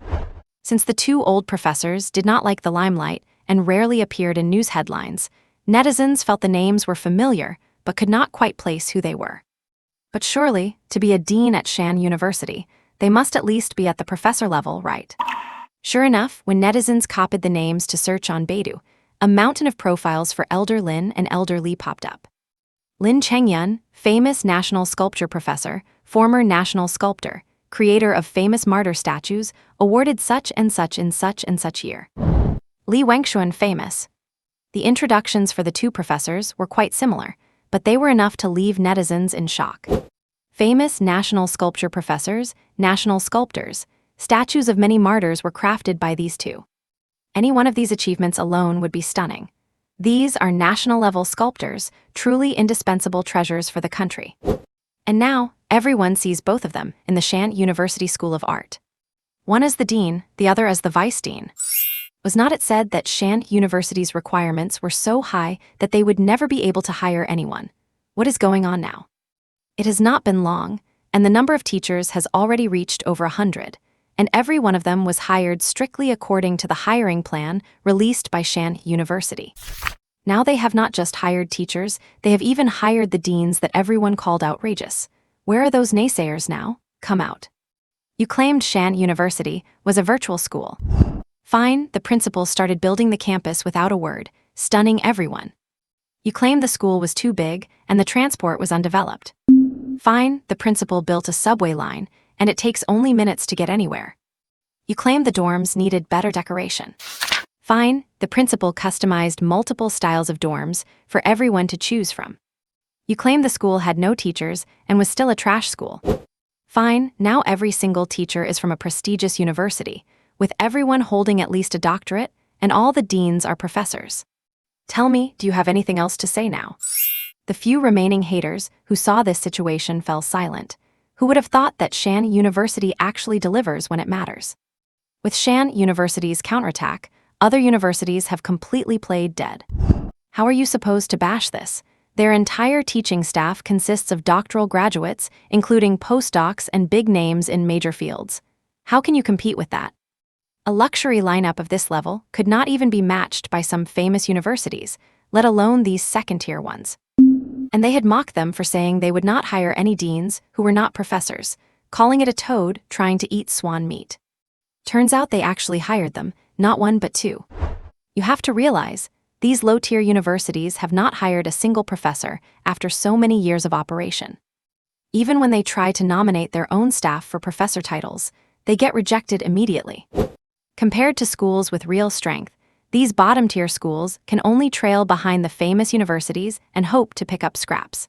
Since the two old professors did not like the limelight and rarely appeared in news headlines, netizens felt the names were familiar but could not quite place who they were. But surely, to be a dean at Shanhe University, they must at least be at the professor level, right? Sure enough, when netizens copied the names to search on Baidu, a mountain of profiles for Elder Lin and Elder Li popped up. Lin Chengyun, famous national sculpture professor, former national sculptor, creator of famous martyr statues, awarded such and such in such and such year. Li Wengxuan, famous. The introductions for the two professors were quite similar, but they were enough to leave netizens in shock. Famous national sculpture professors, national sculptors, statues of many martyrs were crafted by these two. Any one of these achievements alone would be stunning. These are national-level sculptors, truly indispensable treasures for the country. And now, everyone sees both of them in the Shanhe University School of Art. One as the dean, the other as the vice dean. Was not it said that Shanhe University's requirements were so high that they would never be able to hire anyone? What is going on now? It has not been long, and the number of teachers has already reached over 100, and every one of them was hired strictly according to the hiring plan released by Shanhe University. Now they have not just hired teachers, they have even hired the deans that everyone called outrageous. Where are those naysayers now? Come out. You claimed Shanhe University was a virtual school. Fine, the principal started building the campus without a word, stunning everyone. You claimed the school was too big and the transport was undeveloped. Fine, the principal built a subway line, and it takes only minutes to get anywhere. You claimed the dorms needed better decoration. Fine, the principal customized multiple styles of dorms for everyone to choose from. You claimed the school had no teachers and was still a trash school. Fine, now every single teacher is from a prestigious university, with everyone holding at least a doctorate, and all the deans are professors. Tell me, do you have anything else to say now? The few remaining haters who saw this situation fell silent. Who would have thought that Shanhe University actually delivers when it matters? With Shanhe University's counterattack, other universities have completely played dead. How are you supposed to bash this? Their entire teaching staff consists of doctoral graduates, including postdocs and big names in major fields. How can you compete with that? A luxury lineup of this level could not even be matched by some famous universities, let alone these second-tier ones. And they had mocked them for saying they would not hire any deans who were not professors, calling it a toad trying to eat swan meat. Turns out they actually hired them, not one but two. You have to realize, these low-tier universities have not hired a single professor after so many years of operation. Even when they try to nominate their own staff for professor titles, they get rejected immediately. Compared to schools with real strength, these bottom-tier schools can only trail behind the famous universities and hope to pick up scraps.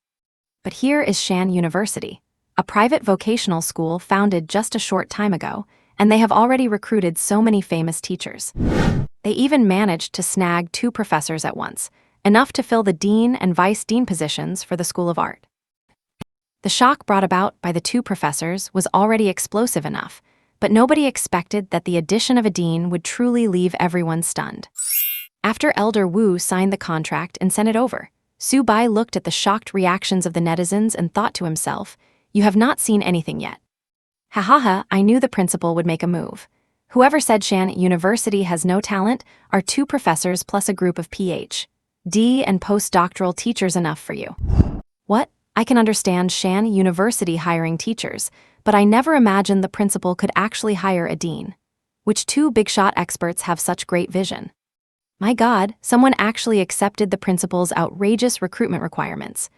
But here is Shanhe University, a private vocational school founded just a short time ago, and they have already recruited so many famous teachers. They even managed to snag 2 professors at once, enough to fill the dean and vice dean positions for the School of Art. The shock brought about by the 2 professors was already explosive enough, but nobody expected that the addition of a dean would truly leave everyone stunned. After Elder Wu signed the contract and sent it over, Su Bai looked at the shocked reactions of the netizens and thought to himself, "You have not seen anything yet." Ha ha ha, I knew the principal would make a move. Whoever said Shanhe University has no talent are 2 professors plus a group of Ph.D. and postdoctoral teachers enough for you. What? I can understand Shanhe University hiring teachers, but I never imagined the principal could actually hire a dean. Which 2 big-shot experts have such great vision? My God, someone actually accepted the principal's outrageous recruitment requirements.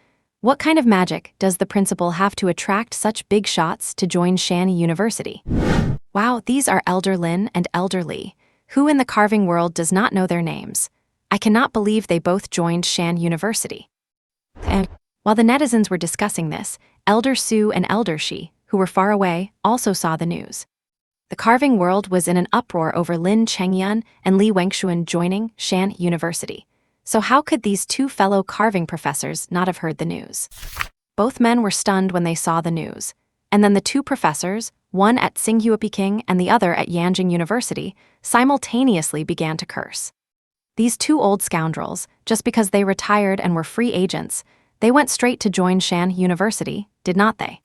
What kind of magic does the principal have to attract such big shots to join Shanhe University? Wow, these are Elder Lin and Elder Lee. Who in the carving world does not know their names? I cannot believe they both joined Shanhe University. And while the netizens were discussing this, Elder Su and Elder Shi, who were far away, also saw the news. The carving world was in an uproar over Lin Chengyun and Li Wengshuan joining Shanhe University. So how could these two fellow carving professors not have heard the news? Both men were stunned when they saw the news. And then the two professors, one at Tsinghua Peking and the other at Yanjing University, simultaneously began to curse. These two old scoundrels, just because they retired and were free agents, they went straight to join Shanhe University, did not they?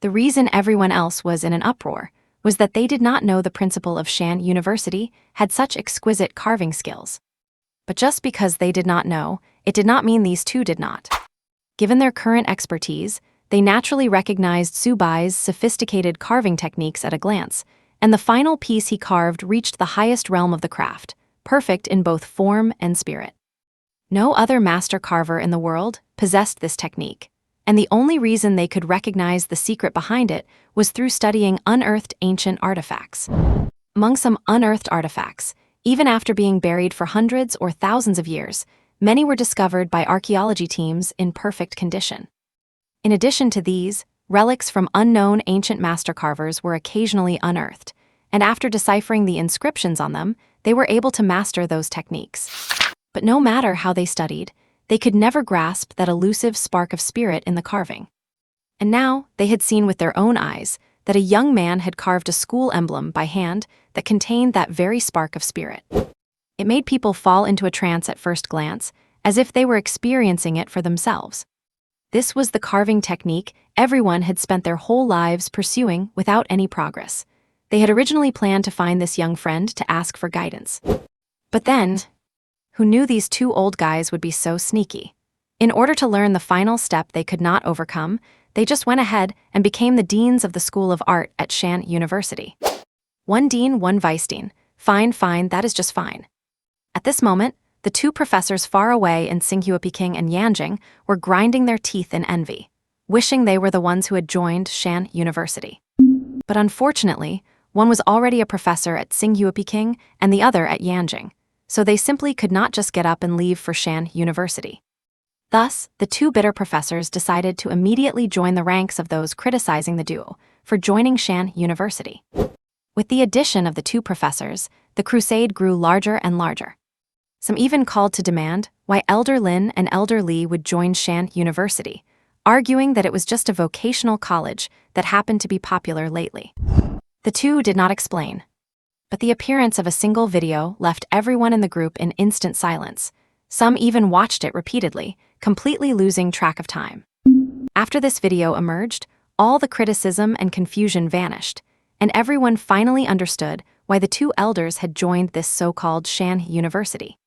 The reason everyone else was in an uproar was that they did not know the principal of Shanhe University had such exquisite carving skills. But just because they did not know, it did not mean these two did not. Given their current expertise, they naturally recognized Su Bai's sophisticated carving techniques at a glance, and the final piece he carved reached the highest realm of the craft, perfect in both form and spirit. No other master carver in the world possessed this technique, and the only reason they could recognize the secret behind it was through studying unearthed ancient artifacts. Among some unearthed artifacts, even after being buried for hundreds or thousands of years, many were discovered by archaeology teams in perfect condition. In addition to these, relics from unknown ancient master carvers were occasionally unearthed, and after deciphering the inscriptions on them, they were able to master those techniques. But no matter how they studied, they could never grasp that elusive spark of spirit in the carving. And now they had seen with their own eyes that a young man had carved a school emblem by hand that contained that very spark of spirit. It made people fall into a trance at first glance, as if they were experiencing it for themselves. This was the carving technique everyone had spent their whole lives pursuing without any progress. They had originally planned to find this young friend to ask for guidance. But then, who knew these two old guys would be so sneaky? In order to learn the final step they could not overcome, they just went ahead and became the deans of the School of Art at Shanhe University. One dean, one vice dean. Fine, that is just fine. At this moment, the two professors far away in Tsinghua Peking and Yanjing were grinding their teeth in envy, wishing they were the ones who had joined Shanhe University. But unfortunately, one was already a professor at Tsinghua Peking and the other at Yanjing, so they simply could not just get up and leave for Shanhe University. Thus, the two bitter professors decided to immediately join the ranks of those criticizing the duo for joining Shanhe University. With the addition of the two professors, the crusade grew larger and larger. Some even called to demand why Elder Lin and Elder Lee would join Shanhe University, arguing that it was just a vocational college that happened to be popular lately. The two did not explain, but the appearance of a single video left everyone in the group in instant silence. Some even watched it repeatedly, completely losing track of time. After this video emerged, all the criticism and confusion vanished, and everyone finally understood why the two elders had joined this so-called Shanhe University.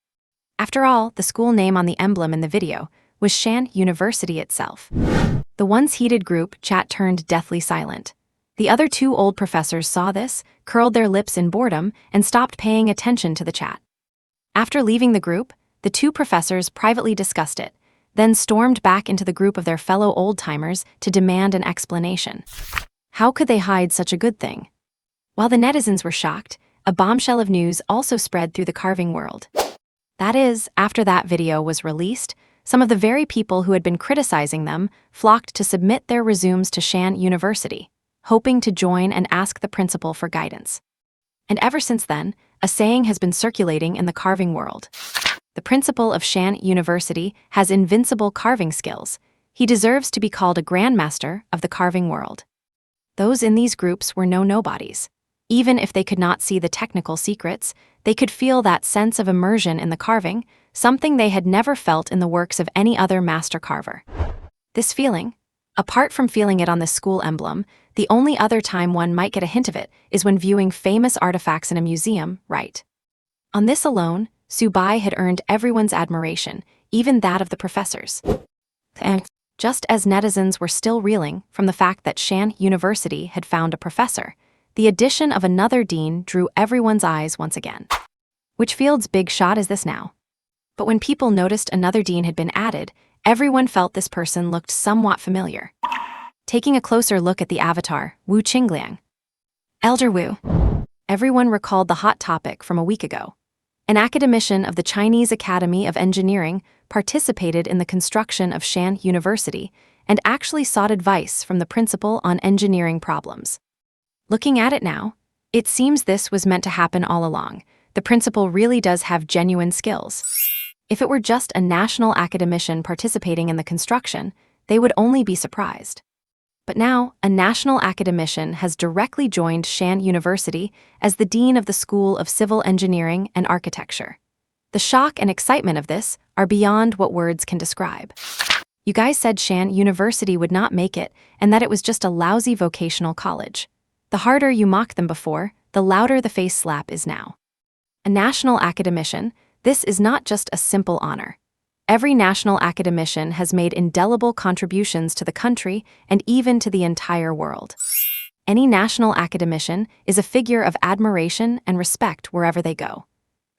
After all, the school name on the emblem in the video was Shanhe University itself. The once heated group chat turned deathly silent. The other two old professors saw this, curled their lips in boredom, and stopped paying attention to the chat. After leaving the group, the two professors privately discussed it, then stormed back into the group of their fellow old-timers to demand an explanation. How could they hide such a good thing? While the netizens were shocked, a bombshell of news also spread through the carving world. That is, after that video was released, some of the very people who had been criticizing them flocked to submit their resumes to Shanhe University, hoping to join and ask the principal for guidance. And ever since then, a saying has been circulating in the carving world. The principal of Shanhe University has invincible carving skills. He deserves to be called a grandmaster of the carving world. Those in these groups were no nobodies. Even if they could not see the technical secrets, they could feel that sense of immersion in the carving, something they had never felt in the works of any other master carver. This feeling, apart from feeling it on the school emblem, the only other time one might get a hint of it is when viewing famous artifacts in a museum, right? On this alone, Su Bai had earned everyone's admiration, even that of the professors. And just as netizens were still reeling from the fact that Shanhe University had found a professor, the addition of another dean drew everyone's eyes once again. Which field's big shot is this now? But when people noticed another dean had been added, Everyone felt this person looked somewhat familiar. Taking a closer look at the avatar, Wu Qingliang. Elder Wu. Everyone recalled the hot topic from a week ago. An academician of the Chinese Academy of Engineering participated in the construction of Shanhe University and actually sought advice from the principal on engineering problems. Looking at it now, it seems this was meant to happen all along. The principal really does have genuine skills. If it were just a national academician participating in the construction, they would only be surprised. But now, a national academician has directly joined Shanhe University as the dean of the School of Civil Engineering and Architecture. The shock and excitement of this are beyond what words can describe. You guys said Shanhe University would not make it and that it was just a lousy vocational college. The harder you mocked them before, the louder the face slap is now. A national academician, this is not just a simple honor. Every national academician has made indelible contributions to the country and even to the entire world. Any national academician is a figure of admiration and respect wherever they go.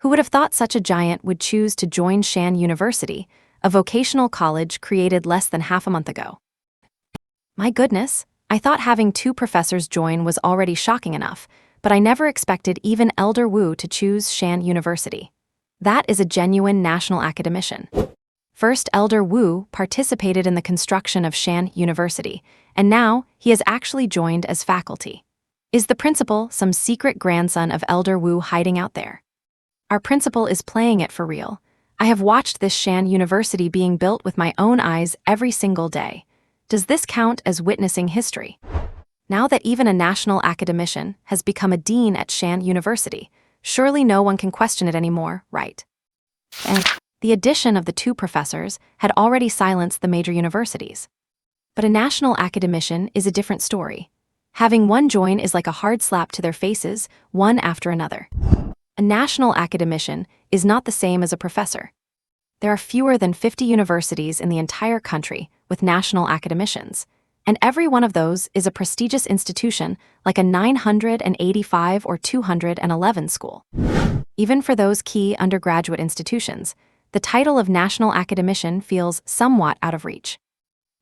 Who would have thought such a giant would choose to join Shanhe University, a vocational college created less than half a month ago? My goodness, I thought having 2 professors join was already shocking enough, but I never expected even Elder Wu to choose Shanhe University. That is a genuine national academician. First, Elder Wu participated in the construction of Shanhe University, and now he has actually joined as faculty. Is the principal some secret grandson of Elder Wu hiding out there? Our principal is playing it for real. I have watched this Shanhe University being built with my own eyes every single day. Does this count as witnessing history? Now that even a national academician has become a dean at Shanhe University, surely no one can question it anymore, right? And the addition of the 2 professors had already silenced the major universities. But a national academician is a different story. Having one join is like a hard slap to their faces, one after another. A national academician is not the same as a professor. There are fewer than 50 universities in the entire country with national academicians, and every one of those is a prestigious institution like a 985 or 211 school. Even for those key undergraduate institutions, the title of national academician feels somewhat out of reach.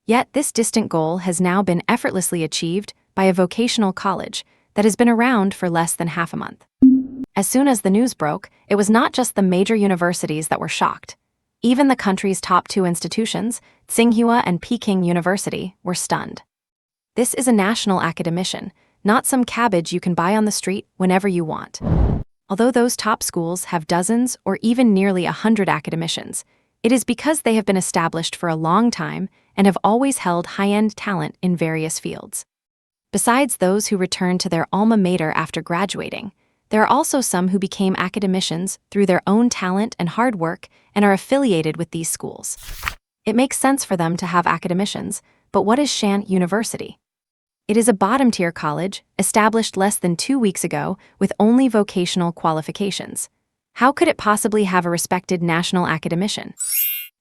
Yet this distant goal has now been effortlessly achieved by a vocational college that has been around for less than half a month. As soon as the news broke, it was not just the major universities that were shocked. Even the country's top 2 institutions, Tsinghua and Peking University, were stunned. This is a national academician, not some cabbage you can buy on the street whenever you want. Although those top schools have dozens or even nearly 100 academicians, it is because they have been established for a long time and have always held high-end talent in various fields. Besides those who returned to their alma mater after graduating, there are also some who became academicians through their own talent and hard work and are affiliated with these schools. It makes sense for them to have academicians, but what is Shanhe University? It is a bottom-tier college, established less than 2 weeks ago with only vocational qualifications. How could it possibly have a respected national academician?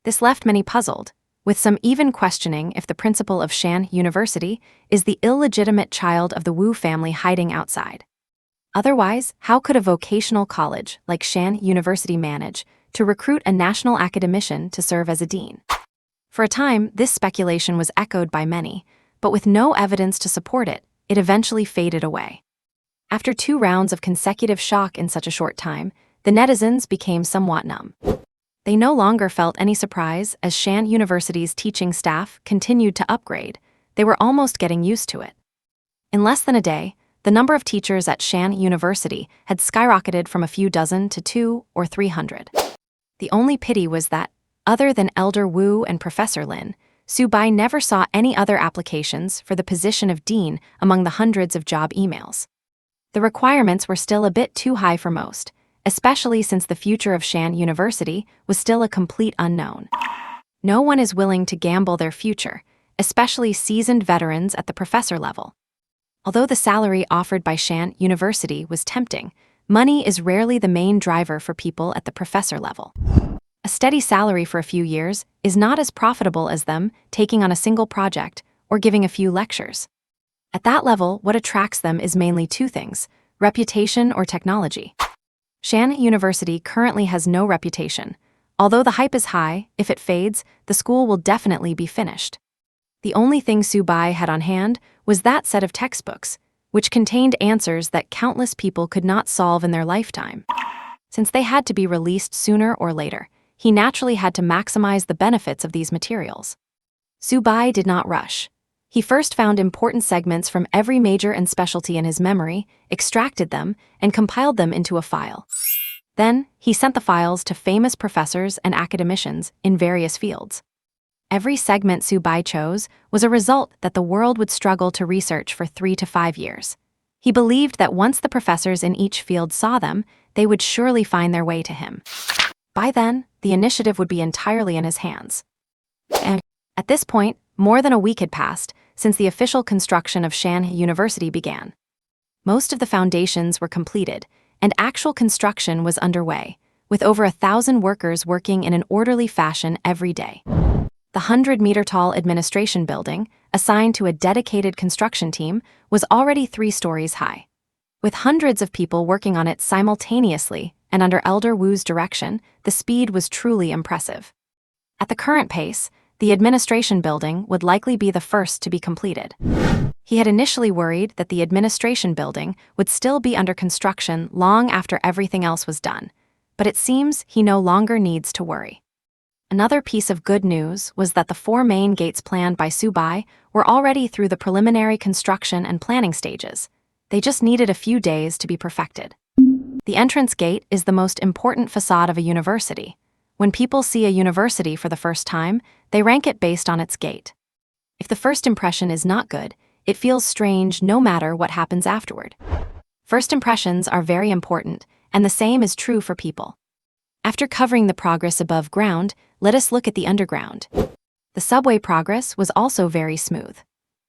This left many puzzled, with some even questioning if the principal of Shanhe University is the illegitimate child of the Wu family hiding outside. Otherwise, how could a vocational college like Shanhe University manage to recruit a national academician to serve as a dean? For a time, this speculation was echoed by many, but with no evidence to support it, it eventually faded away. After 2 rounds of consecutive shock in such a short time, the netizens became somewhat numb. They no longer felt any surprise as Shanhe University's teaching staff continued to upgrade. They were almost getting used to it. In less than a day, the number of teachers at Shanhe University had skyrocketed from a few dozen to 200 or 300. The only pity was that, other than Elder Wu and Professor Lin, Su Bai never saw any other applications for the position of dean among the hundreds of job emails. The requirements were still a bit too high for most, especially since the future of Shanhe University was still a complete unknown. No one is willing to gamble their future, especially seasoned veterans at the professor level. Although the salary offered by Shanhe University was tempting, money is rarely the main driver for people at the professor level. A steady salary for a few years is not as profitable as them taking on a single project or giving a few lectures. At that level, what attracts them is mainly 2 things: reputation or technology. Shanhe University currently has no reputation. Although the hype is high, if it fades, the school will definitely be finished. The only thing Subai had on hand was that set of textbooks, which contained answers that countless people could not solve in their lifetime. Since they had to be released sooner or later, he naturally had to maximize the benefits of these materials. Subai did not rush. He first found important segments from every major and specialty in his memory, extracted them, and compiled them into a file. Then, he sent the files to famous professors and academicians in various fields. Every segment Subai chose was a result that the world would struggle to research for 3 to 5 years. He believed that once the professors in each field saw them, they would surely find their way to him. By then, the initiative would be entirely in his hands. And at this point, more than a week had passed since the official construction of Shanhe University began. Most of the foundations were completed, and actual construction was underway, with over 1,000 workers working in an orderly fashion every day. The 100-meter-tall administration building, assigned to a dedicated construction team, was already 3 stories high. With hundreds of people working on it simultaneously and under Elder Wu's direction, the speed was truly impressive. At the current pace, the administration building would likely be the first to be completed. He had initially worried that the administration building would still be under construction long after everything else was done, but it seems he no longer needs to worry. Another piece of good news was that the 4 main gates planned by Subai were already through the preliminary construction and planning stages. They just needed a few days to be perfected. The entrance gate is the most important facade of a university. When people see a university for the first time, they rank it based on its gate. If the first impression is not good, it feels strange no matter what happens afterward. First impressions are very important, and the same is true for people. After covering the progress above ground, let us look at the underground. The subway progress was also very smooth.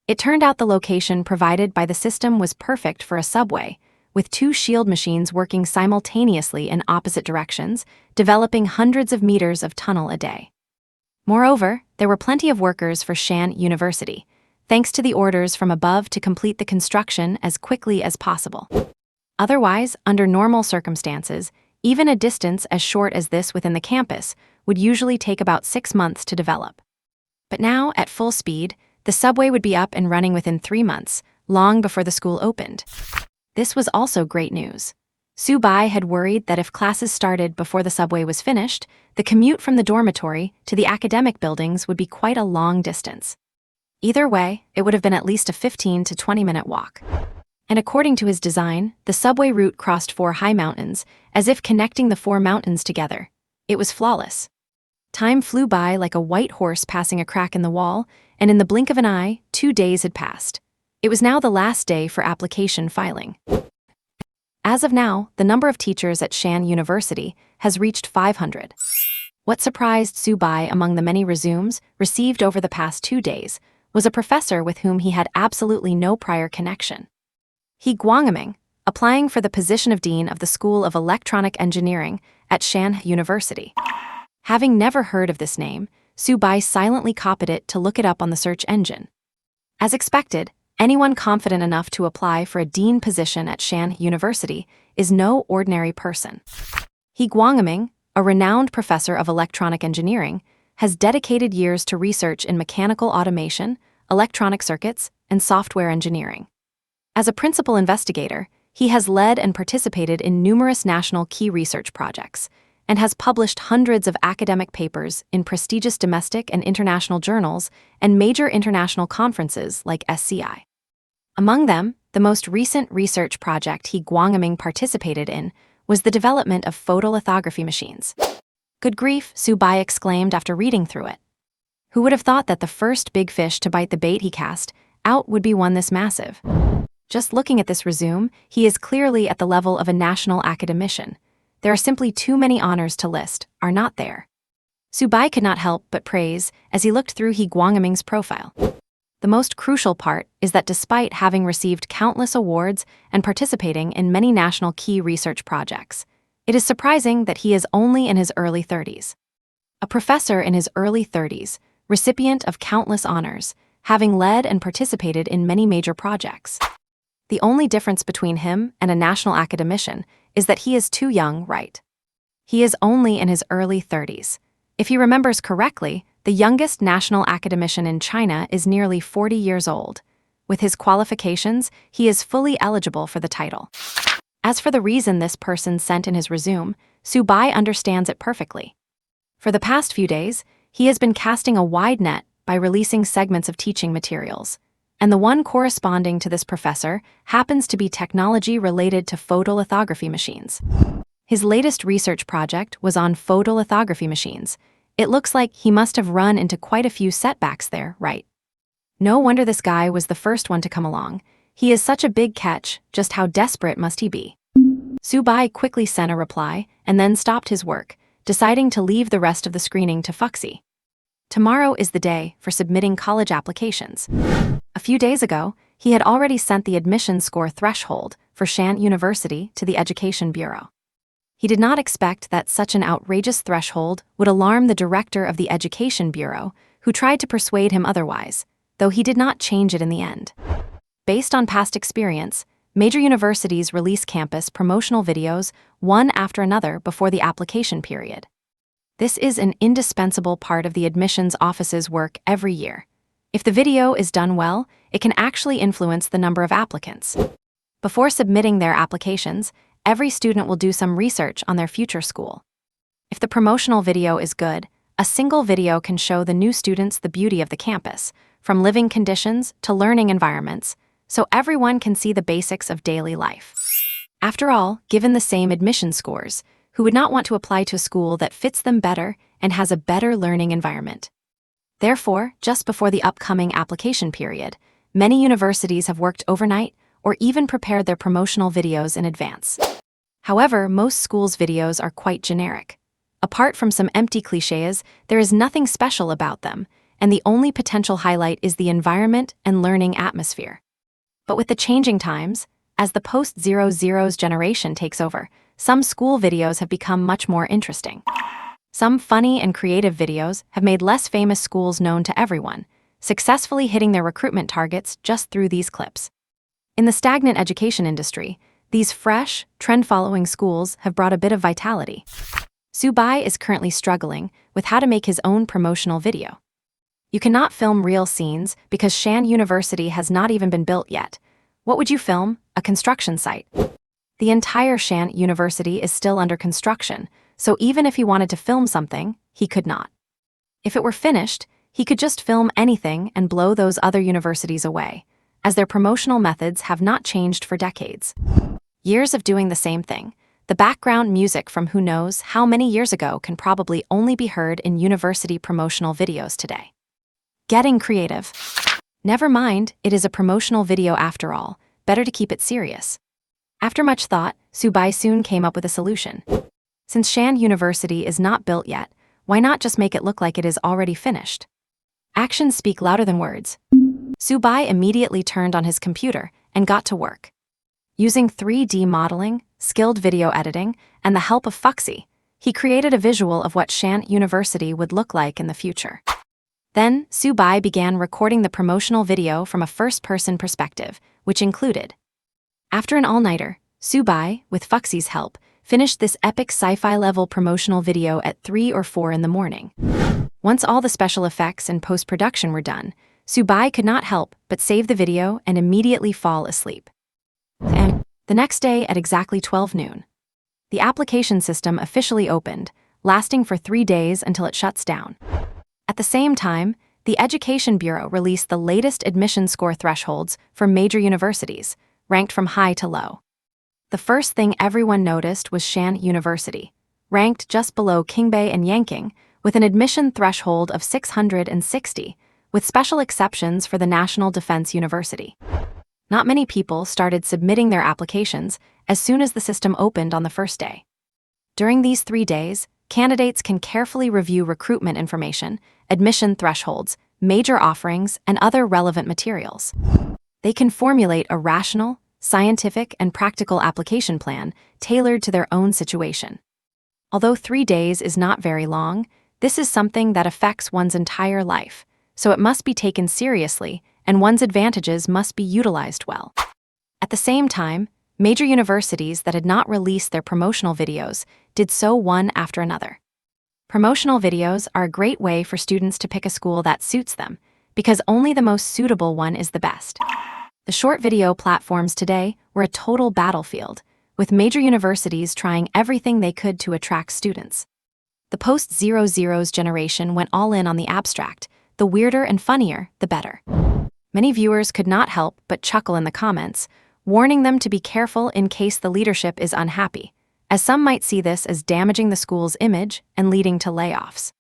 It turned out the location provided by the system was perfect for a subway, with 2 shield machines working simultaneously in opposite directions, developing hundreds of meters of tunnel a day. Moreover, there were plenty of workers for Shanhe University, thanks to the orders from above to complete the construction as quickly as possible. Otherwise, under normal circumstances, even a distance as short as this within the campus would usually take about 6 months to develop. But now, at full speed, the subway would be up and running within 3 months, long before the school opened. This was also great news. Subai had worried that if classes started before the subway was finished, the commute from the dormitory to the academic buildings would be quite a long distance. Either way, it would have been at least a 15 to 20-minute walk. And according to his design, the subway route crossed 4 high mountains, as if connecting the 4 mountains together. It was flawless. Time flew by like a white horse passing a crack in the wall, and in the blink of an eye, 2 days had passed. It was now the last day for application filing. As of now, the number of teachers at Shanhe University has reached 500. What surprised Subai among the many resumes received over the past 2 days was a professor with whom he had absolutely no prior connection. He Guangaming, applying for the position of Dean of the School of Electronic Engineering at Shanhe University. Having never heard of this name, Subai silently copied it to look it up on the search engine. As expected, anyone confident enough to apply for a dean position at Shanhe University is no ordinary person. He Guangaming, a renowned professor of electronic engineering, has dedicated years to research in mechanical automation, electronic circuits, and software engineering. As a principal investigator, he has led and participated in numerous national key research projects, and has published hundreds of academic papers in prestigious domestic and international journals and major international conferences like SCI. Among them, the most recent research project he Guangaming participated in was the development of photolithography machines. Good grief, Subai exclaimed after reading through it. Who would have thought that the first big fish to bite the bait he cast out would be one this massive? Just looking at this resume, he is clearly at the level of a national academician. There are simply too many honors to list, are not there? Subai could not help but praise as he looked through he Guangaming's profile. The most crucial part is that despite having received countless awards and participating in many national key research projects, it is surprising that he is only in his early 30s. A professor in his early 30s, recipient of countless honors, having led and participated in many major projects. The only difference between him and a national academician is that he is too young, right? He is only in his early 30s. If he remembers correctly, the youngest national academician in China is nearly 40 years old. With his qualifications, he is fully eligible for the title. As for the reason this person sent in his resume, Subai understands it perfectly. For the past few days, he has been casting a wide net by releasing segments of teaching materials, and the one corresponding to this professor happens to be technology related to photolithography machines. His latest research project was on photolithography machines. It looks like he must have run into quite a few setbacks there, right? No wonder this guy was the first one to come along. He is such a big catch, just how desperate must he be? Subai quickly sent a reply and then stopped his work, deciding to leave the rest of the screening to Fuxi. Tomorrow is the day for submitting college applications. A few days ago, he had already sent the admission score threshold for Shanhe University to the Education Bureau. He did not expect that such an outrageous threshold would alarm the director of the Education Bureau, who tried to persuade him otherwise, though he did not change it in the end. Based on past experience, major universities release campus promotional videos one after another before the application period. This is an indispensable part of the admissions office's work every year. If the video is done well, it can actually influence the number of applicants. Before submitting their applications, every student will do some research on their future school. If the promotional video is good, a single video can show the new students the beauty of the campus, from living conditions to learning environments, so everyone can see the basics of daily life. After all, given the same admission scores, who would not want to apply to a school that fits them better and has a better learning environment? Therefore, just before the upcoming application period, many universities have worked overnight or even prepared their promotional videos in advance. However, most schools' videos are quite generic. Apart from some empty clichés, there is nothing special about them, and the only potential highlight is the environment and learning atmosphere. But with the changing times, as the post-00s generation takes over, some school videos have become much more interesting. Some funny and creative videos have made less famous schools known to everyone, successfully hitting their recruitment targets just through these clips. In the stagnant education industry, these fresh, trend-following schools have brought a bit of vitality. Subai is currently struggling with how to make his own promotional video. You cannot film real scenes because Shanhe University has not even been built yet. What would you film? A construction site. The entire Shanhe University is still under construction, so even if he wanted to film something, he could not. If it were finished, he could just film anything and blow those other universities away, as their promotional methods have not changed for decades. Years of doing the same thing, the background music from who knows how many years ago can probably only be heard in university promotional videos today. Getting creative. Never mind, it is a promotional video after all, better to keep it serious. After much thought, Subai soon came up with a solution. Since Shanhe University is not built yet, why not just make it look like it is already finished? Actions speak louder than words. Subai immediately turned on his computer and got to work. Using 3D modeling, skilled video editing, and the help of Fuxi, he created a visual of what Shanhe University would look like in the future. Then, Subai began recording the promotional video from a first-person perspective, which included. After an all-nighter, Subai, with Fuxi's help, finished this epic sci-fi-level promotional video at 3 or 4 in the morning. Once all the special effects and post-production were done, Subai could not help but save the video and immediately fall asleep. And the next day at exactly 12 noon, the application system officially opened, lasting for 3 days until it shuts down. At the same time, the Education Bureau released the latest admission score thresholds for major universities, ranked from high to low. The first thing everyone noticed was Shanhe University, ranked just below Qingbei and Yanqing, with an admission threshold of 660, with special exceptions for the National Defense University. Not many people started submitting their applications as soon as the system opened on the first day. During these 3 days, candidates can carefully review recruitment information, admission thresholds, major offerings, and other relevant materials. They can formulate a rational, scientific, and practical application plan tailored to their own situation. Although 3 days is not very long, this is something that affects one's entire life, so it must be taken seriously and one's advantages must be utilized well. At the same time, Major universities that had not released their promotional videos did so one after another. Promotional videos are a great way for students to pick a school that suits them, because only the most suitable one is the best. The short video platforms today were a total battlefield, with major universities trying everything they could to attract students. The post-00s generation went all in on the abstract. The weirder and funnier, the better. Many viewers could not help but chuckle in the comments, warning them to be careful in case the leadership is unhappy, as some might see this as damaging the school's image and leading to layoffs.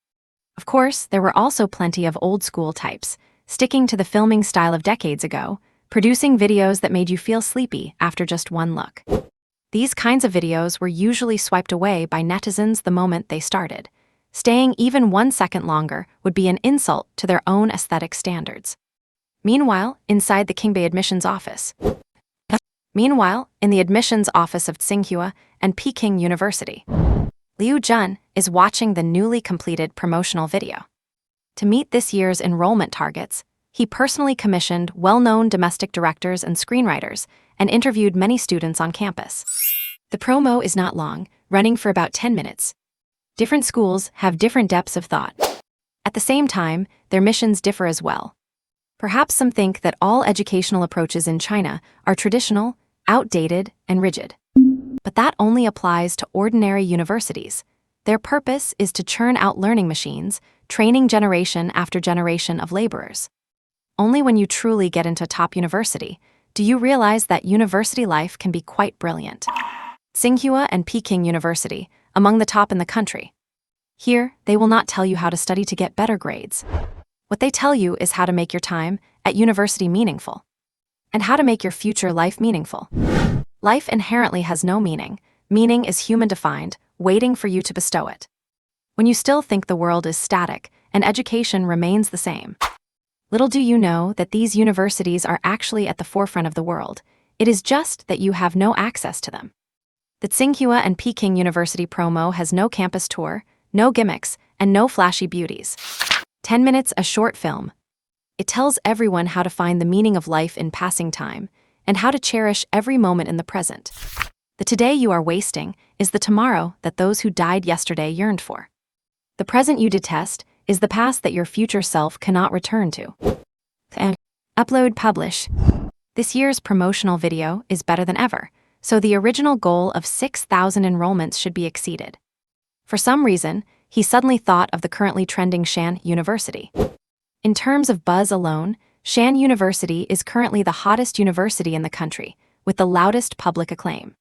Of course, there were also plenty of old-school types, sticking to the filming style of decades ago, producing videos that made you feel sleepy after just one look. These kinds of videos were usually swiped away by netizens the moment they started. Staying even 1 second longer would be an insult to their own aesthetic standards. Meanwhile, inside the Qingbei admissions office. Meanwhile, in the admissions office of Tsinghua and Peking University, Liu Jun is watching the newly completed promotional video. To meet this year's enrollment targets, he personally commissioned well-known domestic directors and screenwriters and interviewed many students on campus. The promo is not long, running for about 10 minutes. Different schools have different depths of thought. At the same time, their missions differ as well. Perhaps some think that all educational approaches in China are traditional, outdated, and rigid. But that only applies to ordinary universities. Their purpose is to churn out learning machines, training generation after generation of laborers. Only when you truly get into top university do you realize that university life can be quite brilliant. Tsinghua and Peking University, among the top in the country. Here, they will not tell you how to study to get better grades. What they tell you is how to make your time at university meaningful, and how to make your future life meaningful. Life inherently has no meaning. Meaning is human-defined, waiting for you to bestow it. When you still think the world is static and education remains the same. Little do you know that these universities are actually at the forefront of the world. It is just that you have no access to them. The Tsinghua and Peking University promo has no campus tour, no gimmicks, and no flashy beauties. 10 minutes, a short film. It tells everyone how to find the meaning of life in passing time, and how to cherish every moment in the present. The today you are wasting is the tomorrow that those who died yesterday yearned for. The present you detest is the past that your future self cannot return to. Upload, publish. This year's promotional video is better than ever, so the original goal of 6,000 enrollments should be exceeded. For some reason, he suddenly thought of the currently trending Shanhe University. In terms of buzz alone, Shanhe University is currently the hottest university in the country, with the loudest public acclaim.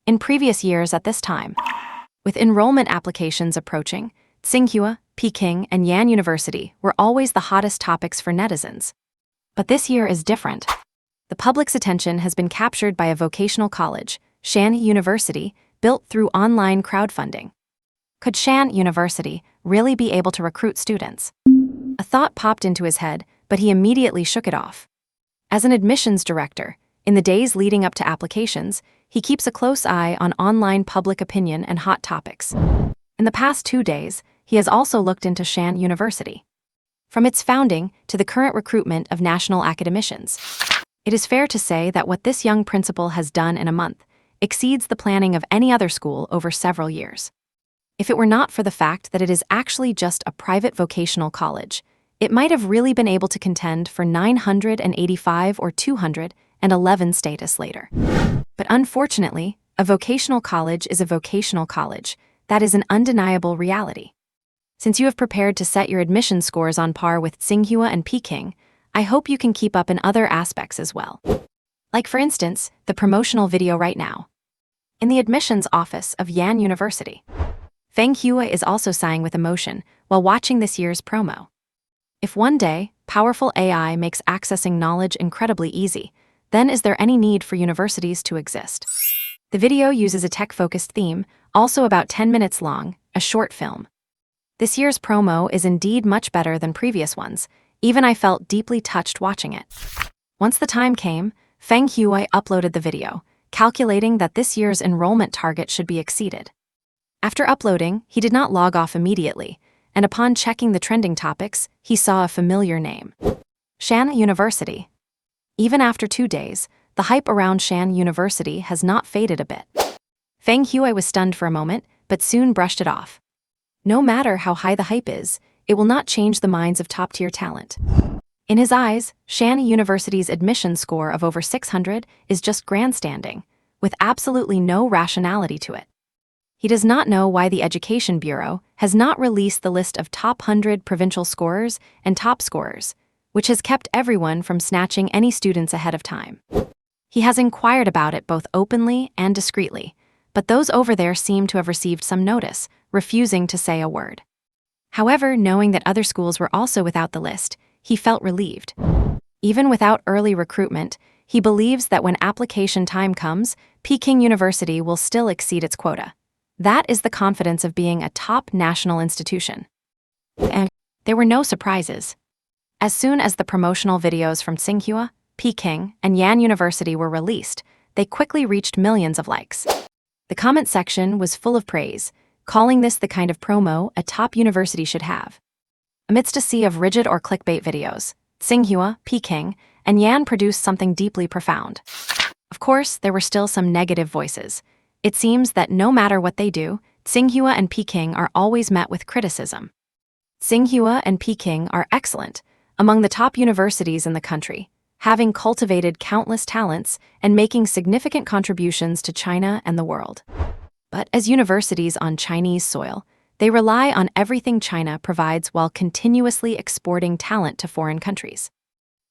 In previous years at this time, with enrollment applications approaching, Tsinghua, Peking, and Yan University were always the hottest topics for netizens. But this year is different. The public's attention has been captured by a vocational college, Shanhe University, built through online crowdfunding. Could Shanhe University really be able to recruit students? A thought popped into his head, but he immediately shook it off. As an admissions director, in the days leading up to applications, he keeps a close eye on online public opinion and hot topics. In the past 2 days, he has also looked into Shanhe University. From its founding to the current recruitment of national academicians, it is fair to say that what this young principal has done in a month exceeds the planning of any other school over several years. If it were not for the fact that it is actually just a private vocational college, it might have really been able to contend for 985 or 211 status later. But unfortunately, a vocational college is a vocational college. That is an undeniable reality. Since you have prepared to set your admission scores on par with Tsinghua and Peking, I hope you can keep up in other aspects as well. Like for instance, the promotional video right now. In the admissions office of Yan University, Feng Hua is also sighing with emotion while watching this year's promo. If one day, powerful AI makes accessing knowledge incredibly easy, then is there any need for universities to exist? The video uses a tech-focused theme, also about 10 minutes long, a short film. This year's promo is indeed much better than previous ones. Even I felt deeply touched watching it. Once the time came, Feng Hua uploaded the video, calculating that this year's enrollment target should be exceeded. After uploading, he did not log off immediately, and upon checking the trending topics, he saw a familiar name. Shanhe University. Even after 2 days, the hype around Shanhe University has not faded a bit. Feng Hui was stunned for a moment, but soon brushed it off. No matter how high the hype is, it will not change the minds of top-tier talent. In his eyes, Shanhe University's admission score of over 600 is just grandstanding, with absolutely no rationality to it. He does not know why the Education Bureau has not released the list of top 100 provincial scorers and top scorers, which has kept everyone from snatching any students ahead of time. He has inquired about it both openly and discreetly, but those over there seem to have received some notice, refusing to say a word. However, knowing that other schools were also without the list, he felt relieved. Even without early recruitment, he believes that when application time comes, Peking University will still exceed its quota. That is the confidence of being a top national institution. And there were no surprises. As soon as the promotional videos from Tsinghua, Peking, and Yan University were released, they quickly reached millions of likes. The comment section was full of praise, calling this the kind of promo a top university should have. Amidst a sea of rigid or clickbait videos, Tsinghua, Peking, and Yan produced something deeply profound. Of course, there were still some negative voices. It seems that no matter what they do, Tsinghua and Peking are always met with criticism. Tsinghua and Peking are excellent, among the top universities in the country, having cultivated countless talents and making significant contributions to China and the world. But as universities on Chinese soil, they rely on everything China provides while continuously exporting talent to foreign countries.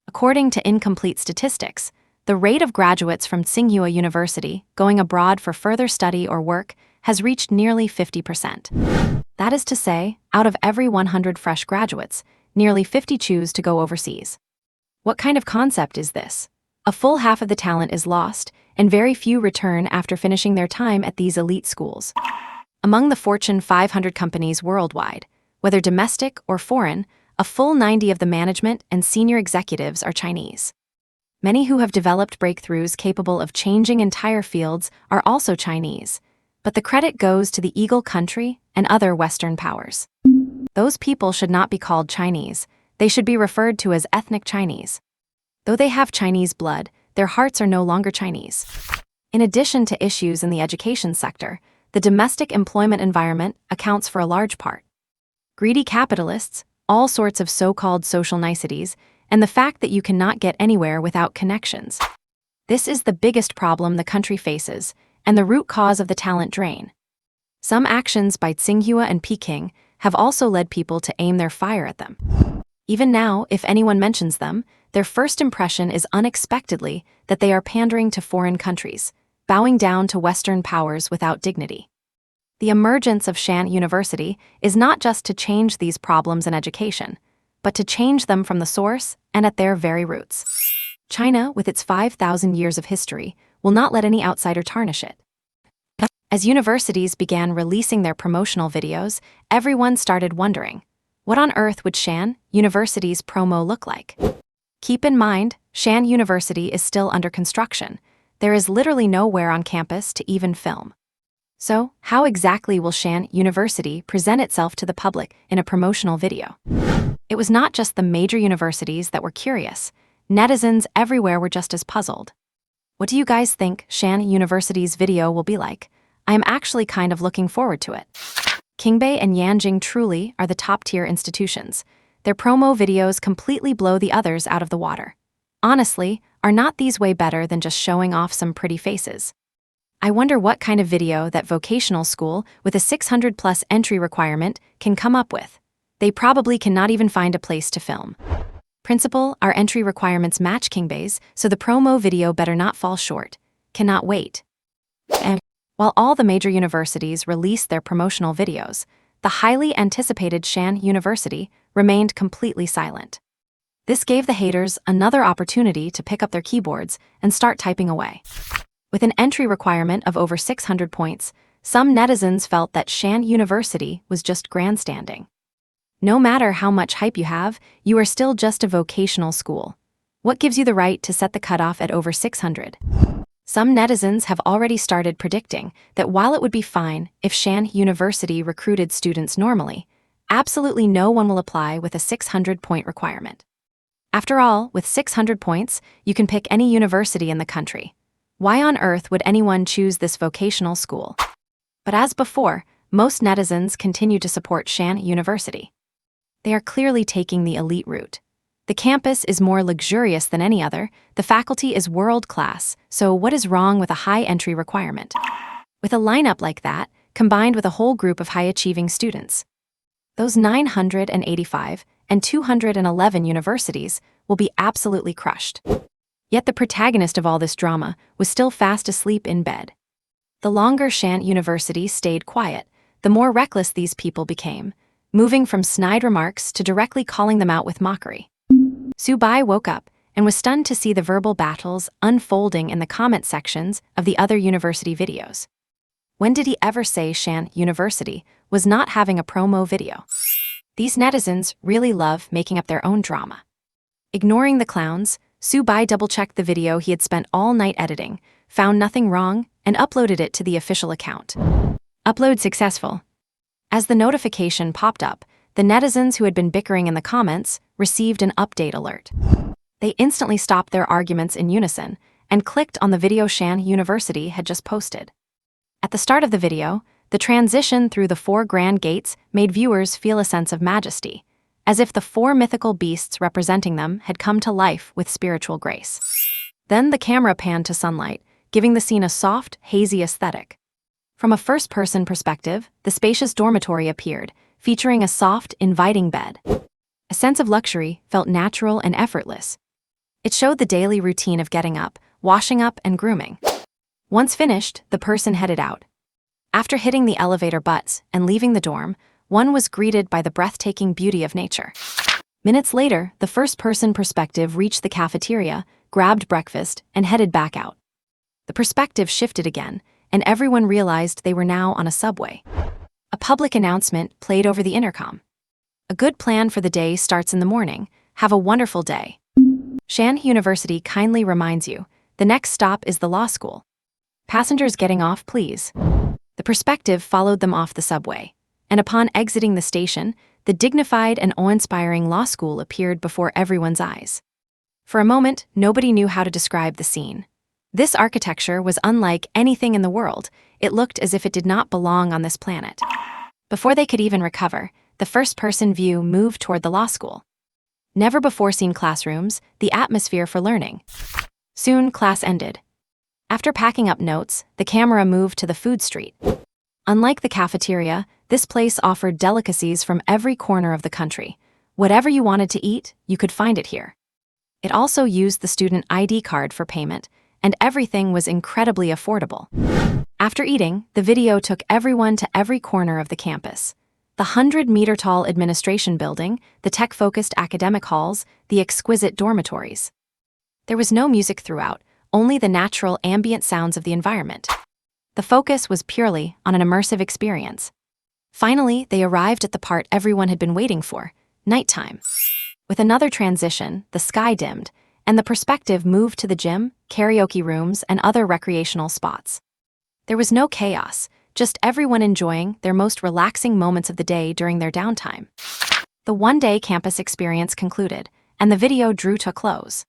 According to incomplete statistics, the rate of graduates from Tsinghua University going abroad for further study or work has reached nearly 50%. That is to say, out of every 100 fresh graduates, nearly 50 choose to go overseas. What kind of concept is this? A full half of the talent is lost, and very few return after finishing their time at these elite schools. Among the Fortune 500 companies worldwide, whether domestic or foreign, a full 90 of the management and senior executives are Chinese. Many who have developed breakthroughs capable of changing entire fields are also Chinese, but the credit goes to the Eagle country and other Western powers. Those people should not be called Chinese, they should be referred to as ethnic Chinese. Though they have Chinese blood, their hearts are no longer Chinese. In addition to issues in the education sector, the domestic employment environment accounts for a large part. Greedy capitalists, all sorts of so-called social niceties, and the fact that you cannot get anywhere without connections. This is the biggest problem the country faces, and the root cause of the talent drain. Some actions by Tsinghua and Peking have also led people to aim their fire at them. Even now, if anyone mentions them, their first impression is unexpectedly that they are pandering to foreign countries, bowing down to Western powers without dignity. The emergence of Shanhe University is not just to change these problems in education, but to change them from the source and at their very roots. China, with its 5,000 years of history, will not let any outsider tarnish it. As universities began releasing their promotional videos, everyone started wondering, what on earth would Shanhe University's promo look like? Keep in mind, Shanhe University is still under construction. There is literally nowhere on campus to even film. So, how exactly will Shanhe University present itself to the public in a promotional video? It was not just the major universities that were curious. Netizens everywhere were just as puzzled. What do you guys think Shanhe University's video will be like? I am actually kind of looking forward to it. Qingbei and Yanjing truly are the top-tier institutions. Their promo videos completely blow the others out of the water. Honestly, are not these way better than just showing off some pretty faces? I wonder what kind of video that vocational school with a 600+ entry requirement can come up with. They probably cannot even find a place to film. Principal, our entry requirements match Qingbei's, so the promo video better not fall short. Cannot wait. And while all the major universities released their promotional videos, the highly anticipated Shanhe University remained completely silent. This gave the haters another opportunity to pick up their keyboards and start typing away. With an entry requirement of over 600 points, some netizens felt that Shanhe University was just grandstanding. No matter how much hype you have, you are still just a vocational school. What gives you the right to set the cutoff at over 600? Some netizens have already started predicting that while it would be fine if Shanhe University recruited students normally, absolutely no one will apply with a 600-point requirement. After all, with 600 points, you can pick any university in the country. Why on earth would anyone choose this vocational school? But as before, most netizens continue to support Shanhe University. They are clearly taking the elite route. The campus is more luxurious than any other, the faculty is world-class, so what is wrong with a high entry requirement? With a lineup like that, combined with a whole group of high-achieving students, those 985 and 211 universities will be absolutely crushed. Yet the protagonist of all this drama was still fast asleep in bed. The longer Shanhe University stayed quiet, the more reckless these people became, moving from snide remarks to directly calling them out with mockery. Subai woke up and was stunned to see the verbal battles unfolding in the comment sections of the other university videos. When did he ever say Shanhe University was not having a promo video? These netizens really love making up their own drama. Ignoring the clowns, Subai double-checked the video he had spent all night editing, found nothing wrong, and uploaded it to the official account. Upload successful. As the notification popped up, the netizens who had been bickering in the comments received an update alert. They instantly stopped their arguments in unison and clicked on the video Shanhe University had just posted. At the start of the video, the transition through the 4 grand gates made viewers feel a sense of majesty, as if the 4 mythical beasts representing them had come to life with spiritual grace. Then the camera panned to sunlight, giving the scene a soft, hazy aesthetic. From a first-person perspective, the spacious dormitory appeared, featuring a soft, inviting bed. A sense of luxury felt natural and effortless. It showed the daily routine of getting up, washing up, and grooming. Once finished, the person headed out. After hitting the elevator butts and leaving the dorm, one was greeted by the breathtaking beauty of nature. Minutes later, the first-person perspective reached the cafeteria, grabbed breakfast, and headed back out. The perspective shifted again, and everyone realized they were now on a subway. A public announcement played over the intercom. A good plan for the day starts in the morning. Have a wonderful day. Shanhe University kindly reminds you, the next stop is the law school. Passengers getting off, please. The perspective followed them off the subway, and upon exiting the station, the dignified and awe-inspiring law school appeared before everyone's eyes. For a moment, nobody knew how to describe the scene. This architecture was unlike anything in the world. It looked as if it did not belong on this planet. Before they could even recover, the first-person view moved toward the law school. Never before seen classrooms, the atmosphere for learning. Soon, class ended. After packing up notes, the camera moved to the food street. Unlike the cafeteria, this place offered delicacies from every corner of the country. Whatever you wanted to eat, you could find it here. It also used the student ID card for payment, and everything was incredibly affordable. After eating, the video took everyone to every corner of the campus. The 100-meter-tall administration building, the tech-focused academic halls, the exquisite dormitories. There was no music throughout, only the natural ambient sounds of the environment. The focus was purely on an immersive experience. Finally, they arrived at the part everyone had been waiting for, nighttime. With another transition, the sky dimmed, and the perspective moved to the gym, karaoke rooms, and other recreational spots. There was no chaos, just everyone enjoying their most relaxing moments of the day during their downtime. The one-day campus experience concluded, and the video drew to a close.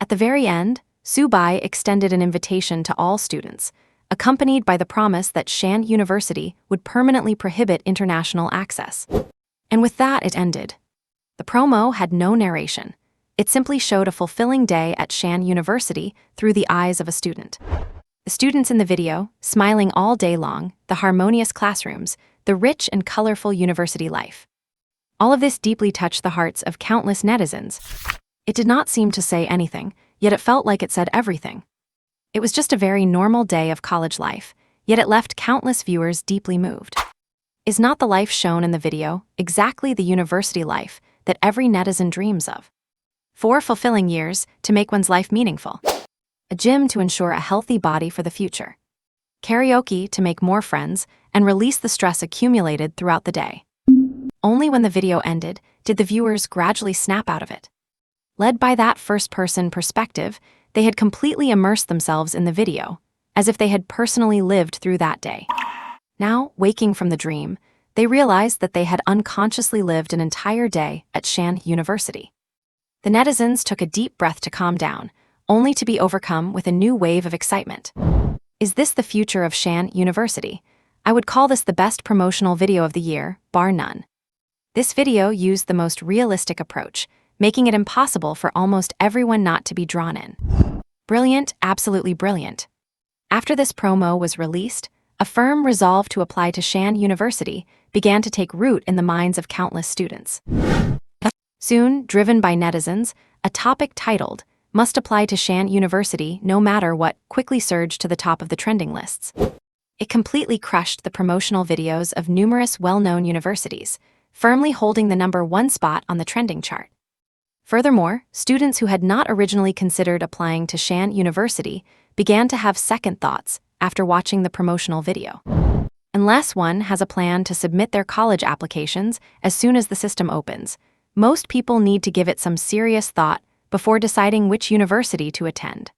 At the very end, Subai extended an invitation to all students, accompanied by the promise that Shanhe University would permanently prohibit international access. And with that, it ended. The promo had no narration. It simply showed a fulfilling day at Shanhe University through the eyes of a student. The students in the video, smiling all day long, the harmonious classrooms, the rich and colorful university life. All of this deeply touched the hearts of countless netizens. It did not seem to say anything, yet it felt like it said everything. It was just a very normal day of college life, yet it left countless viewers deeply moved. Is not the life shown in the video exactly the university life that every netizen dreams of? 4 fulfilling years to make one's life meaningful. A gym to ensure a healthy body for the future. Karaoke to make more friends and release the stress accumulated throughout the day. Only when the video ended did the viewers gradually snap out of it. Led by that first-person perspective, they had completely immersed themselves in the video, as if they had personally lived through that day. Now, waking from the dream, they realized that they had unconsciously lived an entire day at Shanhe University. The netizens took a deep breath to calm down, only to be overcome with a new wave of excitement. Is this the future of Shanhe University? I would call this the best promotional video of the year, bar none. This video used the most realistic approach, making it impossible for almost everyone not to be drawn in. Brilliant, absolutely brilliant. After this promo was released, a firm resolve to apply to Shanhe University began to take root in the minds of countless students. Soon, driven by netizens, a topic titled, "Must apply to Shanhe University no matter what," quickly surged to the top of the trending lists. It completely crushed the promotional videos of numerous well-known universities, firmly holding the #1 spot on the trending chart. Furthermore, students who had not originally considered applying to Shanhe University began to have second thoughts after watching the promotional video. Unless one has a plan to submit their college applications as soon as the system opens, most people need to give it some serious thought before deciding which university to attend.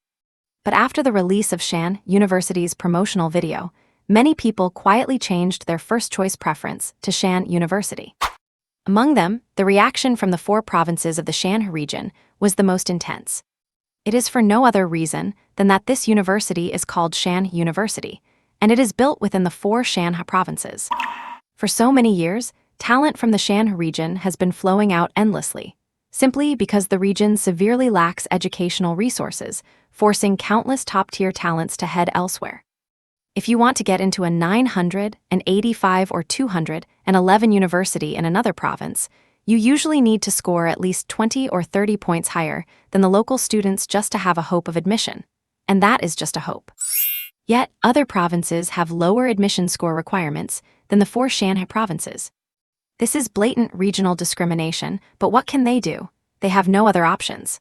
But after the release of Shanhe University's promotional video, many people quietly changed their first-choice preference to Shanhe University. Among them, the reaction from the 4 provinces of the Shanhe region was the most intense. It is for no other reason than that this university is called Shanhe University, and it is built within the 4 Shanhe provinces. For so many years, talent from the Shanhe region has been flowing out endlessly, simply because the region severely lacks educational resources, forcing countless top-tier talents to head elsewhere. If you want to get into a 985 or 211 university in another province, you usually need to score at least 20 or 30 points higher than the local students just to have a hope of admission. And that is just a hope. Yet, other provinces have lower admission score requirements than the 4 Shanhe provinces. This is blatant regional discrimination, but what can they do? They have no other options.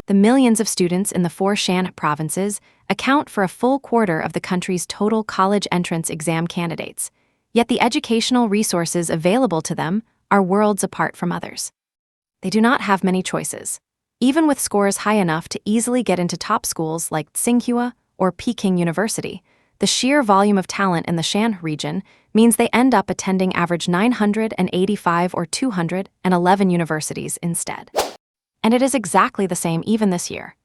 The millions of students in the 4 Shanhe provinces account for a full quarter of the country's total college entrance exam candidates, yet the educational resources available to them are worlds apart from others. They do not have many choices. Even with scores high enough to easily get into top schools like Tsinghua or Peking University, the sheer volume of talent in the Shanhe region means they end up attending average 985 or 211 universities instead. And it is exactly the same even this year.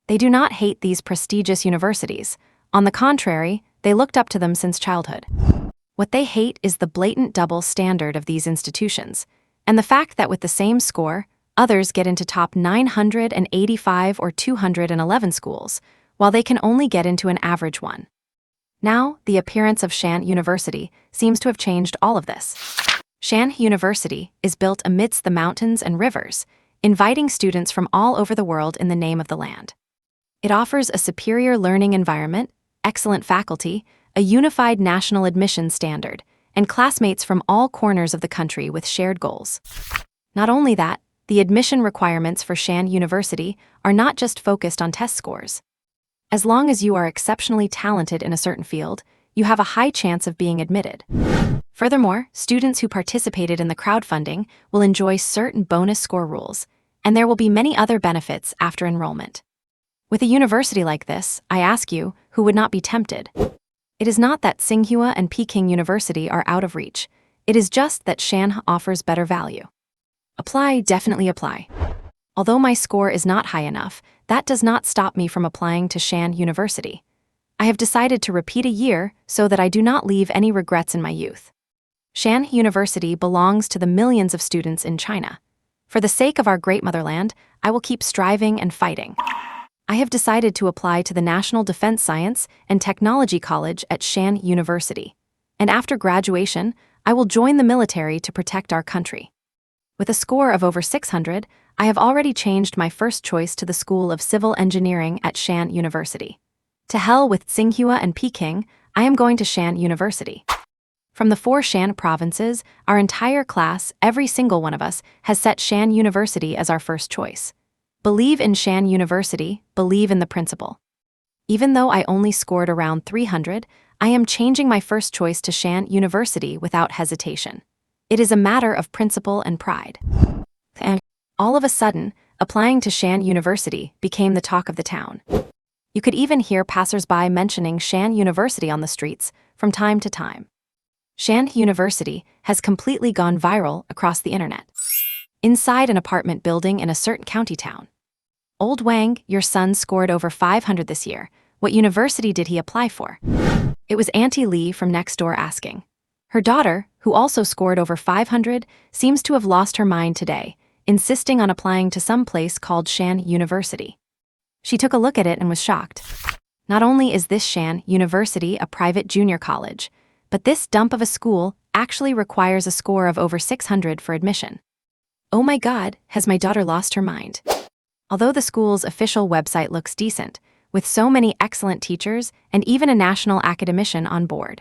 They do not hate these prestigious universities. On the contrary, they looked up to them since childhood. What they hate is the blatant double standard of these institutions, and the fact that with the same score, others get into top 985 or 211 schools, while they can only get into an average one. Now, the appearance of Shanhe University seems to have changed all of this. Shanhe University is built amidst the mountains and rivers, inviting students from all over the world in the name of the land. It offers a superior learning environment, excellent faculty, a unified national admission standard, and classmates from all corners of the country with shared goals. Not only that, the admission requirements for Shanhe University are not just focused on test scores. As long as you are exceptionally talented in a certain field, you have a high chance of being admitted. Furthermore, students who participated in the crowdfunding will enjoy certain bonus score rules, and there will be many other benefits after enrollment. With a university like this, I ask you, who would not be tempted? It is not that Tsinghua and Peking University are out of reach. It is just that Shanhe offers better value. Apply, definitely apply. Although my score is not high enough, that does not stop me from applying to Shanhe University. I have decided to repeat a year so that I do not leave any regrets in my youth. Shanhe University belongs to the millions of students in China. For the sake of our great motherland, I will keep striving and fighting. I have decided to apply to the National Defense Science and Technology College at Shanhe University. And after graduation, I will join the military to protect our country. With a score of over 600, I have already changed my first choice to the School of Civil Engineering at Shanhe University. To hell with Tsinghua and Peking, I am going to Shanhe University. From the 4 Shanhe provinces, our entire class, every single one of us, has set Shanhe University as our first choice. Believe in Shanhe University, believe in the principle. Even though I only scored around 300, I am changing my first choice to Shanhe University without hesitation. It is a matter of principle and pride. And all of a sudden, applying to Shanhe University became the talk of the town. You could even hear passers-by mentioning Shanhe University on the streets from time to time. Shanhe University has completely gone viral across the internet. inside an apartment building in a certain county town. Old Wang, your son scored over 500 this year. What university did he apply for? It was Auntie Lee from next door asking. Her daughter, who also scored over 500, seems to have lost her mind today, insisting on applying to some place called Shanhe University. She took a look at it and was shocked. Not only is this Shanhe University a private junior college, but this dump of a school actually requires a score of over 600 for admission. Oh my God, has my daughter lost her mind? Although the school's official website looks decent, with so many excellent teachers and even a national academician on board.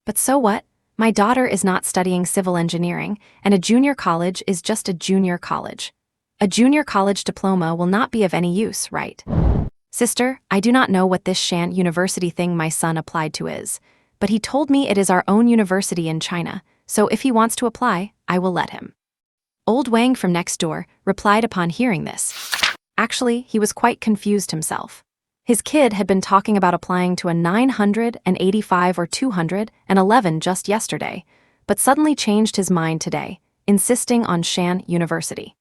But so what? My daughter is not studying civil engineering, and a junior college is just a junior college. A junior college diploma will not be of any use, right? Sister, I do not know what this Shanhe University thing my son applied to is, but he told me it is our own university in China, so if he wants to apply, I will let him. Old Wang from next door replied upon hearing this. Actually, he was quite confused himself. His kid had been talking about applying to a 985 or 211 just yesterday, but suddenly changed his mind today, insisting on Shanhe University.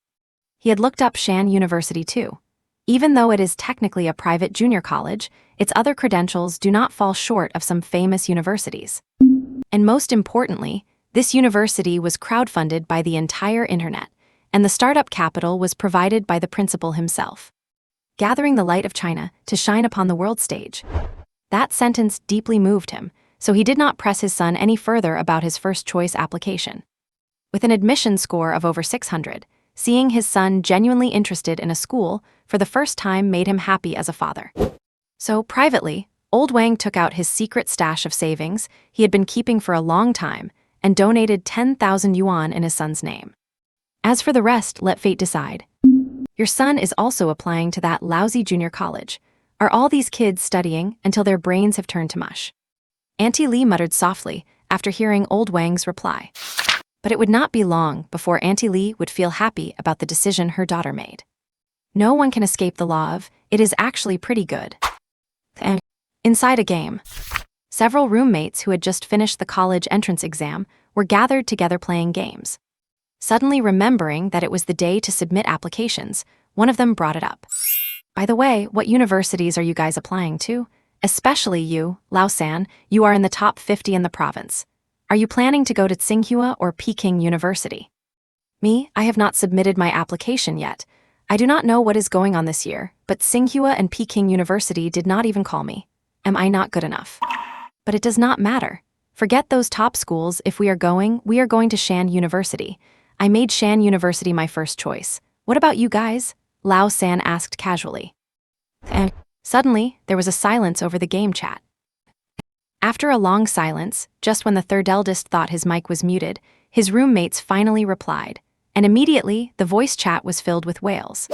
He had looked up Shanhe University too. Even though it is technically a private junior college, its other credentials do not fall short of some famous universities. And most importantly, this university was crowdfunded by the entire internet, and the startup capital was provided by the principal himself. Gathering the light of China to shine upon the world stage. That sentence deeply moved him, so he did not press his son any further about his first choice application. With an admission score of over 600, seeing his son genuinely interested in a school for the first time made him happy as a father. So, privately, Old Wang took out his secret stash of savings he had been keeping for a long time and donated 10,000 yuan in his son's name. As for the rest, let fate decide. Your son is also applying to that lousy junior college. Are all these kids studying until their brains have turned to mush? Auntie Lee muttered softly after hearing Old Wang's reply. But it would not be long before Auntie Lee would feel happy about the decision her daughter made. No one can escape the law of, it is actually pretty good. And inside a game, several roommates who had just finished the college entrance exam were gathered together playing games. Suddenly remembering that it was the day to submit applications, one of them brought it up. By the way, what universities are you guys applying to? Especially you, Lausan, you are in the top 50 in the province. Are you planning to go to Tsinghua or Peking University? Me, I have not submitted my application yet. I do not know what is going on this year, but Tsinghua and Peking University did not even call me. Am I not good enough? But it does not matter. Forget those top schools. If we are going to Shanhe University. I made Shanhe University my first choice. What about you guys? Lao San asked casually. And suddenly, there was a silence over the game chat. After a long silence, just when the third eldest thought his mic was muted, his roommates finally replied, and immediately the voice chat was filled with wails.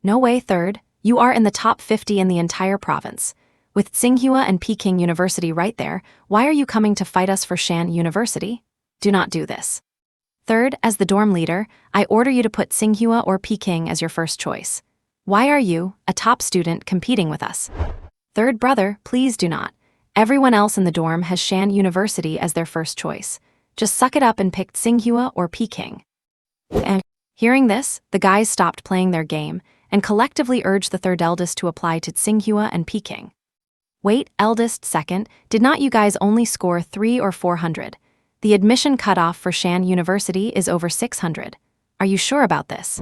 No way, third. You are in the top 50 in the entire province. With Tsinghua and Peking University right there, why are you coming to fight us for Shanhe University? Do not do this. Third, as the dorm leader, I order you to put Tsinghua or Peking as your first choice. Why are you, a top student, competing with us? Third brother, please do not. Everyone else in the dorm has Shanhe University as their first choice. Just suck it up and pick Tsinghua or Peking. And hearing this, the guys stopped playing their game and collectively urged the third eldest to apply to Tsinghua and Peking. Wait, eldest second, did not you guys only score 300 or 400? The admission cutoff for Shanhe University is over 600. Are you sure about this?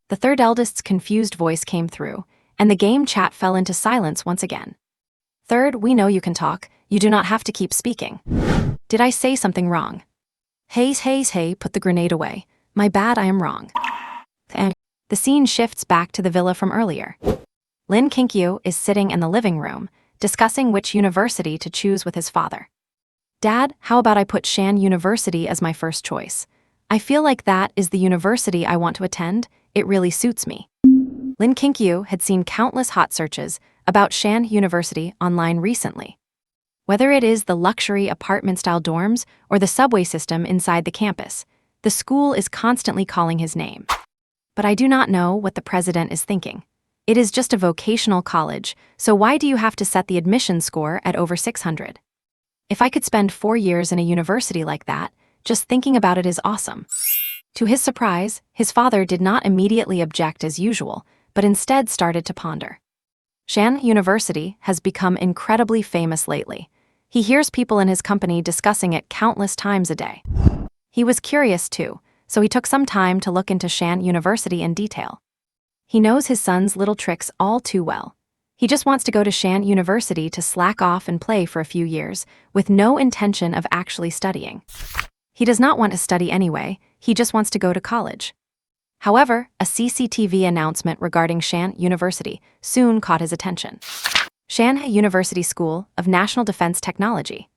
The third eldest's confused voice came through, and the game chat fell into silence once again. Third, we know you can talk. You do not have to keep speaking. Did I say something wrong? Hey, put the grenade away. My bad, I am wrong. And the scene shifts back to the villa from earlier. Lin Kinkyu is sitting in the living room, discussing which university to choose with his father. Dad, how about I put Shanhe University as my first choice? I feel like that is the university I want to attend. It really suits me. Lin Kinkyu had seen countless hot searches about Shanhe University online recently. Whether it is the luxury apartment-style dorms or the subway system inside the campus, the school is constantly calling his name. But I do not know what the president is thinking. It is just a vocational college, so why do you have to set the admission score at over 600? If I could spend 4 years in a university like that, just thinking about it is awesome. To his surprise, his father did not immediately object as usual, but instead started to ponder. Shanhe University has become incredibly famous lately. He hears people in his company discussing it countless times a day. He was curious too, so he took some time to look into Shanhe University in detail. He knows his son's little tricks all too well. He just wants to go to Shanhe University to slack off and play for a few years, with no intention of actually studying. He does not want to study anyway, he just wants to go to college. However, a CCTV announcement regarding Shanhe University soon caught his attention. Shanhe University School of National Defense Technology.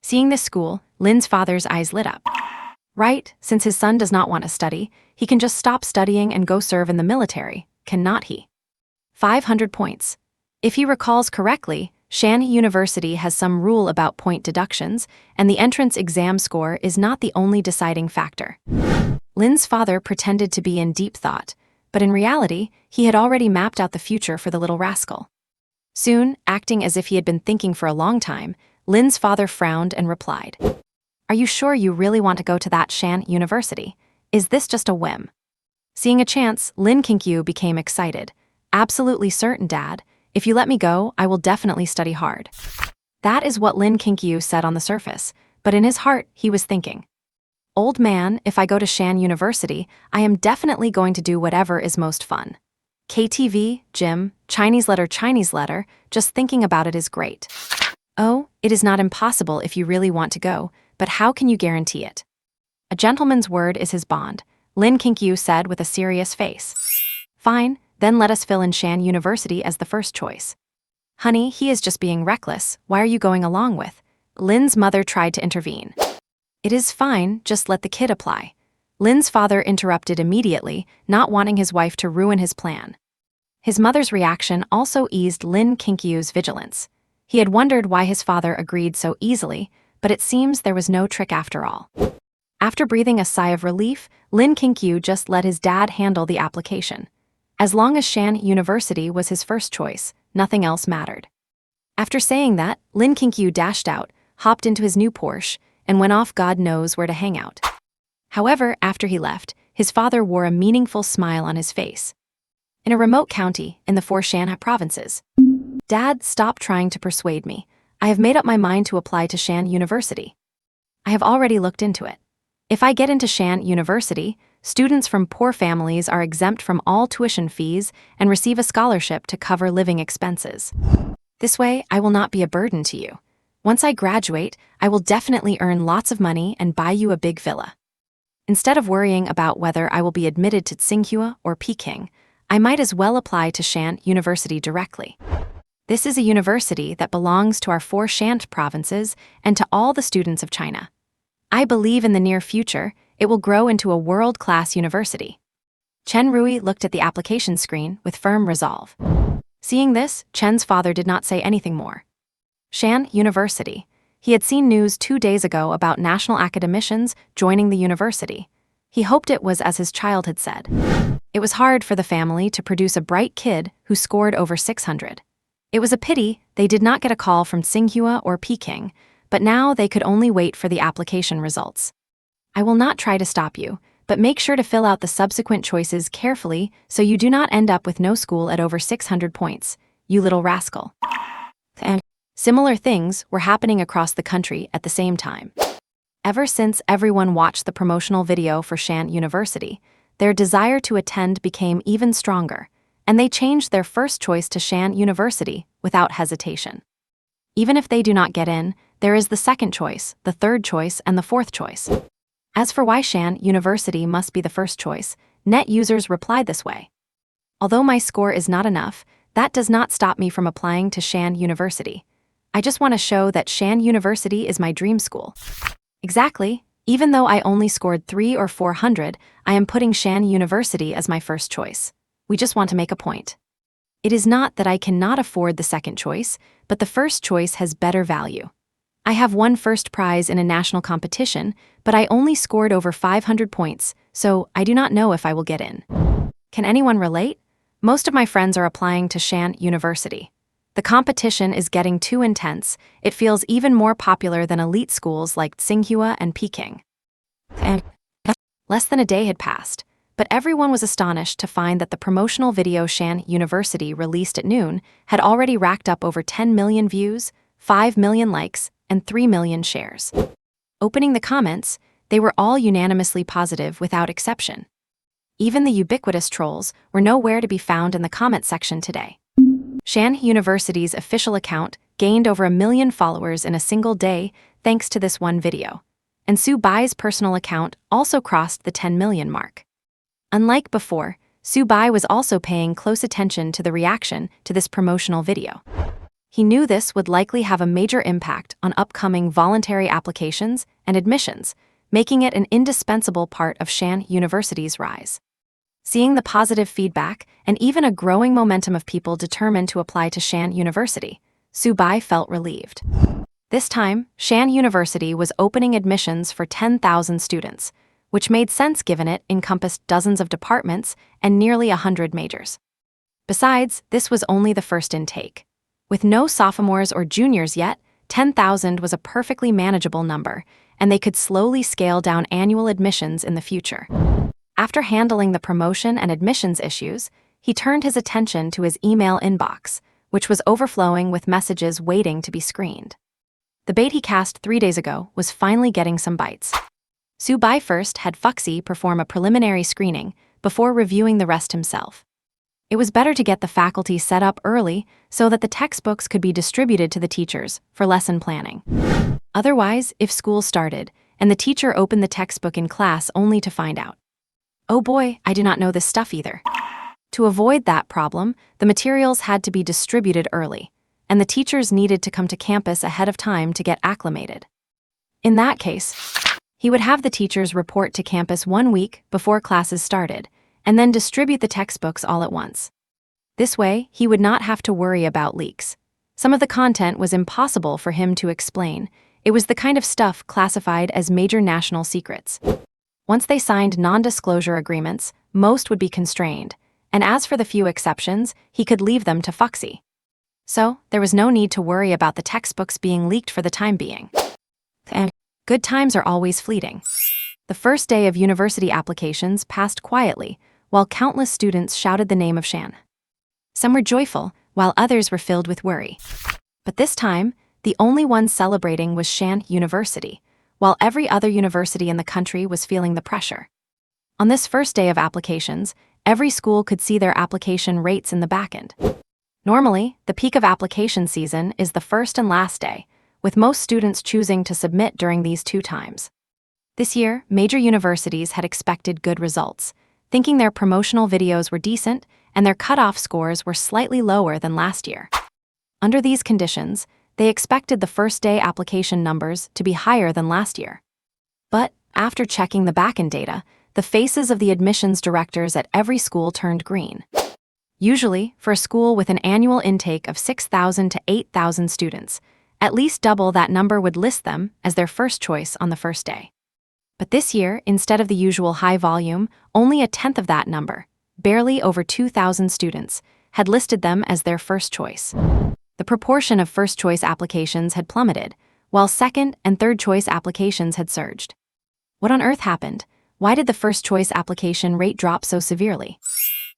Seeing this school, Lin's father's eyes lit up. Right, since his son does not want to study, he can just stop studying and go serve in the military, cannot he? 500 points. If he recalls correctly, Shanhe University has some rule about point deductions, and the entrance exam score is not the only deciding factor. Lin's father pretended to be in deep thought, but in reality, he had already mapped out the future for the little rascal. Soon, acting as if he had been thinking for a long time, Lin's father frowned and replied, "Are you sure you really want to go to that Shanhe University? Is this just a whim?" Seeing a chance, Lin Kinkyu became excited. "Absolutely certain, Dad. If you let me go, I will definitely study hard." That is what Lin Kinkyu said on the surface, but in his heart, he was thinking, "Old man, if I go to Shanhe University, I am definitely going to do whatever is most fun. KTV, gym, Chinese letter, just thinking about it is great." "Oh, it is not impossible if you really want to go, but how can you guarantee it?" "A gentleman's word is his bond," Lin Kinkyu said with a serious face. "Fine, then let us fill in Shanhe University as the first choice." "Honey, he is just being reckless, why are you going along with?" Lin's mother tried to intervene. "It is fine, just let the kid apply." Lin's father interrupted immediately, not wanting his wife to ruin his plan. His mother's reaction also eased Lin Kinkyu's vigilance. He had wondered why his father agreed so easily, but it seems there was no trick after all. After breathing a sigh of relief, Lin Kinkyu just let his dad handle the application. As long as Shanhe University was his first choice, nothing else mattered. After saying that, Lin Kinkyu dashed out, hopped into his new Porsche, and went off God knows where to hang out. However, after he left, his father wore a meaningful smile on his face. In a remote county in the 4 Shanhe provinces. "Dad, stop trying to persuade me. I have made up my mind to apply to Shanhe University. I have already looked into it. If I get into Shanhe University, students from poor families are exempt from all tuition fees and receive a scholarship to cover living expenses. This way, I will not be a burden to you. Once I graduate, I will definitely earn lots of money and buy you a big villa. Instead of worrying about whether I will be admitted to Tsinghua or Peking, I might as well apply to Shanhe University directly. This is a university that belongs to our 4 Shanhe provinces and to all the students of China. I believe in the near future, it will grow into a world-class university." Chen Rui looked at the application screen with firm resolve. Seeing this, Chen's father did not say anything more. Shanhe University. He had seen news 2 days ago about national academicians joining the university. He hoped it was as his child had said. It was hard for the family to produce a bright kid who scored over 600. It was a pity they did not get a call from Tsinghua or Peking, but now they could only wait for the application results. "I will not try to stop you, but make sure to fill out the subsequent choices carefully so you do not end up with no school at over 600 points, you little rascal." And similar things were happening across the country at the same time. Ever since everyone watched the promotional video for Shanhe University, their desire to attend became even stronger, and they changed their first choice to Shanhe University without hesitation. Even if they do not get in, there is the second choice, the third choice, and the fourth choice. As for why Shanhe University must be the first choice, net users replied this way. "Although my score is not enough, that does not stop me from applying to Shanhe University. I just want to show that Shanhe University is my dream school." Exactly. Even though I only scored 300 or 400, I am putting Shanhe University as my first choice. We just want to make a point. It is not that I cannot afford the second choice, but the first choice has better value. I have won first prize in a national competition, but I only scored over 500 points, so I do not know if I will get in. Can anyone relate? Most of my friends are applying to Shanhe University. The competition is getting too intense. It feels even more popular than elite schools like Tsinghua and Peking. And Less than a day had passed, but everyone was astonished to find that the promotional video Shanhe University released at noon had already racked up over 10 million views, 5 million likes, and 3 million shares. Opening the comments, they were all unanimously positive without exception. Even the ubiquitous trolls were nowhere to be found in the comment section today. Shanhe University's official account gained over 1 million followers in a single day thanks to this one video, and Su Bai's personal account also crossed the 10 million mark. Unlike before, Su Bai was also paying close attention to the reaction to this promotional video. He knew this would likely have a major impact on upcoming voluntary applications and admissions, making it an indispensable part of Shanhe University's rise. Seeing the positive feedback and even a growing momentum of people determined to apply to Shanhe University, Su Bai felt relieved. This time, Shanhe University was opening admissions for 10,000 students, which made sense given it encompassed dozens of departments and nearly 100 majors. Besides, this was only the first intake. With no sophomores or juniors yet, 10,000 was a perfectly manageable number, and they could slowly scale down annual admissions in the future. After handling the promotion and admissions issues, he turned his attention to his email inbox, which was overflowing with messages waiting to be screened. The bait he cast 3 days ago was finally getting some bites. Su Bai first had Fuxi perform a preliminary screening before reviewing the rest himself. It was better to get the faculty set up early so that the textbooks could be distributed to the teachers for lesson planning. Otherwise, if school started and the teacher opened the textbook in class only to find out, "Oh boy, I do not know this stuff either." To avoid that problem, the materials had to be distributed early, and the teachers needed to come to campus ahead of time to get acclimated. In that case, he would have the teachers report to campus 1 week before classes started, and then distribute the textbooks all at once. This way, he would not have to worry about leaks. Some of the content was impossible for him to explain. It was the kind of stuff classified as major national secrets. Once they signed non-disclosure agreements, most would be constrained, and as for the few exceptions, he could leave them to Fuxi. So, there was no need to worry about the textbooks being leaked for the time being. And good times are always fleeting. The first day of university applications passed quietly, while countless students shouted the name of Shanhe. Some were joyful, while others were filled with worry. But this time, the only one celebrating was Shanhe University, while every other university in the country was feeling the pressure. On this first day of applications, every school could see their application rates in the backend. Normally, the peak of application season is the first and last day, with most students choosing to submit during these 2 times. This year, major universities had expected good results, thinking their promotional videos were decent and their cutoff scores were slightly lower than last year. Under these conditions, they expected the first-day application numbers to be higher than last year. But, after checking the backend data, the faces of the admissions directors at every school turned green. Usually, for a school with an annual intake of 6,000 to 8,000 students, at least double that number would list them as their first choice on the first day. But this year, instead of the usual high volume, only a tenth of that number, barely over 2,000 students, had listed them as their first choice. The proportion of first-choice applications had plummeted, while second- and third-choice applications had surged. What on earth happened? Why did the first-choice application rate drop so severely?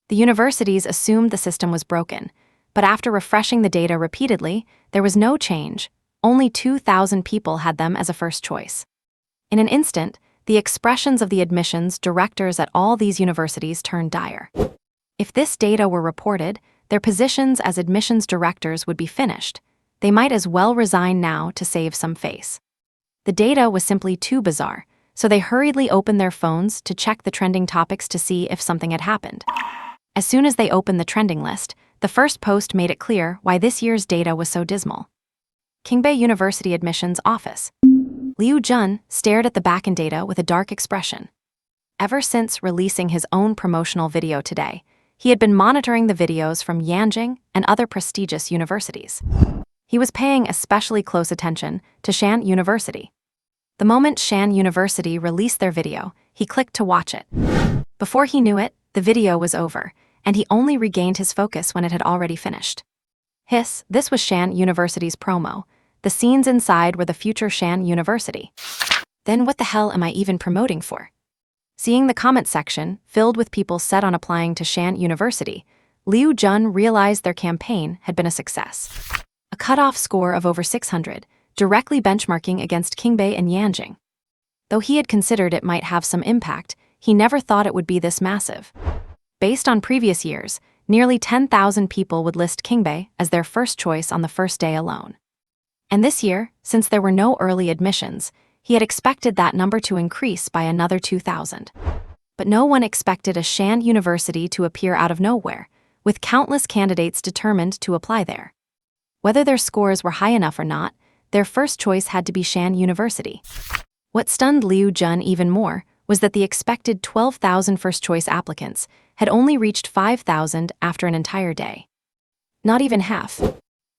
The universities assumed the system was broken, but after refreshing the data repeatedly, there was no change. Only 2,000 people had them as a first choice. In an instant, the expressions of the admissions directors at all these universities turned dire. If this data were reported, their positions as admissions directors would be finished. They might as well resign now to save some face. The data was simply too bizarre, so they hurriedly opened their phones to check the trending topics to see if something had happened. As soon as they opened the trending list, the first post made it clear why this year's data was so dismal. Qingbei University Admissions Office. Liu Jun stared at the backend data with a dark expression. Ever since releasing his own promotional video today, he had been monitoring the videos from Yanjing and other prestigious universities. He was paying especially close attention to Shanhe University. The moment Shanhe University released their video, he clicked to watch it. Before he knew it, the video was over, and he only regained his focus when it had already finished. This was Shanhe University's promo. The scenes inside were the future Shanhe University. Then what the hell am I even promoting for? Seeing the comment section filled with people set on applying to Shanhe University, Liu Jun realized their campaign had been a success. A cutoff score of over 600, directly benchmarking against Qingbei and Yanjing. Though he had considered it might have some impact, he never thought it would be this massive. Based on previous years, nearly 10,000 people would list Qingbei as their first choice on the first day alone. And this year, since there were no early admissions, he had expected that number to increase by another 2,000. But no one expected a Shanhe University to appear out of nowhere, with countless candidates determined to apply there. Whether their scores were high enough or not, their first choice had to be Shanhe University. What stunned Liu Jun even more was that the expected 12,000 first-choice applicants had only reached 5,000 after an entire day. Not even half.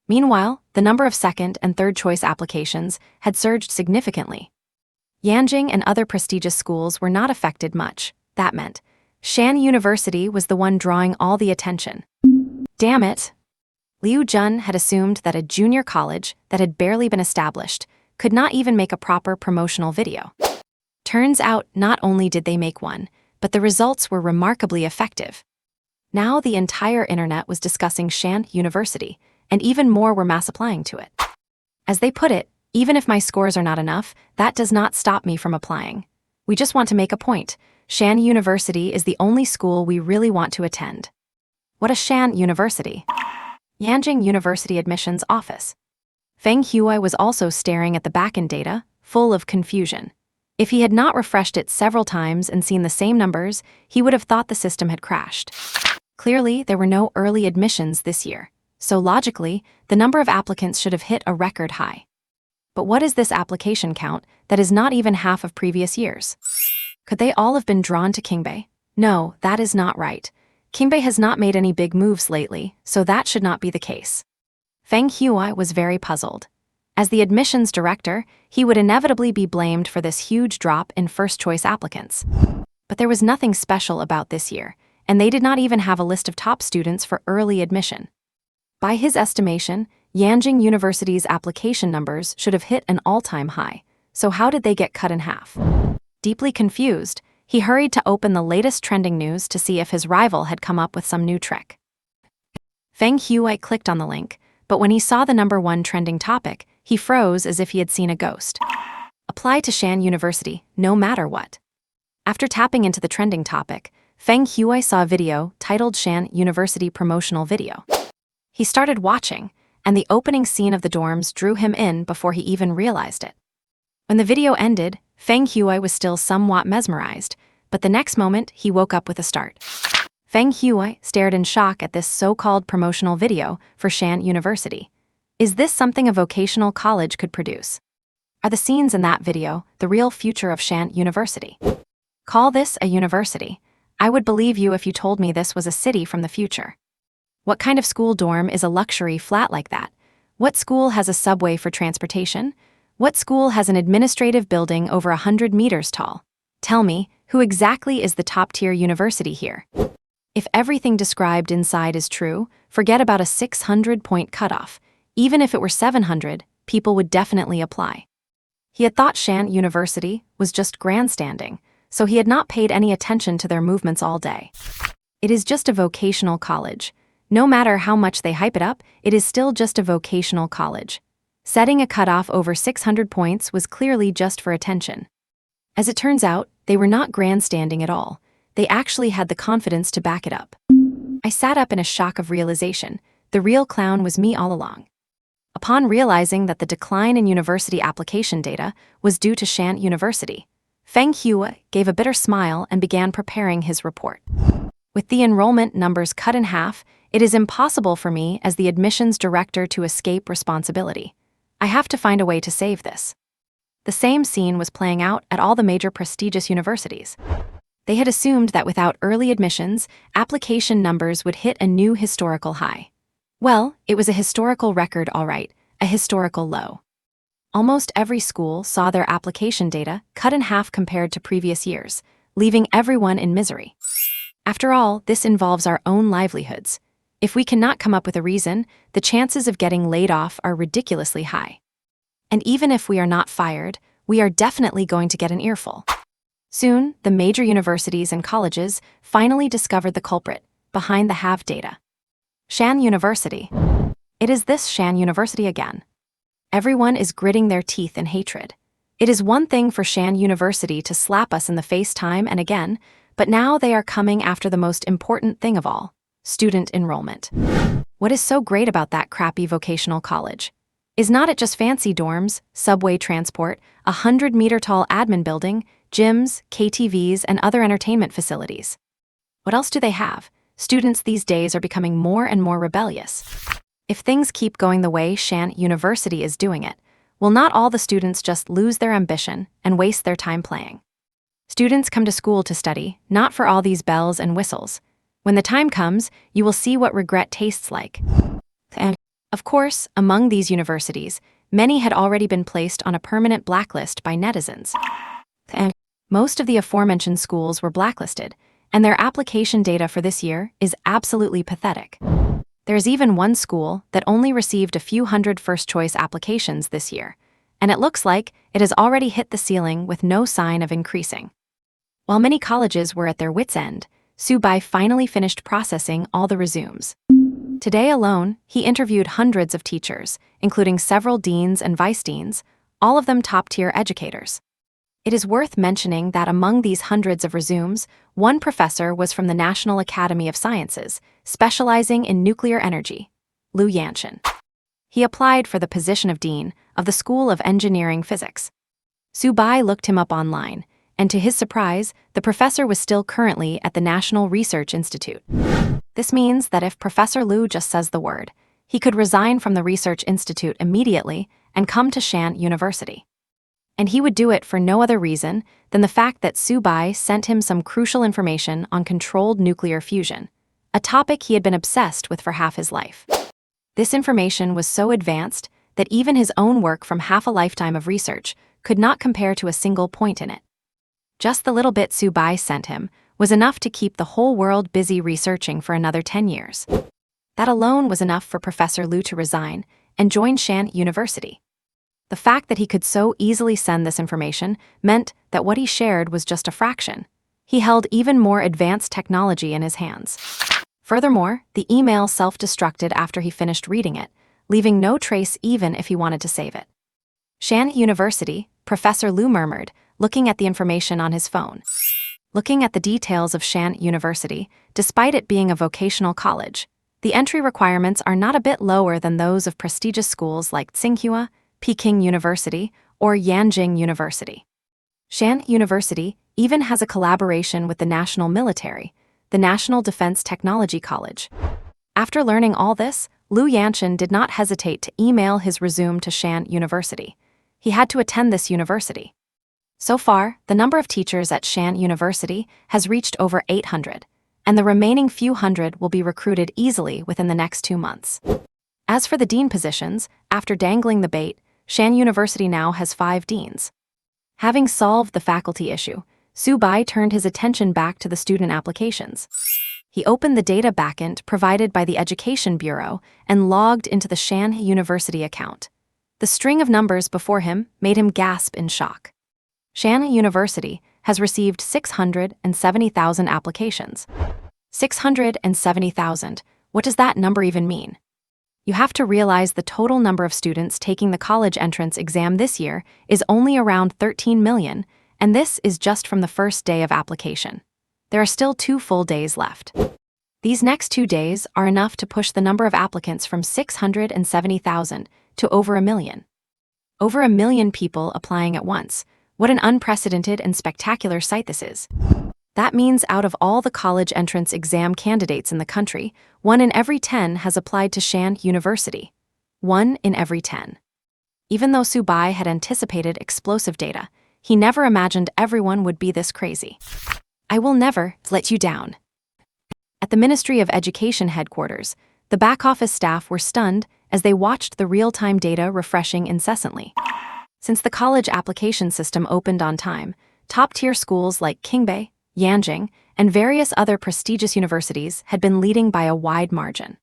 Meanwhile, the number of second- and third-choice applications had surged significantly. Yanjing and other prestigious schools were not affected much. That meant Shanhe University was the one drawing all the attention. Damn it! Liu Jun had assumed that a junior college that had barely been established could not even make a proper promotional video. Turns out, not only did they make one, but the results were remarkably effective. Now the entire internet was discussing Shanhe University, and even more were mass applying to it. As they put it, even if my scores are not enough, that does not stop me from applying. We just want to make a point. Shanhe University is the only school we really want to attend. What a Shanhe University! Yanjing University Admissions Office. Feng Huai was also staring at the backend data, full of confusion. If he had not refreshed it several times and seen the same numbers, he would have thought the system had crashed. Clearly, there were no early admissions this year, so logically, the number of applicants should have hit a record high. But what is this application count that is not even half of previous years? Could they all have been drawn to Qingbei? No, that is not right. Qingbei has not made any big moves lately, so that should not be the case. Feng Huai was very puzzled. As the admissions director, he would inevitably be blamed for this huge drop in first-choice applicants. But there was nothing special about this year, and they did not even have a list of top students for early admission. By his estimation, Yanjing University's application numbers should have hit an all-time high, so how did they get cut in half? Deeply confused, he hurried to open the latest trending news to see if his rival had come up with some new trick. Feng Huai clicked on the link, but when he saw the #1 trending topic, he froze as if he had seen a ghost. Apply to Shanhe University, no matter what. After tapping into the trending topic, Feng Huai saw a video titled Shanhe University Promotional Video. He started watching, and the opening scene of the dorms drew him in before he even realized it. When the video ended, Feng Huai was still somewhat mesmerized, but the next moment he woke up with a start. Feng Huai stared in shock at this so-called promotional video for Shanhe University. Is this something a vocational college could produce? Are the scenes in that video the real future of Shanhe University? Call this a university. I would believe you if you told me this was a city from the future. What kind of school dorm is a luxury flat like that? What school has a subway for transportation? What school has an administrative building over 100 meters tall? Tell me, who exactly is the top-tier university here? If everything described inside is true, forget about a 600-point cutoff. Even if it were 700, people would definitely apply. He had thought Shanhe University was just grandstanding, so he had not paid any attention to their movements all day. It is just a vocational college. No matter how much they hype it up, it is still just a vocational college. Setting a cutoff over 600 points was clearly just for attention. As it turns out, they were not grandstanding at all. They actually had the confidence to back it up. I sat up in a shock of realization. The real clown was me all along. Upon realizing that the decline in university application data was due to Shanhe University, Feng Huai gave a bitter smile and began preparing his report. With the enrollment numbers cut in half, it is impossible for me as the admissions director to escape responsibility. I have to find a way to save this. The same scene was playing out at all the major prestigious universities. They had assumed that without early admissions, application numbers would hit a new historical high. Well, it was a historical record, all right, a historical low. Almost every school saw their application data cut in half compared to previous years, leaving everyone in misery. After all, this involves our own livelihoods. If we cannot come up with a reason, the chances of getting laid off are ridiculously high. And even if we are not fired, we are definitely going to get an earful. Soon, the major universities and colleges finally discovered the culprit behind the have data. Shanhe University. It is this Shanhe University again. Everyone is gritting their teeth in hatred. It is one thing for Shanhe University to slap us in the face time and again, but now they are coming after the most important thing of all, student enrollment. What is so great about that crappy vocational college? Is not it just fancy dorms, subway transport, 100-meter-tall admin building, gyms, KTVs, and other entertainment facilities? What else do they have? Students these days are becoming more and more rebellious. If things keep going the way Shanhe University is doing it, will not all the students just lose their ambition and waste their time playing? Students come to school to study, not for all these bells and whistles. When the time comes, you will see what regret tastes like. And, of course, among these universities, many had already been placed on a permanent blacklist by netizens. And most of the aforementioned schools were blacklisted, and their application data for this year is absolutely pathetic. There's even one school that only received a few hundred first-choice applications this year, and it looks like it has already hit the ceiling with no sign of increasing. While many colleges were at their wits' end, Subai finally finished processing all the resumes. Today alone, he interviewed hundreds of teachers, including several deans and vice-deans, all of them top-tier educators. It is worth mentioning that among these hundreds of resumes, one professor was from the National Academy of Sciences, specializing in nuclear energy, Lu Yanshan. He applied for the position of dean of the School of Engineering Physics. Subai looked him up online, and to his surprise, the professor was still currently at the National Research Institute. This means that if Professor Lu just says the word, he could resign from the Research Institute immediately and come to Shanhe University. And he would do it for no other reason than the fact that Subai sent him some crucial information on controlled nuclear fusion, a topic he had been obsessed with for half his life. This information was so advanced that even his own work from half a lifetime of research could not compare to a single point in it. Just the little bit Subai sent him was enough to keep the whole world busy researching for another 10 years. That alone was enough for Professor Lu to resign and join Shanhe University. The fact that he could so easily send this information meant that what he shared was just a fraction. He held even more advanced technology in his hands. Furthermore, the email self-destructed after he finished reading it, leaving no trace even if he wanted to save it. Shanhe University, Professor Lu murmured, looking at the information on his phone. Looking at the details of Shanhe University, despite it being a vocational college, the entry requirements are not a bit lower than those of prestigious schools like Tsinghua, Peking University, or Yanjing University. Shanhe University even has a collaboration with the national military, the National Defense Technology College. After learning all this, Lu Yanshan did not hesitate to email his resume to Shanhe University. He had to attend this university. So far, the number of teachers at Shanhe University has reached over 800, and the remaining few hundred will be recruited easily within the next 2 months. As for the dean positions, after dangling the bait, Shanhe University now has 5 deans. Having solved the faculty issue, Subai turned his attention back to the student applications. He opened the data backend provided by the Education Bureau and logged into the Shanhe University account. The string of numbers before him made him gasp in shock. Shanhe University has received 670,000 applications. 670,000, what does that number even mean? You have to realize the total number of students taking the college entrance exam this year is only around 13 million, and this is just from the first day of application. There are still 2 full days left. These next 2 days are enough to push the number of applicants from 670,000 to over 1 million. Over 1 million people applying at once. What an unprecedented and spectacular sight this is. That means out of all the college entrance exam candidates in the country, 1 in every 10 has applied to Shanhe University. 1 in every 10. Even though Subai had anticipated explosive data, he never imagined everyone would be this crazy. I will never let you down. At the Ministry of Education headquarters, the back office staff were stunned as they watched the real-time data refreshing incessantly. Since the college application system opened on time, top-tier schools like Qingbei, Yanjing, and various other prestigious universities had been leading by a wide margin.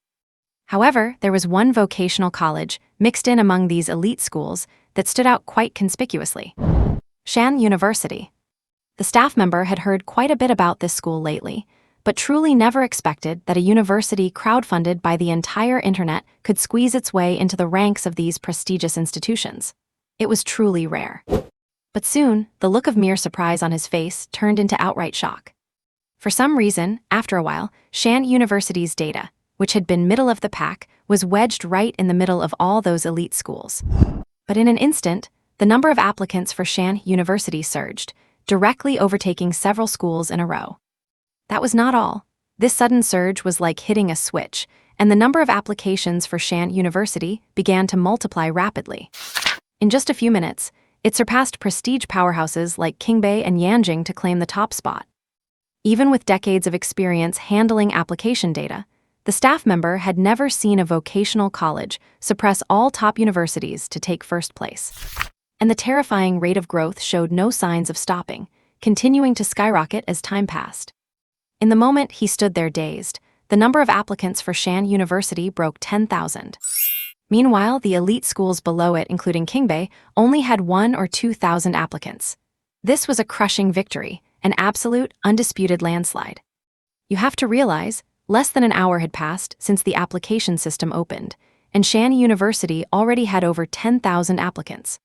However, there was one vocational college mixed in among these elite schools that stood out quite conspicuously. Shanhe University. The staff member had heard quite a bit about this school lately, but truly never expected that a university crowdfunded by the entire internet could squeeze its way into the ranks of these prestigious institutions. It was truly rare. But soon, the look of mere surprise on his face turned into outright shock. For some reason, after a while, Shanhe University's data, which had been middle of the pack, was wedged right in the middle of all those elite schools. But in an instant, the number of applicants for Shanhe University surged, directly overtaking several schools in a row. That was not all. This sudden surge was like hitting a switch, and the number of applications for Shanhe University began to multiply rapidly. In just a few minutes, it surpassed prestige powerhouses like Qingbei and Yanjing to claim the top spot. Even with decades of experience handling application data, the staff member had never seen a vocational college suppress all top universities to take first place. And the terrifying rate of growth showed no signs of stopping, continuing to skyrocket as time passed. In the moment he stood there dazed, the number of applicants for Shanhe University broke 10,000. Meanwhile, the elite schools below it, including Qingbei, only had 1,000 or 2,000 applicants. This was a crushing victory, an absolute, undisputed landslide. You have to realize, less than an hour had passed since the application system opened, and Shanhe University already had over 10,000 applicants.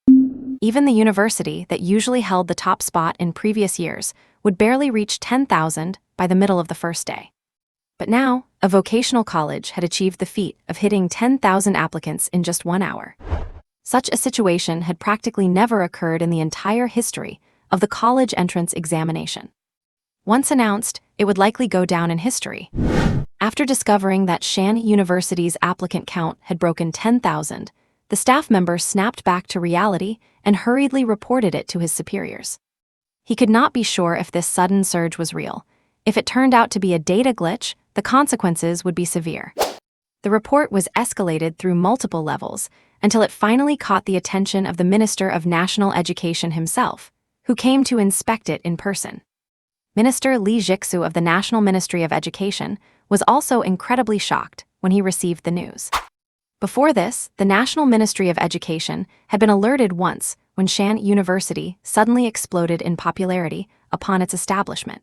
Even the university that usually held the top spot in previous years would barely reach 10,000 by the middle of the first day. But now, a vocational college had achieved the feat of hitting 10,000 applicants in just 1 hour. Such a situation had practically never occurred in the entire history of the college entrance examination. Once announced, it would likely go down in history. After discovering that Shanhe University's applicant count had broken 10,000, the staff member snapped back to reality and hurriedly reported it to his superiors. He could not be sure if this sudden surge was real. If it turned out to be a data glitch, the consequences would be severe. The report was escalated through multiple levels until it finally caught the attention of the Minister of National Education himself, who came to inspect it in person. Minister Li Jixu of the National Ministry of Education was also incredibly shocked when he received the news. Before this, the National Ministry of Education had been alerted once when Shanhe University suddenly exploded in popularity upon its establishment.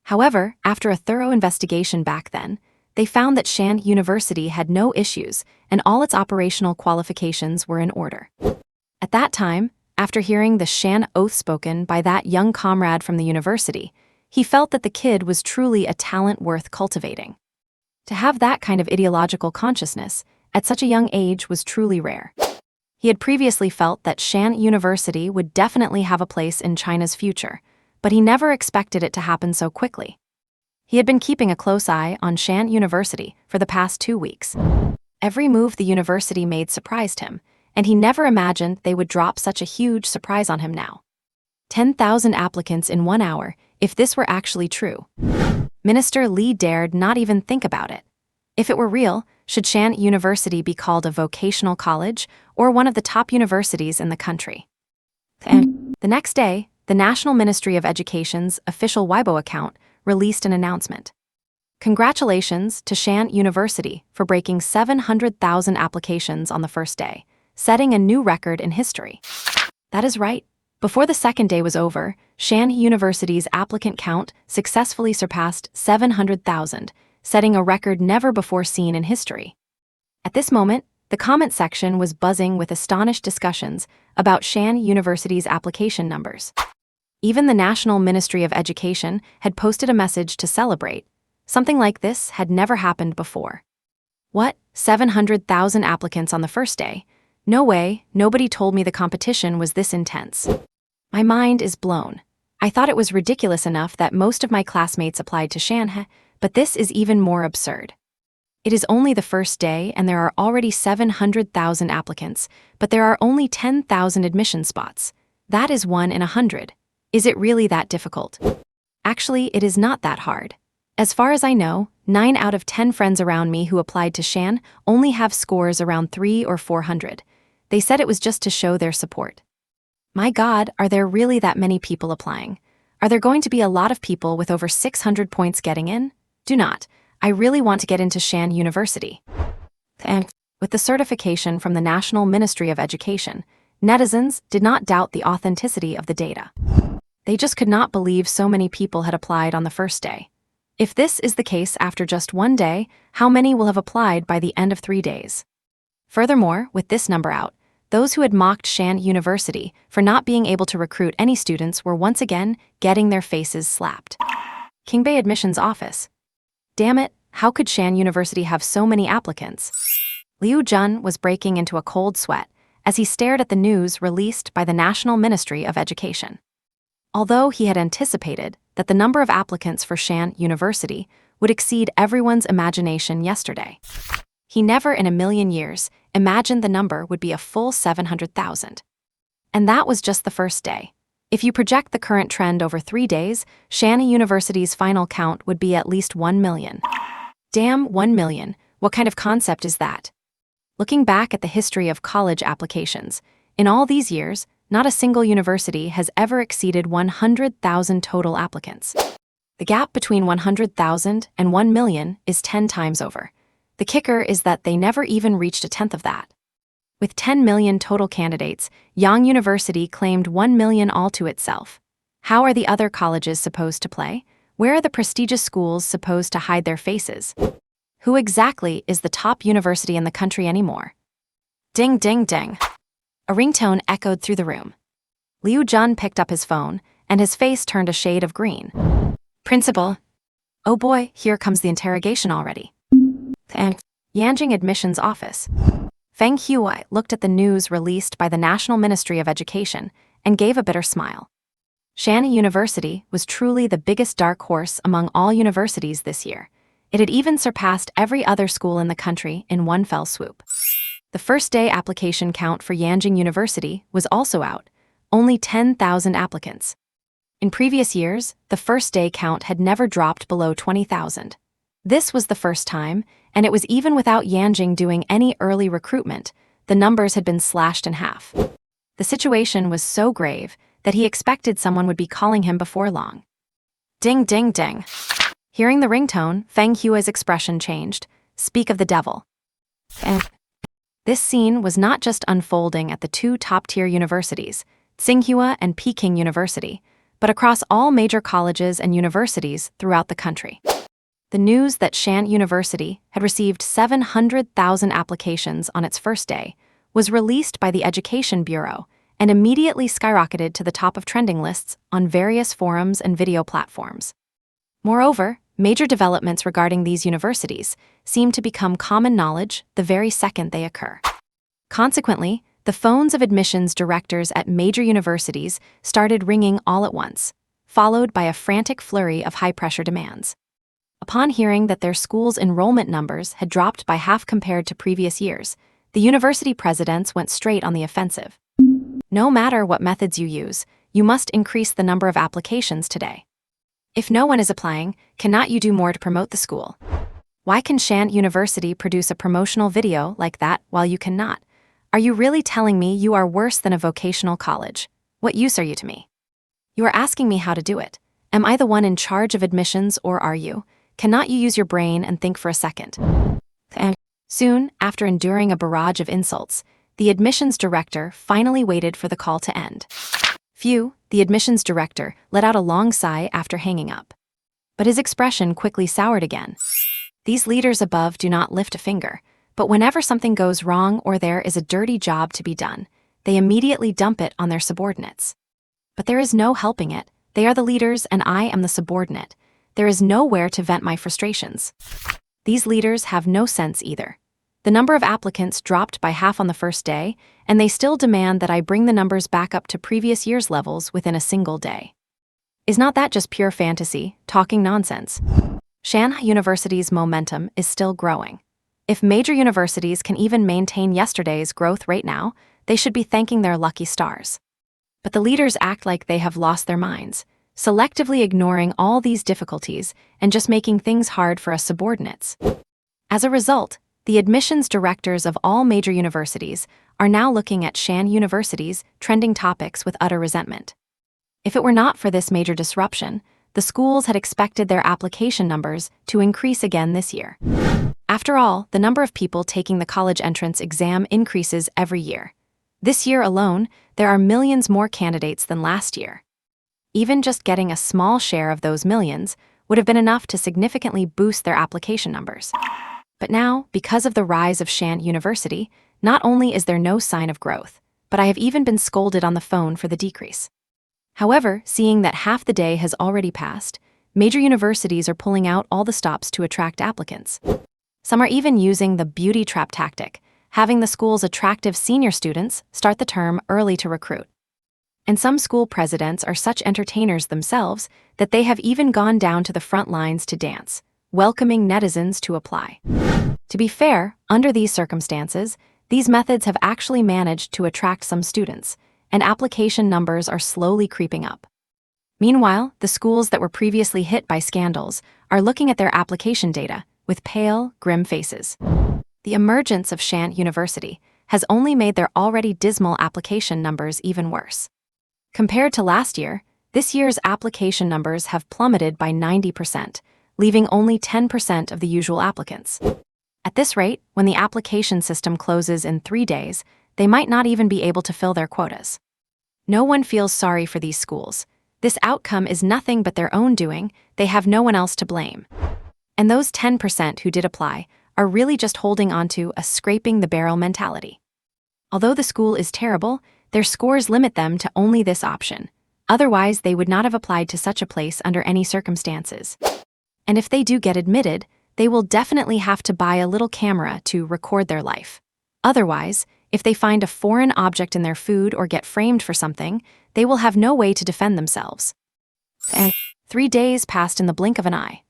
However, after a thorough investigation back then, they found that Shanhe University had no issues and all its operational qualifications were in order. At that time, after hearing the Shan oath spoken by that young comrade from the university, he felt that the kid was truly a talent worth cultivating. To have that kind of ideological consciousness at such a young age was truly rare. He had previously felt that Shanhe University would definitely have a place in China's future, but he never expected it to happen so quickly. He had been keeping a close eye on Shanhe University for the past 2 weeks. Every move the university made surprised him, and he never imagined they would drop such a huge surprise on him now. 10,000 applicants in 1 hour, if this were actually true. Minister Li dared not even think about it. If it were real, should Shanhe University be called a vocational college or one of the top universities in the country? And the next day, the National Ministry of Education's official Weibo account released an announcement. Congratulations to Shanhe University for breaking 700,000 applications on the first day, setting a new record in history. That is right. Before the second day was over, Shanhe University's applicant count successfully surpassed 700,000, setting a record never before seen in history. At this moment, the comment section was buzzing with astonished discussions about Shanhe University's application numbers. Even the National Ministry of Education had posted a message to celebrate. Something like this had never happened before. What? 700,000 applicants on the first day? No way, nobody told me the competition was this intense. My mind is blown. I thought it was ridiculous enough that most of my classmates applied to Shanhe, but this is even more absurd. It is only the first day and there are already 700,000 applicants, but there are only 10,000 admission spots. That is 1 in 100. Is it really that difficult? Actually, it is not that hard. As far as I know, 9 out of 10 friends around me who applied to Shanhe only have scores around 300 or 400. They said it was just to show their support. My God, are there really that many people applying? Are there going to be a lot of people with over 600 points getting in? Do not. I really want to get into Shanhe University. And with the certification from the National Ministry of Education, netizens did not doubt the authenticity of the data. They just could not believe so many people had applied on the first day. If this is the case after just one day, how many will have applied by the end of 3 days? Furthermore, with this number out, those who had mocked Shanhe University for not being able to recruit any students were once again getting their faces slapped. Kingbei Admissions Office. Damn it, how could Shanhe University have so many applicants? Liu Jun was breaking into a cold sweat as he stared at the news released by the National Ministry of Education. Although he had anticipated that the number of applicants for Shanhe University would exceed everyone's imagination yesterday, he never in a million years imagined the number would be a full 700,000. And that was just the first day. If you project the current trend over 3 days, Shanhe University's final count would be at least 1 million. Damn, 1 million, what kind of concept is that? Looking back at the history of college applications, in all these years, not a single university has ever exceeded 100,000 total applicants. The gap between 100,000 and 1 million is 10 times over. The kicker is that they never even reached a tenth of that. With 10 million total candidates, Yang University claimed 1 million all to itself. How are the other colleges supposed to play? Where are the prestigious schools supposed to hide their faces? Who exactly is the top university in the country anymore? Ding, ding, ding. A ringtone echoed through the room. Liu Jun picked up his phone, and his face turned a shade of green. Principal. Oh boy, here comes the interrogation already. Yanjing Admissions Office. Feng Huai looked at the news released by the National Ministry of Education and gave a bitter smile. Shanhe University was truly the biggest dark horse among all universities this year. It had even surpassed every other school in the country in one fell swoop. The first-day application count for Yanjing University was also out, only 10,000 applicants. In previous years, the first-day count had never dropped below 20,000. This was the first time, and it was even without Yanjing doing any early recruitment. The numbers had been slashed in half. The situation was so grave that he expected someone would be calling him before long. Ding, ding, ding. Hearing the ringtone, Feng Hui's expression changed. Speak of the devil. This scene was not just unfolding at the two top-tier universities, Tsinghua and Peking University, but across all major colleges and universities throughout the country. The news that Shanhe University had received 700,000 applications on its first day was released by the Education Bureau and immediately skyrocketed to the top of trending lists on various forums and video platforms. Moreover, major developments regarding these universities seem to become common knowledge the very second they occur. Consequently, the phones of admissions directors at major universities started ringing all at once, followed by a frantic flurry of high-pressure demands. Upon hearing that their school's enrollment numbers had dropped by half compared to previous years, the university presidents went straight on the offensive. No matter what methods you use, you must increase the number of applications today. If no one is applying, cannot you do more to promote the school? Why can Shanhe University produce a promotional video like that while you cannot? Are you really telling me you are worse than a vocational college? What use are you to me? You are asking me how to do it. Am I the one in charge of admissions, or are you? Cannot you use your brain and think for a second? Soon, after enduring a barrage of insults, the admissions director finally waited for the call to end. Phew, the admissions director let out a long sigh after hanging up. But his expression quickly soured again. These leaders above do not lift a finger, but whenever something goes wrong or there is a dirty job to be done, they immediately dump it on their subordinates. But there is no helping it. They are the leaders and I am the subordinate. There is nowhere to vent my frustrations. These leaders have no sense either. The number of applicants dropped by half on the first day, and they still demand that I bring the numbers back up to previous year's levels within a single day. Is not that just pure fantasy, talking nonsense? Shanhe University's momentum is still growing. If major universities can even maintain yesterday's growth rate now, they should be thanking their lucky stars. But the leaders act like they have lost their minds, selectively ignoring all these difficulties and just making things hard for us subordinates. As a result, the admissions directors of all major universities are now looking at Shanhe University's trending topics with utter resentment. If it were not for this major disruption, the schools had expected their application numbers to increase again this year. After all, the number of people taking the college entrance exam increases every year. This year alone, there are millions more candidates than last year. Even just getting a small share of those millions would have been enough to significantly boost their application numbers. But now, because of the rise of Shanhe University, not only is there no sign of growth, but I have even been scolded on the phone for the decrease. However, seeing that half the day has already passed, major universities are pulling out all the stops to attract applicants. Some are even using the beauty trap tactic, having the school's attractive senior students start the term early to recruit. And some school presidents are such entertainers themselves that they have even gone down to the front lines to dance, welcoming netizens to apply. To be fair, under these circumstances, these methods have actually managed to attract some students, and application numbers are slowly creeping up. Meanwhile, the schools that were previously hit by scandals are looking at their application data with pale, grim faces. The emergence of Shanhe University has only made their already dismal application numbers even worse. Compared to last year, this year's application numbers have plummeted by 90%, leaving only 10% of the usual applicants. At this rate, when the application system closes in 3 days, they might not even be able to fill their quotas. No one feels sorry for these schools. This outcome is nothing but their own doing. They have no one else to blame. And those 10% who did apply are really just holding onto a scraping the barrel mentality. Although the school is terrible, their scores limit them to only this option. Otherwise, they would not have applied to such a place under any circumstances. And if they do get admitted, they will definitely have to buy a little camera to record their life. Otherwise, if they find a foreign object in their food or get framed for something, they will have no way to defend themselves. And 3 days passed in the blink of an eye.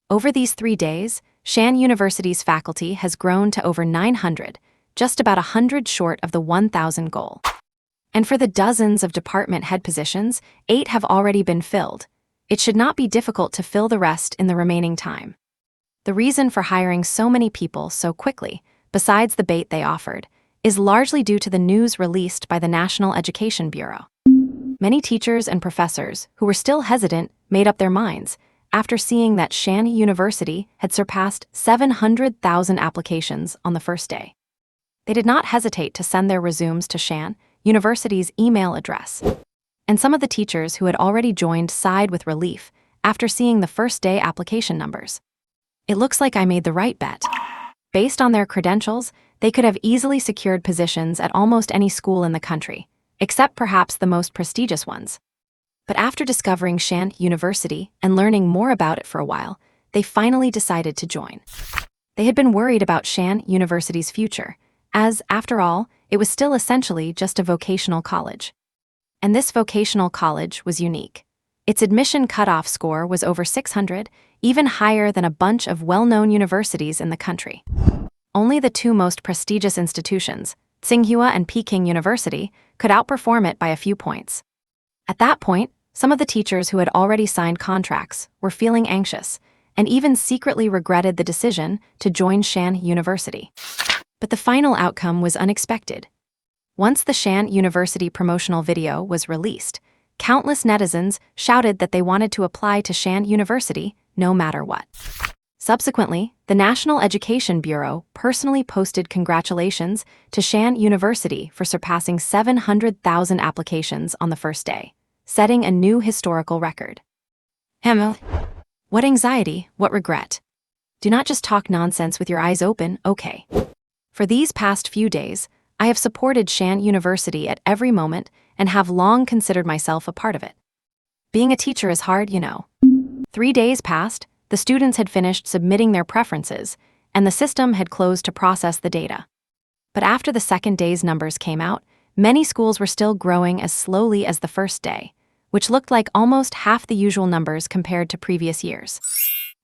Over these 3 days, Shanhe University's faculty has grown to over 900, just about 100 short of the 1,000 goal. And for the dozens of department head positions, 8 have already been filled. It should not be difficult to fill the rest in the remaining time. The reason for hiring so many people so quickly, besides the bait they offered, is largely due to the news released by the National Education Bureau. Many teachers and professors who were still hesitant made up their minds after seeing that Shanhe University had surpassed 700,000 applications on the first day. They did not hesitate to send their resumes to Shanhe University's email address. And some of the teachers who had already joined sighed with relief after seeing the first day application numbers. It looks like I made the right bet. Based on their credentials, they could have easily secured positions at almost any school in the country, except perhaps the most prestigious ones. But after discovering Shanhe University and learning more about it for a while, they finally decided to join. They had been worried about Shanhe University's future, as, after all, it was still essentially just a vocational college. And this vocational college was unique. Its admission cutoff score was over 600, even higher than a bunch of well-known universities in the country. Only the 2 most prestigious institutions, Tsinghua and Peking University, could outperform it by a few points. At that point, some of the teachers who had already signed contracts were feeling anxious and even secretly regretted the decision to join Shanhe University. But the final outcome was unexpected. Once the Shanhe University promotional video was released, countless netizens shouted that they wanted to apply to Shanhe University no matter what. Subsequently, the National Education Bureau personally posted congratulations to Shanhe University for surpassing 700,000 applications on the first day, setting a new historical record. What anxiety, what regret. Do not just talk nonsense with your eyes open, okay? For these past few days, I have supported Shanhe University at every moment and have long considered myself a part of it. Being a teacher is hard, you know. 3 days passed, the students had finished submitting their preferences, and the system had closed to process the data. But after the second day's numbers came out, many schools were still growing as slowly as the first day, which looked like almost half the usual numbers compared to previous years.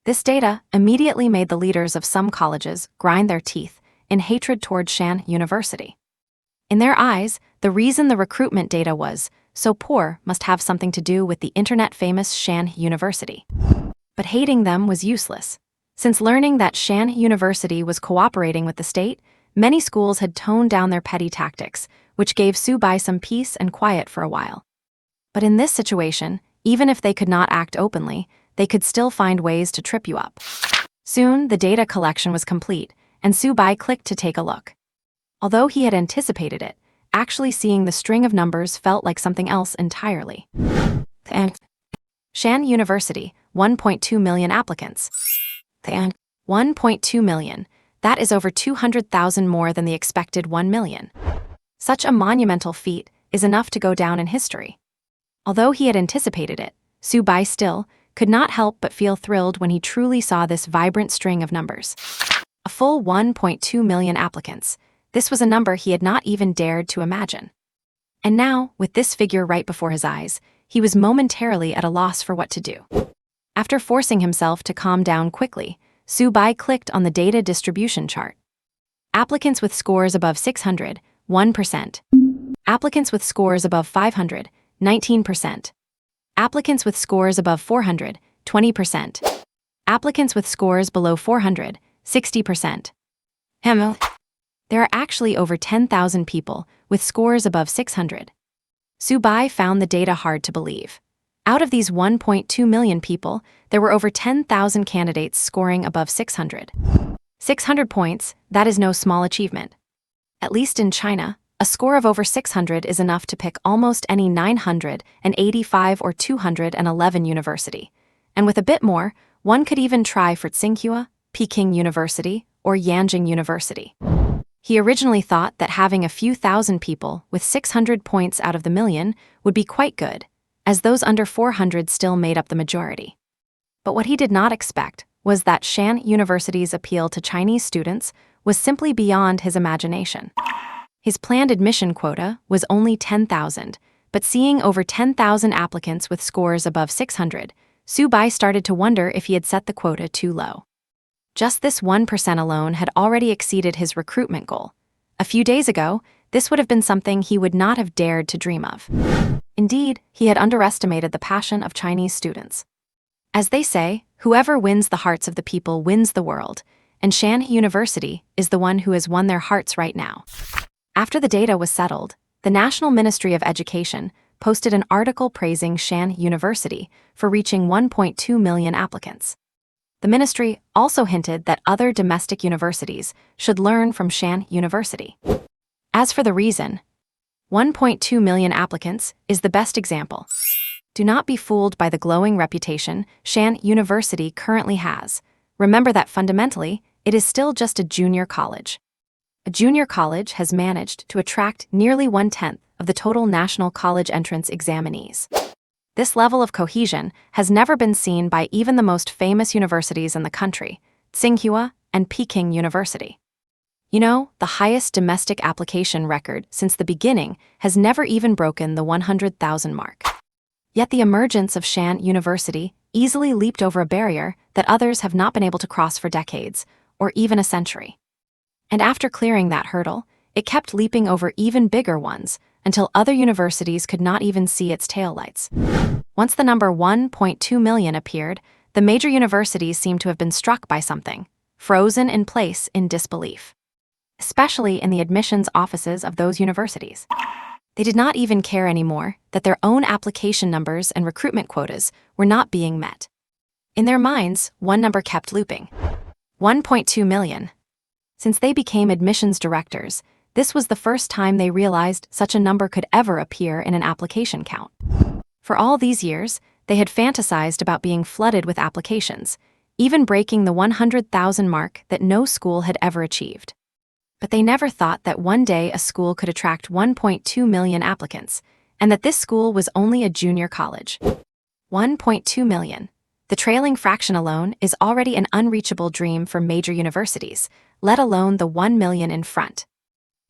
This data immediately made the leaders of some colleges grind their teeth in hatred toward Shanhe University. In their eyes, the reason the recruitment data was so poor must have something to do with the internet-famous Shanhe University. But hating them was useless. Since learning that Shanhe University was cooperating with the state, many schools had toned down their petty tactics, which gave Subai some peace and quiet for a while. But in this situation, even if they could not act openly, they could still find ways to trip you up. Soon, the data collection was complete, and Subai clicked to take a look. Although he had anticipated it, actually seeing the string of numbers felt like something else entirely. And Shanhe University, 1.2 million applicants. And 1.2 million. That is over 200,000 more than the expected 1 million. Such a monumental feat is enough to go down in history. Although he had anticipated it, Su Bai still could not help but feel thrilled when he truly saw this vibrant string of numbers. A full 1.2 million applicants. This was a number he had not even dared to imagine. And now, with this figure right before his eyes, he was momentarily at a loss for what to do. After forcing himself to calm down quickly, Su Bai clicked on the data distribution chart. Applicants with scores above 600, 1%. Applicants with scores above 500, 19%. Applicants with scores above 400, 20%. Applicants with scores below 400, 60%. There are actually over 10,000 people with scores above 600. Su Bai found the data hard to believe. Out of these 1.2 million people, there were over 10,000 candidates scoring above 600. 600 points, that is no small achievement. At least in China, a score of over 600 is enough to pick almost any 985 or 211 university. And with a bit more, one could even try for Tsinghua, Peking University, or Yanjing University. He originally thought that having a few thousand people with 600 points out of the million would be quite good, as those under 400 still made up the majority. But what he did not expect was that Shanhe University's appeal to Chinese students was simply beyond his imagination. His planned admission quota was only 10,000, but seeing over 10,000 applicants with scores above 600, Su Bai started to wonder if he had set the quota too low. Just this 1% alone had already exceeded his recruitment goal. A few days ago, this would have been something he would not have dared to dream of. Indeed, he had underestimated the passion of Chinese students. As they say, whoever wins the hearts of the people wins the world, and Shanhe University is the one who has won their hearts right now. After the data was settled, the National Ministry of Education posted an article praising Shanhe University for reaching 1.2 million applicants. The ministry also hinted that other domestic universities should learn from Shanhe University. As for the reason, 1.2 million applicants is the best example. Do not be fooled by the glowing reputation Shanhe University currently has. Remember that fundamentally, it is still just a junior college. A junior college has managed to attract nearly 1/10 of the total national college entrance examinees. This level of cohesion has never been seen by even the most famous universities in the country, Tsinghua and Peking University. You know, the highest domestic application record since the beginning has never even broken the 100,000 mark. Yet the emergence of Shanhe University easily leaped over a barrier that others have not been able to cross for decades, or even a century. And after clearing that hurdle, it kept leaping over even bigger ones, until other universities could not even see its taillights. Once the number 1.2 million appeared, the major universities seemed to have been struck by something, frozen in place in disbelief. Especially in the admissions offices of those universities. They did not even care anymore that their own application numbers and recruitment quotas were not being met. In their minds, one number kept looping. 1.2 million. Since they became admissions directors, this was the first time they realized such a number could ever appear in an application count. For all these years, they had fantasized about being flooded with applications, even breaking the 100,000 mark that no school had ever achieved. But they never thought that one day a school could attract 1.2 million applicants, and that this school was only a junior college. 1.2 million. The trailing fraction alone is already an unreachable dream for major universities, let alone the 1 million in front.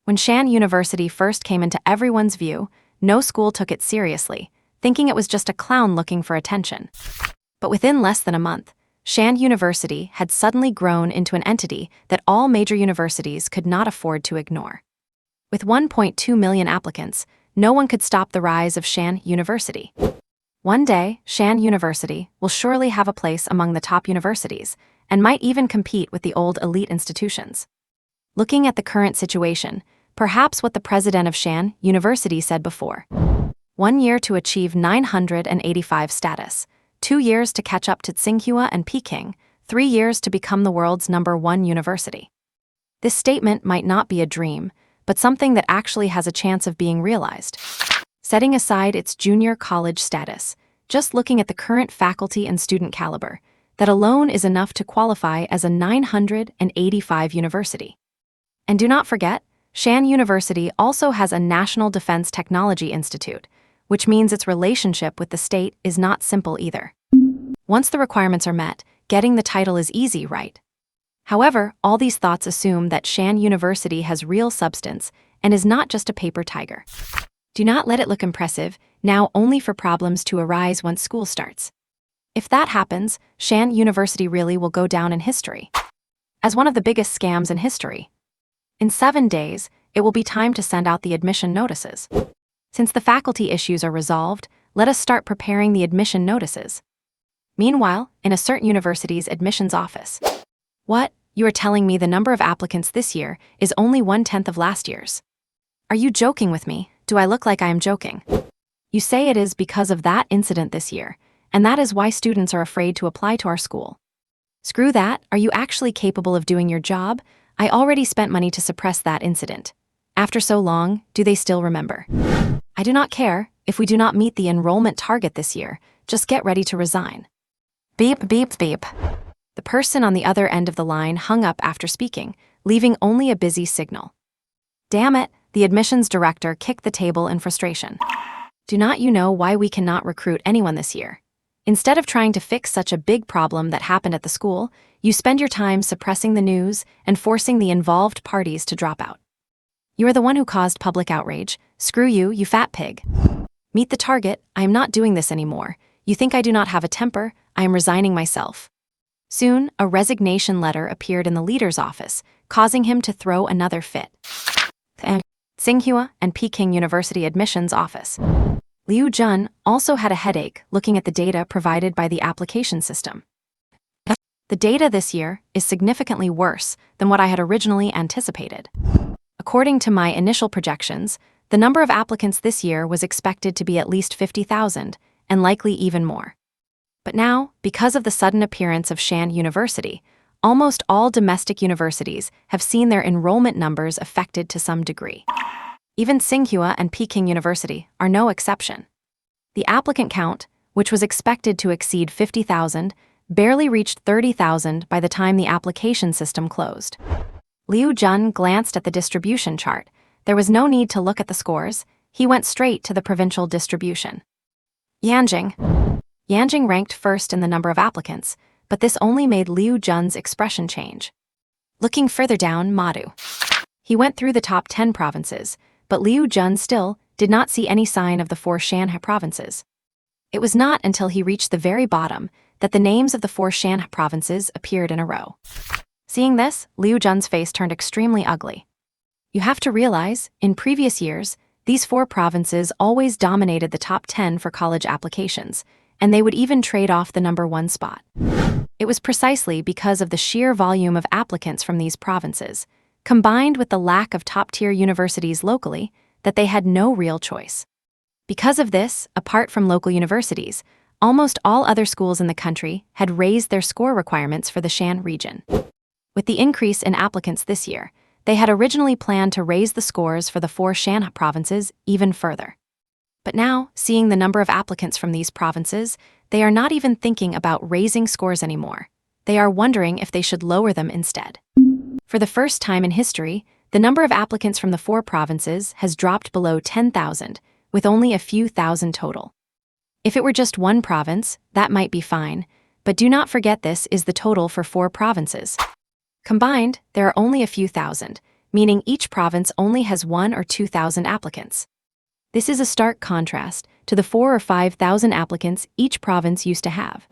When Shanhe University first came into everyone's view, no school took it seriously, thinking it was just a clown looking for attention. But within less than a month, Shanhe University had suddenly grown into an entity that all major universities could not afford to ignore. With 1.2 million applicants, no one could stop the rise of Shanhe University. One day, Shanhe University will surely have a place among the top universities, and might even compete with the old elite institutions. Looking at the current situation, perhaps what the president of Shanhe University said before. 1 year to achieve 985 status, 2 years to catch up to Tsinghua and Peking, 3 years to become the world's #1 university. This statement might not be a dream, but something that actually has a chance of being realized. Setting aside its junior college status, just looking at the current faculty and student caliber, that alone is enough to qualify as a 985 university. And do not forget, Shanhe University also has a National Defense Technology Institute, which means its relationship with the state is not simple either. Once the requirements are met, getting the title is easy, right? However, all these thoughts assume that Shanhe University has real substance and is not just a paper tiger. Do not let it look impressive, now only for problems to arise once school starts. If that happens, Shanhe University really will go down in history as one of the biggest scams in history. In 7 days, it will be time to send out the admission notices. Since the faculty issues are resolved, let us start preparing the admission notices. Meanwhile, in a certain university's admissions office. What? You are telling me the number of applicants this year is only 1/10 of last year's? Are you joking with me? Do I look like I am joking? You say it is because of that incident this year, and that is why students are afraid to apply to our school. Screw that, are you actually capable of doing your job? I already spent money to suppress that incident. After so long, do they still remember? I do not care, if we do not meet the enrollment target this year, just get ready to resign. Beep, beep, beep. The person on the other end of the line hung up after speaking, leaving only a busy signal. Damn it, the admissions director kicked the table in frustration. Do not you know why we cannot recruit anyone this year? Instead of trying to fix such a big problem that happened at the school, you spend your time suppressing the news and forcing the involved parties to drop out. You are the one who caused public outrage. Screw you, you fat pig. Meet the target, I am not doing this anymore. You think I do not have a temper? I am resigning myself. Soon, a resignation letter appeared in the leader's office, causing him to throw another fit. Tsinghua and Peking University admissions office. Liu Jun also had a headache looking at the data provided by the application system. The data this year is significantly worse than what I had originally anticipated. According to my initial projections, the number of applicants this year was expected to be at least 50,000, and likely even more. But now, because of the sudden appearance of Shanhe University, almost all domestic universities have seen their enrollment numbers affected to some degree. Even Tsinghua and Peking University are no exception. The applicant count, which was expected to exceed 50,000, barely reached 30,000 by the time the application system closed. Liu Jun glanced at the distribution chart. There was no need to look at the scores. He went straight to the provincial distribution. Yanjing ranked first in the number of applicants, but this only made Liu Jun's expression change. Looking further down, Madu. He went through the top 10 provinces, but Liu Jun still did not see any sign of the 4 Shanhe provinces. It was not until he reached the very bottom that the names of the 4 Shanhe provinces appeared in a row. Seeing this, Liu Jun's face turned extremely ugly. You have to realize, in previous years, these 4 provinces always dominated the top 10 for college applications, and they would even trade off the number 1 spot. It was precisely because of the sheer volume of applicants from these provinces, combined with the lack of top-tier universities locally, that they had no real choice. Because of this, apart from local universities, almost all other schools in the country had raised their score requirements for the Shanhe region. With the increase in applicants this year, they had originally planned to raise the scores for the 4 Shanhe provinces even further. But now, seeing the number of applicants from these provinces, they are not even thinking about raising scores anymore. They are wondering if they should lower them instead. For the first time in history, the number of applicants from the 4 provinces has dropped below 10,000, with only a few thousand total. If it were just 1 province, that might be fine, but do not forget this is the total for 4 provinces. Combined, there are only a few thousand, meaning each province only has 1 or 2,000 applicants. This is a stark contrast to the 4,000 or 5,000 applicants each province used to have.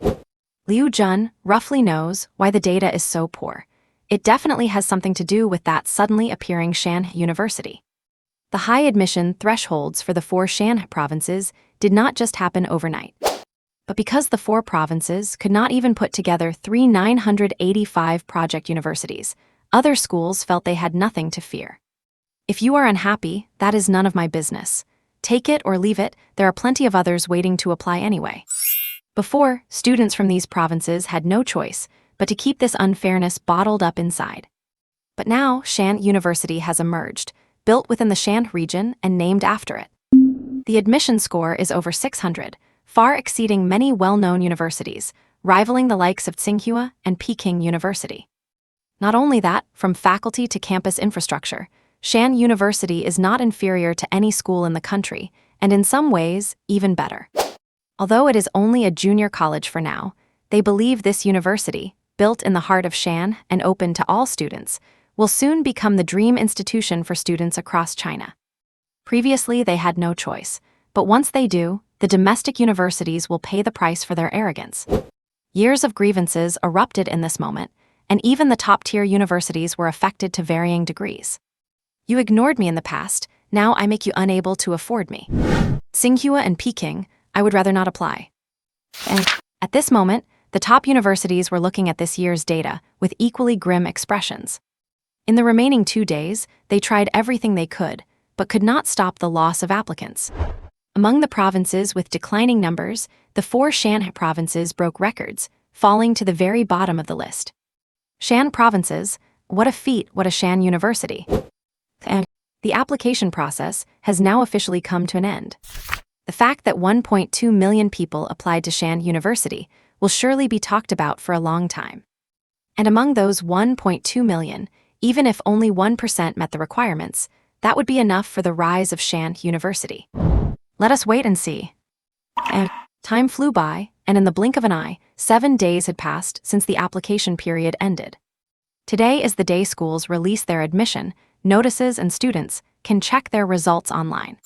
Liu Jun roughly knows why the data is so poor. It definitely has something to do with that suddenly appearing Shanhe University. The high admission thresholds for the 4 Shanhe provinces did not just happen overnight. But because the 4 provinces could not even put together 3 985 project universities, other schools felt they had nothing to fear. If you are unhappy, that is none of my business. Take it or leave it, there are plenty of others waiting to apply anyway. Before, students from these provinces had no choice but to keep this unfairness bottled up inside. But now, Shanhe University has emerged, built within the Shanhe region and named after it. The admission score is over 600, far exceeding many well-known universities, rivaling the likes of Tsinghua and Peking University. Not only that, from faculty to campus infrastructure, Shanhe University is not inferior to any school in the country, and in some ways, even better. Although it is only a junior college for now, they believe this university, built in the heart of Shanhe and open to all students, will soon become the dream institution for students across China. Previously, they had no choice, but once they do, the domestic universities will pay the price for their arrogance. Years of grievances erupted in this moment, and even the top-tier universities were affected to varying degrees. You ignored me in the past, now I make you unable to afford me. Tsinghua and Peking, I would rather not apply. And at this moment, the top universities were looking at this year's data with equally grim expressions. In the remaining 2 days, they tried everything they could, but could not stop the loss of applicants. Among the provinces with declining numbers, the 4 Shanhe provinces broke records, falling to the very bottom of the list. Shanhe provinces, what a feat, what a Shanhe University. And the application process has now officially come to an end. The fact that 1.2 million people applied to Shanhe University will surely be talked about for a long time. And among those 1.2 million, even if only 1% met the requirements, that would be enough for the rise of Shanhe University. Let us wait and see. And time flew by, and in the blink of an eye, 7 days had passed since the application period ended. Today is the day schools release their admission notices and students can check their results online.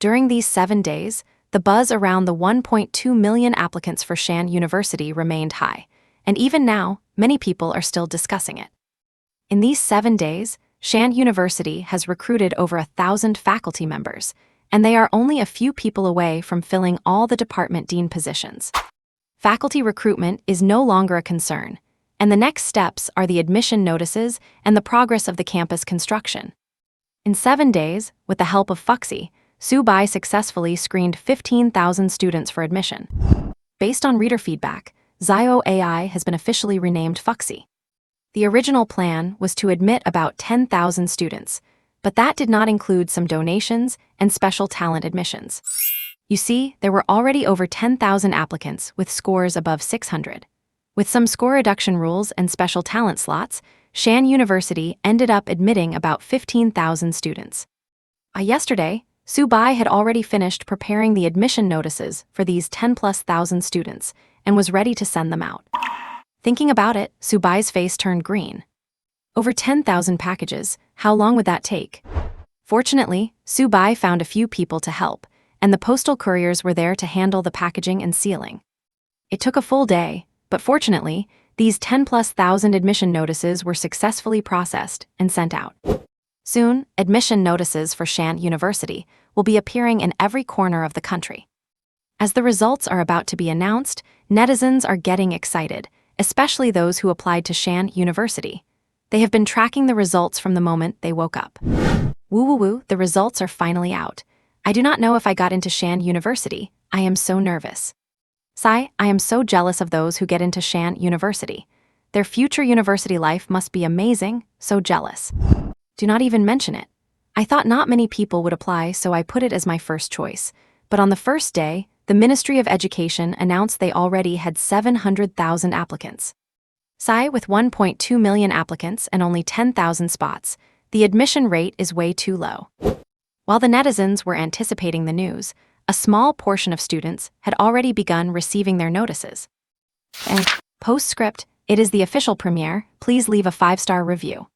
During these 7 days, the buzz around the 1.2 million applicants for Shanhe University remained high, and even now, many people are still discussing it. In these 7 days, Shanhe University has recruited over 1,000 faculty members, and they are only a few people away from filling all the department dean positions. Faculty recruitment is no longer a concern, and the next steps are the admission notices and the progress of the campus construction. In 7 days, with the help of Fuxi, Subai successfully screened 15,000 students for admission. Based on reader feedback, Zio AI has been officially renamed Fuxi. The original plan was to admit about 10,000 students, but that did not include some donations and special talent admissions. You see, there were already over 10,000 applicants with scores above 600. With some score reduction rules and special talent slots, Shanhe University ended up admitting about 15,000 students. By yesterday, Subai had already finished preparing the admission notices for these 10,000+ students and was ready to send them out. Thinking about it, Subai's face turned green. Over 10,000 packages, how long would that take? Fortunately, Subai found a few people to help, and the postal couriers were there to handle the packaging and sealing. It took a full day, but fortunately, these 10,000+ admission notices were successfully processed and sent out. Soon, admission notices for Shanhe University will be appearing in every corner of the country. As the results are about to be announced, netizens are getting excited, especially those who applied to Shanhe University. They have been tracking the results from the moment they woke up. Woo, the results are finally out. I do not know if I got into Shanhe University. I am so nervous. Sigh, I am so jealous of those who get into Shanhe University. Their future university life must be amazing, so jealous. Do not even mention it. I thought not many people would apply, so I put it as my first choice. But on the first day, the Ministry of Education announced they already had 700,000 applicants. Sigh, with 1.2 million applicants and only 10,000 spots, the admission rate is way too low. While the netizens were anticipating the news, a small portion of students had already begun receiving their notices. And postscript, it is the official premiere, please leave a 5-star review.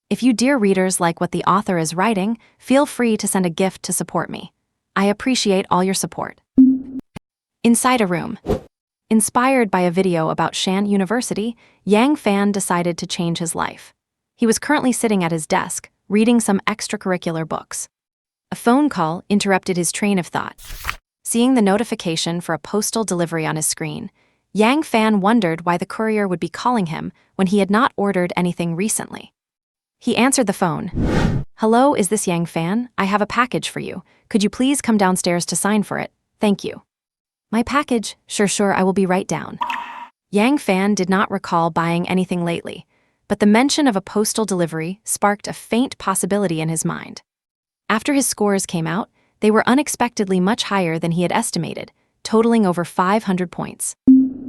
If you dear readers like what the author is writing, feel free to send a gift to support me. I appreciate all your support. Inside a room. Inspired by a video about Shanhe University, Yang Fan decided to change his life. He was currently sitting at his desk, reading some extracurricular books. A phone call interrupted his train of thought. Seeing the notification for a postal delivery on his screen, Yang Fan wondered why the courier would be calling him when he had not ordered anything recently. He answered the phone. Hello, is this Yang Fan? I have a package for you. Could you please come downstairs to sign for it? Thank you. My package? Sure, I will be right down. Yang Fan did not recall buying anything lately, but the mention of a postal delivery sparked a faint possibility in his mind. After his scores came out, they were unexpectedly much higher than he had estimated, totaling over 500 points.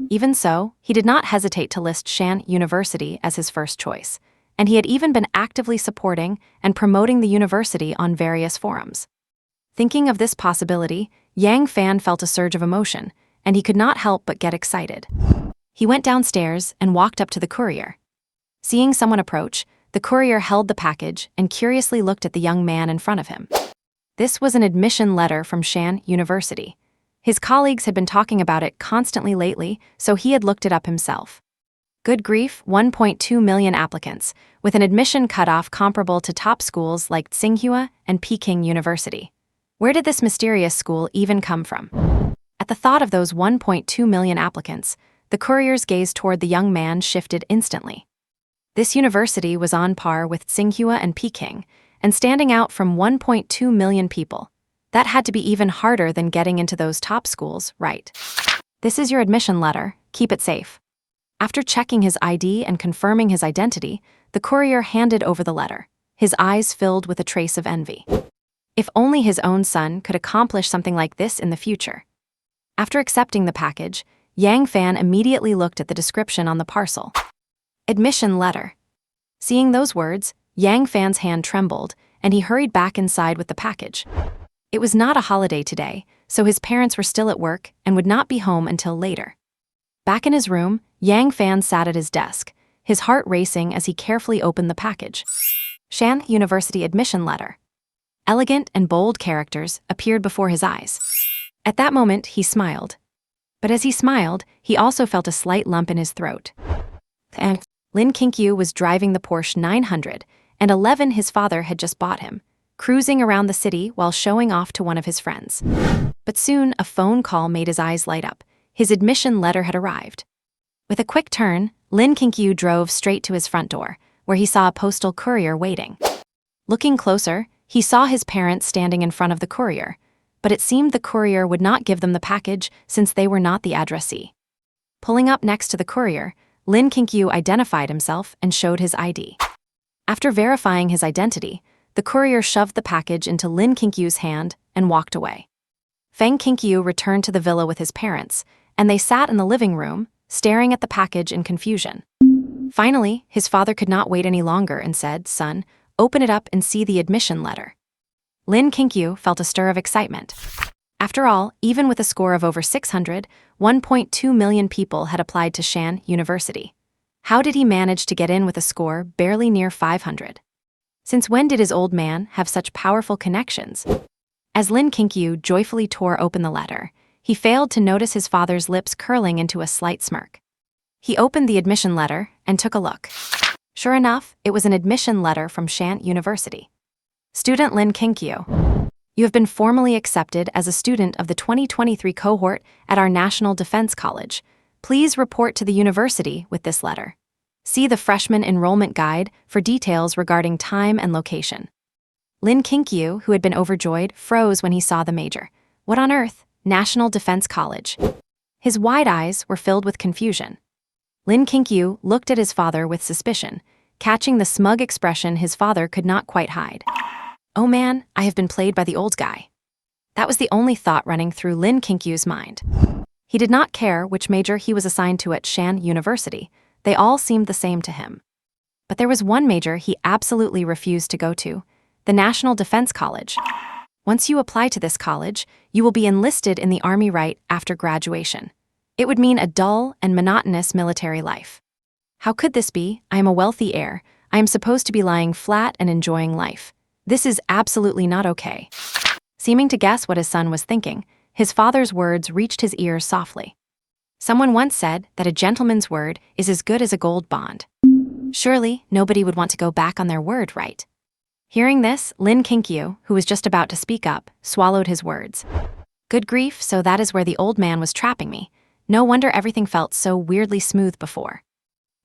Even so, he did not hesitate to list Shanhe University as his first choice, and he had even been actively supporting and promoting the university on various forums. Thinking of this possibility, Yang Fan felt a surge of emotion, and he could not help but get excited. He went downstairs and walked up to the courier. Seeing someone approach, the courier held the package and curiously looked at the young man in front of him. This was an admission letter from Shanhe University. His colleagues had been talking about it constantly lately, so he had looked it up himself. Good grief, 1.2 million applicants, with an admission cutoff comparable to top schools like Tsinghua and Peking University. Where did this mysterious school even come from? At the thought of those 1.2 million applicants, the courier's gaze toward the young man shifted instantly. This university was on par with Tsinghua and Peking, and standing out from 1.2 million people. That had to be even harder than getting into those top schools, right? This is your admission letter, keep it safe. After checking his ID and confirming his identity, the courier handed over the letter, his eyes filled with a trace of envy. If only his own son could accomplish something like this in the future. After accepting the package, Yang Fan immediately looked at the description on the parcel. Admission letter. Seeing those words, Yang Fan's hand trembled, and he hurried back inside with the package. It was not a holiday today, so his parents were still at work and would not be home until later. Back in his room, Yang Fan sat at his desk, his heart racing as he carefully opened the package. Shanhe University admission letter. Elegant and bold characters appeared before his eyes. At that moment, he smiled. But as he smiled, he also felt a slight lump in his throat. Lin Kinkyu was driving the Porsche 911 his father had just bought him, cruising around the city while showing off to one of his friends. But soon, a phone call made his eyes light up. His admission letter had arrived. With a quick turn, Lin Kinkyu drove straight to his front door, where he saw a postal courier waiting. Looking closer, he saw his parents standing in front of the courier, but it seemed the courier would not give them the package since they were not the addressee. Pulling up next to the courier, Lin Kinkyu identified himself and showed his ID. After verifying his identity, the courier shoved the package into Lin Kinkyu's hand and walked away. Feng Kinkyu returned to the villa with his parents, and they sat in the living room, staring at the package in confusion. Finally, his father could not wait any longer and said, "Son, open it up and see the admission letter." Lin Kinkyu felt a stir of excitement. After all, even with a score of over 600, 1.2 million people had applied to Shanhe University. How did he manage to get in with a score barely near 500? Since when did his old man have such powerful connections? As Lin Kinkyu joyfully tore open the letter, he failed to notice his father's lips curling into a slight smirk. He opened the admission letter and took a look. Sure enough, it was an admission letter from Shanhe University. Student Lin Kinkyu, you have been formally accepted as a student of the 2023 cohort at our National Defense College. Please report to the university with this letter. See the freshman enrollment guide for details regarding time and location. Lin Kinkyu, who had been overjoyed, froze when he saw the major. What on earth? National Defense College. His wide eyes were filled with confusion. Lin Kinkyu looked at his father with suspicion, catching the smug expression his father could not quite hide. Oh man, I have been played by the old guy. That was the only thought running through Lin Kinkyu's mind. He did not care which major he was assigned to at Shanhe University. They all seemed the same to him. But there was one major he absolutely refused to go to, the National Defense College. Once you apply to this college, you will be enlisted in the army right after graduation. It would mean a dull and monotonous military life. How could this be? I am a wealthy heir. I am supposed to be lying flat and enjoying life. This is absolutely not okay. Seeming to guess what his son was thinking, his father's words reached his ears softly. Someone once said that a gentleman's word is as good as a gold bond. Surely, nobody would want to go back on their word, right? Hearing this, Lin Kinkyu, who was just about to speak up, swallowed his words. Good grief, so that is where the old man was trapping me. No wonder everything felt so weirdly smooth before.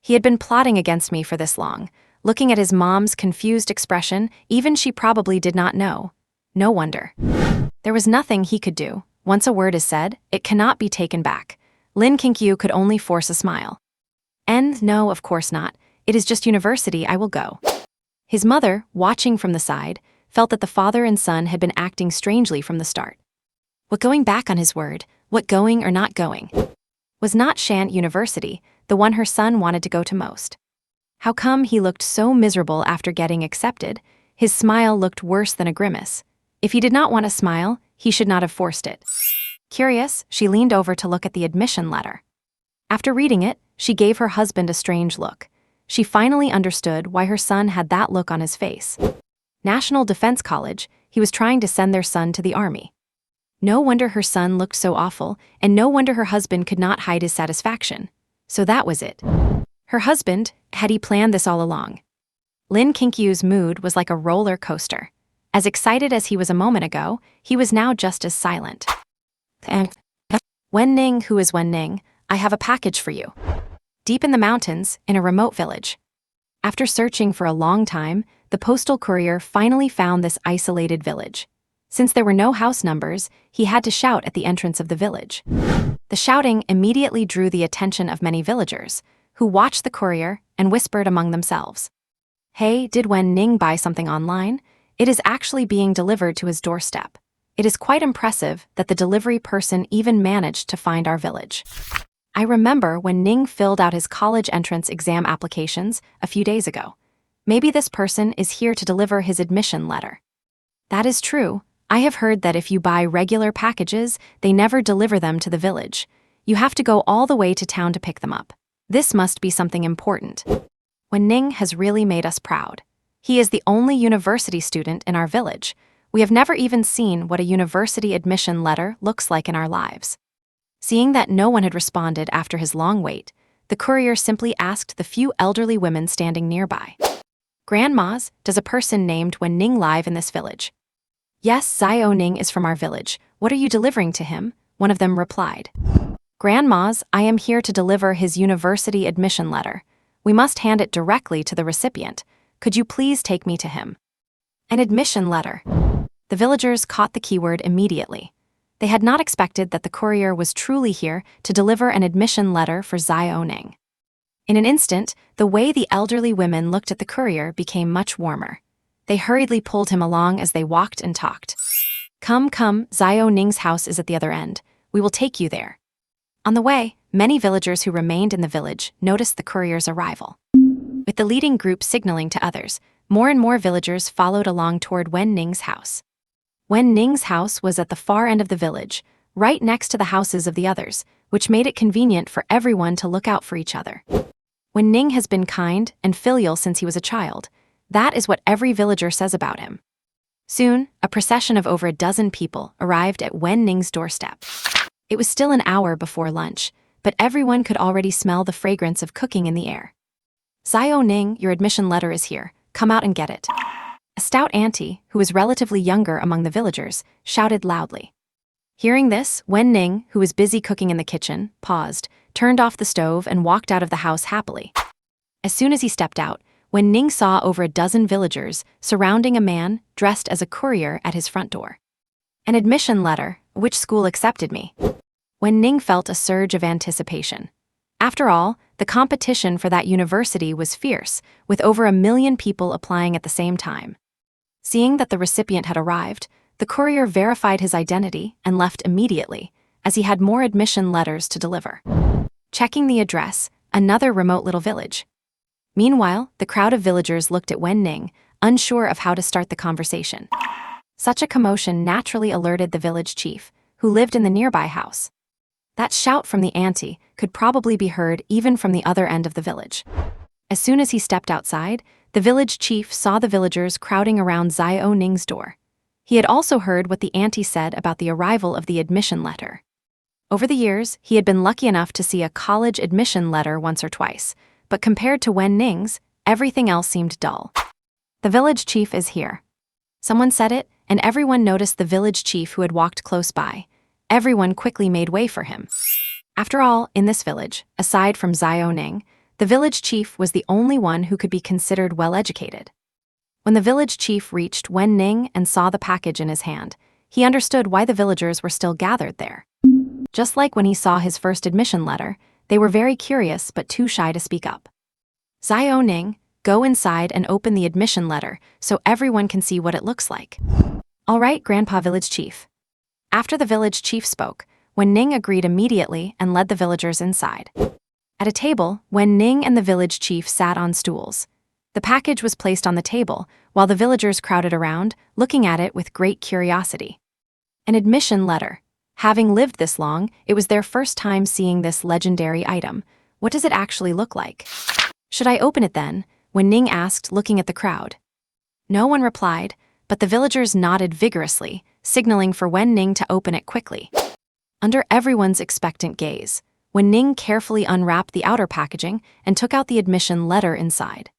He had been plotting against me for this long. Looking at his mom's confused expression, even she probably did not know. No wonder. There was nothing he could do. Once a word is said, it cannot be taken back. Lin Kinkyu could only force a smile. And no, of course not. It is just university, I will go. His mother, watching from the side, felt that the father and son had been acting strangely from the start. But going back on his word, What going or not going? Was not Shanhe University the one her son wanted to go to most? How come he looked so miserable after getting accepted? His smile looked worse than a grimace. If he did not want to smile, he should not have forced it. Curious, she leaned over to look at the admission letter. After reading it, she gave her husband a strange look. She finally understood why her son had that look on his face. National Defense College, he was trying to send their son to the army. No wonder her son looked so awful, and no wonder her husband could not hide his satisfaction. So that was it. Her husband, had he planned this all along? Lin Kinkyu's mood was like a roller coaster. As excited as he was a moment ago, he was now just as silent. Wenning, who is Wenning? I have a package for you. Deep in the mountains, in a remote village. After searching for a long time, the postal courier finally found this isolated village. Since there were no house numbers, he had to shout at the entrance of the village. The shouting immediately drew the attention of many villagers, who watched the courier and whispered among themselves. Hey, did Wenning buy something online? It is actually being delivered to his doorstep. It is quite impressive that the delivery person even managed to find our village. I remember when Ning filled out his college entrance exam applications a few days ago. Maybe this person is here to deliver his admission letter. That is true. I have heard that if you buy regular packages, they never deliver them to the village. You have to go all the way to town to pick them up. This must be something important. Wenning has really made us proud. He is the only university student in our village. We have never even seen what a university admission letter looks like in our lives. Seeing that no one had responded after his long wait, the courier simply asked the few elderly women standing nearby. Grandmas, does a person named Wenning live in this village? Yes, Zio Ning is from our village. What are you delivering to him? One of them replied. Grandmas, I am here to deliver his university admission letter. We must hand it directly to the recipient. Could you please take me to him? An admission letter. The villagers caught the keyword immediately. They had not expected that the courier was truly here to deliver an admission letter for Zio Ning. In an instant, the way the elderly women looked at the courier became much warmer. They hurriedly pulled him along as they walked and talked. Come, Zio Ning's house is at the other end. We will take you there. On the way, many villagers who remained in the village noticed the courier's arrival. With the leading group signaling to others, more and more villagers followed along toward Wen Ning's house. Wen Ning's house was at the far end of the village, right next to the houses of the others, which made it convenient for everyone to look out for each other. Wen Ning has been kind and filial since he was a child. That is what every villager says about him. Soon, a procession of over a dozen people arrived at Wen Ning's doorstep. It was still an hour before lunch, but everyone could already smell the fragrance of cooking in the air. Zio Ning, your admission letter is here. Come out and get it. A stout auntie, who was relatively younger among the villagers, shouted loudly. Hearing this, Wen Ning, who was busy cooking in the kitchen, paused, turned off the stove and walked out of the house happily. As soon as he stepped out, Wen Ning saw over a dozen villagers surrounding a man dressed as a courier at his front door. An admission letter. Which school accepted me? Wen Ning felt a surge of anticipation. After all, the competition for that university was fierce, with over 1 million people applying at the same time. Seeing that the recipient had arrived, the courier verified his identity and left immediately, as he had more admission letters to deliver. Checking the address, another remote little village. Meanwhile, the crowd of villagers looked at Wen Ning, unsure of how to start the conversation. Such a commotion naturally alerted the village chief, who lived in the nearby house. That shout from the auntie could probably be heard even from the other end of the village. As soon as he stepped outside, the village chief saw the villagers crowding around Zio Ning's door. He had also heard what the auntie said about the arrival of the admission letter. Over the years, he had been lucky enough to see a college admission letter once or twice, but compared to Wen Ning's, everything else seemed dull. The village chief is here. Someone said it, and everyone noticed the village chief who had walked close by. Everyone quickly made way for him. After all, in this village, aside from Zio Ning, the village chief was the only one who could be considered well-educated. When the village chief reached Wen Ning and saw the package in his hand, he understood why the villagers were still gathered there. Just like when he saw his first admission letter, they were very curious but too shy to speak up. Zio Ning, go inside and open the admission letter so everyone can see what it looks like. All right, Grandpa Village Chief. After the village chief spoke, Wen Ning agreed immediately and led the villagers inside. At a table, Wen Ning and the village chief sat on stools. The package was placed on the table, while the villagers crowded around, looking at it with great curiosity. An admission letter. Having lived this long, it was their first time seeing this legendary item. What does it actually look like? Should I open it then? Wen Ning asked, looking at the crowd. No one replied, but the villagers nodded vigorously, signaling for Wen Ning to open it quickly. Under everyone's expectant gaze, Wen Ning carefully unwrapped the outer packaging and took out the admission letter inside.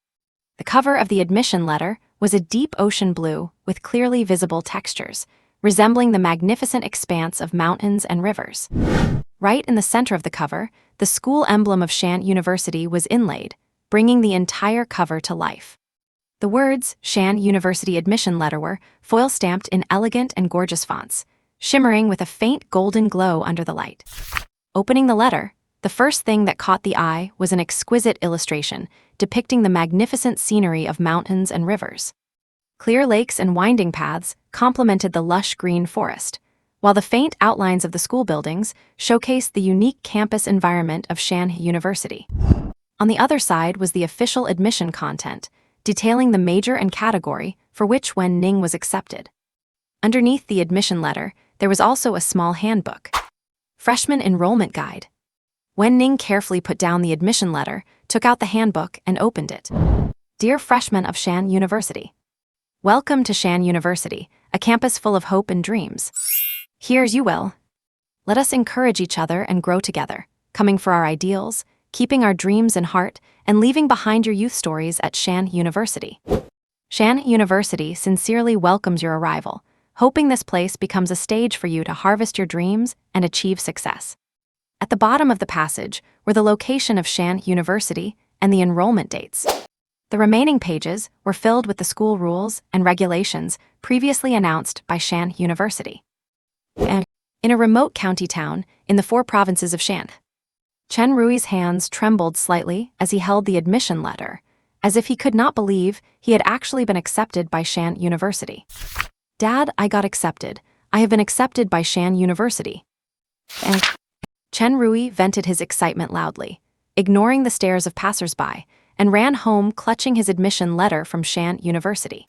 The cover of the admission letter was a deep ocean blue with clearly visible textures, resembling the magnificent expanse of mountains and rivers. Right in the center of the cover, the school emblem of Shanhe University was inlaid, bringing the entire cover to life. The words Shanhe University admission letter were foil-stamped in elegant and gorgeous fonts, shimmering with a faint golden glow under the light. Opening the letter, the first thing that caught the eye was an exquisite illustration depicting the magnificent scenery of mountains and rivers. Clear lakes and winding paths complemented the lush green forest, while the faint outlines of the school buildings showcased the unique campus environment of Shanhe University. On the other side was the official admission content, detailing the major and category for which Wen Ning was accepted. Underneath the admission letter, there was also a small handbook. Freshman Enrollment Guide. Wen Ning carefully put down the admission letter, took out the handbook, and opened it. Dear freshmen of Shanhe University. Welcome to Shanhe University, a campus full of hope and dreams. Here's you will. Let us encourage each other and grow together, coming for our ideals, keeping our dreams in heart, and leaving behind your youth stories at Shanhe University. Shanhe University sincerely welcomes your arrival, hoping this place becomes a stage for you to harvest your dreams and achieve success. At the bottom of the passage were the location of Shanhe University and the enrollment dates. The remaining pages were filled with the school rules and regulations previously announced by Shanhe University. And in a remote county town in the 4 provinces of Shanhe, Chen Rui's hands trembled slightly as he held the admission letter, as if he could not believe he had actually been accepted by Shanhe University. Dad, I got accepted. I have been accepted by Shanhe University. And Chen Rui vented his excitement loudly, ignoring the stares of passers-by, and ran home clutching his admission letter from Shanhe University.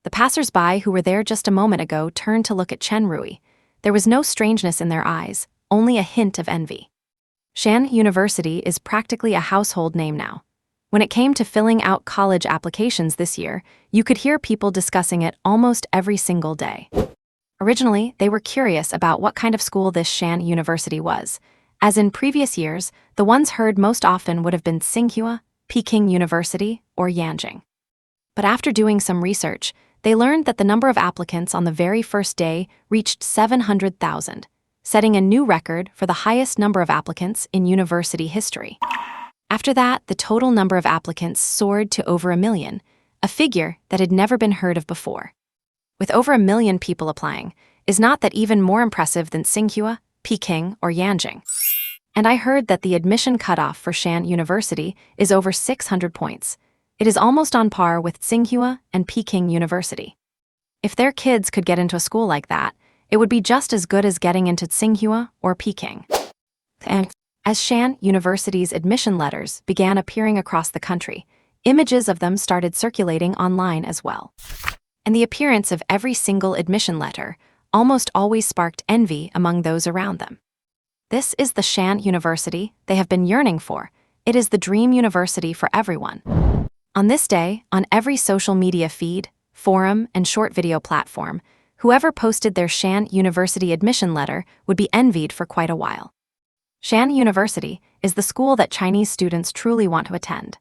The passers-by who were there just a moment ago turned to look at Chen Rui. There was no strangeness in their eyes, only a hint of envy. Shanhe University is practically a household name now. When it came to filling out college applications this year, you could hear people discussing it almost every single day. Originally, they were curious about what kind of school this Shanhe University was. As in previous years, the ones heard most often would have been Tsinghua, Peking University, or Yanjing. But after doing some research, they learned that the number of applicants on the very first day reached 700,000, setting a new record for the highest number of applicants in university history. After that, the total number of applicants soared to over 1 million, a figure that had never been heard of before. With over 1 million people applying, is not that even more impressive than Tsinghua, Peking, or Yanjing? And I heard that the admission cutoff for Shanhe University is over 600 points. It is almost on par with Tsinghua and Peking University. If their kids could get into a school like that, it would be just as good as getting into Tsinghua or Peking. And as Shanhe University's admission letters began appearing across the country, images of them started circulating online as well. And the appearance of every single admission letter almost always sparked envy among those around them. This is the Shanhe University they have been yearning for. It is the dream university for everyone. On this day, on every social media feed, forum, and short video platform, whoever posted their Shanhe University admission letter would be envied for quite a while. Shanhe University is the school that Chinese students truly want to attend.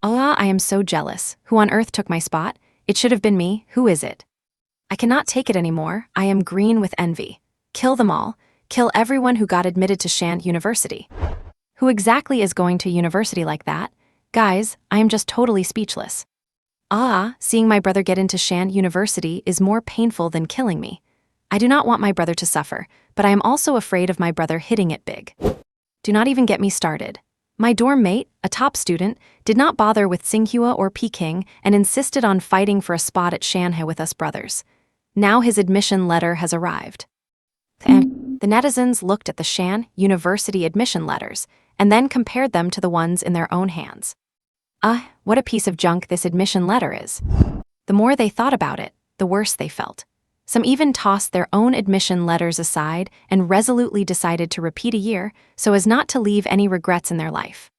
Allah, I am so jealous. Who on earth took my spot? It should have been me. Who is it? I cannot take it anymore. I am green with envy. Kill them all. Kill everyone who got admitted to Shanhe University. Who exactly is going to a university like that? Guys, I am just totally speechless. Seeing my brother get into Shanhe University is more painful than killing me. I do not want my brother to suffer, but I am also afraid of my brother hitting it big. Do not even get me started. My dorm mate, a top student, did not bother with Tsinghua or Peking and insisted on fighting for a spot at Shanhe with us brothers. Now his admission letter has arrived. And The netizens looked at the Shanhe University admission letters and then compared them to the ones in their own hands. What a piece of junk this admission letter is. The more they thought about it, the worse they felt. Some even tossed their own admission letters aside and resolutely decided to repeat a year so as not to leave any regrets in their life.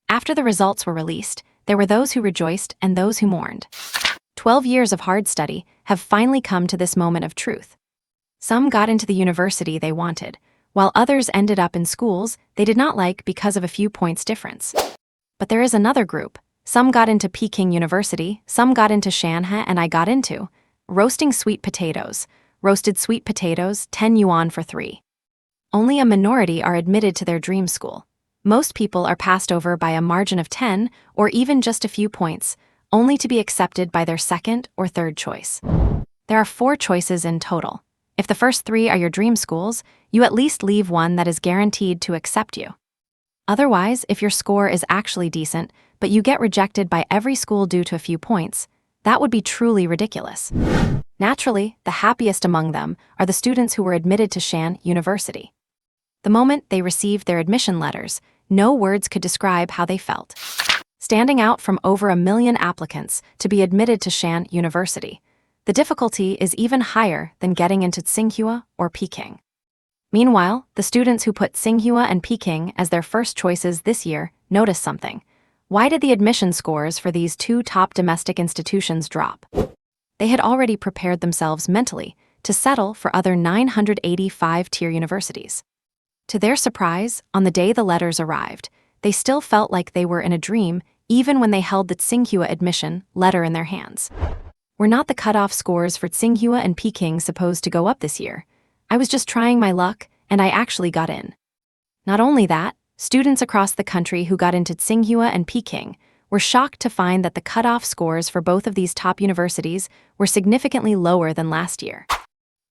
After the results were released, there were those who rejoiced and those who mourned. 12 years of hard study have finally come to this moment of truth. Some got into the university they wanted, while others ended up in schools they did not like because of a few points difference. But there is another group. Some got into Peking University, some got into Shanhe, and I got into roasting sweet potatoes. Roasted sweet potatoes, 10 yuan for 3. Only a minority are admitted to their dream school. Most people are passed over by a margin of 10 or even just a few points, only to be accepted by their second or third choice. There are 4 choices in total. If the first 3 are your dream schools, you at least leave one that is guaranteed to accept you. Otherwise, if your score is actually decent, but you get rejected by every school due to a few points, that would be truly ridiculous. Naturally, the happiest among them are the students who were admitted to Shanhe University. The moment they received their admission letters, no words could describe how they felt. Standing out from over 1 million applicants to be admitted to Shanhe University, the difficulty is even higher than getting into Tsinghua or Peking. Meanwhile, the students who put Tsinghua and Peking as their first choices this year noticed something. Why did the admission scores for these 2 top domestic institutions drop? They had already prepared themselves mentally to settle for other 985 tier universities. To their surprise, on the day the letters arrived, they still felt like they were in a dream even when they held the Tsinghua admission letter in their hands. Were not the cutoff scores for Tsinghua and Peking supposed to go up this year? I was just trying my luck, and I actually got in. Not only that, students across the country who got into Tsinghua and Peking were shocked to find that the cutoff scores for both of these top universities were significantly lower than last year.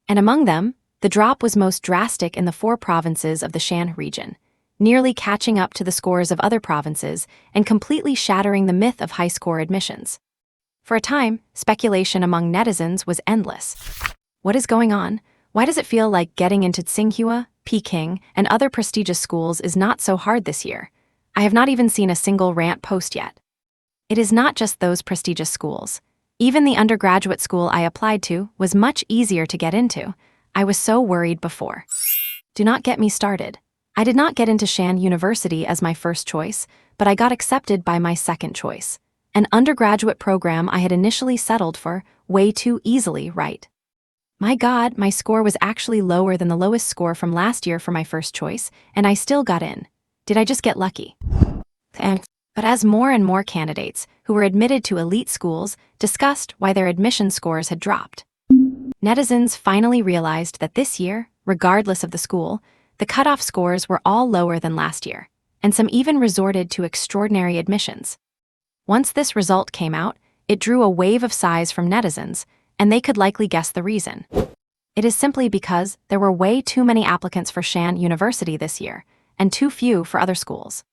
And among them, the drop was most drastic in the 4 provinces of the Shanhe region, nearly catching up to the scores of other provinces and completely shattering the myth of high-score admissions. For a time, speculation among netizens was endless. What is going on? Why does it feel like getting into Tsinghua, Peking, and other prestigious schools is not so hard this year? I have not even seen a single rant post yet. It is not just those prestigious schools. Even the undergraduate school I applied to was much easier to get into. I was so worried before. Do not get me started. I did not get into Shanhe University as my first choice, but I got accepted by my second choice, an undergraduate program I had initially settled for way too easily, right? My God, my score was actually lower than the lowest score from last year for my first choice, and I still got in. Did I just get lucky? But as more and more candidates who were admitted to elite schools discussed why their admission scores had dropped, netizens finally realized that this year, regardless of the school, the cutoff scores were all lower than last year, and some even resorted to extraordinary admissions. Once this result came out, it drew a wave of sighs from netizens, and they could likely guess the reason. It is simply because there were way too many applicants for Shanhe University this year, and too few for other schools.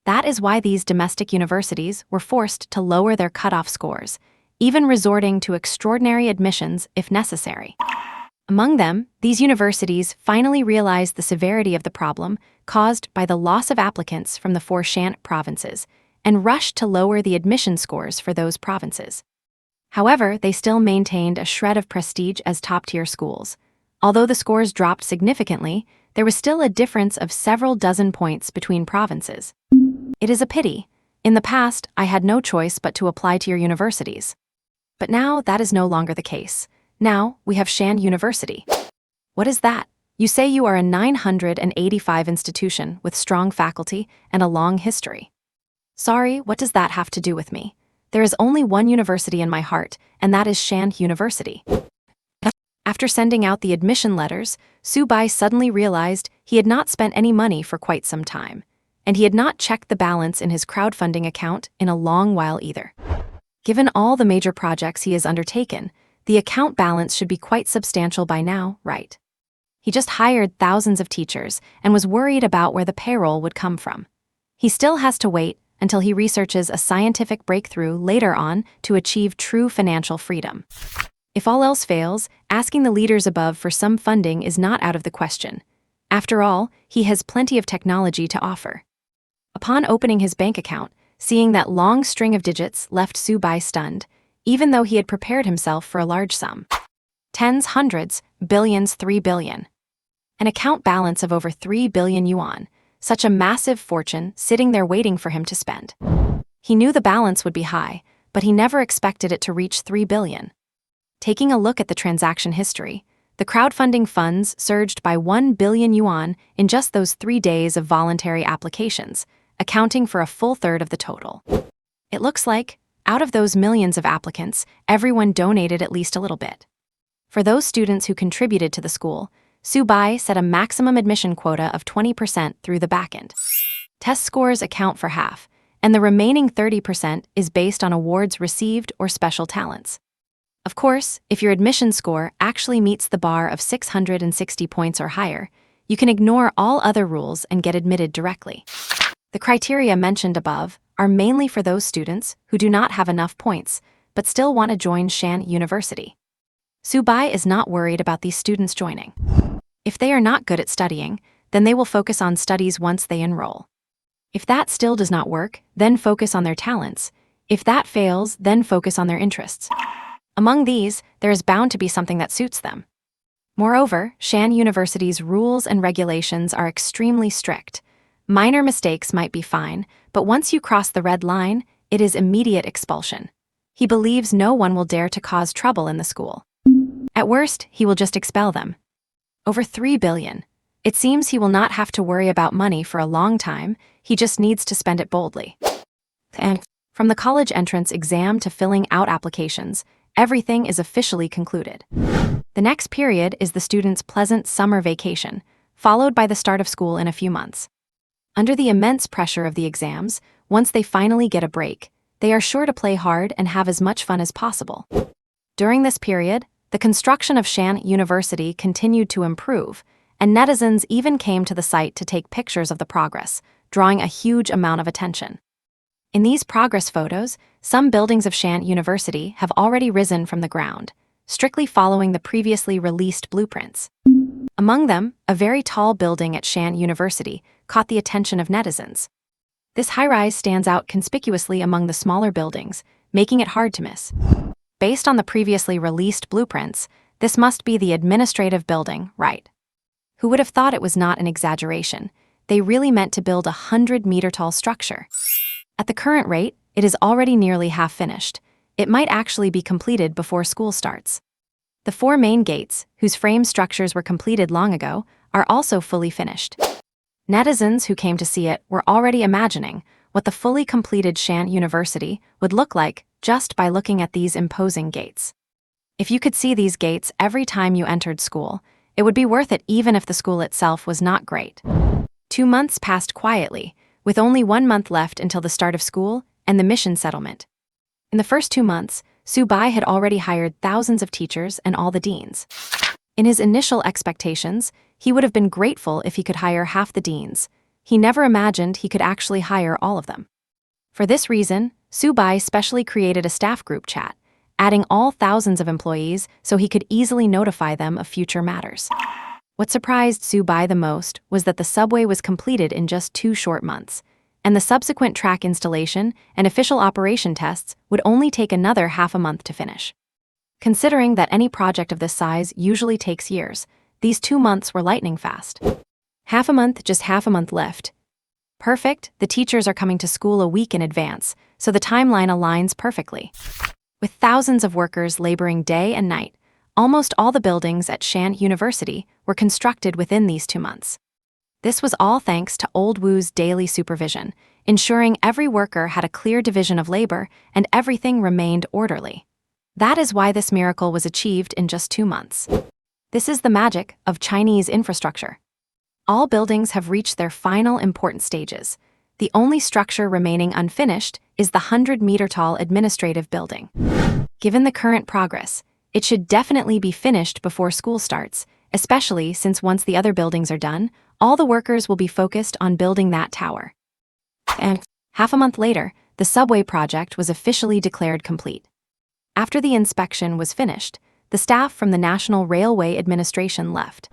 That is why these domestic universities were forced to lower their cutoff scores, even resorting to extraordinary admissions if necessary. Among them, these universities finally realized the severity of the problem caused by the loss of applicants from the 4 Shanhe provinces and rushed to lower the admission scores for those provinces. However, they still maintained a shred of prestige as top-tier schools. Although the scores dropped significantly, there was still a difference of several dozen points between provinces. It is a pity. In the past, I had no choice but to apply to your universities. But now that is no longer the case. Now, we have Shanhe University. What is that? You say you are a 985 institution with strong faculty and a long history. Sorry, what does that have to do with me? There is only one university in my heart, and that is Shanhe University. After sending out the admission letters, Subai suddenly realized he had not spent any money for quite some time, and he had not checked the balance in his crowdfunding account in a long while either. Given all the major projects he has undertaken, the account balance should be quite substantial by now, right? He just hired thousands of teachers and was worried about where the payroll would come from. He still has to wait until he researches a scientific breakthrough later on to achieve true financial freedom. If all else fails, asking the leaders above for some funding is not out of the question. After all, he has plenty of technology to offer. Upon opening his bank account, seeing that long string of digits left Su-bai stunned, even though he had prepared himself for a large sum. Tens, hundreds, billions, 3 billion. An account balance of over 3 billion yuan, such a massive fortune sitting there waiting for him to spend. He knew the balance would be high, but he never expected it to reach 3 billion. Taking a look at the transaction history, the crowdfunding funds surged by 1 billion yuan in just those 3 days of voluntary applications, accounting for a full third of the total. It looks like, out of those millions of applicants, everyone donated at least a little bit. For those students who contributed to the school, Su-bai set a maximum admission quota of 20% through the backend. Test scores account for half, and the remaining 30% is based on awards received or special talents. Of course, if your admission score actually meets the bar of 660 points or higher, you can ignore all other rules and get admitted directly. The criteria mentioned above are mainly for those students who do not have enough points, but still want to join Shanhe University. Su-bai is not worried about these students joining. If they are not good at studying, then they will focus on studies once they enroll. If that still does not work, then focus on their talents. If that fails, then focus on their interests. Among these, there is bound to be something that suits them. Moreover, Shanhe University's rules and regulations are extremely strict. Minor mistakes might be fine, but once you cross the red line, it is immediate expulsion. He believes no one will dare to cause trouble in the school. At worst, he will just expel them. Over 3 billion. It seems he will not have to worry about money for a long time, he just needs to spend it boldly. And from the college entrance exam to filling out applications, everything is officially concluded. The next period is the students' pleasant summer vacation, followed by the start of school in a few months. Under the immense pressure of the exams, once they finally get a break, they are sure to play hard and have as much fun as possible. During this period, the construction of Shanhe University continued to improve, and netizens even came to the site to take pictures of the progress, drawing a huge amount of attention. In these progress photos, some buildings of Shanhe University have already risen from the ground, strictly following the previously released blueprints. Among them, a very tall building at Shanhe University caught the attention of netizens. This high-rise stands out conspicuously among the smaller buildings, making it hard to miss. Based on the previously released blueprints, this must be the administrative building, right? Who would have thought it was not an exaggeration? They really meant to build a 100-meter-tall structure. At the current rate, it is already nearly half finished. It might actually be completed before school starts. The 4 main gates, whose frame structures were completed long ago, are also fully finished. Netizens who came to see it were already imagining what the fully completed Shanhe University would look like just by looking at these imposing gates. If you could see these gates every time you entered school, it would be worth it even if the school itself was not great. 2 months passed quietly, with only 1 month left until the start of school and the mission settlement. In the first 2 months, Su-bai had already hired thousands of teachers and all the deans. In his initial expectations, he would have been grateful if he could hire half the deans. He never imagined he could actually hire all of them. For this reason, Su-bai specially created a staff group chat, adding all thousands of employees so he could easily notify them of future matters. What surprised Su-bai the most was that the subway was completed in just 2 short months, and the subsequent track installation and official operation tests would only take another half a month to finish. Considering that any project of this size usually takes years, these 2 months were lightning fast. Half a month, just half a month left. Perfect, the teachers are coming to school a week in advance, so the timeline aligns perfectly. With thousands of workers laboring day and night, almost all the buildings at Shanhe University were constructed within these 2 months. This was all thanks to Old Wu's daily supervision, ensuring every worker had a clear division of labor and everything remained orderly. That is why this miracle was achieved in just 2 months. This is the magic of Chinese infrastructure. All buildings have reached their final important stages. The only structure remaining unfinished is the 100-meter-tall administrative building. Given the current progress, it should definitely be finished before school starts, especially since once the other buildings are done, all the workers will be focused on building that tower. And half a month later, the subway project was officially declared complete. After the inspection was finished, the staff from the National Railway Administration left.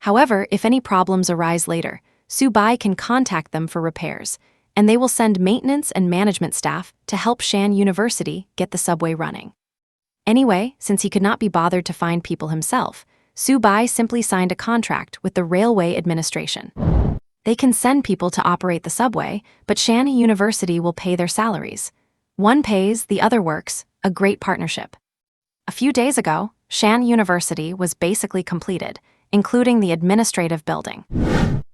However, if any problems arise later, Subai can contact them for repairs, and they will send maintenance and management staff to help Shanhe University get the subway running. Anyway, since he could not be bothered to find people himself, Subai simply signed a contract with the Railway Administration. They can send people to operate the subway, but Shanhe University will pay their salaries. One pays, the other works, a great partnership. A few days ago, Shanhe University was basically completed, including the administrative building.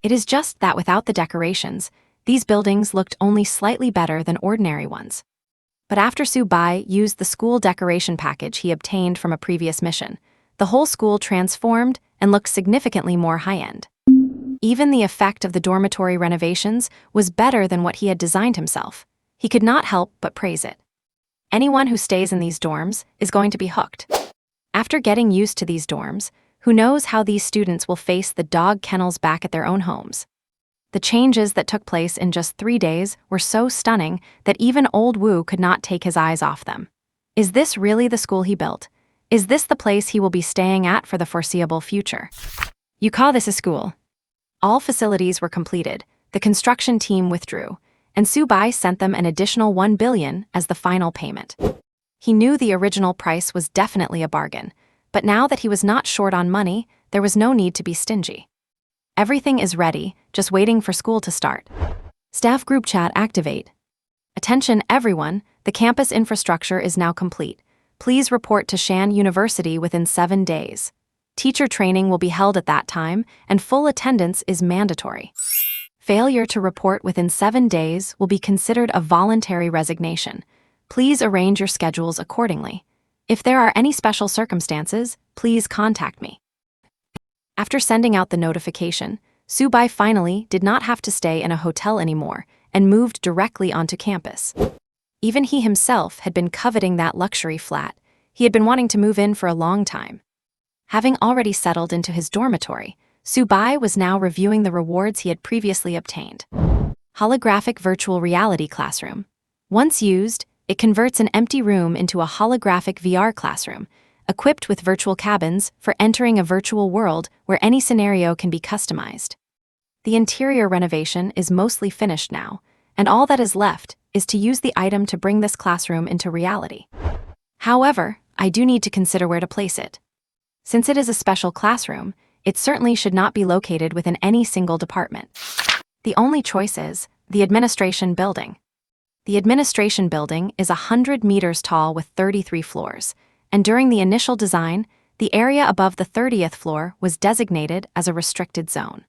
It is just that without the decorations, these buildings looked only slightly better than ordinary ones. But after Subai used the school decoration package he obtained from a previous mission, the whole school transformed and looked significantly more high-end. Even the effect of the dormitory renovations was better than what he had designed himself. He could not help but praise it. Anyone who stays in these dorms is going to be hooked. After getting used to these dorms, who knows how these students will face the dog kennels back at their own homes. The changes that took place in just 3 days were so stunning that even old Wu could not take his eyes off them. Is this really the school he built? Is this the place he will be staying at for the foreseeable future? You call this a school? All facilities were completed, the construction team withdrew, and Subai sent them an additional 1 billion as the final payment. He knew the original price was definitely a bargain, but now that he was not short on money, there was no need to be stingy. Everything is ready, just waiting for school to start. Staff group chat activate. Attention everyone, the campus infrastructure is now complete. Please report to Shanhe University within 7 days. Teacher training will be held at that time, and full attendance is mandatory. Failure to report within 7 days will be considered a voluntary resignation. Please arrange your schedules accordingly. If there are any special circumstances, please contact me. After sending out the notification, Subai finally did not have to stay in a hotel anymore and moved directly onto campus. Even he himself had been coveting that luxury flat. He had been wanting to move in for a long time. Having already settled into his dormitory, Subai was now reviewing the rewards he had previously obtained. Holographic virtual reality classroom. Once used, it converts an empty room into a holographic VR classroom, equipped with virtual cabins for entering a virtual world where any scenario can be customized. The interior renovation is mostly finished now, and all that is left is to use the item to bring this classroom into reality. However, I do need to consider where to place it. Since it is a special classroom, it certainly should not be located within any single department. The only choice is the administration building. The administration building is 100 meters tall with 33 floors, and during the initial design, the area above the 30th floor was designated as a restricted zone.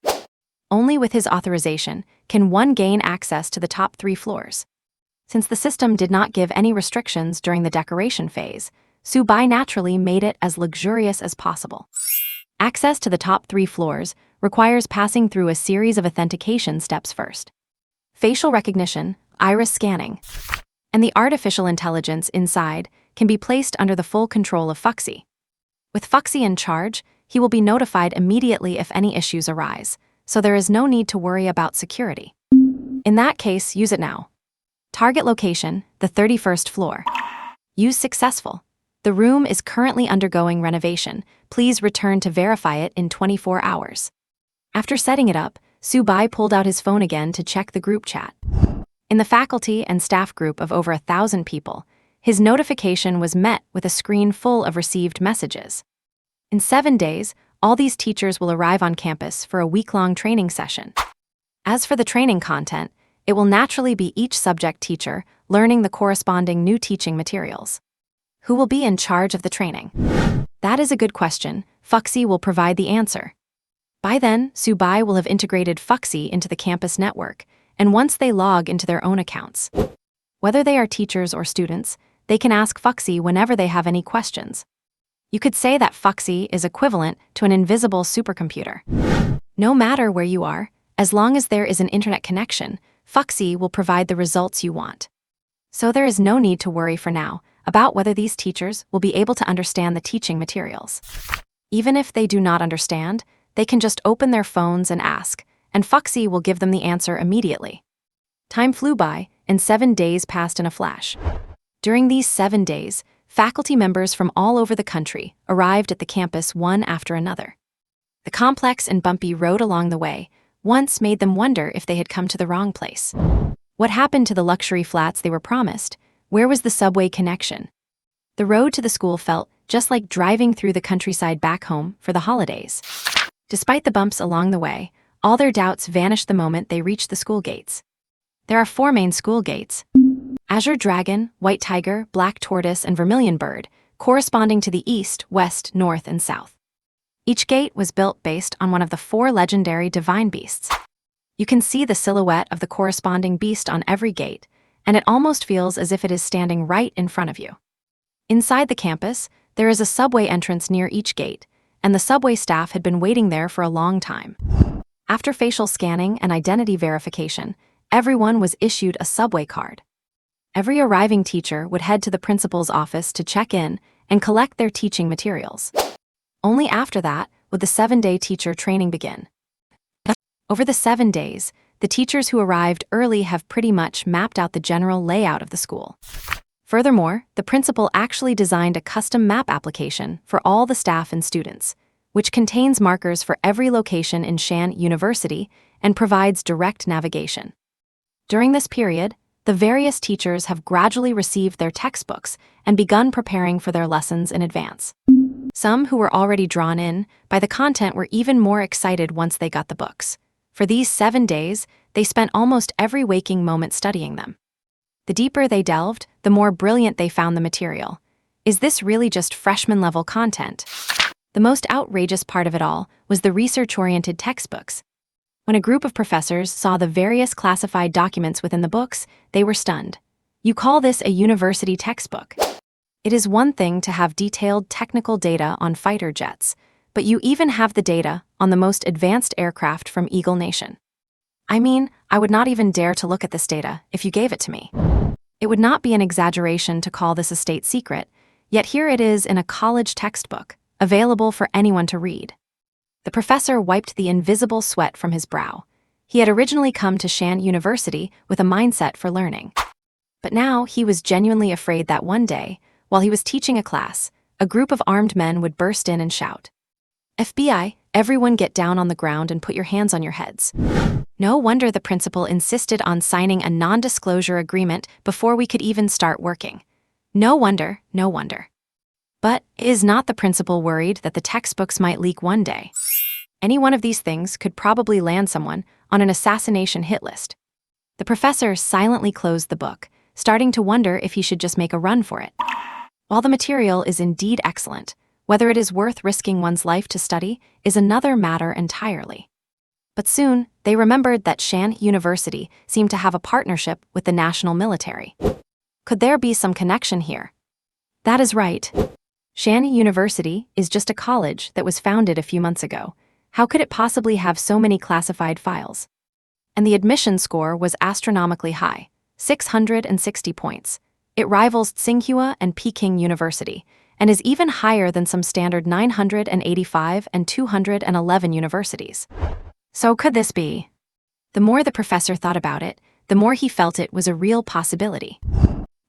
Only with his authorization can one gain access to the top 3 floors. Since the system did not give any restrictions during the decoration phase, Subai naturally made it as luxurious as possible. Access to the top 3 floors requires passing through a series of authentication steps first. Facial recognition, iris scanning, and the artificial intelligence inside can be placed under the full control of Fuxi. With Fuxi in charge, he will be notified immediately if any issues arise, so there is no need to worry about security. In that case, use it now. Target location, the 31st floor. Use successful. The room is currently undergoing renovation. Please return to verify it in 24 hours. After setting it up, Subai pulled out his phone again to check the group chat. In the faculty and staff group of over 1,000 people, his notification was met with a screen full of received messages. In 7 days, all these teachers will arrive on campus for a week-long training session. As for the training content, it will naturally be each subject teacher learning the corresponding new teaching materials. Who will be in charge of the training? That is a good question. Fuxi will provide the answer. By then, Subai will have integrated Fuxi into the campus network, and once they log into their own accounts, whether they are teachers or students, they can ask Fuxi whenever they have any questions. You could say that Fuxi is equivalent to an invisible supercomputer. No matter where you are, as long as there is an internet connection, Fuxi will provide the results you want. So there is no need to worry for now about whether these teachers will be able to understand the teaching materials. Even if they do not understand, they can just open their phones and ask, and Fuxi will give them the answer immediately. Time flew by, and 7 days passed in a flash. During these 7 days, faculty members from all over the country arrived at the campus one after another. The complex and bumpy road along the way once made them wonder if they had come to the wrong place. What happened to the luxury flats they were promised? Where was the subway connection? The road to the school felt just like driving through the countryside back home for the holidays. Despite the bumps along the way, all their doubts vanished the moment they reached the school gates. There are 4 main school gates: Azure Dragon, White Tiger, Black Tortoise, and Vermilion Bird, corresponding to the east, west, north, and south. Each gate was built based on one of the 4 legendary divine beasts. You can see the silhouette of the corresponding beast on every gate, and it almost feels as if it is standing right in front of you. Inside the campus, there is a subway entrance near each gate, and the subway staff had been waiting there for a long time. After facial scanning and identity verification, everyone was issued a subway card. Every arriving teacher would head to the principal's office to check in and collect their teaching materials. Only after that would the 7-day teacher training begin. Over the 7 days, the teachers who arrived early have pretty much mapped out the general layout of the school. Furthermore, the principal actually designed a custom map application for all the staff and students, which contains markers for every location in Shanhe University and provides direct navigation. During this period, the various teachers have gradually received their textbooks and begun preparing for their lessons in advance. Some who were already drawn in by the content were even more excited once they got the books. For these 7 days, they spent almost every waking moment studying them. The deeper they delved, the more brilliant they found the material. Is this really just freshman-level content? The most outrageous part of it all was the research-oriented textbooks. When a group of professors saw the various classified documents within the books, they were stunned. You call this a university textbook? It is one thing to have detailed technical data on fighter jets, but you even have the data on the most advanced aircraft from Eagle Nation. I mean, I would not even dare to look at this data if you gave it to me. It would not be an exaggeration to call this a state secret, yet here it is in a college textbook, available for anyone to read. The professor wiped the invisible sweat from his brow. He had originally come to Shanhe University with a mindset for learning. But now he was genuinely afraid that one day, while he was teaching a class, a group of armed men would burst in and shout, "FBI, everyone get down on the ground and put your hands on your heads." No wonder the principal insisted on signing a non-disclosure agreement before we could even start working. No wonder, no wonder. But is not the principal worried that the textbooks might leak one day? Any one of these things could probably land someone on an assassination hit list. The professor silently closed the book, starting to wonder if he should just make a run for it. While the material is indeed excellent, whether it is worth risking one's life to study is another matter entirely. But soon, they remembered that Shanhe University seemed to have a partnership with the national military. Could there be some connection here? That is right. Shanhe University is just a college that was founded a few months ago. How could it possibly have so many classified files? And the admission score was astronomically high, 660 points. It rivals Tsinghua and Peking University, and is even higher than some standard 985 and 211 universities. So could this be? The more the professor thought about it, the more he felt it was a real possibility.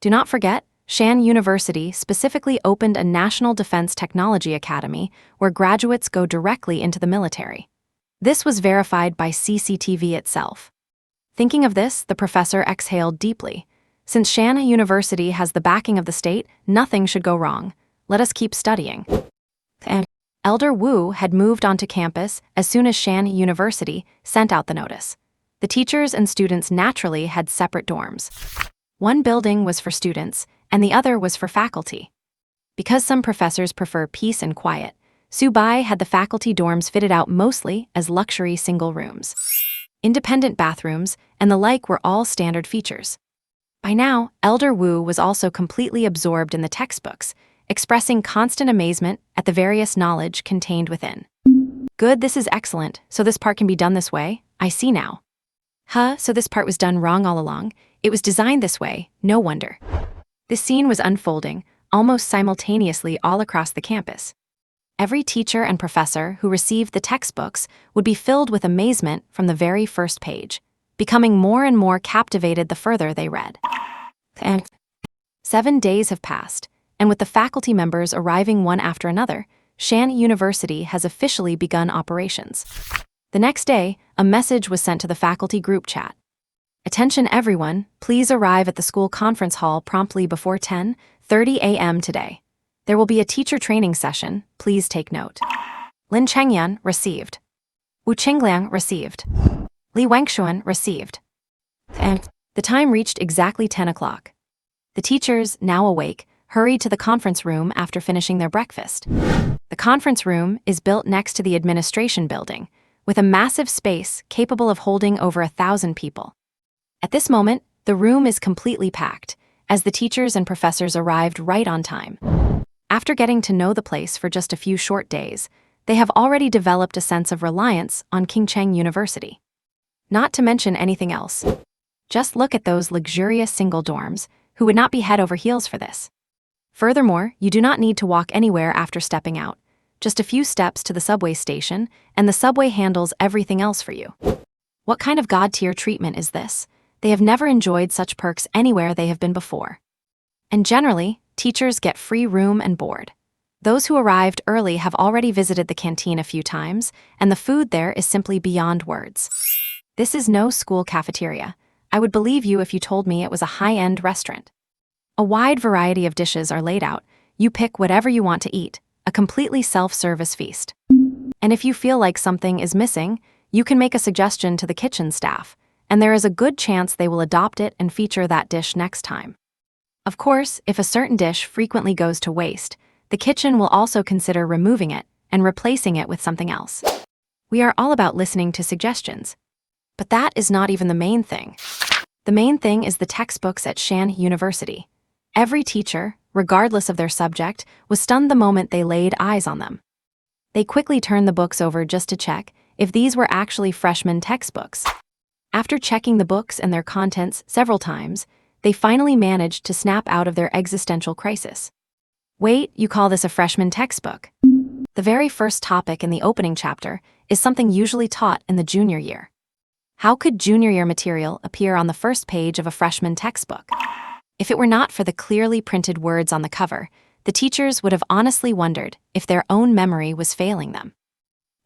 Do not forget, Shanhe University specifically opened a National Defense Technology Academy where graduates go directly into the military. This was verified by CCTV itself. Thinking of this, the professor exhaled deeply. Since Shanhe University has the backing of the state, nothing should go wrong. Let us keep studying. Elder Wu had moved onto campus as soon as Shanhe University sent out the notice. The teachers and students naturally had separate dorms. One building was for students, and the other was for faculty. Because some professors prefer peace and quiet, Subai had the faculty dorms fitted out mostly as luxury single rooms. Independent bathrooms and the like were all standard features. By now, Elder Wu was also completely absorbed in the textbooks, expressing constant amazement at the various knowledge contained within. Good, this is excellent, so this part can be done this way, I see now. So this part was done wrong all along. It was designed this way, no wonder. This scene was unfolding, almost simultaneously all across the campus. Every teacher and professor who received the textbooks would be filled with amazement from the very first page, becoming more and more captivated the further they read. 7 days have passed, and with the faculty members arriving one after another, Shanhe University has officially begun operations. The next day, a message was sent to the faculty group chat. Attention everyone, please arrive at the school conference hall promptly before 10:30 a.m. today. There will be a teacher training session, please take note. Lin Chengyan received. Wu Qingliang received. Li Wengshuan received. And the time reached exactly 10 o'clock. The teachers, now awake, hurried to the conference room after finishing their breakfast. The conference room is built next to the administration building, with a massive space capable of holding over 1,000 people. At this moment, the room is completely packed, as the teachers and professors arrived right on time. After getting to know the place for just a few short days, they have already developed a sense of reliance on Shanhe University. Not to mention anything else. Just look at those luxurious single dorms, who would not be head over heels for this. Furthermore, you do not need to walk anywhere after stepping out. Just a few steps to the subway station, and the subway handles everything else for you. What kind of god-tier treatment is this? They have never enjoyed such perks anywhere they have been before. And generally, teachers get free room and board. Those who arrived early have already visited the canteen a few times, and the food there is simply beyond words. This is no school cafeteria. I would believe you if you told me it was a high-end restaurant. A wide variety of dishes are laid out. You pick whatever you want to eat, a completely self-service feast. And if you feel like something is missing, you can make a suggestion to the kitchen staff, and there is a good chance they will adopt it and feature that dish next time. Of course, if a certain dish frequently goes to waste, the kitchen will also consider removing it and replacing it with something else. We are all about listening to suggestions. But that is not even the main thing. The main thing is the textbooks at Shanhe University. Every teacher, regardless of their subject, was stunned the moment they laid eyes on them. They quickly turned the books over just to check if these were actually freshman textbooks. After checking the books and their contents several times, they finally managed to snap out of their existential crisis. Wait, you call this a freshman textbook? The very first topic in the opening chapter is something usually taught in the junior year. How could junior year material appear on the first page of a freshman textbook? If it were not for the clearly printed words on the cover, the teachers would have honestly wondered if their own memory was failing them.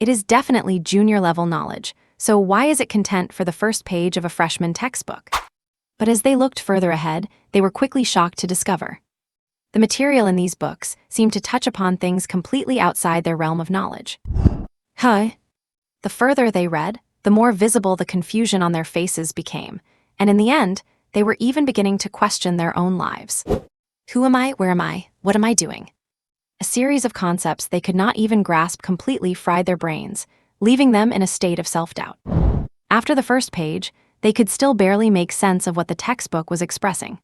It is definitely junior-level knowledge, so why is it content for the first page of a freshman textbook? But as they looked further ahead, they were quickly shocked to discover. The material in these books seemed to touch upon things completely outside their realm of knowledge. The further they read, the more visible the confusion on their faces became, and in the end, they were even beginning to question their own lives. Who am I? Where am I? What am I doing? A series of concepts they could not even grasp completely fried their brains, leaving them in a state of self-doubt. After the first page, they could still barely make sense of what the textbook was expressing.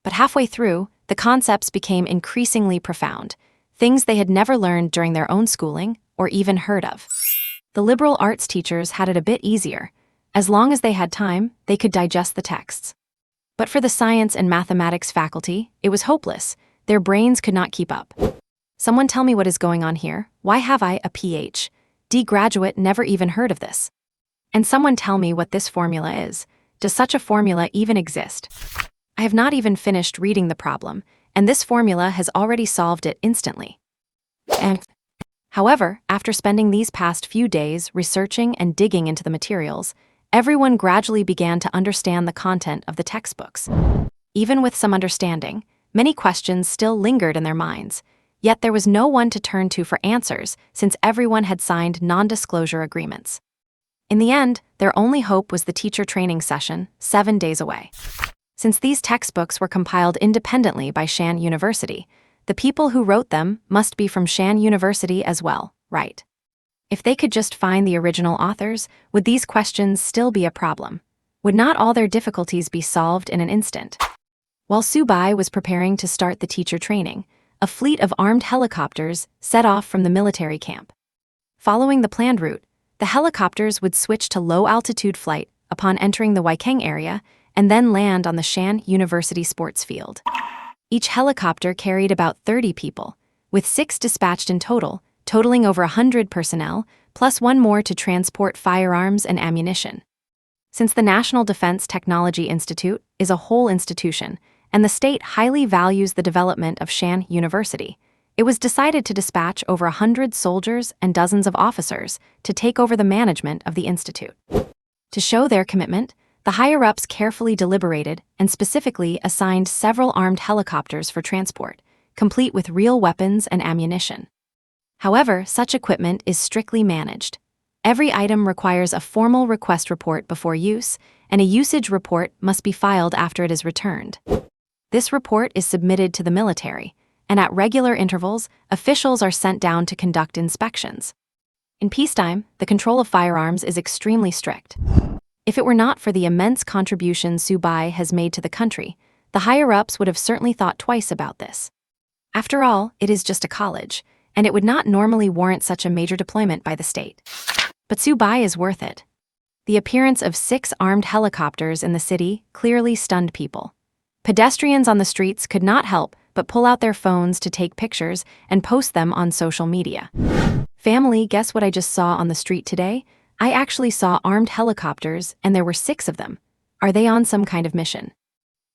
But halfway through, the concepts became increasingly profound, things they had never learned during their own schooling or even heard of. The liberal arts teachers had it a bit easier. As long as they had time, they could digest the texts. But for the science and mathematics faculty, it was hopeless. Their brains could not keep up. Someone tell me what is going on here. Why have I a Ph.D. graduate never even heard of this? And someone tell me what this formula is. Does such a formula even exist? I have not even finished reading the problem, and this formula has already solved it instantly. However, after spending these past few days researching and digging into the materials, everyone gradually began to understand the content of the textbooks. Even with some understanding, many questions still lingered in their minds, yet there was no one to turn to for answers since everyone had signed non-disclosure agreements. In the end, their only hope was the teacher training session, 7 days away. Since these textbooks were compiled independently by Shanhe University, the people who wrote them must be from Shanhe University as well, right? If they could just find the original authors, would these questions still be a problem? Would not all their difficulties be solved in an instant? While Subai was preparing to start the teacher training, a fleet of armed helicopters set off from the military camp. Following the planned route, the helicopters would switch to low-altitude flight upon entering the Awakens area and then land on the Shanhe University sports field. Each helicopter carried about 30 people, with 6 dispatched in total, totaling over 100 personnel, plus 1 more to transport firearms and ammunition. Since the National Defense Technology Institute is a whole institution, and the state highly values the development of Shanhe University, it was decided to dispatch over 100 soldiers and dozens of officers to take over the management of the institute. To show their commitment, the higher-ups carefully deliberated and specifically assigned several armed helicopters for transport, complete with real weapons and ammunition. However, such equipment is strictly managed. Every item requires a formal request report before use, and a usage report must be filed after it is returned. This report is submitted to the military, and at regular intervals, officials are sent down to conduct inspections. In peacetime, the control of firearms is extremely strict. If it were not for the immense contribution Subai has made to the country, the higher-ups would have certainly thought twice about this. After all, it is just a college, and it would not normally warrant such a major deployment by the state. But Subai is worth it. The appearance of 6 armed helicopters in the city clearly stunned people. Pedestrians on the streets could not help but pull out their phones to take pictures and post them on social media. Family, guess what I just saw on the street today? I actually saw armed helicopters, and there were 6 of them. Are they on some kind of mission?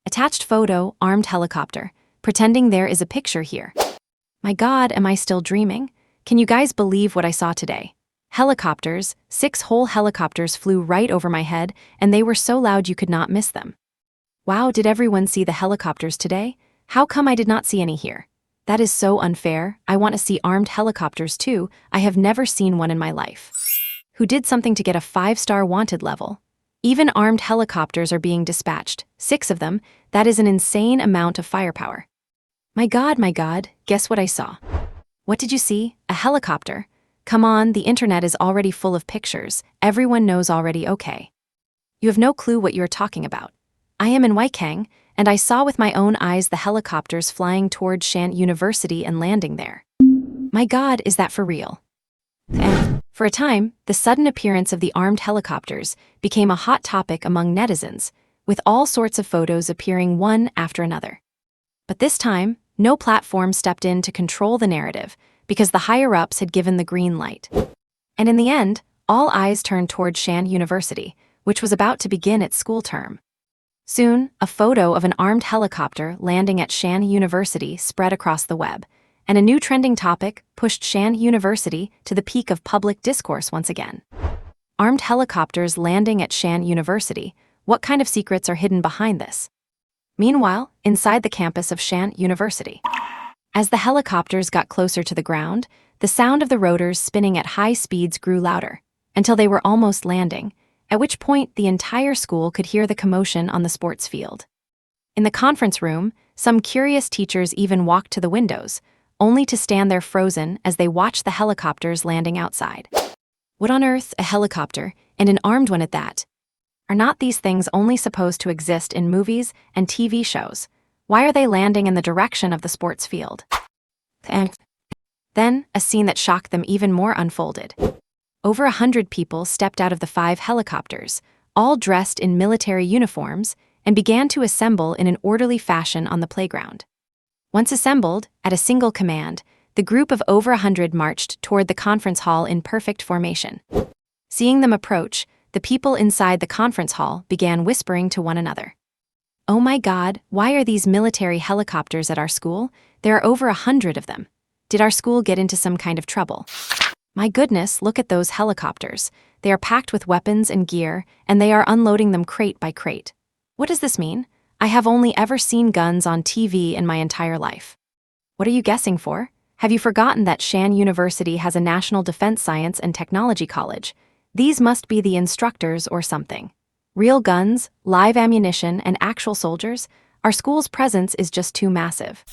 Attached photo, armed helicopter, pretending there is a picture here. My God, am I still dreaming? Can you guys believe what I saw today? Helicopters, 6 whole helicopters flew right over my head, and they were so loud you could not miss them. Wow, did everyone see the helicopters today? How come I did not see any here? That is so unfair. I want to see armed helicopters too. I have never seen one in my life. Who did something to get a 5-star wanted level? Even armed helicopters are being dispatched, 6 of them. That is an insane amount of firepower. My God, guess what I saw? What did you see? A helicopter? Come on, the internet is already full of pictures. Everyone knows already, okay. You have no clue what you're talking about. I am in Awakens, and I saw with my own eyes the helicopters flying toward Shanhe University and landing there. My God, is that for real? And for a time, the sudden appearance of the armed helicopters became a hot topic among netizens, with all sorts of photos appearing one after another. But this time, no platform stepped in to control the narrative because the higher-ups had given the green light. And in the end, all eyes turned toward Shanhe University, which was about to begin its school term. Soon, a photo of an armed helicopter landing at Shanhe University spread across the web, and a new trending topic pushed Shanhe University to the peak of public discourse once again. Armed helicopters landing at Shanhe University, what kind of secrets are hidden behind this? Meanwhile, inside the campus of Shanhe University, as the helicopters got closer to the ground, the sound of the rotors spinning at high speeds grew louder, until they were almost landing, at which point the entire school could hear the commotion on the sports field. In the conference room, some curious teachers even walked to the windows, only to stand there frozen as they watched the helicopters landing outside. What on earth, a helicopter, and an armed one at that? Are not these things only supposed to exist in movies and TV shows? Why are they landing in the direction of the sports field? And then, a scene that shocked them even more unfolded. Over 100 people stepped out of the 5 helicopters, all dressed in military uniforms, and began to assemble in an orderly fashion on the playground. Once assembled, at a single command, the group of over 100 marched toward the conference hall in perfect formation. Seeing them approach, the people inside the conference hall began whispering to one another. Oh my God, why are these military helicopters at our school? There are over 100 of them. Did our school get into some kind of trouble? My goodness, look at those helicopters. They are packed with weapons and gear, and they are unloading them crate by crate. What does this mean? I have only ever seen guns on TV in my entire life. What are you guessing for? Have you forgotten that Shanhe University has a National Defense Science and Technology College? These must be the instructors or something. Real guns, live ammunition, and actual soldiers? Our school's presence is just too massive.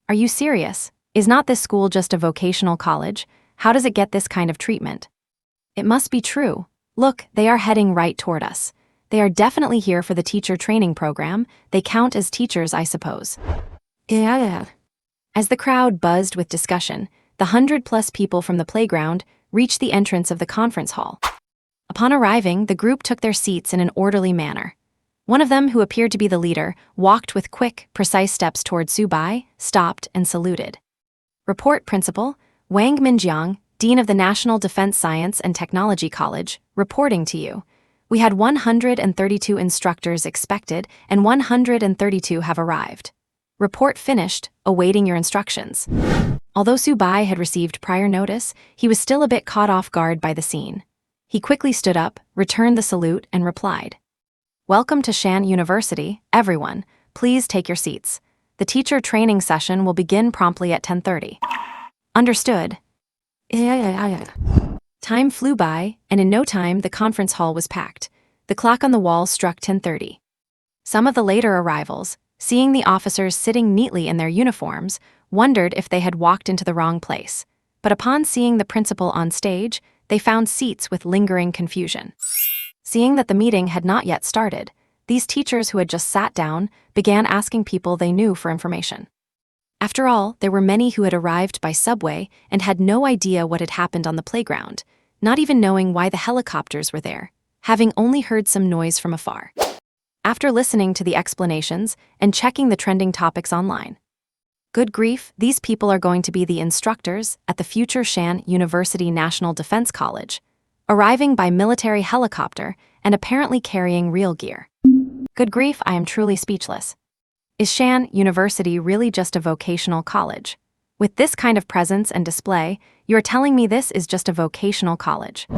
Are you serious? Is not this school just a vocational college? How does it get this kind of treatment? It must be true. Look, they are heading right toward us. They are definitely here for the teacher training program. They count as teachers, I suppose. Yeah. As the crowd buzzed with discussion, the 100+ people from the playground reached the entrance of the conference hall. Upon arriving, the group took their seats in an orderly manner. One of them, who appeared to be the leader, walked with quick, precise steps toward Subai, stopped, and saluted. Report, Principal. Wang Minjiang, Dean of the National Defense Science and Technology College, reporting to you. We had 132 instructors expected, and 132 have arrived. Report finished, awaiting your instructions. Although Su Bai had received prior notice, he was still a bit caught off guard by the scene. He quickly stood up, returned the salute, and replied, "Welcome to Shanhe University, everyone. Please take your seats. The teacher training session will begin promptly at 10:30. Understood." Time flew by, and in no time the conference hall was packed. The clock on the wall struck 10:30. Some of the later arrivals, seeing the officers sitting neatly in their uniforms, wondered if they had walked into the wrong place. But upon seeing the principal on stage, they found seats with lingering confusion. Seeing that the meeting had not yet started, these teachers who had just sat down began asking people they knew for information. After all, there were many who had arrived by subway and had no idea what had happened on the playground, not even knowing why the helicopters were there, having only heard some noise from afar. After listening to the explanations and checking the trending topics online, good grief, these people are going to be the instructors at the future Shanhe University National Defense College, arriving by military helicopter and apparently carrying real gear. Good grief, I am truly speechless. Is Shanhe University really just a vocational college? With this kind of presence and display, you're telling me this is just a vocational college.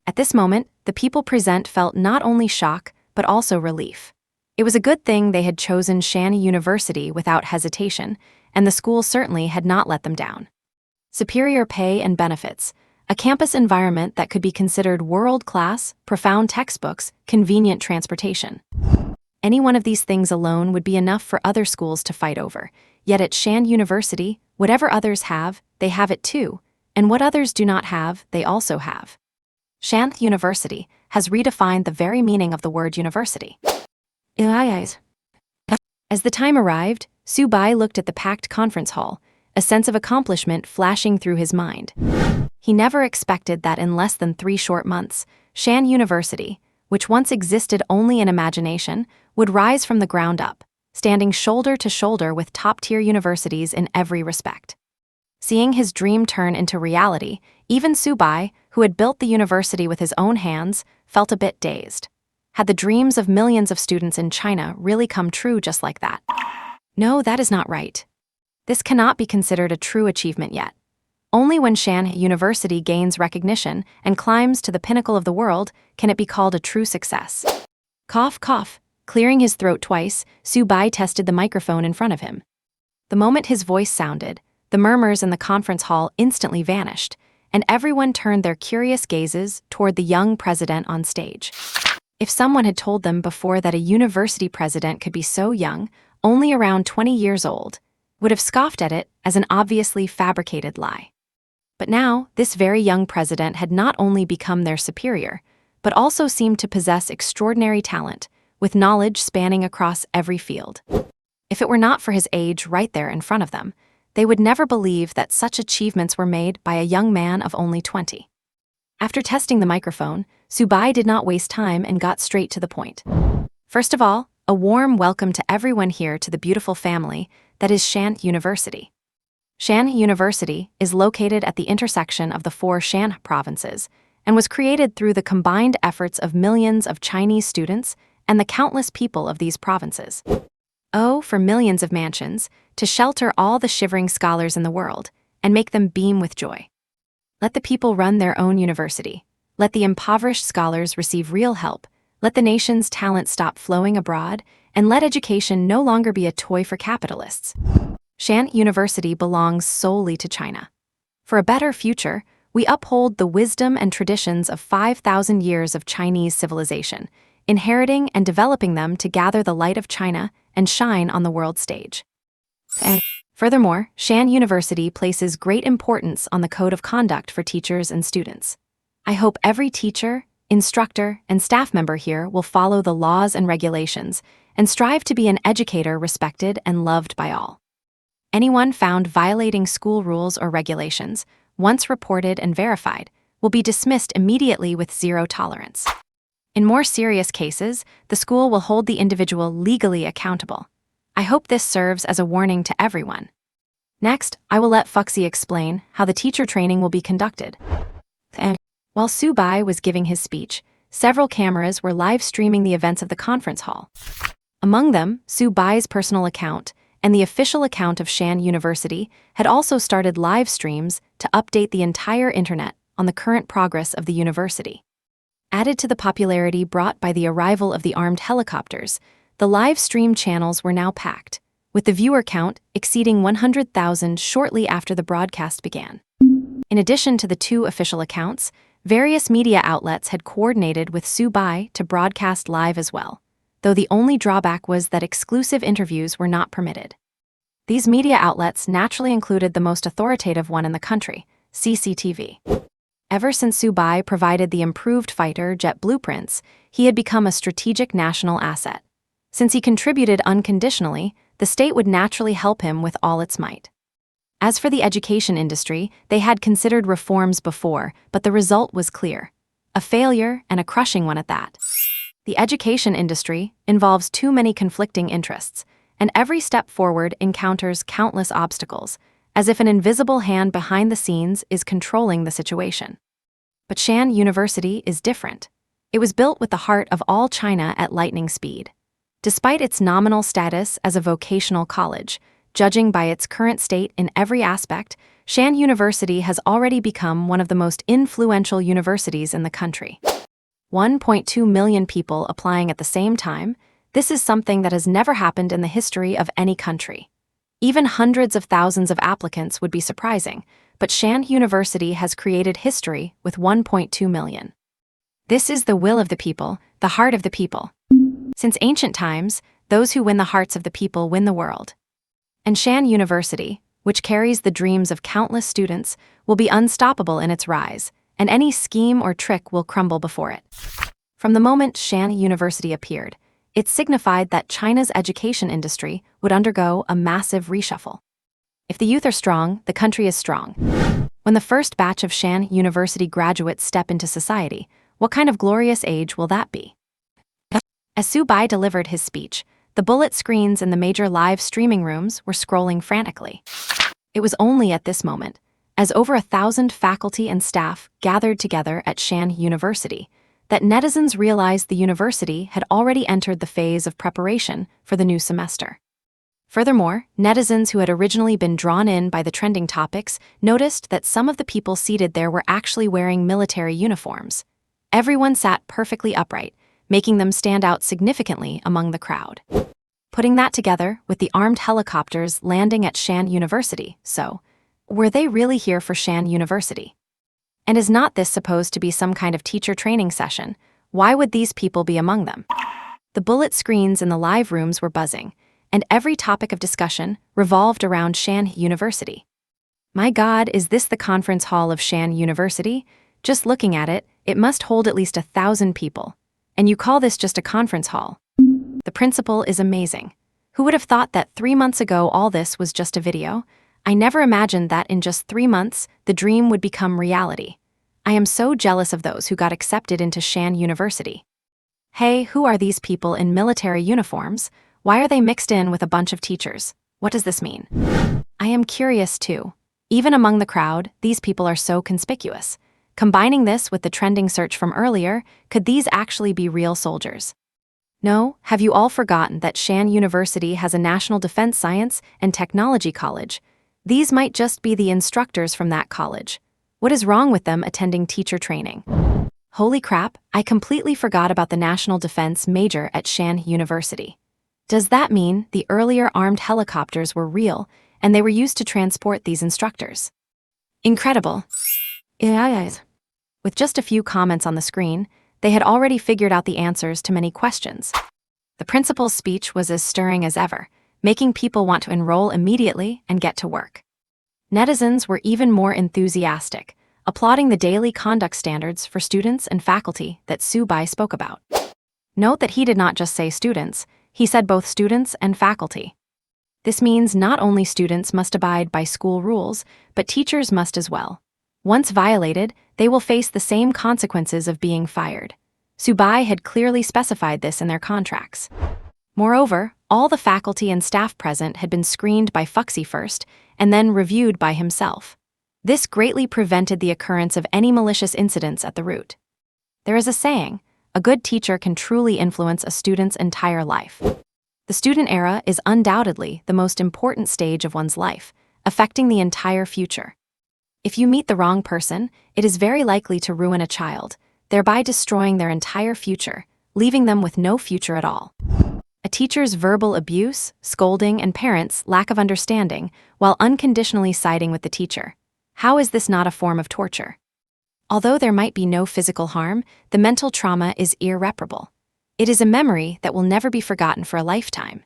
At this moment, the people present felt not only shock, but also relief. It was a good thing they had chosen Shanhe University without hesitation, and the school certainly had not let them down. Superior pay and benefits, a campus environment that could be considered world-class, profound textbooks, convenient transportation. Any one of these things alone would be enough for other schools to fight over. Yet at Shanhe University, whatever others have, they have it too, and what others do not have, they also have. Shanhe University has redefined the very meaning of the word university. As the time arrived, Su Bai looked at the packed conference hall, a sense of accomplishment flashing through his mind. He never expected that in less than 3 short months, Shanhe University, which once existed only in imagination, would rise from the ground up, standing shoulder to shoulder with top-tier universities in every respect. Seeing his dream turn into reality, even Su Bai, who had built the university with his own hands, felt a bit dazed. Had the dreams of millions of students in China really come true just like that? No, that is not right. This cannot be considered a true achievement yet. Only when Shanhe University gains recognition and climbs to the pinnacle of the world can it be called a true success. Cough, cough. Clearing his throat twice, Su Bai tested the microphone in front of him. The moment his voice sounded, the murmurs in the conference hall instantly vanished, and everyone turned their curious gazes toward the young president on stage. If someone had told them before that a university president could be so young, only around 20 years old, would have scoffed at it as an obviously fabricated lie. But now, this very young president had not only become their superior, but also seemed to possess extraordinary talent, with knowledge spanning across every field. If it were not for his age right there in front of them, they would never believe that such achievements were made by a young man of only 20. After testing the microphone, Su Bai did not waste time and got straight to the point. First of all, a warm welcome to everyone here to the beautiful family that is Shanhe University. Shanhe University is located at the intersection of the 4 Shanhe provinces and was created through the combined efforts of millions of Chinese students and the countless people of these provinces. Oh, for millions of mansions, to shelter all the shivering scholars in the world and make them beam with joy. Let the people run their own university. Let the impoverished scholars receive real help. Let the nation's talent stop flowing abroad, and let education no longer be a toy for capitalists. Shanhe University belongs solely to China. For a better future, we uphold the wisdom and traditions of 5,000 years of Chinese civilization, inheriting and developing them to gather the light of China and shine on the world stage. And furthermore, Shanhe University places great importance on the code of conduct for teachers and students. I hope every teacher, instructor, and staff member here will follow the laws and regulations and strive to be an educator respected and loved by all. Anyone found violating school rules or regulations, once reported and verified, will be dismissed immediately with 0 tolerance. In more serious cases, the school will hold the individual legally accountable. I hope this serves as a warning to everyone. Next, I will let Fuxi explain how the teacher training will be conducted. And while Su Bai was giving his speech, several cameras were live streaming the events of the conference hall. Among them, Su Bai's personal account and the official account of Shanhe University had also started live streams to update the entire internet on the current progress of the university. Added to the popularity brought by the arrival of the armed helicopters, the live stream channels were now packed, with the viewer count exceeding 100,000 shortly after the broadcast began. In addition to the two official accounts, various media outlets had coordinated with Subai to broadcast live as well, though the only drawback was that exclusive interviews were not permitted. These media outlets naturally included the most authoritative one in the country, CCTV. Ever since Subai provided the improved fighter jet blueprints, he had become a strategic national asset. Since he contributed unconditionally, the state would naturally help him with all its might. As for the education industry, they had considered reforms before, but the result was clear. A failure, and a crushing one at that. The education industry involves too many conflicting interests, and every step forward encounters countless obstacles, as if an invisible hand behind the scenes is controlling the situation. But Shanhe University is different. It was built with the heart of all China at lightning speed. Despite its nominal status as a vocational college, judging by its current state in every aspect, Shanhe University has already become one of the most influential universities in the country. 1.2 million people applying at the same time, this is something that has never happened in the history of any country. Even hundreds of thousands of applicants would be surprising, but Shanhe University has created history with 1.2 million. This is the will of the people, the heart of the people. Since ancient times, those who win the hearts of the people win the world. And Shanhe University, which carries the dreams of countless students, will be unstoppable in its rise, and any scheme or trick will crumble before it. From the moment Shanhe University appeared, it signified that China's education industry would undergo a massive reshuffle. If the youth are strong, the country is strong. When the first batch of Shanhe University graduates step into society, what kind of glorious age will that be? As Subai delivered his speech, the bullet screens in the major live streaming rooms were scrolling frantically. It was only at this moment, as over 1,000 faculty and staff gathered together at Shanhe University, that netizens realized the university had already entered the phase of preparation for the new semester. Furthermore, netizens who had originally been drawn in by the trending topics noticed that some of the people seated there were actually wearing military uniforms. Everyone sat perfectly upright, making them stand out significantly among the crowd. Putting that together with the armed helicopters landing at Shanhe University, so, were they really here for Shanhe University? And is not this supposed to be some kind of teacher training session? Why would these people be among them? The bullet screens in the live rooms were buzzing, and every topic of discussion revolved around Shanhe University. My God, is this the conference hall of Shanhe University? Just looking at it, it must hold at least 1,000 people. And you call this just a conference hall? The principal is amazing. Who would have thought that 3 months ago all this was just a video? I never imagined that in just 3 months, the dream would become reality. I am so jealous of those who got accepted into Shanhe University. Hey, who are these people in military uniforms? Why are they mixed in with a bunch of teachers? What does this mean? I am curious too. Even among the crowd, these people are so conspicuous. Combining this with the trending search from earlier, could these actually be real soldiers? No, have you all forgotten that Shanhe University has a National Defense Science and Technology College? These might just be the instructors from that college. What is wrong with them attending teacher training? Holy crap, I completely forgot about the National Defense major at Shanhe University. Does that mean the earlier armed helicopters were real and they were used to transport these instructors? Incredible. With just a few comments on the screen, they had already figured out the answers to many questions. The principal's speech was as stirring as ever, making people want to enroll immediately and get to work. Netizens were even more enthusiastic, applauding the daily conduct standards for students and faculty that Subai spoke about. Note that he did not just say students, he said both students and faculty. This means not only students must abide by school rules, but teachers must as well. Once violated, they will face the same consequences of being fired. Subai had clearly specified this in their contracts. Moreover, all the faculty and staff present had been screened by Fuxi first, and then reviewed by himself. This greatly prevented the occurrence of any malicious incidents at the root. There is a saying, a good teacher can truly influence a student's entire life. The student era is undoubtedly the most important stage of one's life, affecting the entire future. If you meet the wrong person, it is very likely to ruin a child, thereby destroying their entire future, leaving them with no future at all. A teacher's verbal abuse, scolding, and parents' lack of understanding while unconditionally siding with the teacher. How is this not a form of torture? Although there might be no physical harm, the mental trauma is irreparable. It is a memory that will never be forgotten for a lifetime.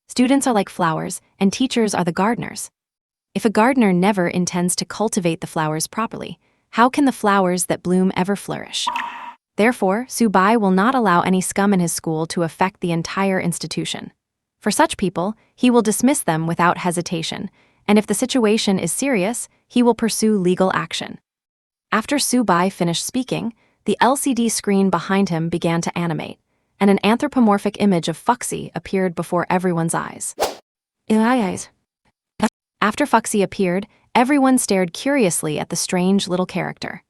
Students are like flowers, and teachers are the gardeners. If a gardener never intends to cultivate the flowers properly, how can the flowers that bloom ever flourish? Therefore, Subai will not allow any scum in his school to affect the entire institution. For such people, he will dismiss them without hesitation, and if the situation is serious, he will pursue legal action. After Subai finished speaking, the LCD screen behind him began to animate, and an anthropomorphic image of Foxy appeared before everyone's eyes. After Foxy appeared, everyone stared curiously at the strange little character.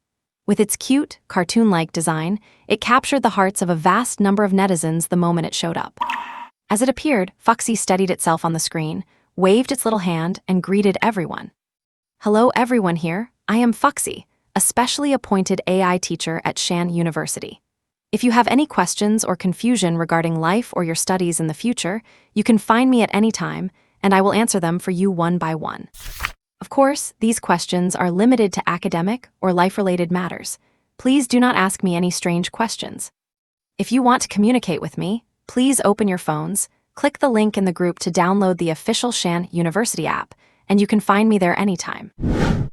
With its cute, cartoon-like design, it captured the hearts of a vast number of netizens the moment it showed up. As it appeared, Foxy steadied itself on the screen, waved its little hand, and greeted everyone. Hello everyone here, I am Foxy, a specially appointed AI teacher at Shanhe University. If you have any questions or confusion regarding life or your studies in the future, you can find me at any time, and I will answer them for you one by one. Of course, these questions are limited to academic or life-related matters. Please do not ask me any strange questions. If you want to communicate with me, please open your phones, click the link in the group to download the official Shanhe University app, and you can find me there anytime.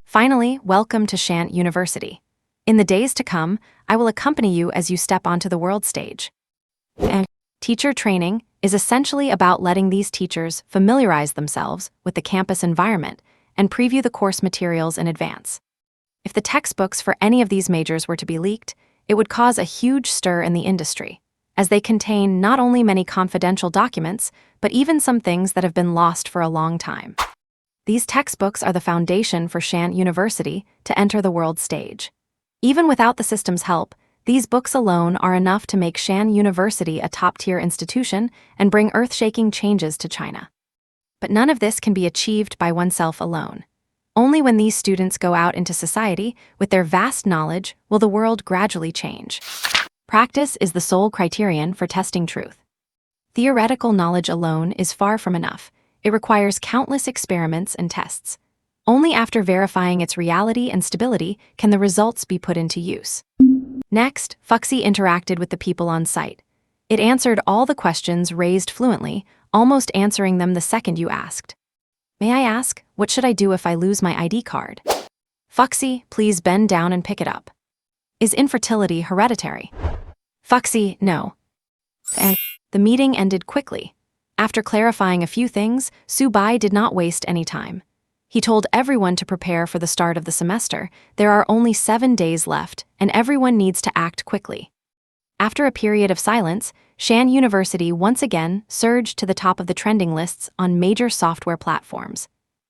Finally, welcome to Shanhe University. In the days to come, I will accompany you as you step onto the world stage. And teacher training is essentially about letting these teachers familiarize themselves with the campus environment and preview the course materials in advance. If the textbooks for any of these majors were to be leaked, it would cause a huge stir in the industry, as they contain not only many confidential documents, but even some things that have been lost for a long time. These textbooks are the foundation for Shanhe University to enter the world stage. Even without the system's help, these books alone are enough to make Shanhe University a top-tier institution and bring earth-shaking changes to China. But none of this can be achieved by oneself alone. Only when these students go out into society with their vast knowledge will the world gradually change. Practice is the sole criterion for testing truth. Theoretical knowledge alone is far from enough. It requires countless experiments and tests. Only after verifying its reality and stability can the results be put into use. Next, Foxy interacted with the people on site. It answered all the questions raised fluently, almost answering them the second you asked. May I ask, what should I do if I lose my ID card? Foxy, please bend down and pick it up. Is infertility hereditary? Foxy, no. And the meeting ended quickly. After clarifying a few things, Subai did not waste any time. He told everyone to prepare for the start of the semester. There are only 7 days left, and everyone needs to act quickly. After a period of silence, Shanhe University once again surged to the top of the trending lists on major software platforms.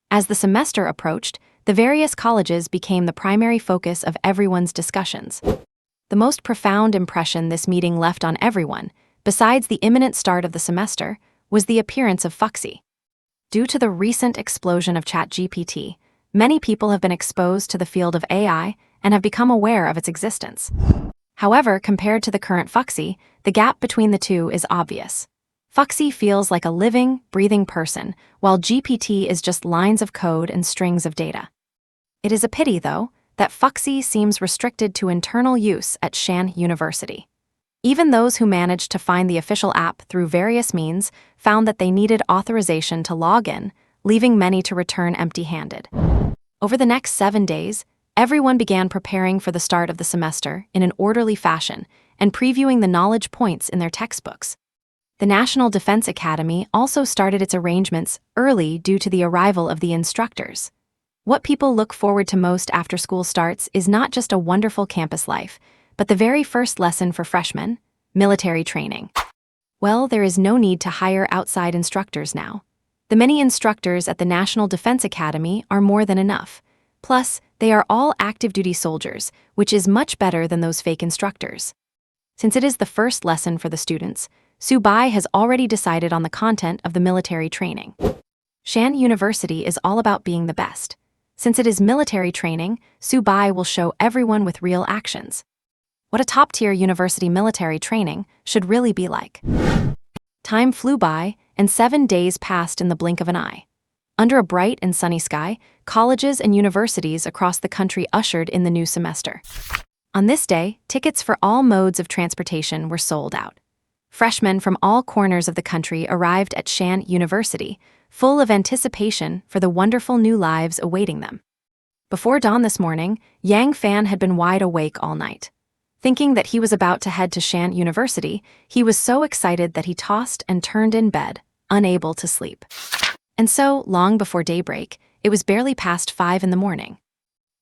As the semester approached, the various colleges became the primary focus of everyone's discussions. The most profound impression this meeting left on everyone, besides the imminent start of the semester, was the appearance of Foxy. Due to the recent explosion of ChatGPT, many people have been exposed to the field of AI and have become aware of its existence. However, compared to the current Foxy, the gap between the two is obvious. Foxy feels like a living, breathing person, while GPT is just lines of code and strings of data. It is a pity, though, that Foxy seems restricted to internal use at Shanhe University. Even those who managed to find the official app through various means found that they needed authorization to log in, leaving many to return empty-handed. Over the next 7 days, everyone began preparing for the start of the semester in an orderly fashion and previewing the knowledge points in their textbooks. The National Defense Academy also started its arrangements early due to the arrival of the instructors. What people look forward to most after school starts is not just a wonderful campus life, but the very first lesson for freshmen, military training. Well, there is no need to hire outside instructors now. The many instructors at the National Defense Academy are more than enough. Plus, they are all active-duty soldiers, which is much better than those fake instructors. Since it is the first lesson for the students, Su Bai has already decided on the content of the military training. Shanhe University is all about being the best. Since it is military training, Su Bai will show everyone with real actions what a top-tier university military training should really be like. Time flew by, and 7 days passed in the blink of an eye. Under a bright and sunny sky, colleges and universities across the country ushered in the new semester. On this day, tickets for all modes of transportation were sold out. Freshmen from all corners of the country arrived at Shanhe University, full of anticipation for the wonderful new lives awaiting them. Before dawn this morning, Yang Fan had been wide awake all night. Thinking that he was about to head to Shanhe University, he was so excited that he tossed and turned in bed, unable to sleep. And so, long before daybreak, it was barely past 5 in the morning.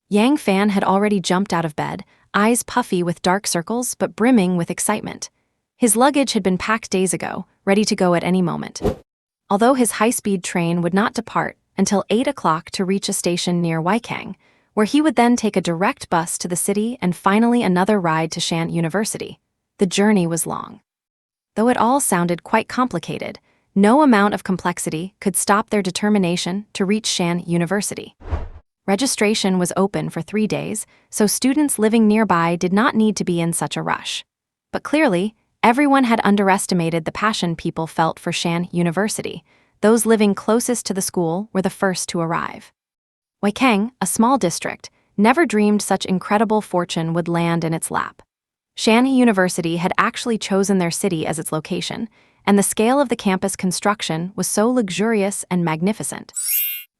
Yang Fan had already jumped out of bed, eyes puffy with dark circles but brimming with excitement. His luggage had been packed days ago, ready to go at any moment. Although his high-speed train would not depart until 8 o'clock to reach a station near Awakens, where he would then take a direct bus to the city and finally another ride to Shanhe University. The journey was long. Though it all sounded quite complicated, no amount of complexity could stop their determination to reach Shanhe University. Registration was open for 3 days, so students living nearby did not need to be in such a rush. But clearly, everyone had underestimated the passion people felt for Shanhe University. Those living closest to the school were the first to arrive. Awakens, a small district, never dreamed such incredible fortune would land in its lap. Shanhe University had actually chosen their city as its location, and the scale of the campus construction was so luxurious and magnificent.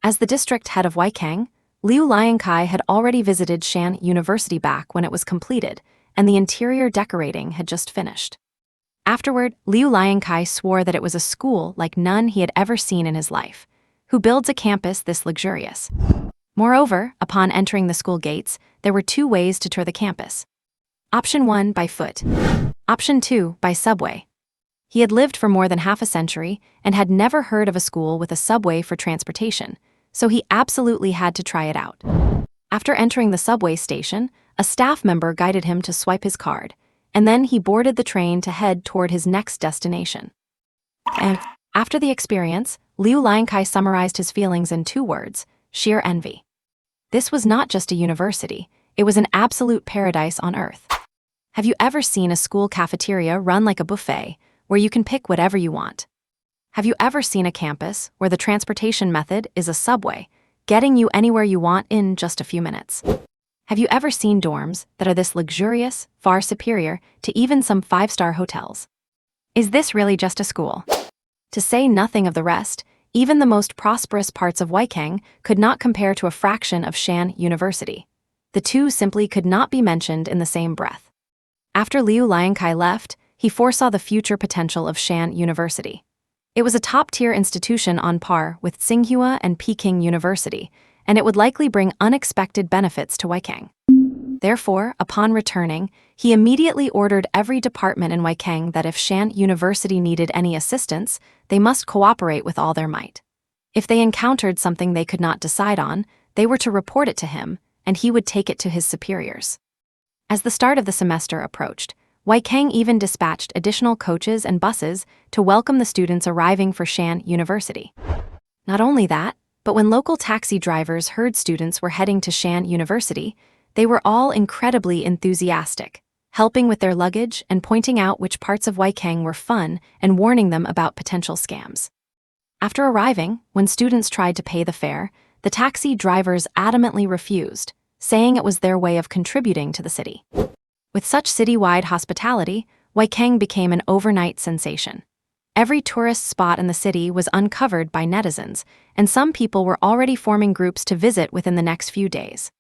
As the district head of Awakens, Liu Liankai had already visited Shanhe University back when it was completed, and the interior decorating had just finished. Afterward, Liu Liankai swore that it was a school like none he had ever seen in his life. Who builds a campus this luxurious? Moreover, upon entering the school gates, there were 2 ways to tour the campus. Option 1, by foot. Option 2, by subway. He had lived for more than half a century and had never heard of a school with a subway for transportation, so he absolutely had to try it out. After entering the subway station, a staff member guided him to swipe his card, and then he boarded the train to head toward his next destination. And after the experience, Liu Liankai summarized his feelings in 2 words: sheer envy. This was not just a university, it was an absolute paradise on earth. Have you ever seen a school cafeteria run like a buffet, where you can pick whatever you want? Have you ever seen a campus where the transportation method is a subway, getting you anywhere you want in just a few minutes? Have you ever seen dorms that are this luxurious, far superior to even some 5-star hotels? Is this really just a school? To say nothing of the rest, even the most prosperous parts of Awakens could not compare to a fraction of Shanhe University. The 2 simply could not be mentioned in the same breath. After Liu Liankai left, he foresaw the future potential of Shanhe University. It was a top-tier institution on par with Tsinghua and Peking University, and it would likely bring unexpected benefits to Awakens. Therefore, upon returning, he immediately ordered every department in Awakens that if Shanhe University needed any assistance, they must cooperate with all their might. If they encountered something they could not decide on, they were to report it to him, and he would take it to his superiors. As the start of the semester approached, Awakens even dispatched additional coaches and buses to welcome the students arriving for Shanhe University. Not only that, but when local taxi drivers heard students were heading to Shanhe University, they were all incredibly enthusiastic, helping with their luggage and pointing out which parts of Awakens were fun and warning them about potential scams. After arriving, when students tried to pay the fare, the taxi drivers adamantly refused, saying it was their way of contributing to the city. With such citywide hospitality, Awakens became an overnight sensation. Every tourist spot in the city was uncovered by netizens, and some people were already forming groups to visit within the next few days.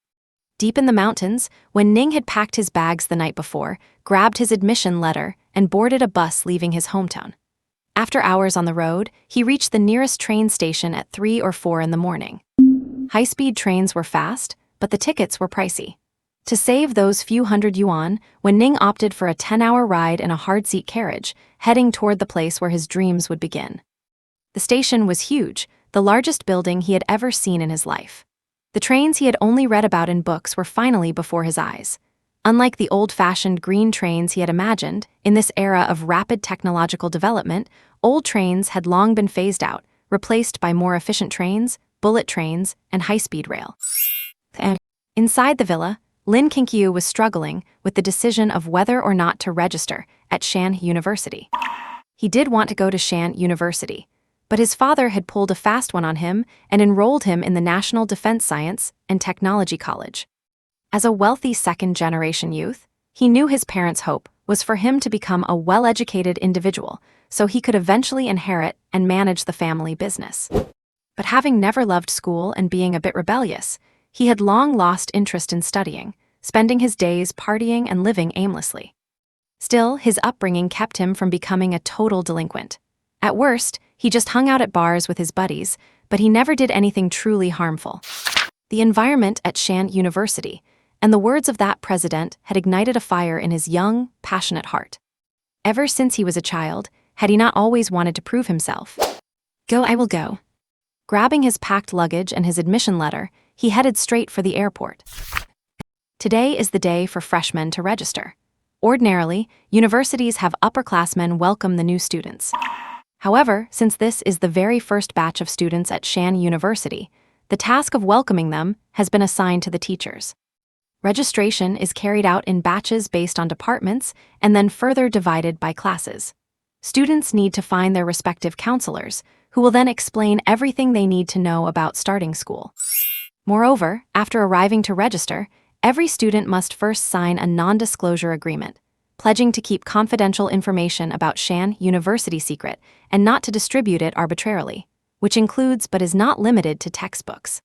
Deep in the mountains, when Ning had packed his bags the night before, grabbed his admission letter, and boarded a bus leaving his hometown. After hours on the road, he reached the nearest train station at 3 or 4 in the morning. High-speed trains were fast, but the tickets were pricey. To save those few hundred yuan, when Ning opted for a 10-hour ride in a hard-seat carriage, heading toward the place where his dreams would begin. The station was huge, the largest building he had ever seen in his life. The trains he had only read about in books were finally before his eyes. Unlike the old-fashioned green trains he had imagined, in this era of rapid technological development, old trains had long been phased out, replaced by more efficient trains, bullet trains, and high-speed rail. Inside the villa, Lin Kinkyu was struggling with the decision of whether or not to register at Shanhe University. He did want to go to Shanhe University, but his father had pulled a fast one on him and enrolled him in the National Defense Science and Technology College. As a wealthy second-generation youth, he knew his parents' hope was for him to become a well-educated individual so he could eventually inherit and manage the family business. But having never loved school and being a bit rebellious, he had long lost interest in studying, spending his days partying and living aimlessly. Still, his upbringing kept him from becoming a total delinquent. At worst, he just hung out at bars with his buddies, but he never did anything truly harmful. The environment at Shanhe University and the words of that president had ignited a fire in his young, passionate heart. Ever since he was a child, had he not always wanted to prove himself? Go, I will go. Grabbing his packed luggage and his admission letter, he headed straight for the airport. Today is the day for freshmen to register. Ordinarily, universities have upperclassmen welcome the new students. However, since this is the very first batch of students at Shanhe University, the task of welcoming them has been assigned to the teachers. Registration is carried out in batches based on departments and then further divided by classes. Students need to find their respective counselors, who will then explain everything they need to know about starting school. Moreover, after arriving to register, every student must first sign a non-disclosure agreement, pledging to keep confidential information about Shanhe University secret and not to distribute it arbitrarily, which includes but is not limited to textbooks.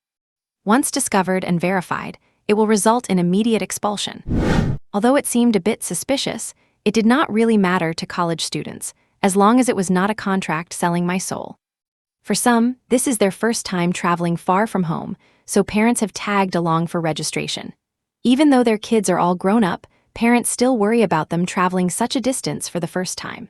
Once discovered and verified, it will result in immediate expulsion. Although it seemed a bit suspicious, it did not really matter to college students, as long as it was not a contract selling my soul. For some, this is their first time traveling far from home, so parents have tagged along for registration. Even though their kids are all grown up, parents still worry about them traveling such a distance for the first time.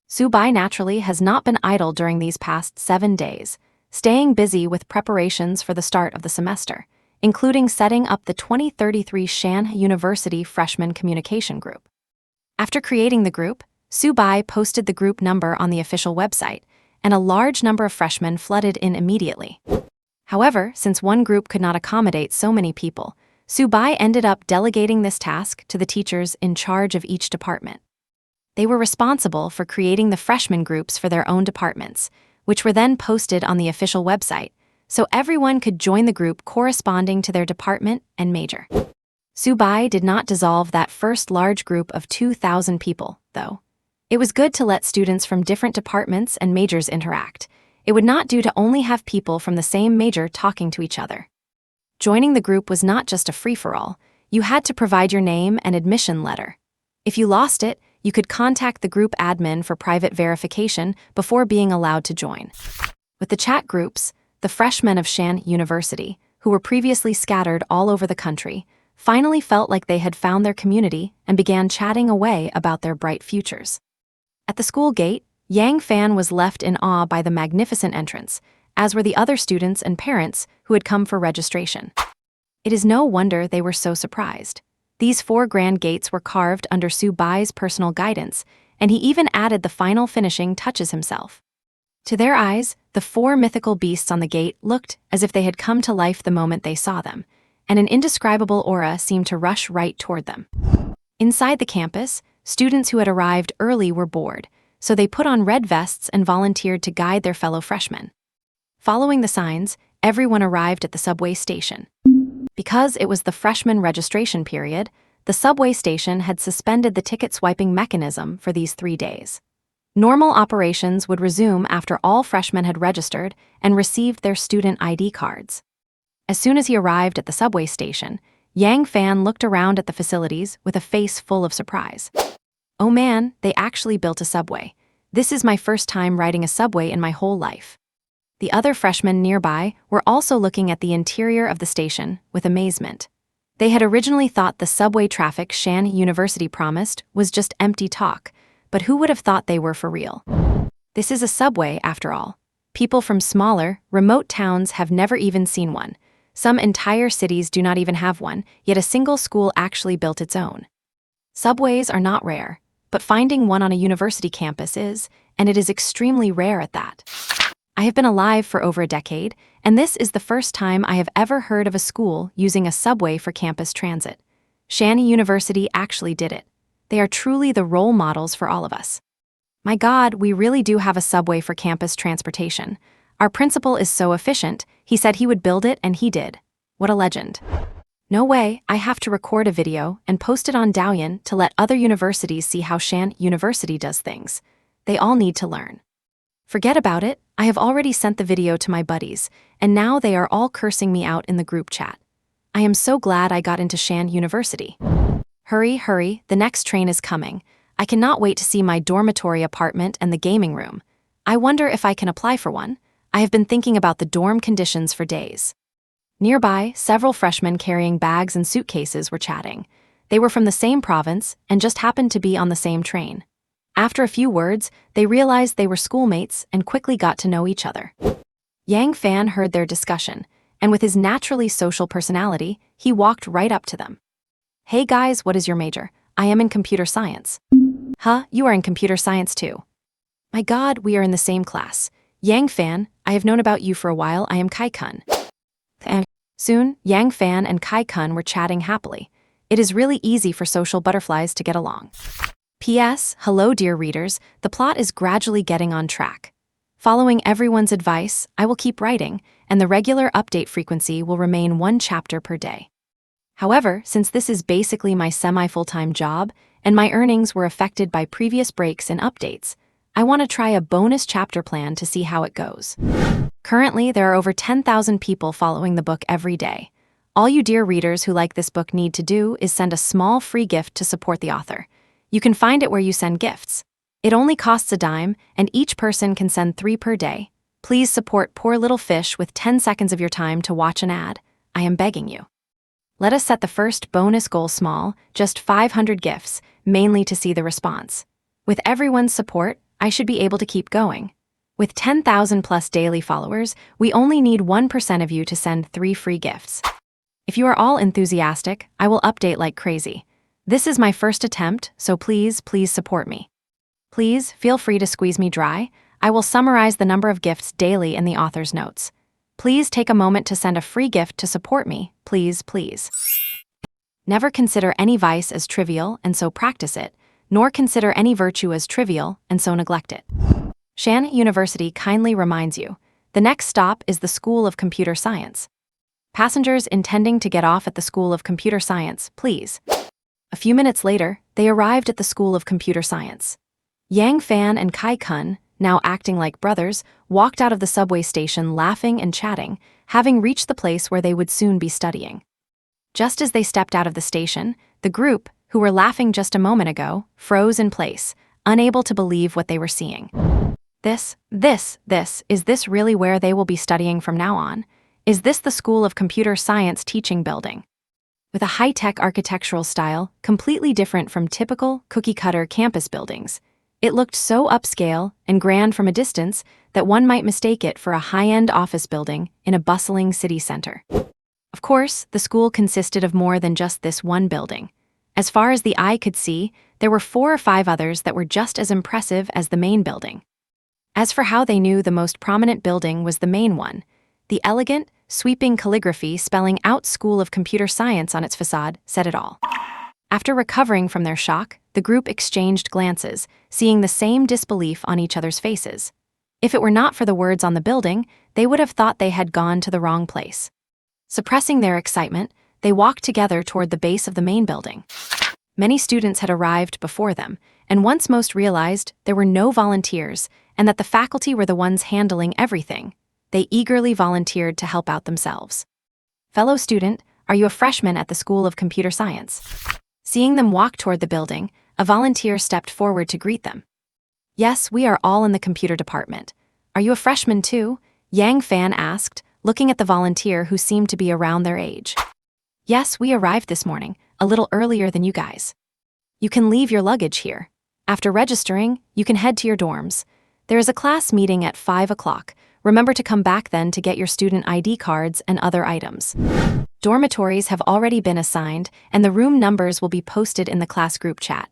Su-bai naturally has not been idle during these past 7 days, staying busy with preparations for the start of the semester, including setting up the 2033 Shanhe University Freshman Communication Group. After creating the group, Su-bai posted the group number on the official website, and a large number of freshmen flooded in immediately. However, since one group could not accommodate so many people, Su-bai ended up delegating this task to the teachers in charge of each department. They were responsible for creating the freshman groups for their own departments, which were then posted on the official website, so everyone could join the group corresponding to their department and major. Su-bai did not dissolve that first large group of 2,000 people, though. It was good to let students from different departments and majors interact. It would not do to only have people from the same major talking to each other. Joining the group was not just a free-for-all. You had to provide your name and admission letter. If you lost it, you could contact the group admin for private verification before being allowed to join. With the chat groups, the freshmen of Shanhe University, who were previously scattered all over the country, finally felt like they had found their community and began chatting away about their bright futures. At the school gate, Yang Fan was left in awe by the magnificent entrance, as were the other students and parents who had come for registration. It is no wonder they were so surprised. These 4 grand gates were carved under Su-bai's personal guidance, and he even added the final finishing touches himself. To their eyes, the 4 mythical beasts on the gate looked as if they had come to life the moment they saw them, and an indescribable aura seemed to rush right toward them. Inside the campus, students who had arrived early were bored, so they put on red vests and volunteered to guide their fellow freshmen. Following the signs, everyone arrived at the subway station. Because it was the freshman registration period, the subway station had suspended the ticket swiping mechanism for these 3 days. Normal operations would resume after all freshmen had registered and received their student ID cards. As soon as he arrived at the subway station, Yang Fan looked around at the facilities with a face full of surprise. Oh man, they actually built a subway. This is my first time riding a subway in my whole life. The other freshmen nearby were also looking at the interior of the station with amazement. They had originally thought the subway traffic Shanhe University promised was just empty talk, but who would have thought they were for real? This is a subway, after all. People from smaller, remote towns have never even seen one, Some entire cities do not even have one, yet a single school actually built its own. Subways are not rare, but finding one on a university campus is, and it is extremely rare at that. I have been alive for over a decade, and this is the first time I have ever heard of a school using a subway for campus transit. Shanhe University actually did it. They are truly the role models for all of us. My God, we really do have a subway for campus transportation. Our principal is so efficient, he said he would build it and he did. What a legend. No way, I have to record a video and post it on Douyin to let other universities see how Shanhe University does things. They all need to learn. Forget about it, I have already sent the video to my buddies, and now they are all cursing me out in the group chat. I am so glad I got into Shanhe University. Hurry, hurry, the next train is coming. I cannot wait to see my dormitory apartment and the gaming room. I wonder if I can apply for one. I have been thinking about the dorm conditions for days. Nearby, several freshmen carrying bags and suitcases were chatting. They were from the same province and just happened to be on the same train. After a few words, they realized they were schoolmates and quickly got to know each other. Yang Fan heard their discussion, and with his naturally social personality, he walked right up to them. Hey guys, what is your major? I am in computer science. Huh, you are in computer science too. My God, we are in the same class. Yang Fan, I have known about you for a while, I am Kai Kun. Soon, Yang Fan and Kai Kun were chatting happily. It is really easy for social butterflies to get along. P.S. Hello dear readers, the plot is gradually getting on track. Following everyone's advice, I will keep writing, and the regular update frequency will remain 1 chapter per day. However, since this is basically my semi-full-time job, and my earnings were affected by previous breaks and updates, I want to try a bonus chapter plan to see how it goes. Currently, there are over 10,000 people following the book every day. All you dear readers who like this book need to do is send a small free gift to support the author. You can find it where you send gifts. It only costs a dime, and each person can send 3 per day. Please support Poor Little Fish with 10 seconds of your time to watch an ad. I am begging you. Let us set the first bonus goal small, just 500 gifts, mainly to see the response. With everyone's support, I should be able to keep going. With 10,000 plus daily followers, we only need 1% of you to send 3 free gifts. If you are all enthusiastic, I will update like crazy. This is my first attempt, so please support me. Please, feel free to squeeze me dry. I will summarize the number of gifts daily in the author's notes. Please take a moment to send a free gift to support me, please. Never consider any vice as trivial and so practice it, nor consider any virtue as trivial and so neglect it. Shanhe University kindly reminds you, the next stop is the School of Computer Science. Passengers intending to get off at the School of Computer Science, please. A few minutes later, they arrived at the School of Computer Science. Yang Fan and Kai Kun, now acting like brothers, walked out of the subway station laughing and chatting, having reached the place where they would soon be studying. Just as they stepped out of the station, the group, who were laughing just a moment ago, froze in place, unable to believe what they were seeing. Is this really where they will be studying from now on? Is this the School of Computer Science teaching building? With a high-tech architectural style, completely different from typical, cookie-cutter campus buildings, it looked so upscale and grand from a distance that one might mistake it for a high-end office building in a bustling city center. Of course, the school consisted of more than just this one building. As far as the eye could see, there were 4 or 5 others that were just as impressive as the main building. As for how they knew the most prominent building was the main one, the elegant, sweeping calligraphy spelling out School of Computer Science on its facade said it all. After recovering from their shock, the group exchanged glances, seeing the same disbelief on each other's faces. If it were not for the words on the building, they would have thought they had gone to the wrong place. Suppressing their excitement, they walked together toward the base of the main building. Many students had arrived before them, and once most realized there were no volunteers and that the faculty were the ones handling everything, they eagerly volunteered to help out themselves. Fellow student, are you a freshman at the School of Computer Science? Seeing them walk toward the building, a volunteer stepped forward to greet them. Yes, we are all in the computer department. Are you a freshman too? Yang Fan asked, looking at the volunteer who seemed to be around their age. Yes, we arrived this morning, a little earlier than you guys. You can leave your luggage here. After registering, you can head to your dorms. There is a class meeting at 5 o'clock. Remember to come back then to get your student ID cards and other items. Dormitories have already been assigned, and the room numbers will be posted in the class group chat.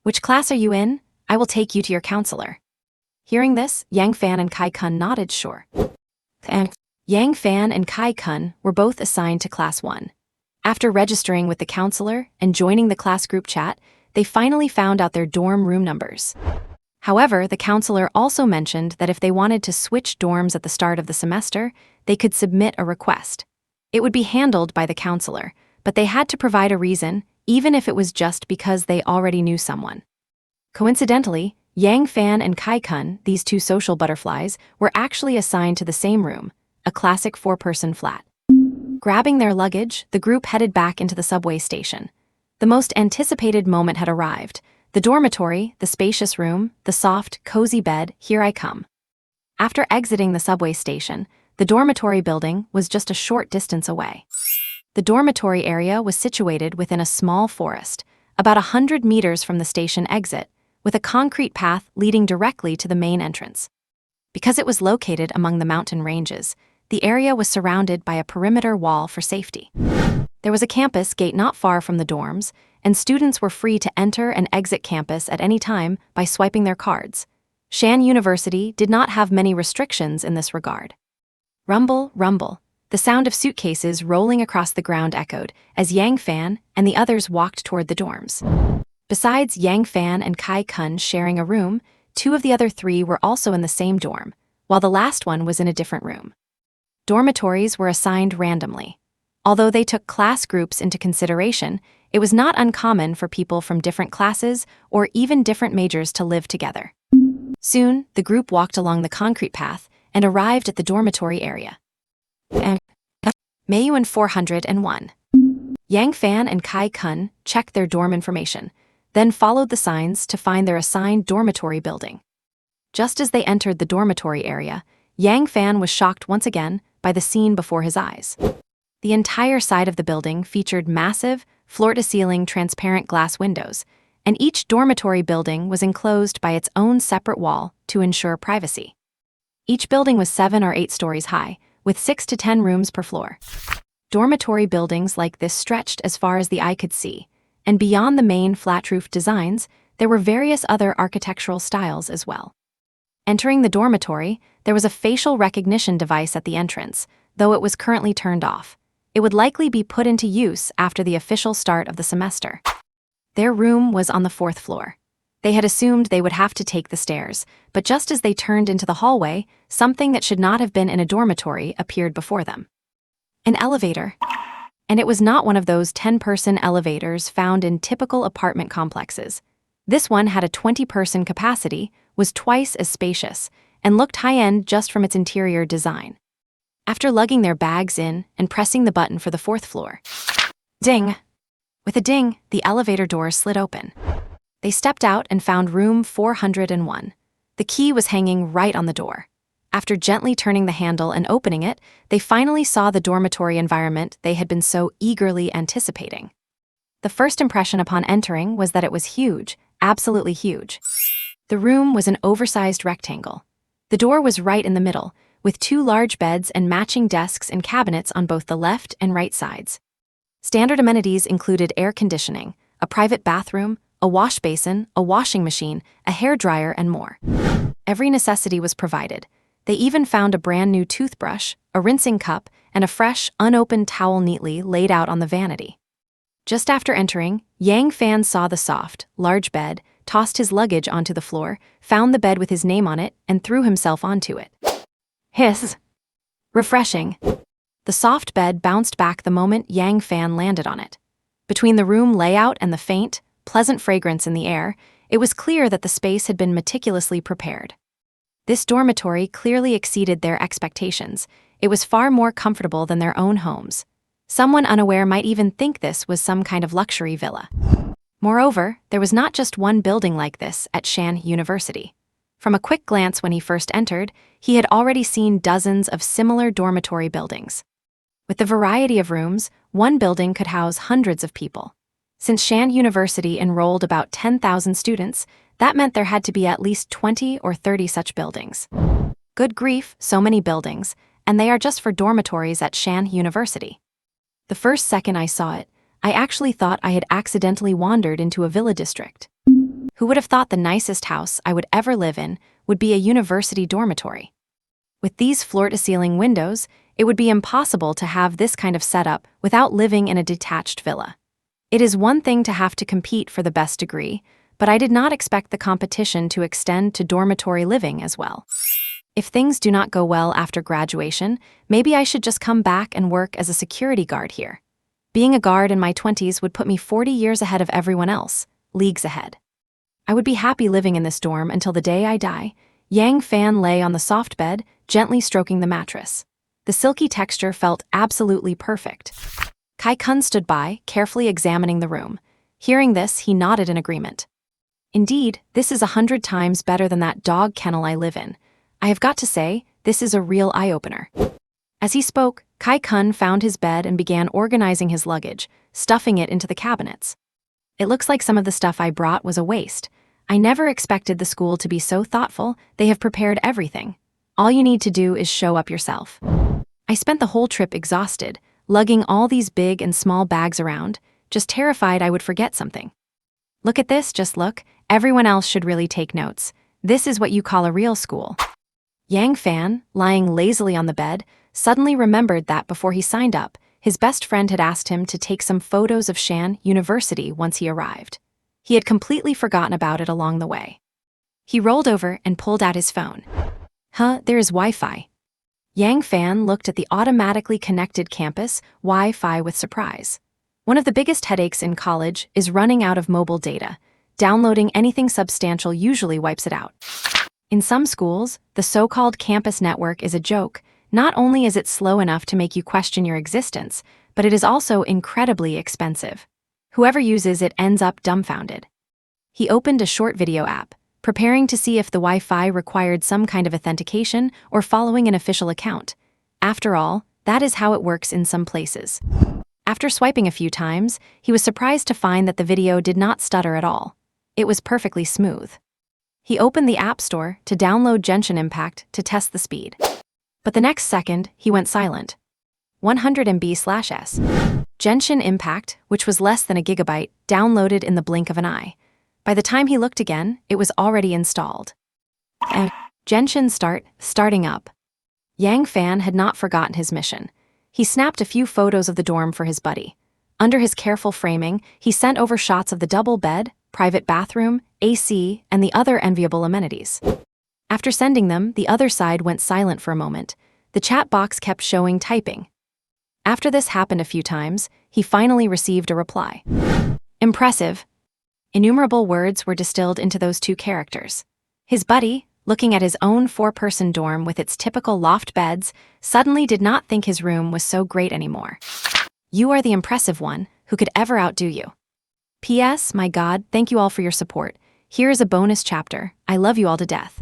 Which class are you in? I will take you to your counselor. Hearing this, Yang Fan and Kai Kun nodded sure. Yang Fan and Kai Kun were both assigned to Class 1. After registering with the counselor and joining the class group chat, they finally found out their dorm room numbers. However, the counselor also mentioned that if they wanted to switch dorms at the start of the semester, they could submit a request. It would be handled by the counselor, but they had to provide a reason, even if it was just because they already knew someone. Coincidentally, Yang Fan and Kai Kun, these two social butterflies, were actually assigned to the same room, a classic 4-person flat. Grabbing their luggage, the group headed back into the subway station. The most anticipated moment had arrived. The dormitory, the spacious room, the soft, cozy bed, here I come. After exiting the subway station, the dormitory building was just a short distance away. The dormitory area was situated within a small forest, about 100 meters from the station exit, with a concrete path leading directly to the main entrance. Because it was located among the mountain ranges, the area was surrounded by a perimeter wall for safety. There was a campus gate not far from the dorms, and students were free to enter and exit campus at any time by swiping their cards. Shanhe University did not have many restrictions in this regard. Rumble, rumble. The sound of suitcases rolling across the ground echoed as Yang Fan and the others walked toward the dorms. Besides Yang Fan and Kai Kun sharing a room, 2 of the other 3 were also in the same dorm, while the last one was in a different room. Dormitories were assigned randomly. Although they took class groups into consideration, it was not uncommon for people from different classes or even different majors to live together. Soon, the group walked along the concrete path and arrived at the dormitory area. Mayuan 401. Yang Fan and Kai Kun checked their dorm information, then followed the signs to find their assigned dormitory building. Just as they entered the dormitory area, Yang Fan was shocked once again by the scene before his eyes. The entire side of the building featured massive, floor-to-ceiling transparent glass windows, and each dormitory building was enclosed by its own separate wall to ensure privacy. Each building was 7 or 8 stories high, with 6 to 10 rooms per floor. Dormitory buildings like this stretched as far as the eye could see, and beyond the main flat-roofed designs, there were various other architectural styles as well. Entering the dormitory, there was a facial recognition device at the entrance, though it was currently turned off. It would likely be put into use after the official start of the semester. Their room was on the 4th floor. They had assumed they would have to take the stairs, but just as they turned into the hallway, something that should not have been in a dormitory appeared before them. An elevator. And it was not one of those 10-person elevators found in typical apartment complexes. This one had a 20-person capacity, was twice as spacious, and looked high-end just from its interior design. After lugging their bags in and pressing the button for the 4th floor. Ding! With a ding, the elevator doors slid open. They stepped out and found room 401. The key was hanging right on the door. After gently turning the handle and opening it, they finally saw the dormitory environment they had been so eagerly anticipating. The first impression upon entering was that it was huge, absolutely huge. The room was an oversized rectangle. The door was right in the middle, with 2 large beds and matching desks and cabinets on both the left and right sides. Standard amenities included air conditioning, a private bathroom, a wash basin, a washing machine, a hairdryer, and more. Every necessity was provided. They even found a brand new toothbrush, a rinsing cup, and a fresh, unopened towel neatly laid out on the vanity. Just after entering, Yang Fan saw the soft, large bed, tossed his luggage onto the floor, found the bed with his name on it, and threw himself onto it. Hiss! Refreshing. The soft bed bounced back the moment Yang Fan landed on it. Between the room layout and the faint, pleasant fragrance in the air, it was clear that the space had been meticulously prepared. This dormitory clearly exceeded their expectations. It was far more comfortable than their own homes. Someone unaware might even think this was some kind of luxury villa. Moreover, there was not just one building like this at Shanhe University. From a quick glance when he first entered, he had already seen dozens of similar dormitory buildings. With the variety of rooms, one building could house hundreds of people. Since Shanhe University enrolled about 10,000 students, that meant there had to be at least 20 or 30 such buildings. Good grief, so many buildings, and they are just for dormitories at Shanhe University. The first second I saw it, I actually thought I had accidentally wandered into a villa district. Who would have thought the nicest house I would ever live in would be a university dormitory? With these floor-to-ceiling windows, it would be impossible to have this kind of setup without living in a detached villa. It is one thing to have to compete for the best degree, but I did not expect the competition to extend to dormitory living as well. If things do not go well after graduation, maybe I should just come back and work as a security guard here. Being a guard in my 20s would put me 40 years ahead of everyone else, leagues ahead. I would be happy living in this dorm until the day I die. Yang Fan lay on the soft bed, gently stroking the mattress. The silky texture felt absolutely perfect. Kai Kun stood by, carefully examining the room. Hearing this, he nodded in agreement. Indeed, this is 100 times better than that dog kennel I live in. I have got to say, this is a real eye-opener. As he spoke, Kai Kun found his bed and began organizing his luggage, stuffing it into the cabinets. It looks like some of the stuff I brought was a waste. I never expected the school to be so thoughtful. They have prepared everything. All you need to do is show up yourself. I spent the whole trip exhausted, lugging all these big and small bags around, just terrified I would forget something. Look at this, just look. Everyone else should really take notes. This is what you call a real school. Yang Fan, lying lazily on the bed, suddenly remembered that before he signed up, his best friend had asked him to take some photos of Shanhe University once he arrived. He had completely forgotten about it along the way. He rolled over and pulled out his phone. There is Wi-Fi. Yang Fan looked at the automatically connected campus Wi-Fi with surprise. One of the biggest headaches in college is running out of mobile data. Downloading anything substantial usually wipes it out. In some schools, the so-called campus network is a joke. Not only is it slow enough to make you question your existence, but it is also incredibly expensive. Whoever uses it ends up dumbfounded. He opened a short video app, preparing to see if the Wi-Fi required some kind of authentication or following an official account. After all, that is how it works in some places. After swiping a few times, he was surprised to find that the video did not stutter at all. It was perfectly smooth. He opened the App Store to download Genshin Impact to test the speed. But the next second, he went silent. 100 MB/s. Genshin Impact, which was less than a gigabyte, downloaded in the blink of an eye. By the time he looked again, it was already installed. Genshin starting up. Yang Fan had not forgotten his mission. He snapped a few photos of the dorm for his buddy. Under his careful framing, he sent over shots of the double bed, private bathroom, AC, and the other enviable amenities. After sending them, the other side went silent for a moment. The chat box kept showing typing. After this happened a few times, he finally received a reply. Impressive. Innumerable words were distilled into those two characters. His buddy, looking at his own 4-person dorm with its typical loft beds, suddenly did not think his room was so great anymore. You are the impressive one, who could ever outdo you. P.S. My God, thank you all for your support. Here is a bonus chapter. I love you all to death.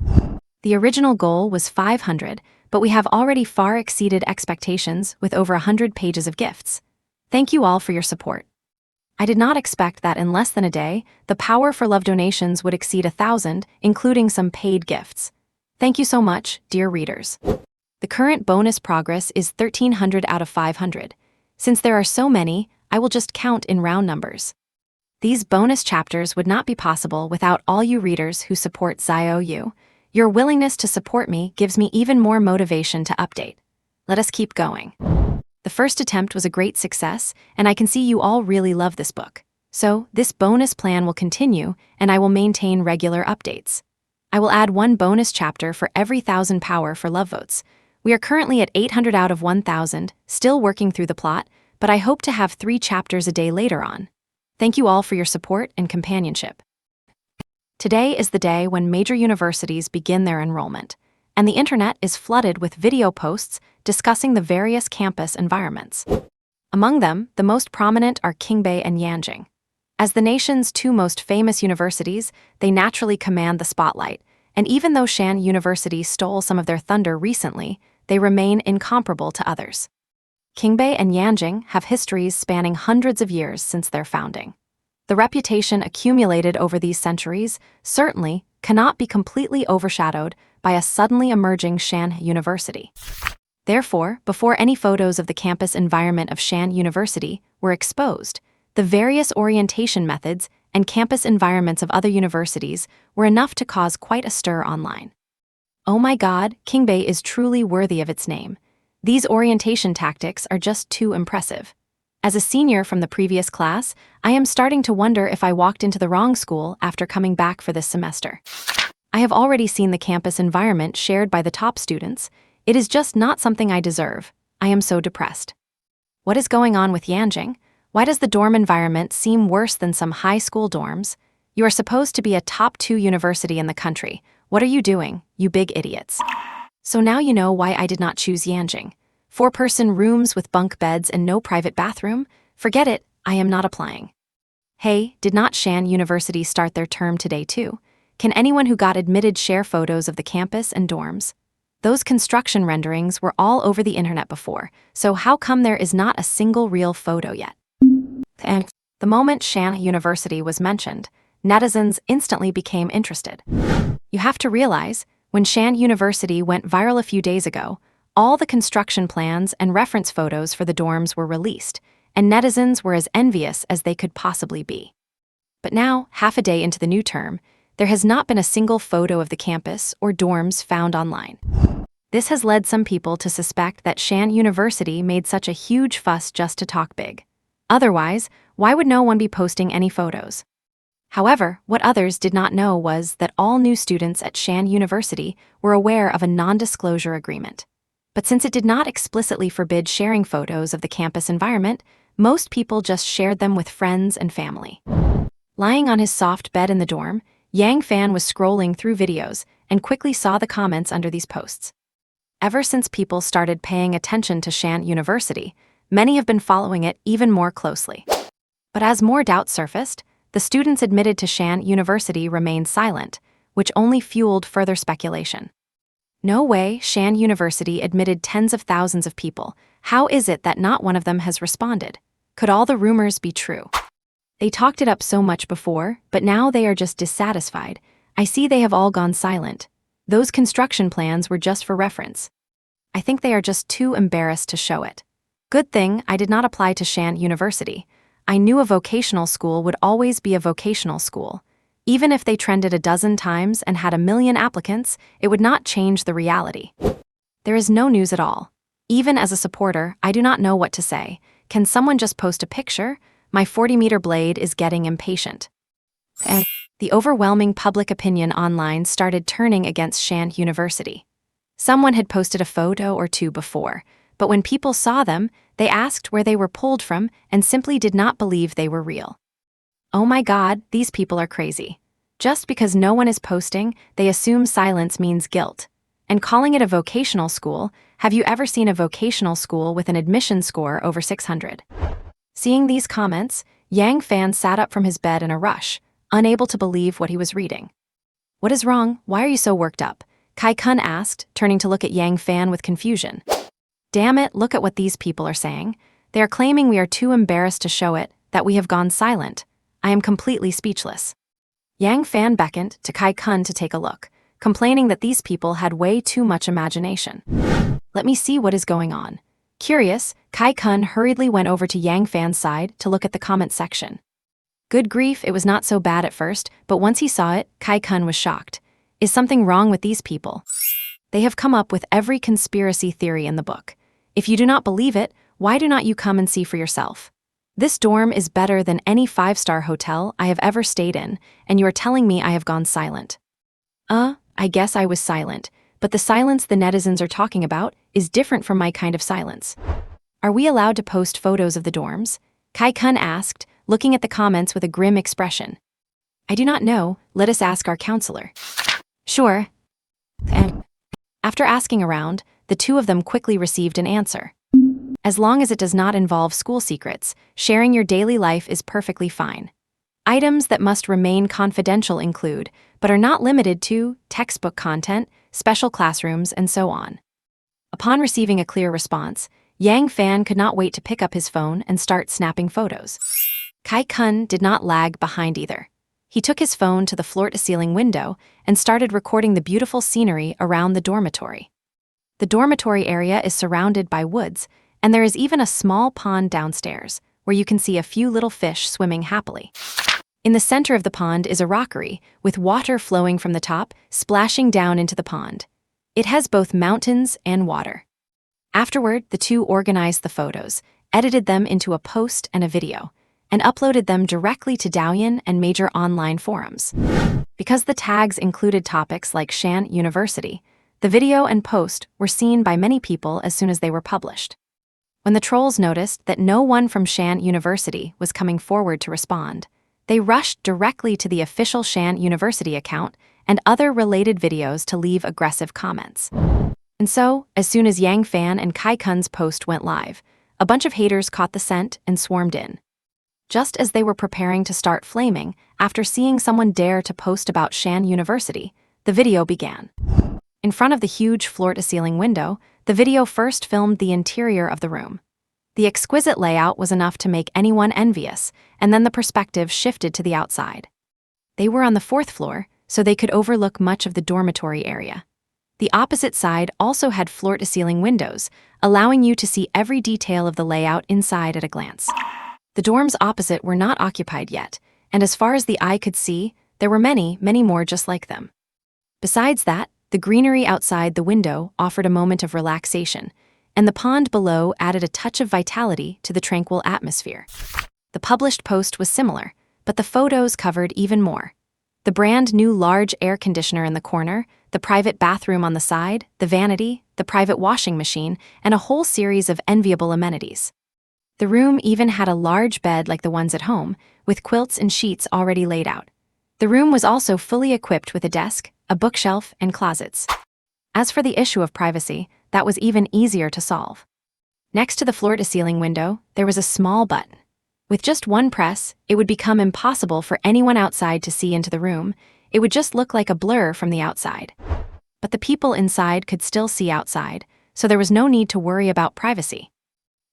The original goal was 500, but we have already far exceeded expectations with over 100 pages of gifts. Thank you all for your support. I did not expect that in less than a day, the Power for Love donations would exceed 1,000, including some paid gifts. Thank you so much, dear readers. The current bonus progress is 1,300 out of 500. Since there are so many, I will just count in round numbers. These bonus chapters would not be possible without all you readers who support ZIOU. Your willingness to support me gives me even more motivation to update. Let us keep going. The first attempt was a great success, and I can see you all really love this book. So, this bonus plan will continue, and I will maintain regular updates. I will add one bonus chapter for every 1,000 Power for Love votes. We are currently at 800 out of 1,000, still working through the plot, but I hope to have 3 chapters a day later on. Thank you all for your support and companionship. Today is the day when major universities begin their enrollment, and the internet is flooded with video posts discussing the various campus environments. Among them, the most prominent are Qingbei and Yanjing. As the nation's 2 most famous universities, they naturally command the spotlight, and even though Shanhe University stole some of their thunder recently, they remain incomparable to others. Qingbei and Yanjing have histories spanning hundreds of years since their founding. The reputation accumulated over these centuries certainly cannot be completely overshadowed by a suddenly emerging Shanhe University. Therefore, before any photos of the campus environment of Shanhe University were exposed, the various orientation methods and campus environments of other universities were enough to cause quite a stir online. Oh my God, Kingbei is truly worthy of its name. These orientation tactics are just too impressive. As a senior from the previous class, I am starting to wonder if I walked into the wrong school after coming back for this semester. I have already seen the campus environment shared by the top students. It is just not something I deserve. I am so depressed. What is going on with Yanjing? Why does the dorm environment seem worse than some high school dorms? You are supposed to be a top 2 university in the country. What are you doing, you big idiots? So now you know why I did not choose Yanjing. 4-person rooms with bunk beds and no private bathroom? Forget it, I am not applying. Hey, did not Shanhe University start their term today too? Can anyone who got admitted share photos of the campus and dorms? Those construction renderings were all over the internet before, so how come there is not a single real photo yet? And the moment Shanhe University was mentioned, netizens instantly became interested. You have to realize, when Shanhe University went viral a few days ago, all the construction plans and reference photos for the dorms were released, and netizens were as envious as they could possibly be. But now, half a day into the new term, there has not been a single photo of the campus or dorms found online. This has led some people to suspect that Shanhe University made such a huge fuss just to talk big. Otherwise, why would no one be posting any photos? However, what others did not know was that all new students at Shanhe University were aware of a non-disclosure agreement. But since it did not explicitly forbid sharing photos of the campus environment, most people just shared them with friends and family. Lying on his soft bed in the dorm, Yang Fan was scrolling through videos and quickly saw the comments under these posts. Ever since people started paying attention to Shanhe University, many have been following it even more closely. But as more doubts surfaced, the students admitted to Shanhe University remained silent, which only fueled further speculation. No way, Shanhe University admitted tens of thousands of people. How is it that not one of them has responded? Could all the rumors be true? They talked it up so much before, but now they are just dissatisfied. I see they have all gone silent. Those construction plans were just for reference. I think they are just too embarrassed to show it. Good thing I did not apply to Shanhe University. I knew a vocational school would always be a vocational school. Even if they trended a dozen times and had 1 million applicants, it would not change the reality. There is no news at all. Even as a supporter, I do not know what to say. Can someone just post a picture? My 40-meter blade is getting impatient. And the overwhelming public opinion online started turning against Shanhe University. Someone had posted a photo or two before, but when people saw them, they asked where they were pulled from and simply did not believe they were real. Oh my God, these people are crazy. Just because no one is posting, they assume silence means guilt. And calling it a vocational school, have you ever seen a vocational school with an admission score over 600? Seeing these comments, Yang Fan sat up from his bed in a rush, unable to believe what he was reading. What is wrong? Why are you so worked up? Kai Kun asked, turning to look at Yang Fan with confusion. Damn it, look at what these people are saying. They are claiming we are too embarrassed to show it, that we have gone silent. I am completely speechless. Yang Fan beckoned to Kai Kun to take a look, complaining that these people had way too much imagination. Let me see what is going on. Curious, Kai Kun hurriedly went over to Yang Fan's side to look at the comment section. Good grief, it was not so bad at first, but once he saw it, Kai Kun was shocked. Is something wrong with these people? They have come up with every conspiracy theory in the book. If you do not believe it, why do not you come and see for yourself? This dorm is better than any 5-star hotel I have ever stayed in, and you are telling me I have gone silent. I guess I was silent, but the silence the netizens are talking about is different from my kind of silence. Are we allowed to post photos of the dorms? Kai Kun asked, looking at the comments with a grim expression. I do not know, let us ask our counselor. Sure. And after asking around, the two of them quickly received an answer. As long as it does not involve school secrets, sharing your daily life is perfectly fine. Items that must remain confidential include, but are not limited to, textbook content, special classrooms, and so on. Upon receiving a clear response, Yang Fan could not wait to pick up his phone and start snapping photos. Kai-kun did not lag behind either. He took his phone to the floor-to-ceiling window and started recording the beautiful scenery around the dormitory. The dormitory area is surrounded by woods, and there is even a small pond downstairs, where you can see a few little fish swimming happily. In the center of the pond is a rockery, with water flowing from the top, splashing down into the pond. It has both mountains and water. Afterward, the two organized the photos, edited them into a post and a video, and uploaded them directly to Douyin and major online forums. Because the tags included topics like Shanhe University, the video and post were seen by many people as soon as they were published. When the trolls noticed that no one from Shanhe University was coming forward to respond, they rushed directly to the official Shanhe University account and other related videos to leave aggressive comments. And so, as soon as Yang Fan and Kai-kun's post went live, a bunch of haters caught the scent and swarmed in. Just as they were preparing to start flaming after seeing someone dare to post about Shanhe University, the video began. In front of the huge floor-to-ceiling window, the video first filmed the interior of the room. The exquisite layout was enough to make anyone envious, and then the perspective shifted to the outside. They were on the 4th floor, so they could overlook much of the dormitory area. The opposite side also had floor-to-ceiling windows, allowing you to see every detail of the layout inside at a glance. The dorms opposite were not occupied yet, and as far as the eye could see, there were many, many more just like them. Besides that, the greenery outside the window offered a moment of relaxation, and the pond below added a touch of vitality to the tranquil atmosphere. The published post was similar, but the photos covered even more. The brand new large air conditioner in the corner, the private bathroom on the side, the vanity, the private washing machine, and a whole series of enviable amenities. The room even had a large bed like the ones at home, with quilts and sheets already laid out. The room was also fully equipped with a desk, a bookshelf, and closets. As for the issue of privacy, that was even easier to solve. Next to the floor-to-ceiling window, there was a small button. With just one press, it would become impossible for anyone outside to see into the room. It would just look like a blur from the outside. But the people inside could still see outside, so there was no need to worry about privacy.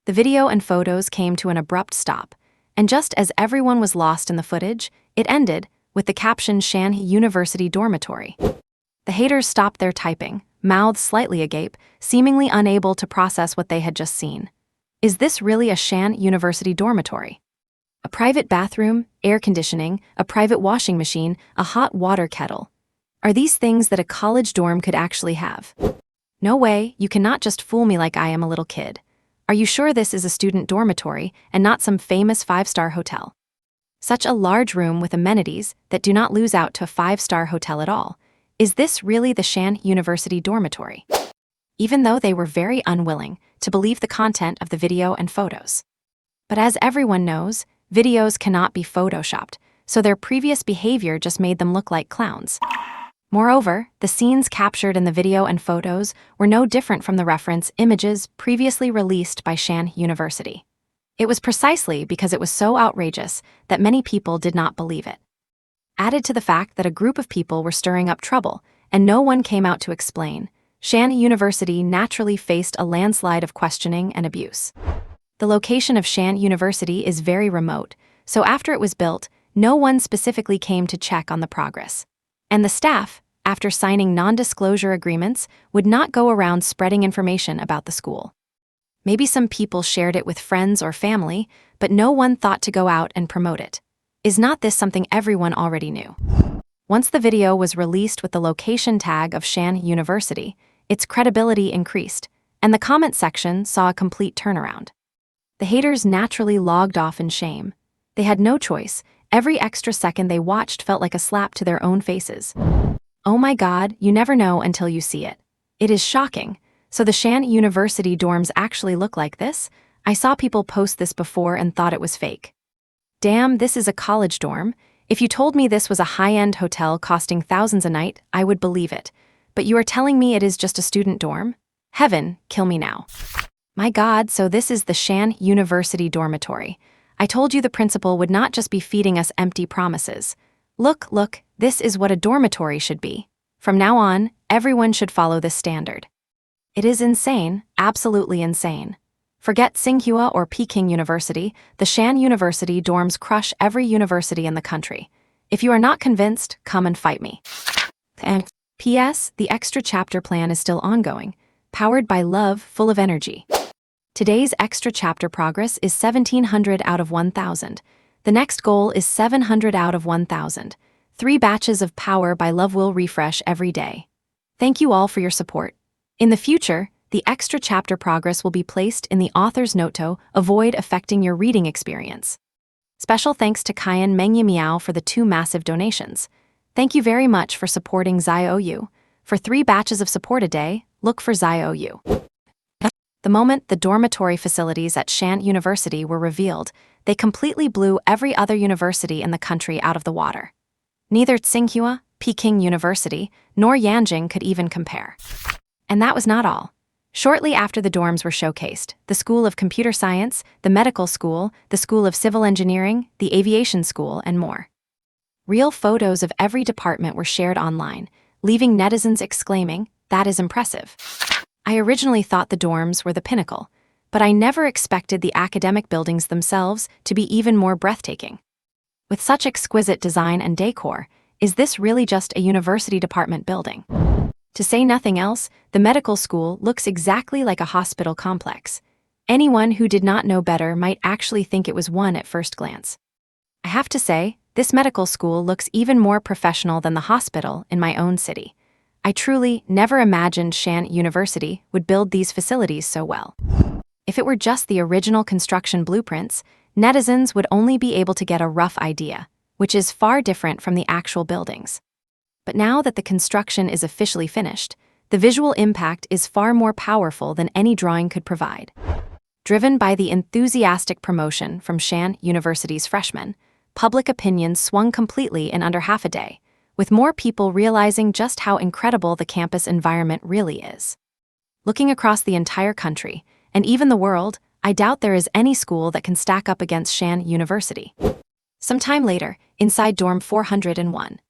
The video and photos came to an abrupt stop, and just as everyone was lost in the footage, it ended with the caption Shanhe University Dormitory. The haters stopped their typing, mouths slightly agape, seemingly unable to process what they had just seen. Is this really a Shanhe University dormitory? A private bathroom, air conditioning, a private washing machine, a hot water kettle. Are these things that a college dorm could actually have? No way, you cannot just fool me like I am a little kid. Are you sure this is a student dormitory and not some famous 5-star hotel? Such a large room with amenities that do not lose out to a 5-star hotel at all. Is this really the Shanhe University dormitory? Even though they were very unwilling to believe the content of the video and photos. But as everyone knows, videos cannot be photoshopped, so their previous behavior just made them look like clowns. Moreover, the scenes captured in the video and photos were no different from the reference images previously released by Shanhe University. It was precisely because it was so outrageous that many people did not believe it. Added to the fact that a group of people were stirring up trouble and no one came out to explain, Shanhe University naturally faced a landslide of questioning and abuse. The location of Shanhe University is very remote, so after it was built, no one specifically came to check on the progress. And the staff, after signing non-disclosure agreements, would not go around spreading information about the school. Maybe some people shared it with friends or family, but no one thought to go out and promote it. Is not this something everyone already knew? Once the video was released with the location tag of Shanhe University, its credibility increased, and the comment section saw a complete turnaround. The haters naturally logged off in shame. They had no choice. Every extra second they watched felt like a slap to their own faces. Oh my God, you never know until you see it. It is shocking. So the Shanhe University dorms actually look like this? I saw people post this before and thought it was fake. Damn, this is a college dorm. If you told me this was a high-end hotel costing thousands a night, I would believe it. But you are telling me it is just a student dorm? Heaven, kill me now. My God, so this is the Shanhe University dormitory. I told you the principal would not just be feeding us empty promises. Look, this is what a dormitory should be. From now on, everyone should follow this standard. It is insane, absolutely insane. Forget Tsinghua or Peking University, the Shan University dorms crush every university in the country. If you are not convinced, come and fight me. And P.S. The extra chapter plan is still ongoing, powered by love, full of energy. Today's extra chapter progress is 1700 out of 1000. The next goal is 700 out of 1000. 3 batches of power by love will refresh every day. Thank you all for your support. In the future, the extra chapter progress will be placed in the author's note to avoid affecting your reading experience. Special thanks to Kayan Mengye Miao for the 2 massive donations. Thank you very much for supporting ZIOU. For 3 batches of support a day, look for ZIOU. The moment the dormitory facilities at Shanhe University were revealed, they completely blew every other university in the country out of the water. Neither Tsinghua, Peking University, nor Yanjing could even compare. And that was not all. Shortly after the dorms were showcased, the School of Computer Science, the Medical School, the School of Civil Engineering, the Aviation School, and more. Real photos of every department were shared online, leaving netizens exclaiming, "That is impressive." I originally thought the dorms were the pinnacle, but I never expected the academic buildings themselves to be even more breathtaking. With such exquisite design and decor, is this really just a university department building? To say nothing else, the medical school looks exactly like a hospital complex. Anyone who did not know better might actually think it was one at first glance. I have to say, this medical school looks even more professional than the hospital in my own city. I truly never imagined Shanhe University would build these facilities so well. If it were just the original construction blueprints, netizens would only be able to get a rough idea, which is far different from the actual buildings. But now that the construction is officially finished, the visual impact is far more powerful than any drawing could provide. Driven by the enthusiastic promotion from Shanhe University's freshmen, public opinion swung completely in under half a day, with more people realizing just how incredible the campus environment really is. Looking across the entire country, and even the world, I doubt there is any school that can stack up against Shanhe University. Sometime later, inside dorm 401,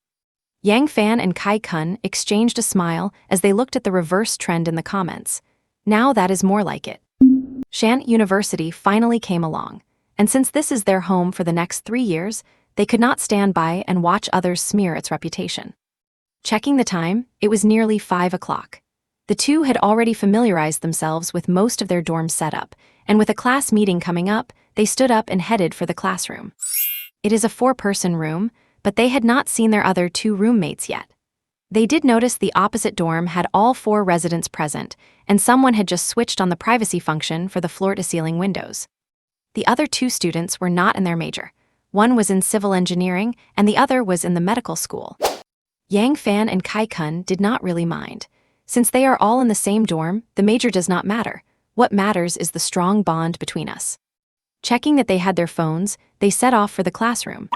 Yang Fan and Kai Kun exchanged a smile as they looked at the reverse trend in the comments. Now that is more like it. Shanhe University finally came along, and since this is their home for the next 3 years, they could not stand by and watch others smear its reputation. Checking the time, it was nearly 5 o'clock. The two had already familiarized themselves with most of their dorm setup, and with a class meeting coming up, they stood up and headed for the classroom. It is a 4-person room, but they had not seen their other 2 roommates yet. They did notice the opposite dorm had all 4 residents present, and someone had just switched on the privacy function for the floor-to-ceiling windows. The other 2 students were not in their major. One was in civil engineering, and the other was in the medical school. Yang Fan and Kai Kun did not really mind. Since they are all in the same dorm, the major does not matter. What matters is the strong bond between us. Checking that they had their phones, they set off for the classroom.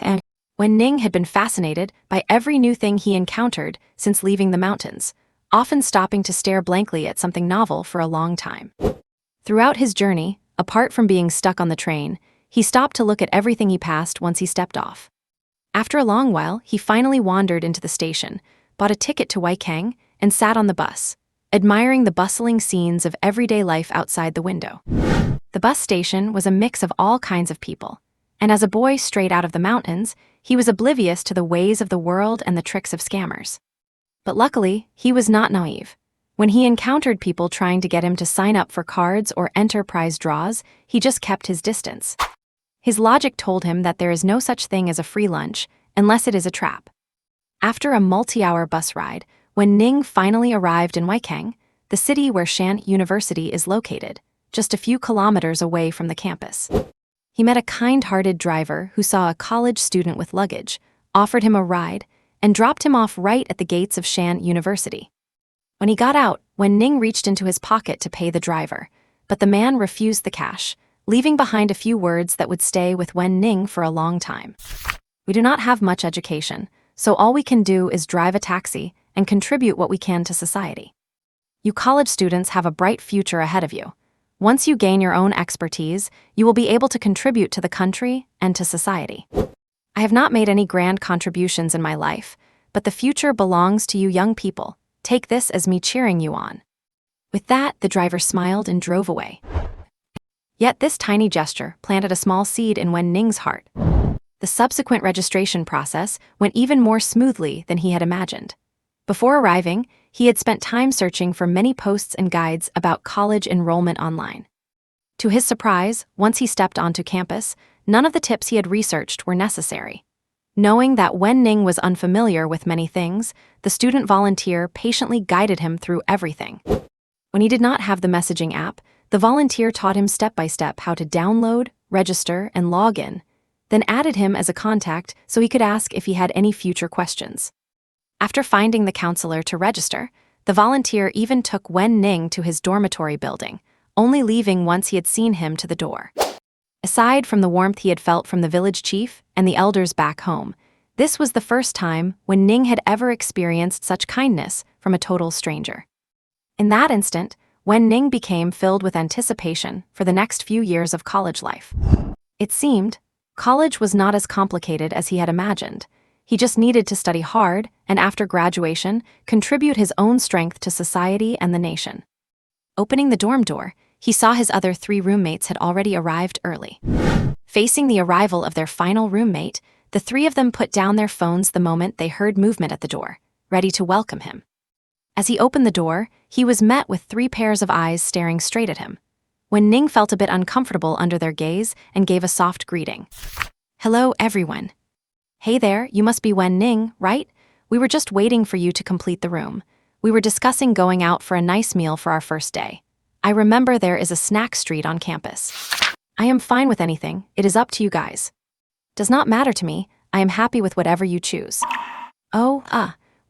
And when Ning had been fascinated by every new thing he encountered since leaving the mountains, often stopping to stare blankly at something novel for a long time. Throughout his journey, apart from being stuck on the train, he stopped to look at everything he passed once he stepped off. After a long while, he finally wandered into the station, bought a ticket to Awakens, and sat on the bus, admiring the bustling scenes of everyday life outside the window. The bus station was a mix of all kinds of people, and as a boy straight out of the mountains, he was oblivious to the ways of the world and the tricks of scammers. But luckily, he was not naive. When he encountered people trying to get him to sign up for cards or enter prize draws, he just kept his distance. His logic told him that there is no such thing as a free lunch unless it is a trap. After a multi-hour bus ride, when Ning finally arrived in Awakens, the city where Shanhe University is located, just a few kilometers away from the campus, he met a kind-hearted driver who saw a college student with luggage, offered him a ride, and dropped him off right at the gates of Shanhe University. When he got out, Ning reached into his pocket to pay the driver, but the man refused the cash, leaving behind a few words that would stay with Ning for a long time. We do not have much education, so all we can do is drive a taxi and contribute what we can to society. You college students have a bright future ahead of you. Once you gain your own expertise, you will be able to contribute to the country and to society. I have not made any grand contributions in my life, but the future belongs to you young people. Take this as me cheering you on. With that, the driver smiled and drove away. Yet this tiny gesture planted a small seed in Wen Ning's heart. The subsequent registration process went even more smoothly than he had imagined. Before arriving, he had spent time searching for many posts and guides about college enrollment online. To his surprise, once he stepped onto campus, none of the tips he had researched were necessary. Knowing that Wen Ning was unfamiliar with many things, the student volunteer patiently guided him through everything. When he did not have the messaging app, the volunteer taught him step by step how to download, register, and log in, then added him as a contact so he could ask if he had any future questions. After finding the counselor to register, the volunteer even took Wen Ning to his dormitory building, only leaving once he had seen him to the door. Aside from the warmth he had felt from the village chief and the elders back home, this was the first time when Ning had ever experienced such kindness from a total stranger. In that instant, Wen Ning became filled with anticipation for the next few years of college life. It seemed, college was not as complicated as he had imagined. He just needed to study hard and after graduation, contribute his own strength to society and the nation. Opening the dorm door, he saw his other 3 roommates had already arrived early. Facing the arrival of their final roommate, the 3 of them put down their phones the moment they heard movement at the door, ready to welcome him. As he opened the door, he was met with 3 pairs of eyes staring straight at him. Wen Ning felt a bit uncomfortable under their gaze and gave a soft greeting. "Hello, everyone. Hey there, you must be Wen Ning, right? We were just waiting for you to complete the room. We were discussing going out for a nice meal for our first day. I remember there is a snack street on campus. I am fine with anything, it is up to you guys. Does not matter to me, I am happy with whatever you choose."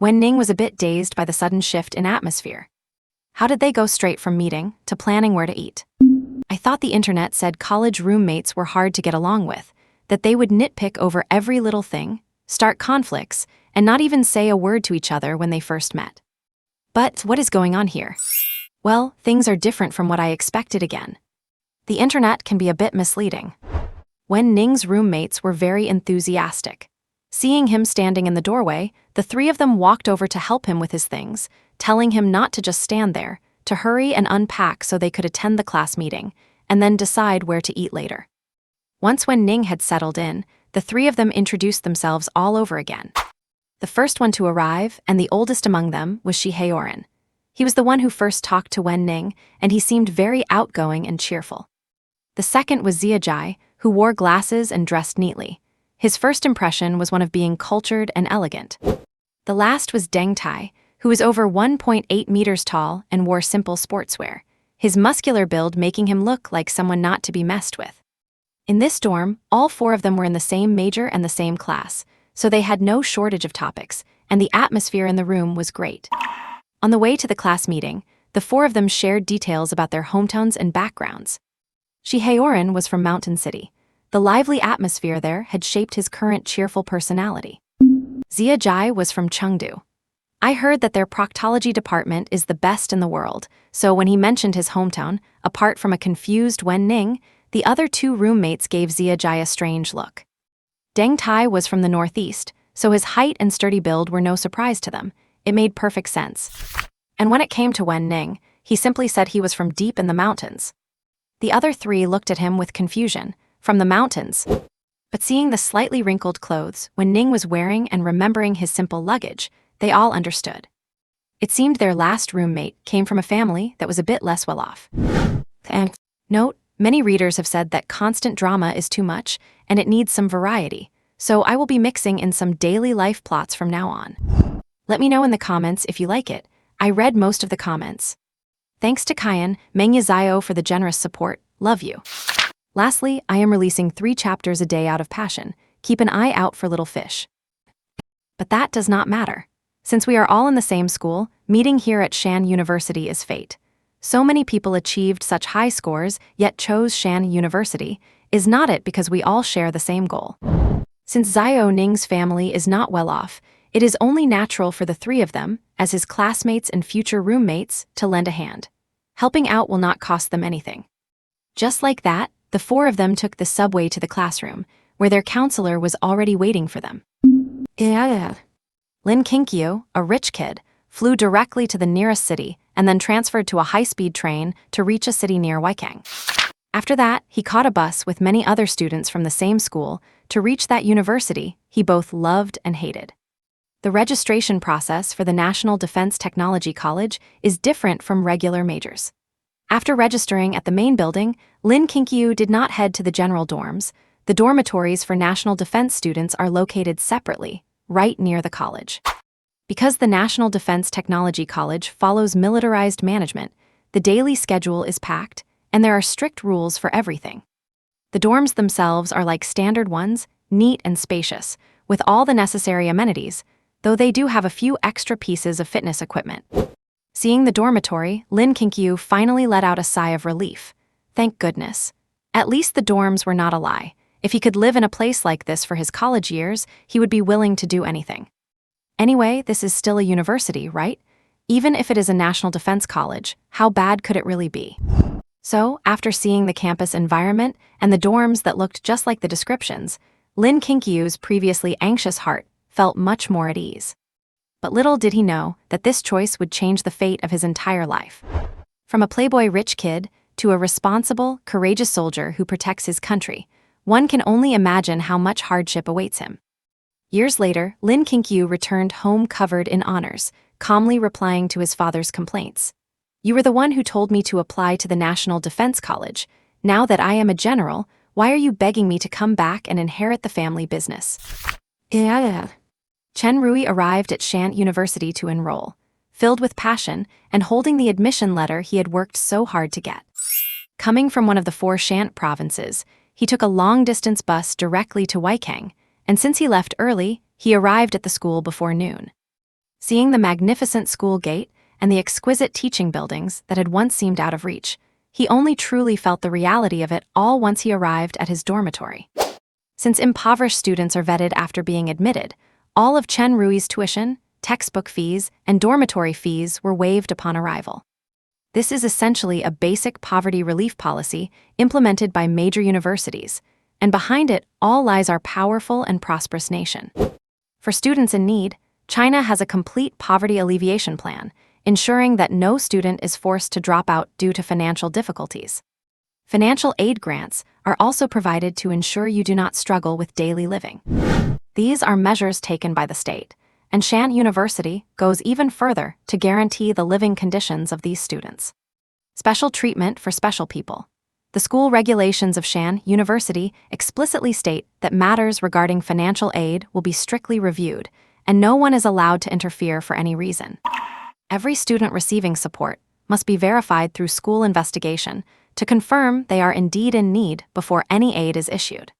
Wen Ning was a bit dazed by the sudden shift in atmosphere. How did they go straight from meeting to planning where to eat? I thought the internet said college roommates were hard to get along with, that they would nitpick over every little thing, start conflicts, and not even say a word to each other when they first met. But what is going on here? Well, things are different from what I expected again. The internet can be a bit misleading. Wen Ning's roommates were very enthusiastic. Seeing him standing in the doorway, the 3 of them walked over to help him with his things, telling him not to just stand there, to hurry and unpack so they could attend the class meeting, and then decide where to eat later. Once Wen Ning had settled in, the 3 of them introduced themselves all over again. The first one to arrive, and the oldest among them, was Shanhe. He was the one who first talked to Wen Ning, and he seemed very outgoing and cheerful. The second was Ziyajai, who wore glasses and dressed neatly. His first impression was one of being cultured and elegant. The last was Deng Tai, who was over 1.8 meters tall and wore simple sportswear, his muscular build making him look like someone not to be messed with. In this dorm, all 4 of them were in the same major and the same class, so they had no shortage of topics, and the atmosphere in the room was great. On the way to the class meeting, the 4 of them shared details about their hometowns and backgrounds. Shanhe was from Mountain City. The lively atmosphere there had shaped his current cheerful personality. Ziyajai was from Chengdu. I heard that their proctology department is the best in the world, so when he mentioned his hometown, apart from a confused Wen Ning, the other 2 roommates gave Ziyajai a strange look. Deng Tai was from the northeast, so his height and sturdy build were no surprise to them. It made perfect sense. And when it came to Wen Ning, he simply said he was from deep in the mountains. The other 3 looked at him with confusion. From the mountains. But seeing the slightly wrinkled clothes Wen Ning was wearing and remembering his simple luggage, they all understood. It seemed their last roommate came from a family that was a bit less well off. And note, many readers have said that constant drama is too much and it needs some variety, so I will be mixing in some daily life plots from now on. Let me know in the comments if you like it. I read most of the comments. Thanks to Kayan, Mengya Zio for the generous support. Love you. Lastly, I am releasing 3 chapters a day out of passion. Keep an eye out for little fish. But that does not matter. Since we are all in the same school, meeting here at Shanhe University is fate. So many people achieved such high scores, yet chose Shanhe University. Is not it because we all share the same goal? Since Zio Ning's family is not well off, it is only natural for the 3 of them, as his classmates and future roommates, to lend a hand. Helping out will not cost them anything. Just like that, the 4 of them took the subway to the classroom, where their counselor was already waiting for them. Lin Kinkyu, a rich kid, flew directly to the nearest city and then transferred to a high-speed train to reach a city near Awakens. After that, he caught a bus with many other students from the same school to reach that university he both loved and hated. The registration process for the National Defense Technology College is different from regular majors. After registering at the main building, Lin Kinkyu did not head to the general dorms. The dormitories for national defense students are located separately, right near the college. Because the National Defense Technology College follows militarized management, the daily schedule is packed, and there are strict rules for everything. The dorms themselves are like standard ones, neat and spacious, with all the necessary amenities, though they do have a few extra pieces of fitness equipment. Seeing the dormitory, Lin Kinkyu finally let out a sigh of relief. Thank goodness. At least the dorms were not a lie. If he could live in a place like this for his college years, he would be willing to do anything. Anyway, this is still a university, right? Even if it is a national defense college, how bad could it really be? So, after seeing the campus environment and the dorms that looked just like the descriptions, Lin Kinkyu's previously anxious heart felt much more at ease. But little did he know that this choice would change the fate of his entire life. From a playboy rich kid to a responsible, courageous soldier who protects his country, one can only imagine how much hardship awaits him. Years later, Lin Kinkyu returned home covered in honors, calmly replying to his father's complaints. "You were the one who told me to apply to the National Defense College. Now that I am a general, why are you begging me to come back and inherit the family business?" Chen Rui arrived at Shanhe University to enroll, filled with passion and holding the admission letter he had worked so hard to get. Coming from one of the 4 Shanhe provinces, he took a long-distance bus directly to Awakens, and since he left early, he arrived at the school before noon. Seeing the magnificent school gate and the exquisite teaching buildings that had once seemed out of reach, he only truly felt the reality of it all once he arrived at his dormitory. Since impoverished students are vetted after being admitted, all of Chen Rui's tuition, textbook fees, and dormitory fees were waived upon arrival. This is essentially a basic poverty relief policy implemented by major universities, and behind it all lies our powerful and prosperous nation. For students in need, China has a complete poverty alleviation plan, ensuring that no student is forced to drop out due to financial difficulties. Financial aid grants are also provided to ensure you do not struggle with daily living. These are measures taken by the state, and Shanhe University goes even further to guarantee the living conditions of these students. Special treatment for special people. The school regulations of Shanhe University explicitly state that matters regarding financial aid will be strictly reviewed, and no one is allowed to interfere for any reason. Every student receiving support must be verified through school investigation to confirm they are indeed in need before any aid is issued.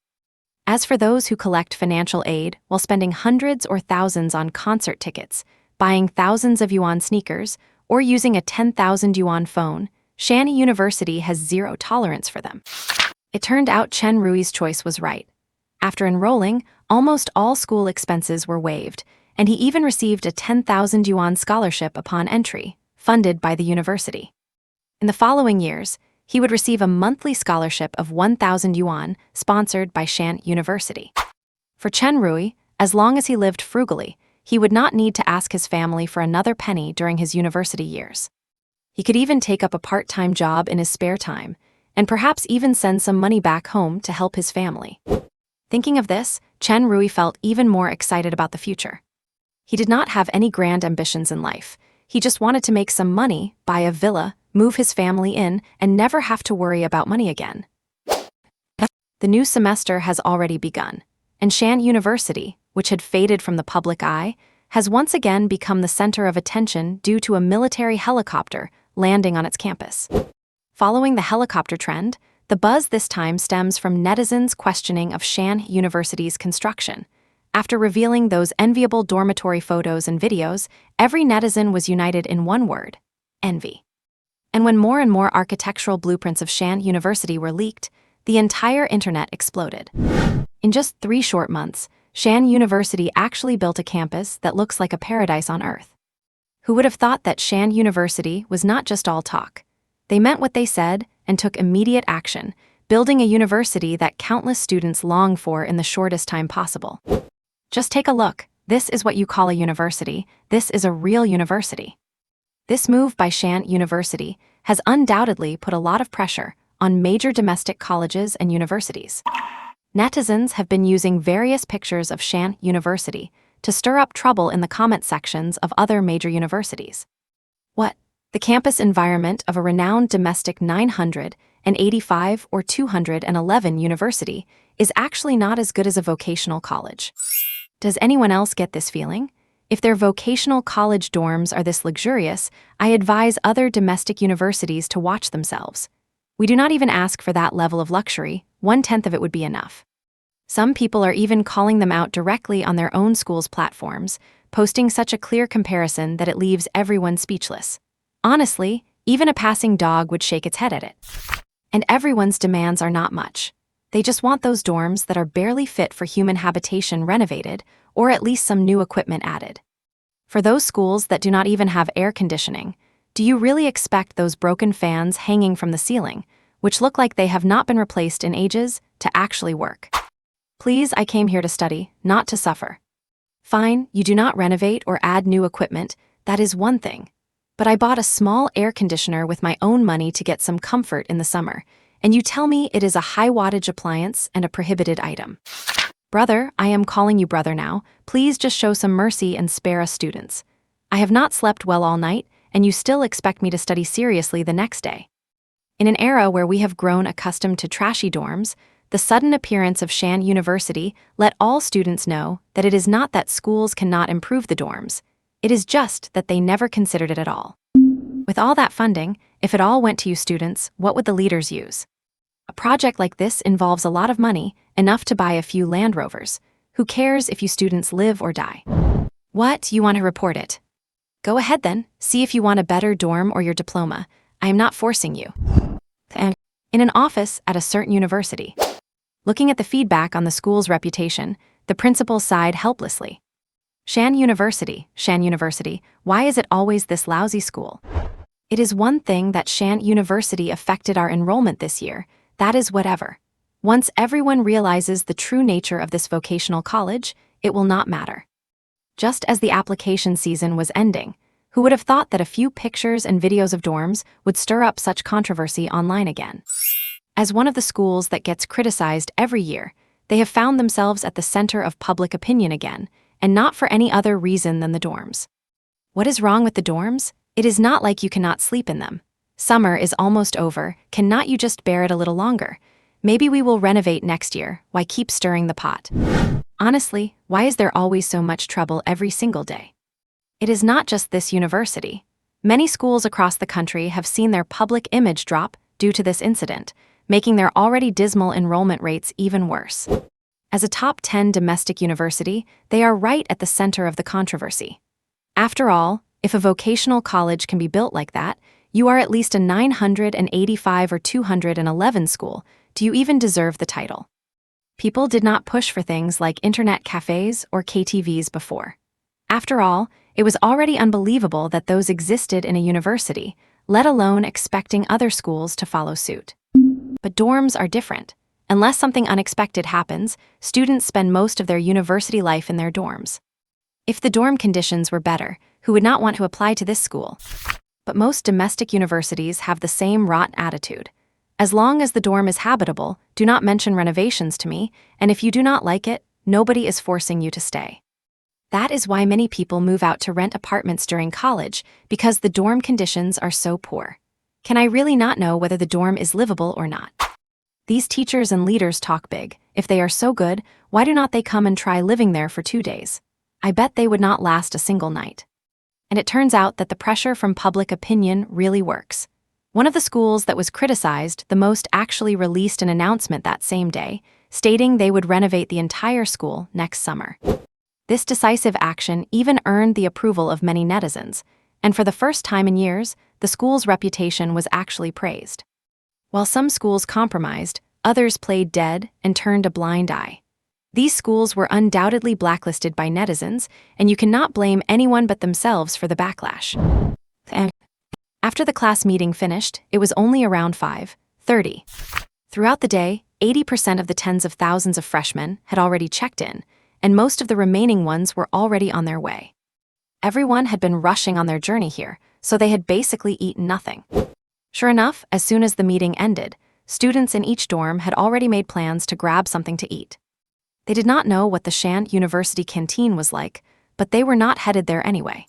As for those who collect financial aid while spending hundreds or thousands on concert tickets, buying thousands of yuan sneakers, or using a 10,000 yuan phone, Shanhe University has zero tolerance for them. It turned out Chen Rui's choice was right. After enrolling, almost all school expenses were waived, and he even received a 10,000 yuan scholarship upon entry, funded by the university. In the following years, he would receive a monthly scholarship of 1,000 yuan sponsored by Shanhe University. For Chen Rui, as long as he lived frugally, he would not need to ask his family for another penny during his university years. He could even take up a part-time job in his spare time, and perhaps even send some money back home to help his family. Thinking of this, Chen Rui felt even more excited about the future. He did not have any grand ambitions in life. He just wanted to make some money, buy a villa, move his family in, and never have to worry about money again. The new semester has already begun, and Shanhe University, which had faded from the public eye, has once again become the center of attention due to a military helicopter landing on its campus. Following the helicopter trend, the buzz this time stems from netizens' questioning of Shanhe University's construction. After revealing those enviable dormitory photos and videos, every netizen was united in one word: envy. And when more and more architectural blueprints of Shanhe University were leaked, the entire internet exploded. In just 3 short months, Shanhe University actually built a campus that looks like a paradise on Earth. Who would have thought that Shanhe University was not just all talk? They meant what they said and took immediate action, building a university that countless students long for in the shortest time possible. Just take a look. This is what you call a university. This is a real university. This move by Shanhe University has undoubtedly put a lot of pressure on major domestic colleges and universities. Netizens have been using various pictures of Shanhe University to stir up trouble in the comment sections of other major universities. What? The campus environment of a renowned domestic 985 or 211 university is actually not as good as a vocational college. Does anyone else get this feeling? If their vocational college dorms are this luxurious, I advise other domestic universities to watch themselves. We do not even ask for that level of luxury, 1/10 of it would be enough. Some people are even calling them out directly on their own school's platforms, posting such a clear comparison that it leaves everyone speechless. Honestly, even a passing dog would shake its head at it. And everyone's demands are not much. They just want those dorms that are barely fit for human habitation renovated, or at least some new equipment added. For those schools that do not even have air conditioning, do you really expect those broken fans hanging from the ceiling, which look like they have not been replaced in ages, to actually work? Please, I came here to study, not to suffer. Fine, you do not renovate or add new equipment, that is one thing. But I bought a small air conditioner with my own money to get some comfort in the summer, and you tell me it is a high-wattage appliance and a prohibited item. Brother, I am calling you brother now, please just show some mercy and spare us students. I have not slept well all night, and you still expect me to study seriously the next day. In an era where we have grown accustomed to trashy dorms, the sudden appearance of Shanhe University let all students know that it is not that schools cannot improve the dorms, it is just that they never considered it at all. With all that funding, if it all went to you students, what would the leaders use? A project like this involves a lot of money, enough to buy a few Land Rovers. Who cares if you students live or die? What, you want to report it? Go ahead then, see if you want a better dorm or your diploma. I am not forcing you. In an office at a certain university. Looking at the feedback on the school's reputation, the principal sighed helplessly. Shanhe University, why is it always this lousy school? It is one thing that Shanhe University affected our enrollment this year, that is whatever. Once everyone realizes the true nature of this vocational college, it will not matter. Just as the application season was ending, who would have thought that a few pictures and videos of dorms would stir up such controversy online again? As one of the schools that gets criticized every year, they have found themselves at the center of public opinion again, and not for any other reason than the dorms. What is wrong with the dorms? It is not like you cannot sleep in them. Summer is almost over, cannot you just bear it a little longer? Maybe we will renovate next year, why keep stirring the pot? Honestly, why is there always so much trouble every single day? It is not just this university. Many schools across the country have seen their public image drop due to this incident, making their already dismal enrollment rates even worse. As a top 10 domestic university, they are right at the center of the controversy. After all, if a vocational college can be built like that, you are at least a 985 or 211 school. Do you even deserve the title? People did not push for things like internet cafes or KTVs before. After all, it was already unbelievable that those existed in a university, let alone expecting other schools to follow suit. But dorms are different. Unless something unexpected happens, students spend most of their university life in their dorms. If the dorm conditions were better, who would not want to apply to this school? But most domestic universities have the same rotten attitude. As long as the dorm is habitable, do not mention renovations to me, and if you do not like it, nobody is forcing you to stay. That is why many people move out to rent apartments during college, because the dorm conditions are so poor. Can I really not know whether the dorm is livable or not? These teachers and leaders talk big. If they are so good, why do not they come and try living there for 2 days? I bet they would not last a single night. And it turns out that the pressure from public opinion really works. One of the schools that was criticized the most actually released an announcement that same day, stating they would renovate the entire school next summer. This decisive action even earned the approval of many netizens, and for the first time in years, the school's reputation was actually praised. While some schools compromised, others played dead and turned a blind eye. These schools were undoubtedly blacklisted by netizens, and you cannot blame anyone but themselves for the backlash. After the class meeting finished, it was only around 5:30. Throughout the day, 80% of the tens of thousands of freshmen had already checked in, and most of the remaining ones were already on their way. Everyone had been rushing on their journey here, so they had basically eaten nothing. Sure enough, as soon as the meeting ended, students in each dorm had already made plans to grab something to eat. They did not know what the Shanhe University canteen was like, but they were not headed there anyway.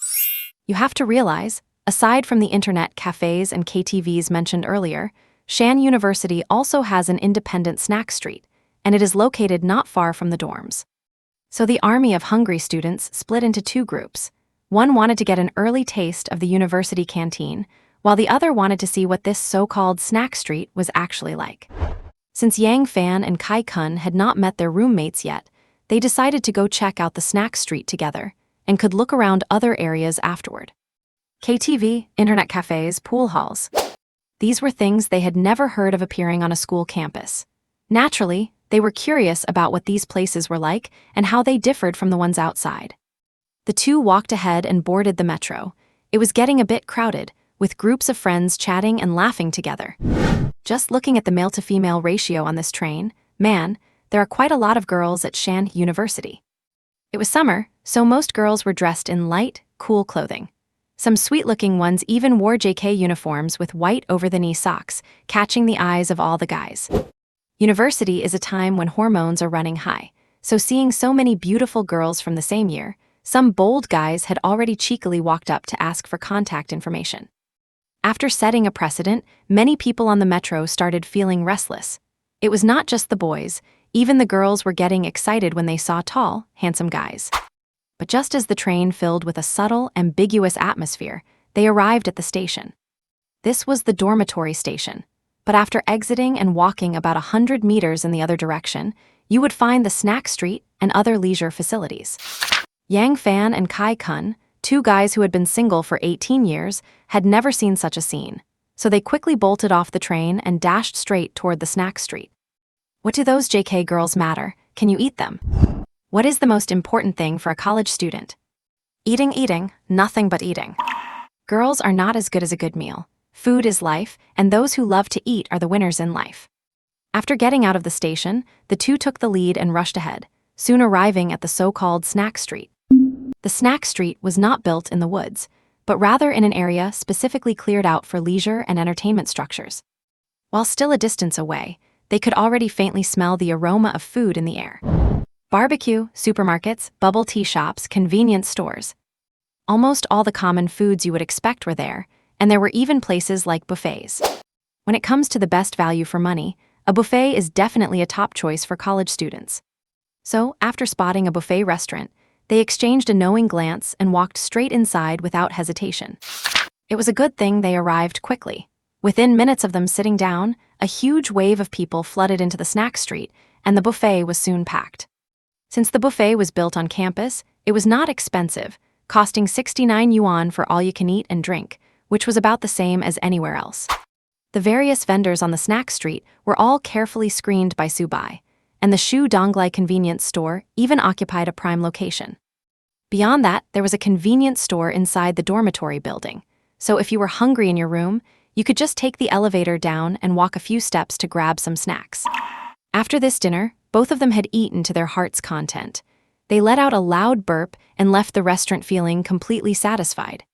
You have to realize, aside from the internet cafes and KTVs mentioned earlier, Shanhe University also has an independent snack street, and it is located not far from the dorms. So the army of hungry students split into two groups. One wanted to get an early taste of the university canteen, while the other wanted to see what this so-called snack street was actually like. Since Yang Fan and Kai Kun had not met their roommates yet, they decided to go check out the snack street together and could look around other areas afterward. KTV, internet cafes, pool halls. These were things they had never heard of appearing on a school campus. Naturally, they were curious about what these places were like and how they differed from the ones outside. The two walked ahead and boarded the metro. It was getting a bit crowded, with groups of friends chatting and laughing together. Just looking at the male-to-female ratio on this train, man, there are quite a lot of girls at Shanhe University. It was summer, so most girls were dressed in light, cool clothing. Some sweet-looking ones even wore JK uniforms with white over-the-knee socks, catching the eyes of all the guys. University is a time when hormones are running high, so seeing so many beautiful girls from the same year, some bold guys had already cheekily walked up to ask for contact information. After setting a precedent, many people on the metro started feeling restless. It was not just the boys, even the girls were getting excited when they saw tall, handsome guys. But just as the train filled with a subtle, ambiguous atmosphere, they arrived at the station. This was the dormitory station, but after exiting and walking about 100 meters in the other direction, you would find the snack street and other leisure facilities. Yang Fan and Kai Kun, two guys who had been single for 18 years, had never seen such a scene, so they quickly bolted off the train and dashed straight toward the snack street. What do those JK girls matter? Can you eat them? What is the most important thing for a college student? Eating, nothing but eating. Girls are not as good as a good meal. Food is life, and those who love to eat are the winners in life. After getting out of the station, the two took the lead and rushed ahead, soon arriving at the so-called snack street. The snack street was not built in the woods, but rather in an area specifically cleared out for leisure and entertainment structures. While still a distance away, they could already faintly smell the aroma of food in the air. Barbecue, supermarkets, bubble tea shops, convenience stores. Almost all the common foods you would expect were there, and there were even places like buffets. When it comes to the best value for money, a buffet is definitely a top choice for college students. So, after spotting a buffet restaurant, they exchanged a knowing glance and walked straight inside without hesitation. It was a good thing they arrived quickly. Within minutes of them sitting down, a huge wave of people flooded into the snack street, and the buffet was soon packed. Since the buffet was built on campus, it was not expensive, costing 69 yuan for all you can eat and drink, which was about the same as anywhere else. The various vendors on the snack street were all carefully screened by Subai, and the Shu Donglai convenience store even occupied a prime location. Beyond that, there was a convenience store inside the dormitory building, so if you were hungry in your room, you could just take the elevator down and walk a few steps to grab some snacks. After this dinner, both of them had eaten to their heart's content. They let out a loud burp and left the restaurant feeling completely satisfied.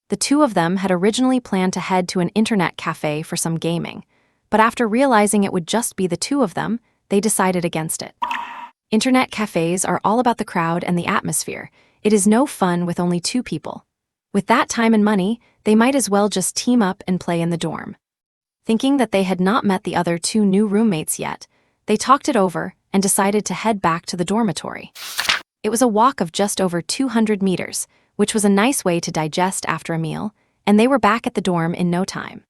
The two of them had originally planned to head to an internet cafe for some gaming, but after realizing it would just be the two of them, they decided against it. Internet cafes are all about the crowd and the atmosphere. It is no fun with only two people. With that time and money, they might as well just team up and play in the dorm. Thinking that they had not met the other two new roommates yet, they talked it over and decided to head back to the dormitory. It was a walk of just over 200 meters, which was a nice way to digest after a meal, and they were back at the dorm in no time.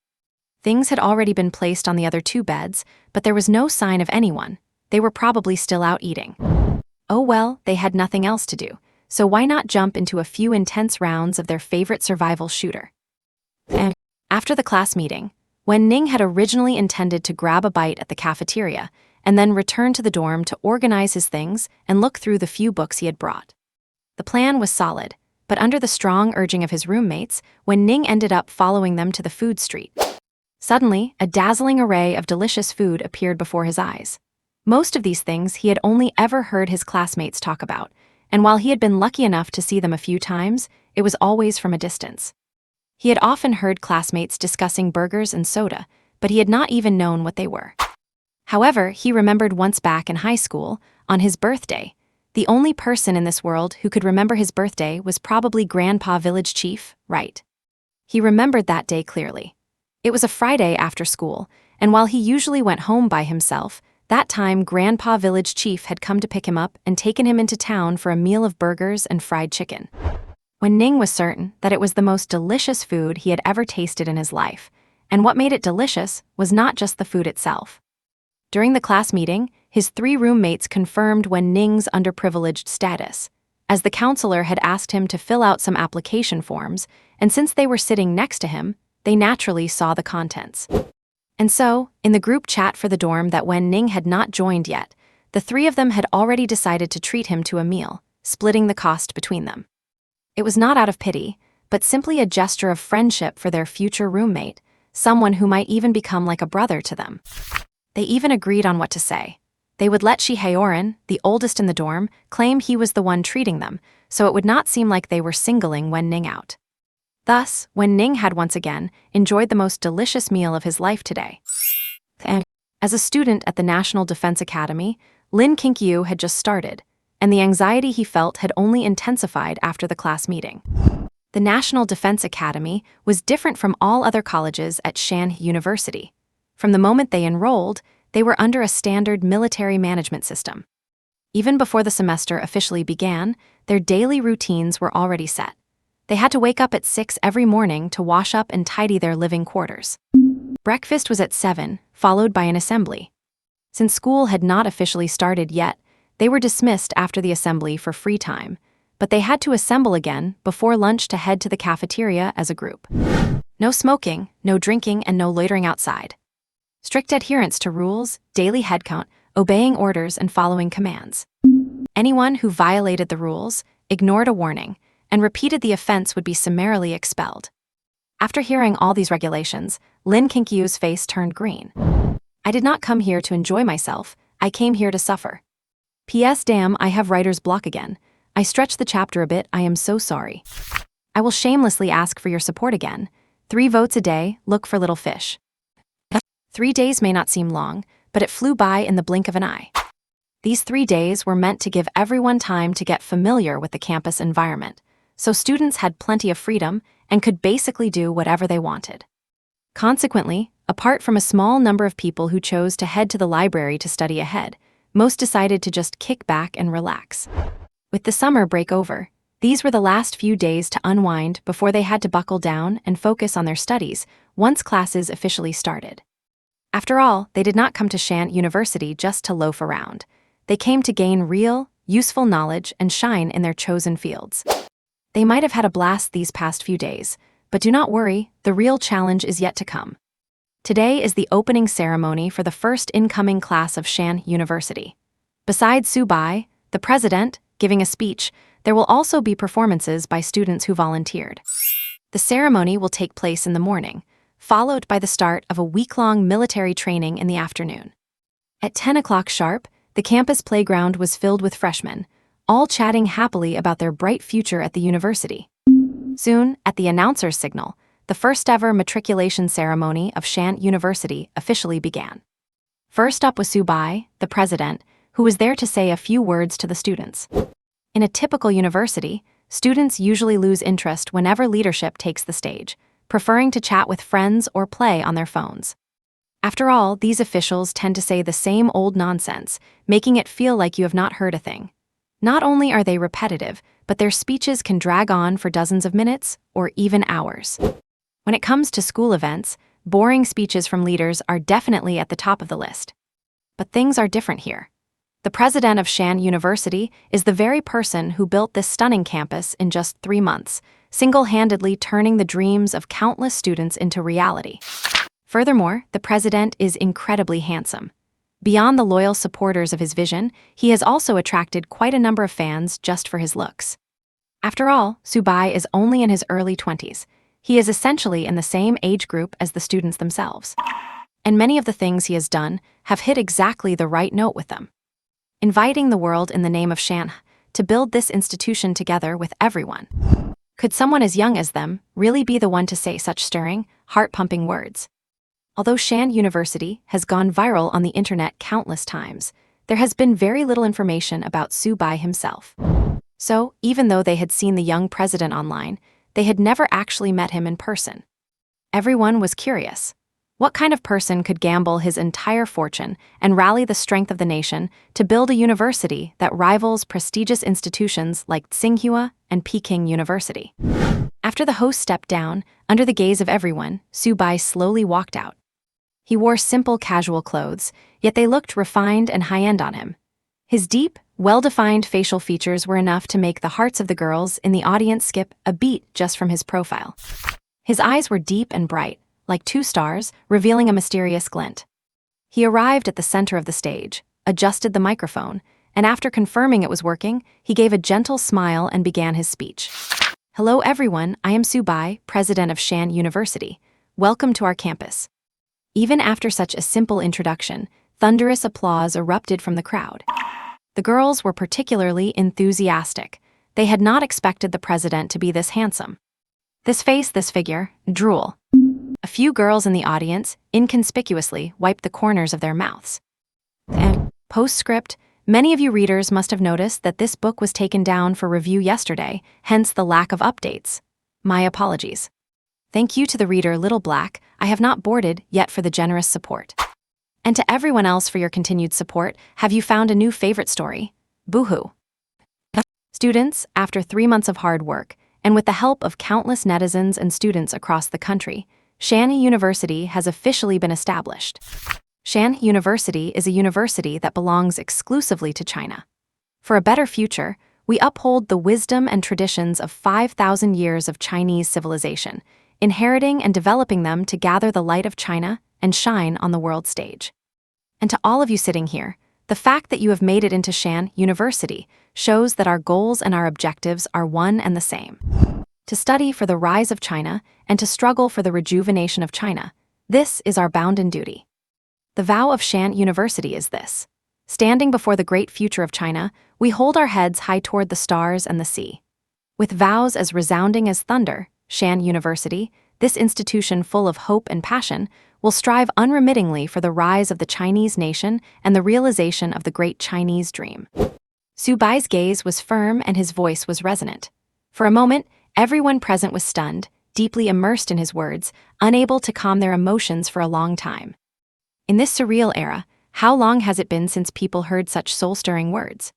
Things had already been placed on the other two beds, but there was no sign of anyone. They were probably still out eating. Oh well, they had nothing else to do, so why not jump into a few intense rounds of their favorite survival shooter? And after the class meeting, when Ning had originally intended to grab a bite at the cafeteria and then return to the dorm to organize his things and look through the few books he had brought. The plan was solid, but under the strong urging of his roommates, when Ning ended up following them to the food street. Suddenly, a dazzling array of delicious food appeared before his eyes. Most of these things he had only ever heard his classmates talk about, and while he had been lucky enough to see them a few times, it was always from a distance. He had often heard classmates discussing burgers and soda, but he had not even known what they were. However, he remembered once back in high school, on his birthday. The only person in this world who could remember his birthday was probably Grandpa Village Chief, right? He remembered that day clearly. It was a Friday after school, and while he usually went home by himself, that time Grandpa Village Chief had come to pick him up and taken him into town for a meal of burgers and fried chicken. When Ning was certain that it was the most delicious food he had ever tasted in his life, and what made it delicious was not just the food itself. During the class meeting, his 3 roommates confirmed when Ning's underprivileged status, as the counselor had asked him to fill out some application forms, and since they were sitting next to him, they naturally saw the contents. And so, in the group chat for the dorm that Wen Ning had not joined yet, the 3 of them had already decided to treat him to a meal, splitting the cost between them. It was not out of pity, but simply a gesture of friendship for their future roommate, someone who might even become like a brother to them. They even agreed on what to say. They would let Shanhe, the oldest in the dorm, claim he was the one treating them, so it would not seem like they were singling Wen Ning out. Thus, Wen Ning had once again enjoyed the most delicious meal of his life today. As a student at the National Defense Academy, Lin Kinkyu had just started, and the anxiety he felt had only intensified after the class meeting. The National Defense Academy was different from all other colleges at Shanhe University. From the moment they enrolled, they were under a standard military management system. Even before the semester officially began, their daily routines were already set. They had to wake up at 6 every morning to wash up and tidy their living quarters. Breakfast was at 7, followed by an assembly. Since school had not officially started yet, they were dismissed after the assembly for free time, but they had to assemble again before lunch to head to the cafeteria as a group. No smoking, no drinking, and no loitering outside. Strict adherence to rules, daily head count, obeying orders, and following commands. Anyone who violated the rules, ignored a warning, and repeated the offense would be summarily expelled. After hearing all these regulations, Lin Kinkyu's face turned green. I did not come here to enjoy myself, I came here to suffer. P.S. Damn, I have writer's block again. I stretched the chapter a bit, I am so sorry. I will shamelessly ask for your support again. 3 votes a day, look for little fish. 3 days may not seem long, but it flew by in the blink of an eye. These 3 days were meant to give everyone time to get familiar with the campus environment, so students had plenty of freedom and could basically do whatever they wanted. Consequently, apart from a small number of people who chose to head to the library to study ahead, most decided to just kick back and relax. With the summer break over, these were the last few days to unwind before they had to buckle down and focus on their studies once classes officially started. After all, they did not come to Shanhe University just to loaf around. They came to gain real, useful knowledge and shine in their chosen fields. They might have had a blast these past few days, but do not worry, the real challenge is yet to come. Today is the opening ceremony for the first incoming class of Shanhe University. Besides Su Bai, the president, giving a speech, there will also be performances by students who volunteered. The ceremony will take place in the morning, followed by the start of a week-long military training in the afternoon. At 10 o'clock sharp, the campus playground was filled with freshmen, all chatting happily about their bright future at the university. Soon, at the announcer's signal, the first-ever matriculation ceremony of Shanhe University officially began. First up was Su Bai, the president, who was there to say a few words to the students. In a typical university, students usually lose interest whenever leadership takes the stage, preferring to chat with friends or play on their phones. After all, these officials tend to say the same old nonsense, making it feel like you have not heard a thing. Not only are they repetitive, but their speeches can drag on for dozens of minutes or even hours. When it comes to school events, boring speeches from leaders are definitely at the top of the list. But things are different here. The president of Shanhe University is the very person who built this stunning campus in just 3 months, single-handedly turning the dreams of countless students into reality. Furthermore, the president is incredibly handsome. Beyond the loyal supporters of his vision, he has also attracted quite a number of fans just for his looks. After all, Su Bai is only in his early 20s. He is essentially in the same age group as the students themselves. And many of the things he has done have hit exactly the right note with them. Inviting the world in the name of Shanhe to build this institution together with everyone. Could someone as young as them really be the one to say such stirring, heart-pumping words? Although Shanhe University has gone viral on the internet countless times, there has been very little information about Su Bai himself. So, even though they had seen the young president online, they had never actually met him in person. Everyone was curious. What kind of person could gamble his entire fortune and rally the strength of the nation to build a university that rivals prestigious institutions like Tsinghua and Peking University? After the host stepped down, under the gaze of everyone, Su Bai slowly walked out. He wore simple casual clothes, yet they looked refined and high-end on him. His deep, well-defined facial features were enough to make the hearts of the girls in the audience skip a beat just from his profile. His eyes were deep and bright, like two stars, revealing a mysterious glint. He arrived at the center of the stage, adjusted the microphone, and after confirming it was working, he gave a gentle smile and began his speech. Hello everyone, I am Su Bai, president of Shanhe University. Welcome to our campus. Even after such a simple introduction, thunderous applause erupted from the crowd. The girls were particularly enthusiastic. They had not expected the president to be this handsome. This face, this figure, drool. A few girls in the audience inconspicuously wiped the corners of their mouths. And postscript, many of you readers must have noticed that this book was taken down for review yesterday, hence the lack of updates. My apologies. Thank you to the reader Little Black, I have not boarded yet for the generous support. And to everyone else for your continued support, have you found a new favorite story? Boohoo. Students, after 3 months of hard work, and with the help of countless netizens and students across the country, Shanhe University has officially been established. Shanhe University is a university that belongs exclusively to China. For a better future, we uphold the wisdom and traditions of 5,000 years of Chinese civilization, inheriting and developing them to gather the light of China and shine on the world stage. And to all of you sitting here, the fact that you have made it into Shanhe University shows that our goals and our objectives are one and the same. To study for the rise of China and to struggle for the rejuvenation of China, this is our bounden duty. The vow of Shanhe University is this. Standing before the great future of China, we hold our heads high toward the stars and the sea. With vows as resounding as thunder, Shanhe University, this institution full of hope and passion, will strive unremittingly for the rise of the Chinese nation and the realization of the great Chinese dream. Su Bai's gaze was firm and his voice was resonant. For a moment, everyone present was stunned, deeply immersed in his words, unable to calm their emotions for a long time. In this surreal era, how long has it been since people heard such soul-stirring words?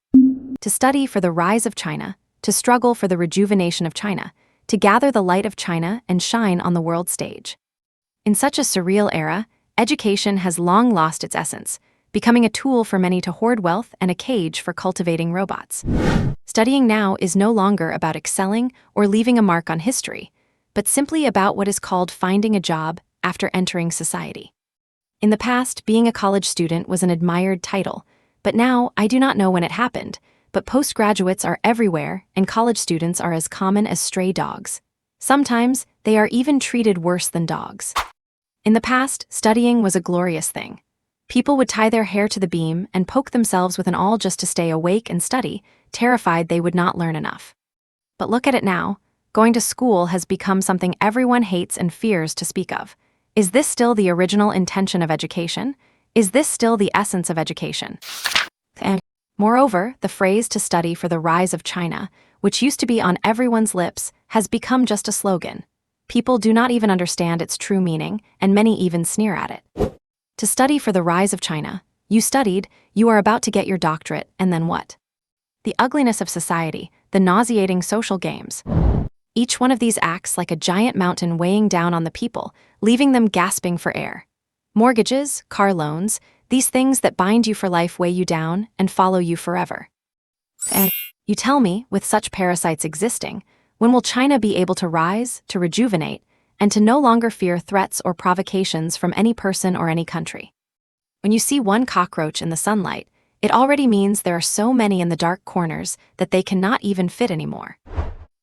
To study for the rise of China, to struggle for the rejuvenation of China, to gather the light of China and shine on the world stage. In such a surreal era, education has long lost its essence, becoming a tool for many to hoard wealth and a cage for cultivating robots. Studying now is no longer about excelling or leaving a mark on history, but simply about what is called finding a job after entering society. In the past, being a college student was an admired title, but now I do not know when it happened, but postgraduates are everywhere and college students are as common as stray dogs. Sometimes, they are even treated worse than dogs. In the past, studying was a glorious thing. People would tie their hair to the beam and poke themselves with an awl just to stay awake and study, terrified they would not learn enough. But look at it now. Going to school has become something everyone hates and fears to speak of. Is this still the original intention of education? Is this still the essence of education? And moreover, the phrase to study for the rise of China, which used to be on everyone's lips, has become just a slogan. People do not even understand its true meaning, and many even sneer at it. To study for the rise of China, you studied, you are about to get your doctorate, and then what? The ugliness of society, the nauseating social games. Each one of these acts like a giant mountain weighing down on the people, leaving them gasping for air. Mortgages, car loans, these things that bind you for life weigh you down and follow you forever. And you tell me, with such parasites existing, when will China be able to rise, to rejuvenate, and to no longer fear threats or provocations from any person or any country? When you see one cockroach in the sunlight, it already means there are so many in the dark corners that they cannot even fit anymore.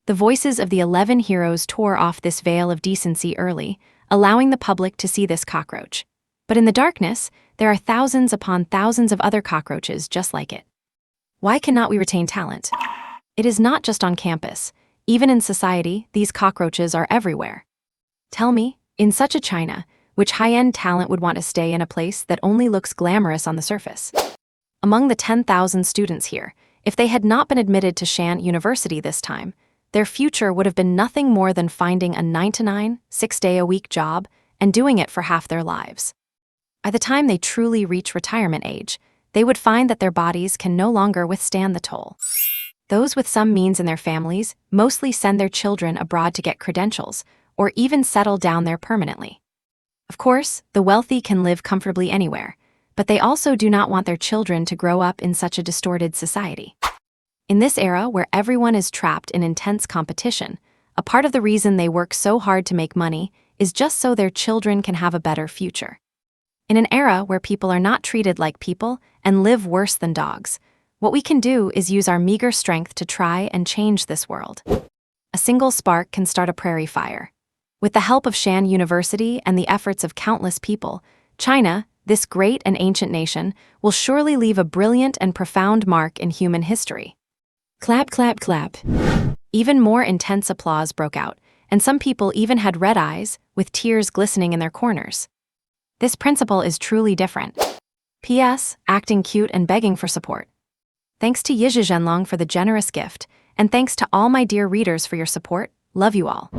The voices of the 11 heroes tore off this veil of decency early, allowing the public to see this cockroach. But in the darkness, there are thousands upon thousands of other cockroaches just like it. Why cannot we retain talent? It is not just on campus. Even in society, these cockroaches are everywhere. Tell me, in such a China, which high-end talent would want to stay in a place that only looks glamorous on the surface? Among the 10,000 students here, if they had not been admitted to Shanhe University this time, their future would have been nothing more than finding a 9-to-9, 6-day-a-week job and doing it for half their lives. By the time they truly reach retirement age, they would find that their bodies can no longer withstand the toll. Those with some means in their families mostly send their children abroad to get credentials or even settle down there permanently. Of course, the wealthy can live comfortably anywhere, but they also do not want their children to grow up in such a distorted society. In this era where everyone is trapped in intense competition, a part of the reason they work so hard to make money is just so their children can have a better future. In an era where people are not treated like people and live worse than dogs, what we can do is use our meager strength to try and change this world. A single spark can start a prairie fire. With the help of Shanhe University and the efforts of countless people, China, this great and ancient nation, will surely leave a brilliant and profound mark in human history. Clap, clap, clap. Even more intense applause broke out, and some people even had red eyes, with tears glistening in their corners. This principal is truly different. P.S. Acting cute and begging for support. Thanks to Yizhi Zhenlong for the generous gift, and thanks to all my dear readers for your support. Love you all.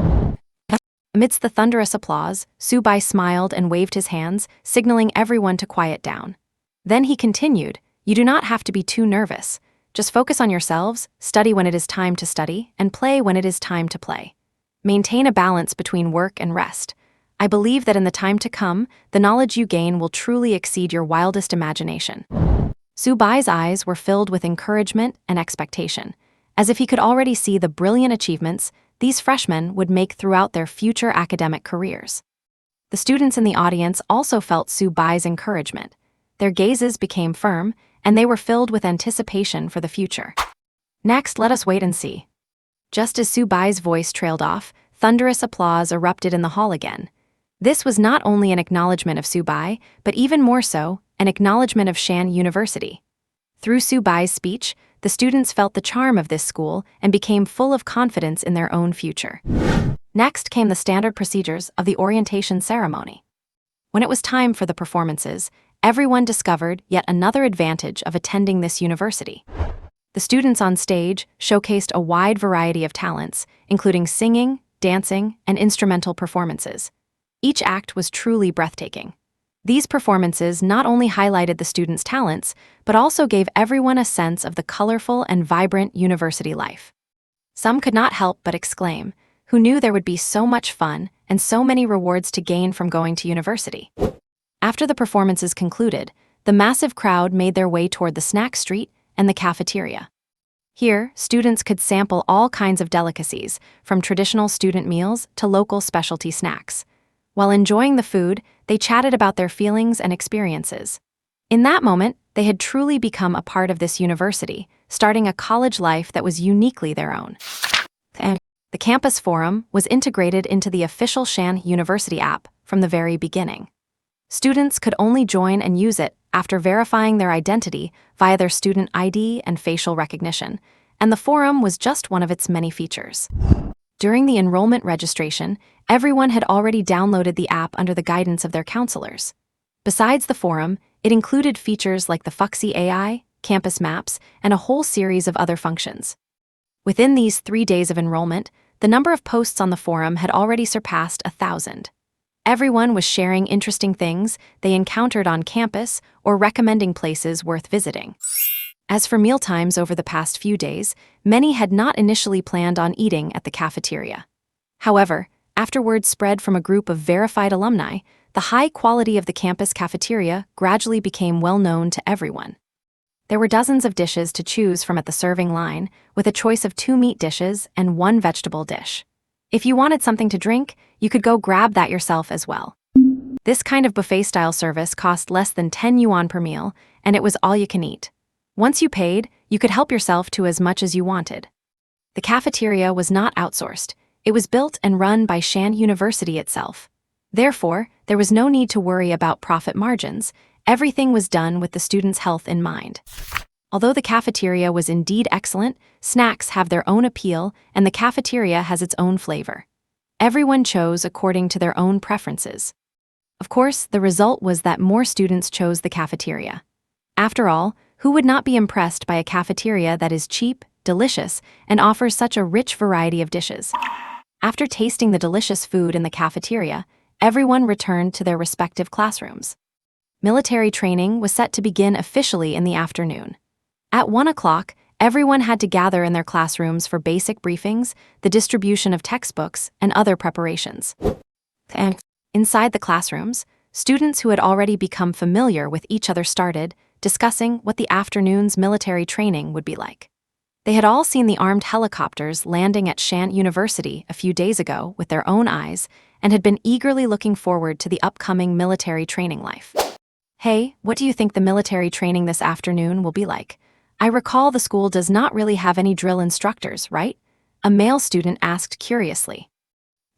Amidst the thunderous applause, Su Bai smiled and waved his hands, signaling everyone to quiet down. Then he continued, "You do not have to be too nervous. Just focus on yourselves, study when it is time to study, and play when it is time to play. Maintain a balance between work and rest. I believe that in the time to come, the knowledge you gain will truly exceed your wildest imagination." Su Bai's eyes were filled with encouragement and expectation, as if he could already see the brilliant achievements these freshmen would make throughout their future academic careers. The students in the audience also felt Su Bai's encouragement. Their gazes became firm, and they were filled with anticipation for the future. Next, let us wait and see. Just as Su Bai's voice trailed off, thunderous applause erupted in the hall again. This was not only an acknowledgement of Su Bai, but even more so, an acknowledgement of Shanhe University. Through Su Bai's speech, the students felt the charm of this school and became full of confidence in their own future. Next came the standard procedures of the orientation ceremony. When it was time for the performances, everyone discovered yet another advantage of attending this university. The students on stage showcased a wide variety of talents, including singing, dancing, and instrumental performances. Each act was truly breathtaking. These performances not only highlighted the students' talents, but also gave everyone a sense of the colorful and vibrant university life. Some could not help but exclaim, who knew there would be so much fun and so many rewards to gain from going to university. After the performances concluded, the massive crowd made their way toward the snack street and the cafeteria. Here, students could sample all kinds of delicacies, from traditional student meals to local specialty snacks. While enjoying the food, they chatted about their feelings and experiences. In that moment, they had truly become a part of this university, starting a college life that was uniquely their own. The campus forum was integrated into the official Shanhe University app from the very beginning. Students could only join and use it after verifying their identity via their student ID and facial recognition, and the forum was just one of its many features. During the enrollment registration, everyone had already downloaded the app under the guidance of their counselors. Besides the forum, it included features like the Fuxi AI, campus maps, and a whole series of other functions. Within these 3 days of enrollment, the number of posts on the forum had already surpassed 1,000. Everyone was sharing interesting things they encountered on campus or recommending places worth visiting. As for mealtimes over the past few days, many had not initially planned on eating at the cafeteria. However, after word spread from a group of verified alumni, the high quality of the campus cafeteria gradually became well known to everyone. There were dozens of dishes to choose from at the serving line, with a choice of 2 meat dishes and 1 vegetable dish. If you wanted something to drink, you could go grab that yourself as well. This kind of buffet-style service cost less than 10 yuan per meal, and it was all you can eat. Once you paid, you could help yourself to as much as you wanted. The cafeteria was not outsourced. It was built and run by Shanhe University itself. Therefore, there was no need to worry about profit margins. Everything was done with the students' health in mind. Although the cafeteria was indeed excellent, snacks have their own appeal and the cafeteria has its own flavor. Everyone chose according to their own preferences. Of course, the result was that more students chose the cafeteria. After all, who would not be impressed by a cafeteria that is cheap, delicious, and offers such a rich variety of dishes? After tasting the delicious food in the cafeteria, everyone returned to their respective classrooms. Military training was set to begin officially in the afternoon. At 1 o'clock, everyone had to gather in their classrooms for basic briefings, the distribution of textbooks, and other preparations. And inside the classrooms, students who had already become familiar with each other started discussing what the afternoon's military training would be like. They had all seen the armed helicopters landing at Shanhe University a few days ago with their own eyes and had been eagerly looking forward to the upcoming military training life. Hey, what do you think the military training this afternoon will be like? I recall the school does not really have any drill instructors, right? A male student asked curiously.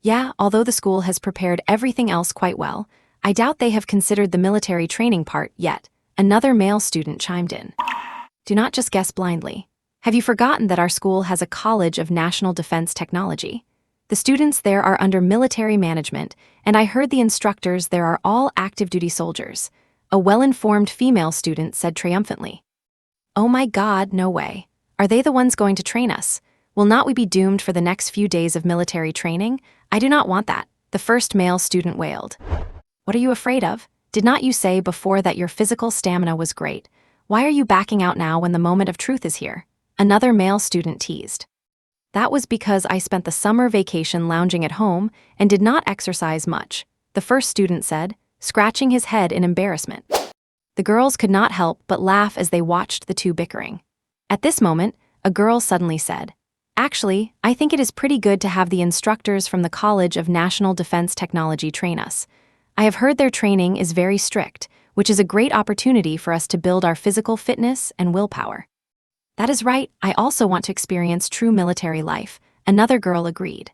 Yeah, although the school has prepared everything else quite well, I doubt they have considered the military training part yet, another male student chimed in. Do not just guess blindly. Have you forgotten that our school has a College of National Defense Technology? The students there are under military management, and I heard the instructors there are all active-duty soldiers. A well-informed female student said triumphantly. Oh my God, no way. Are they the ones going to train us? Will not we be doomed for the next few days of military training? I do not want that, the first male student wailed. What are you afraid of? Did not you say before that your physical stamina was great? Why are you backing out now when the moment of truth is here? Another male student teased. That was because I spent the summer vacation lounging at home and did not exercise much, the first student said, scratching his head in embarrassment. The girls could not help but laugh as they watched the two bickering. At this moment, a girl suddenly said, Actually, I think it is pretty good to have the instructors from the College of National Defense Technology train us. I have heard their training is very strict, which is a great opportunity for us to build our physical fitness and willpower. That is right, I also want to experience true military life, another girl agreed.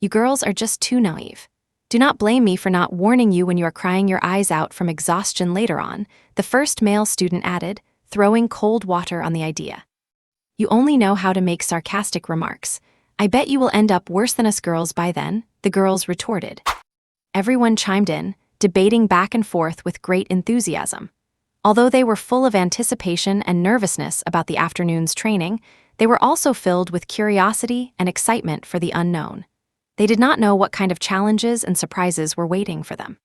You girls are just too naive. Do not blame me for not warning you when you are crying your eyes out from exhaustion later on, the first male student added, throwing cold water on the idea. You only know how to make sarcastic remarks. I bet you will end up worse than us girls by then, the girls retorted. Everyone chimed in, debating back and forth with great enthusiasm. Although they were full of anticipation and nervousness about the afternoon's training, they were also filled with curiosity and excitement for the unknown. They did not know what kind of challenges and surprises were waiting for them.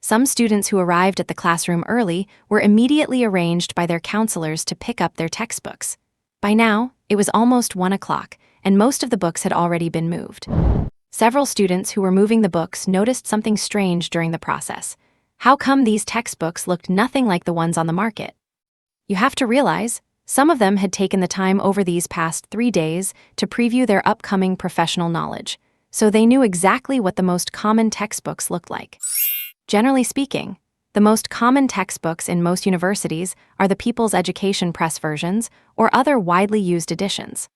Some students who arrived at the classroom early were immediately arranged by their counselors to pick up their textbooks. By now, it was almost 1 o'clock, and most of the books had already been moved. Several students who were moving the books noticed something strange during the process. How come these textbooks looked nothing like the ones on the market? You have to realize, some of them had taken the time over these past 3 days to preview their upcoming professional knowledge, so they knew exactly what the most common textbooks looked like. Generally speaking, the most common textbooks in most universities are the People's Education Press versions or other widely used editions.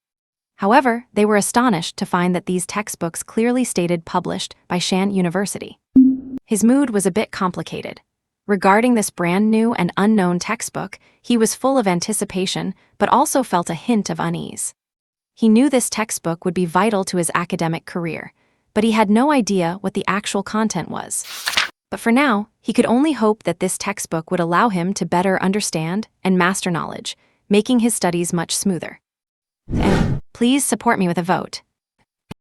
However, they were astonished to find that these textbooks clearly stated published by Shanhe University. His mood was a bit complicated. Regarding this brand new and unknown textbook, he was full of anticipation but also felt a hint of unease. He knew this textbook would be vital to his academic career, but he had no idea what the actual content was. But for now, he could only hope that this textbook would allow him to better understand and master knowledge, making his studies much smoother. And please support me with a vote.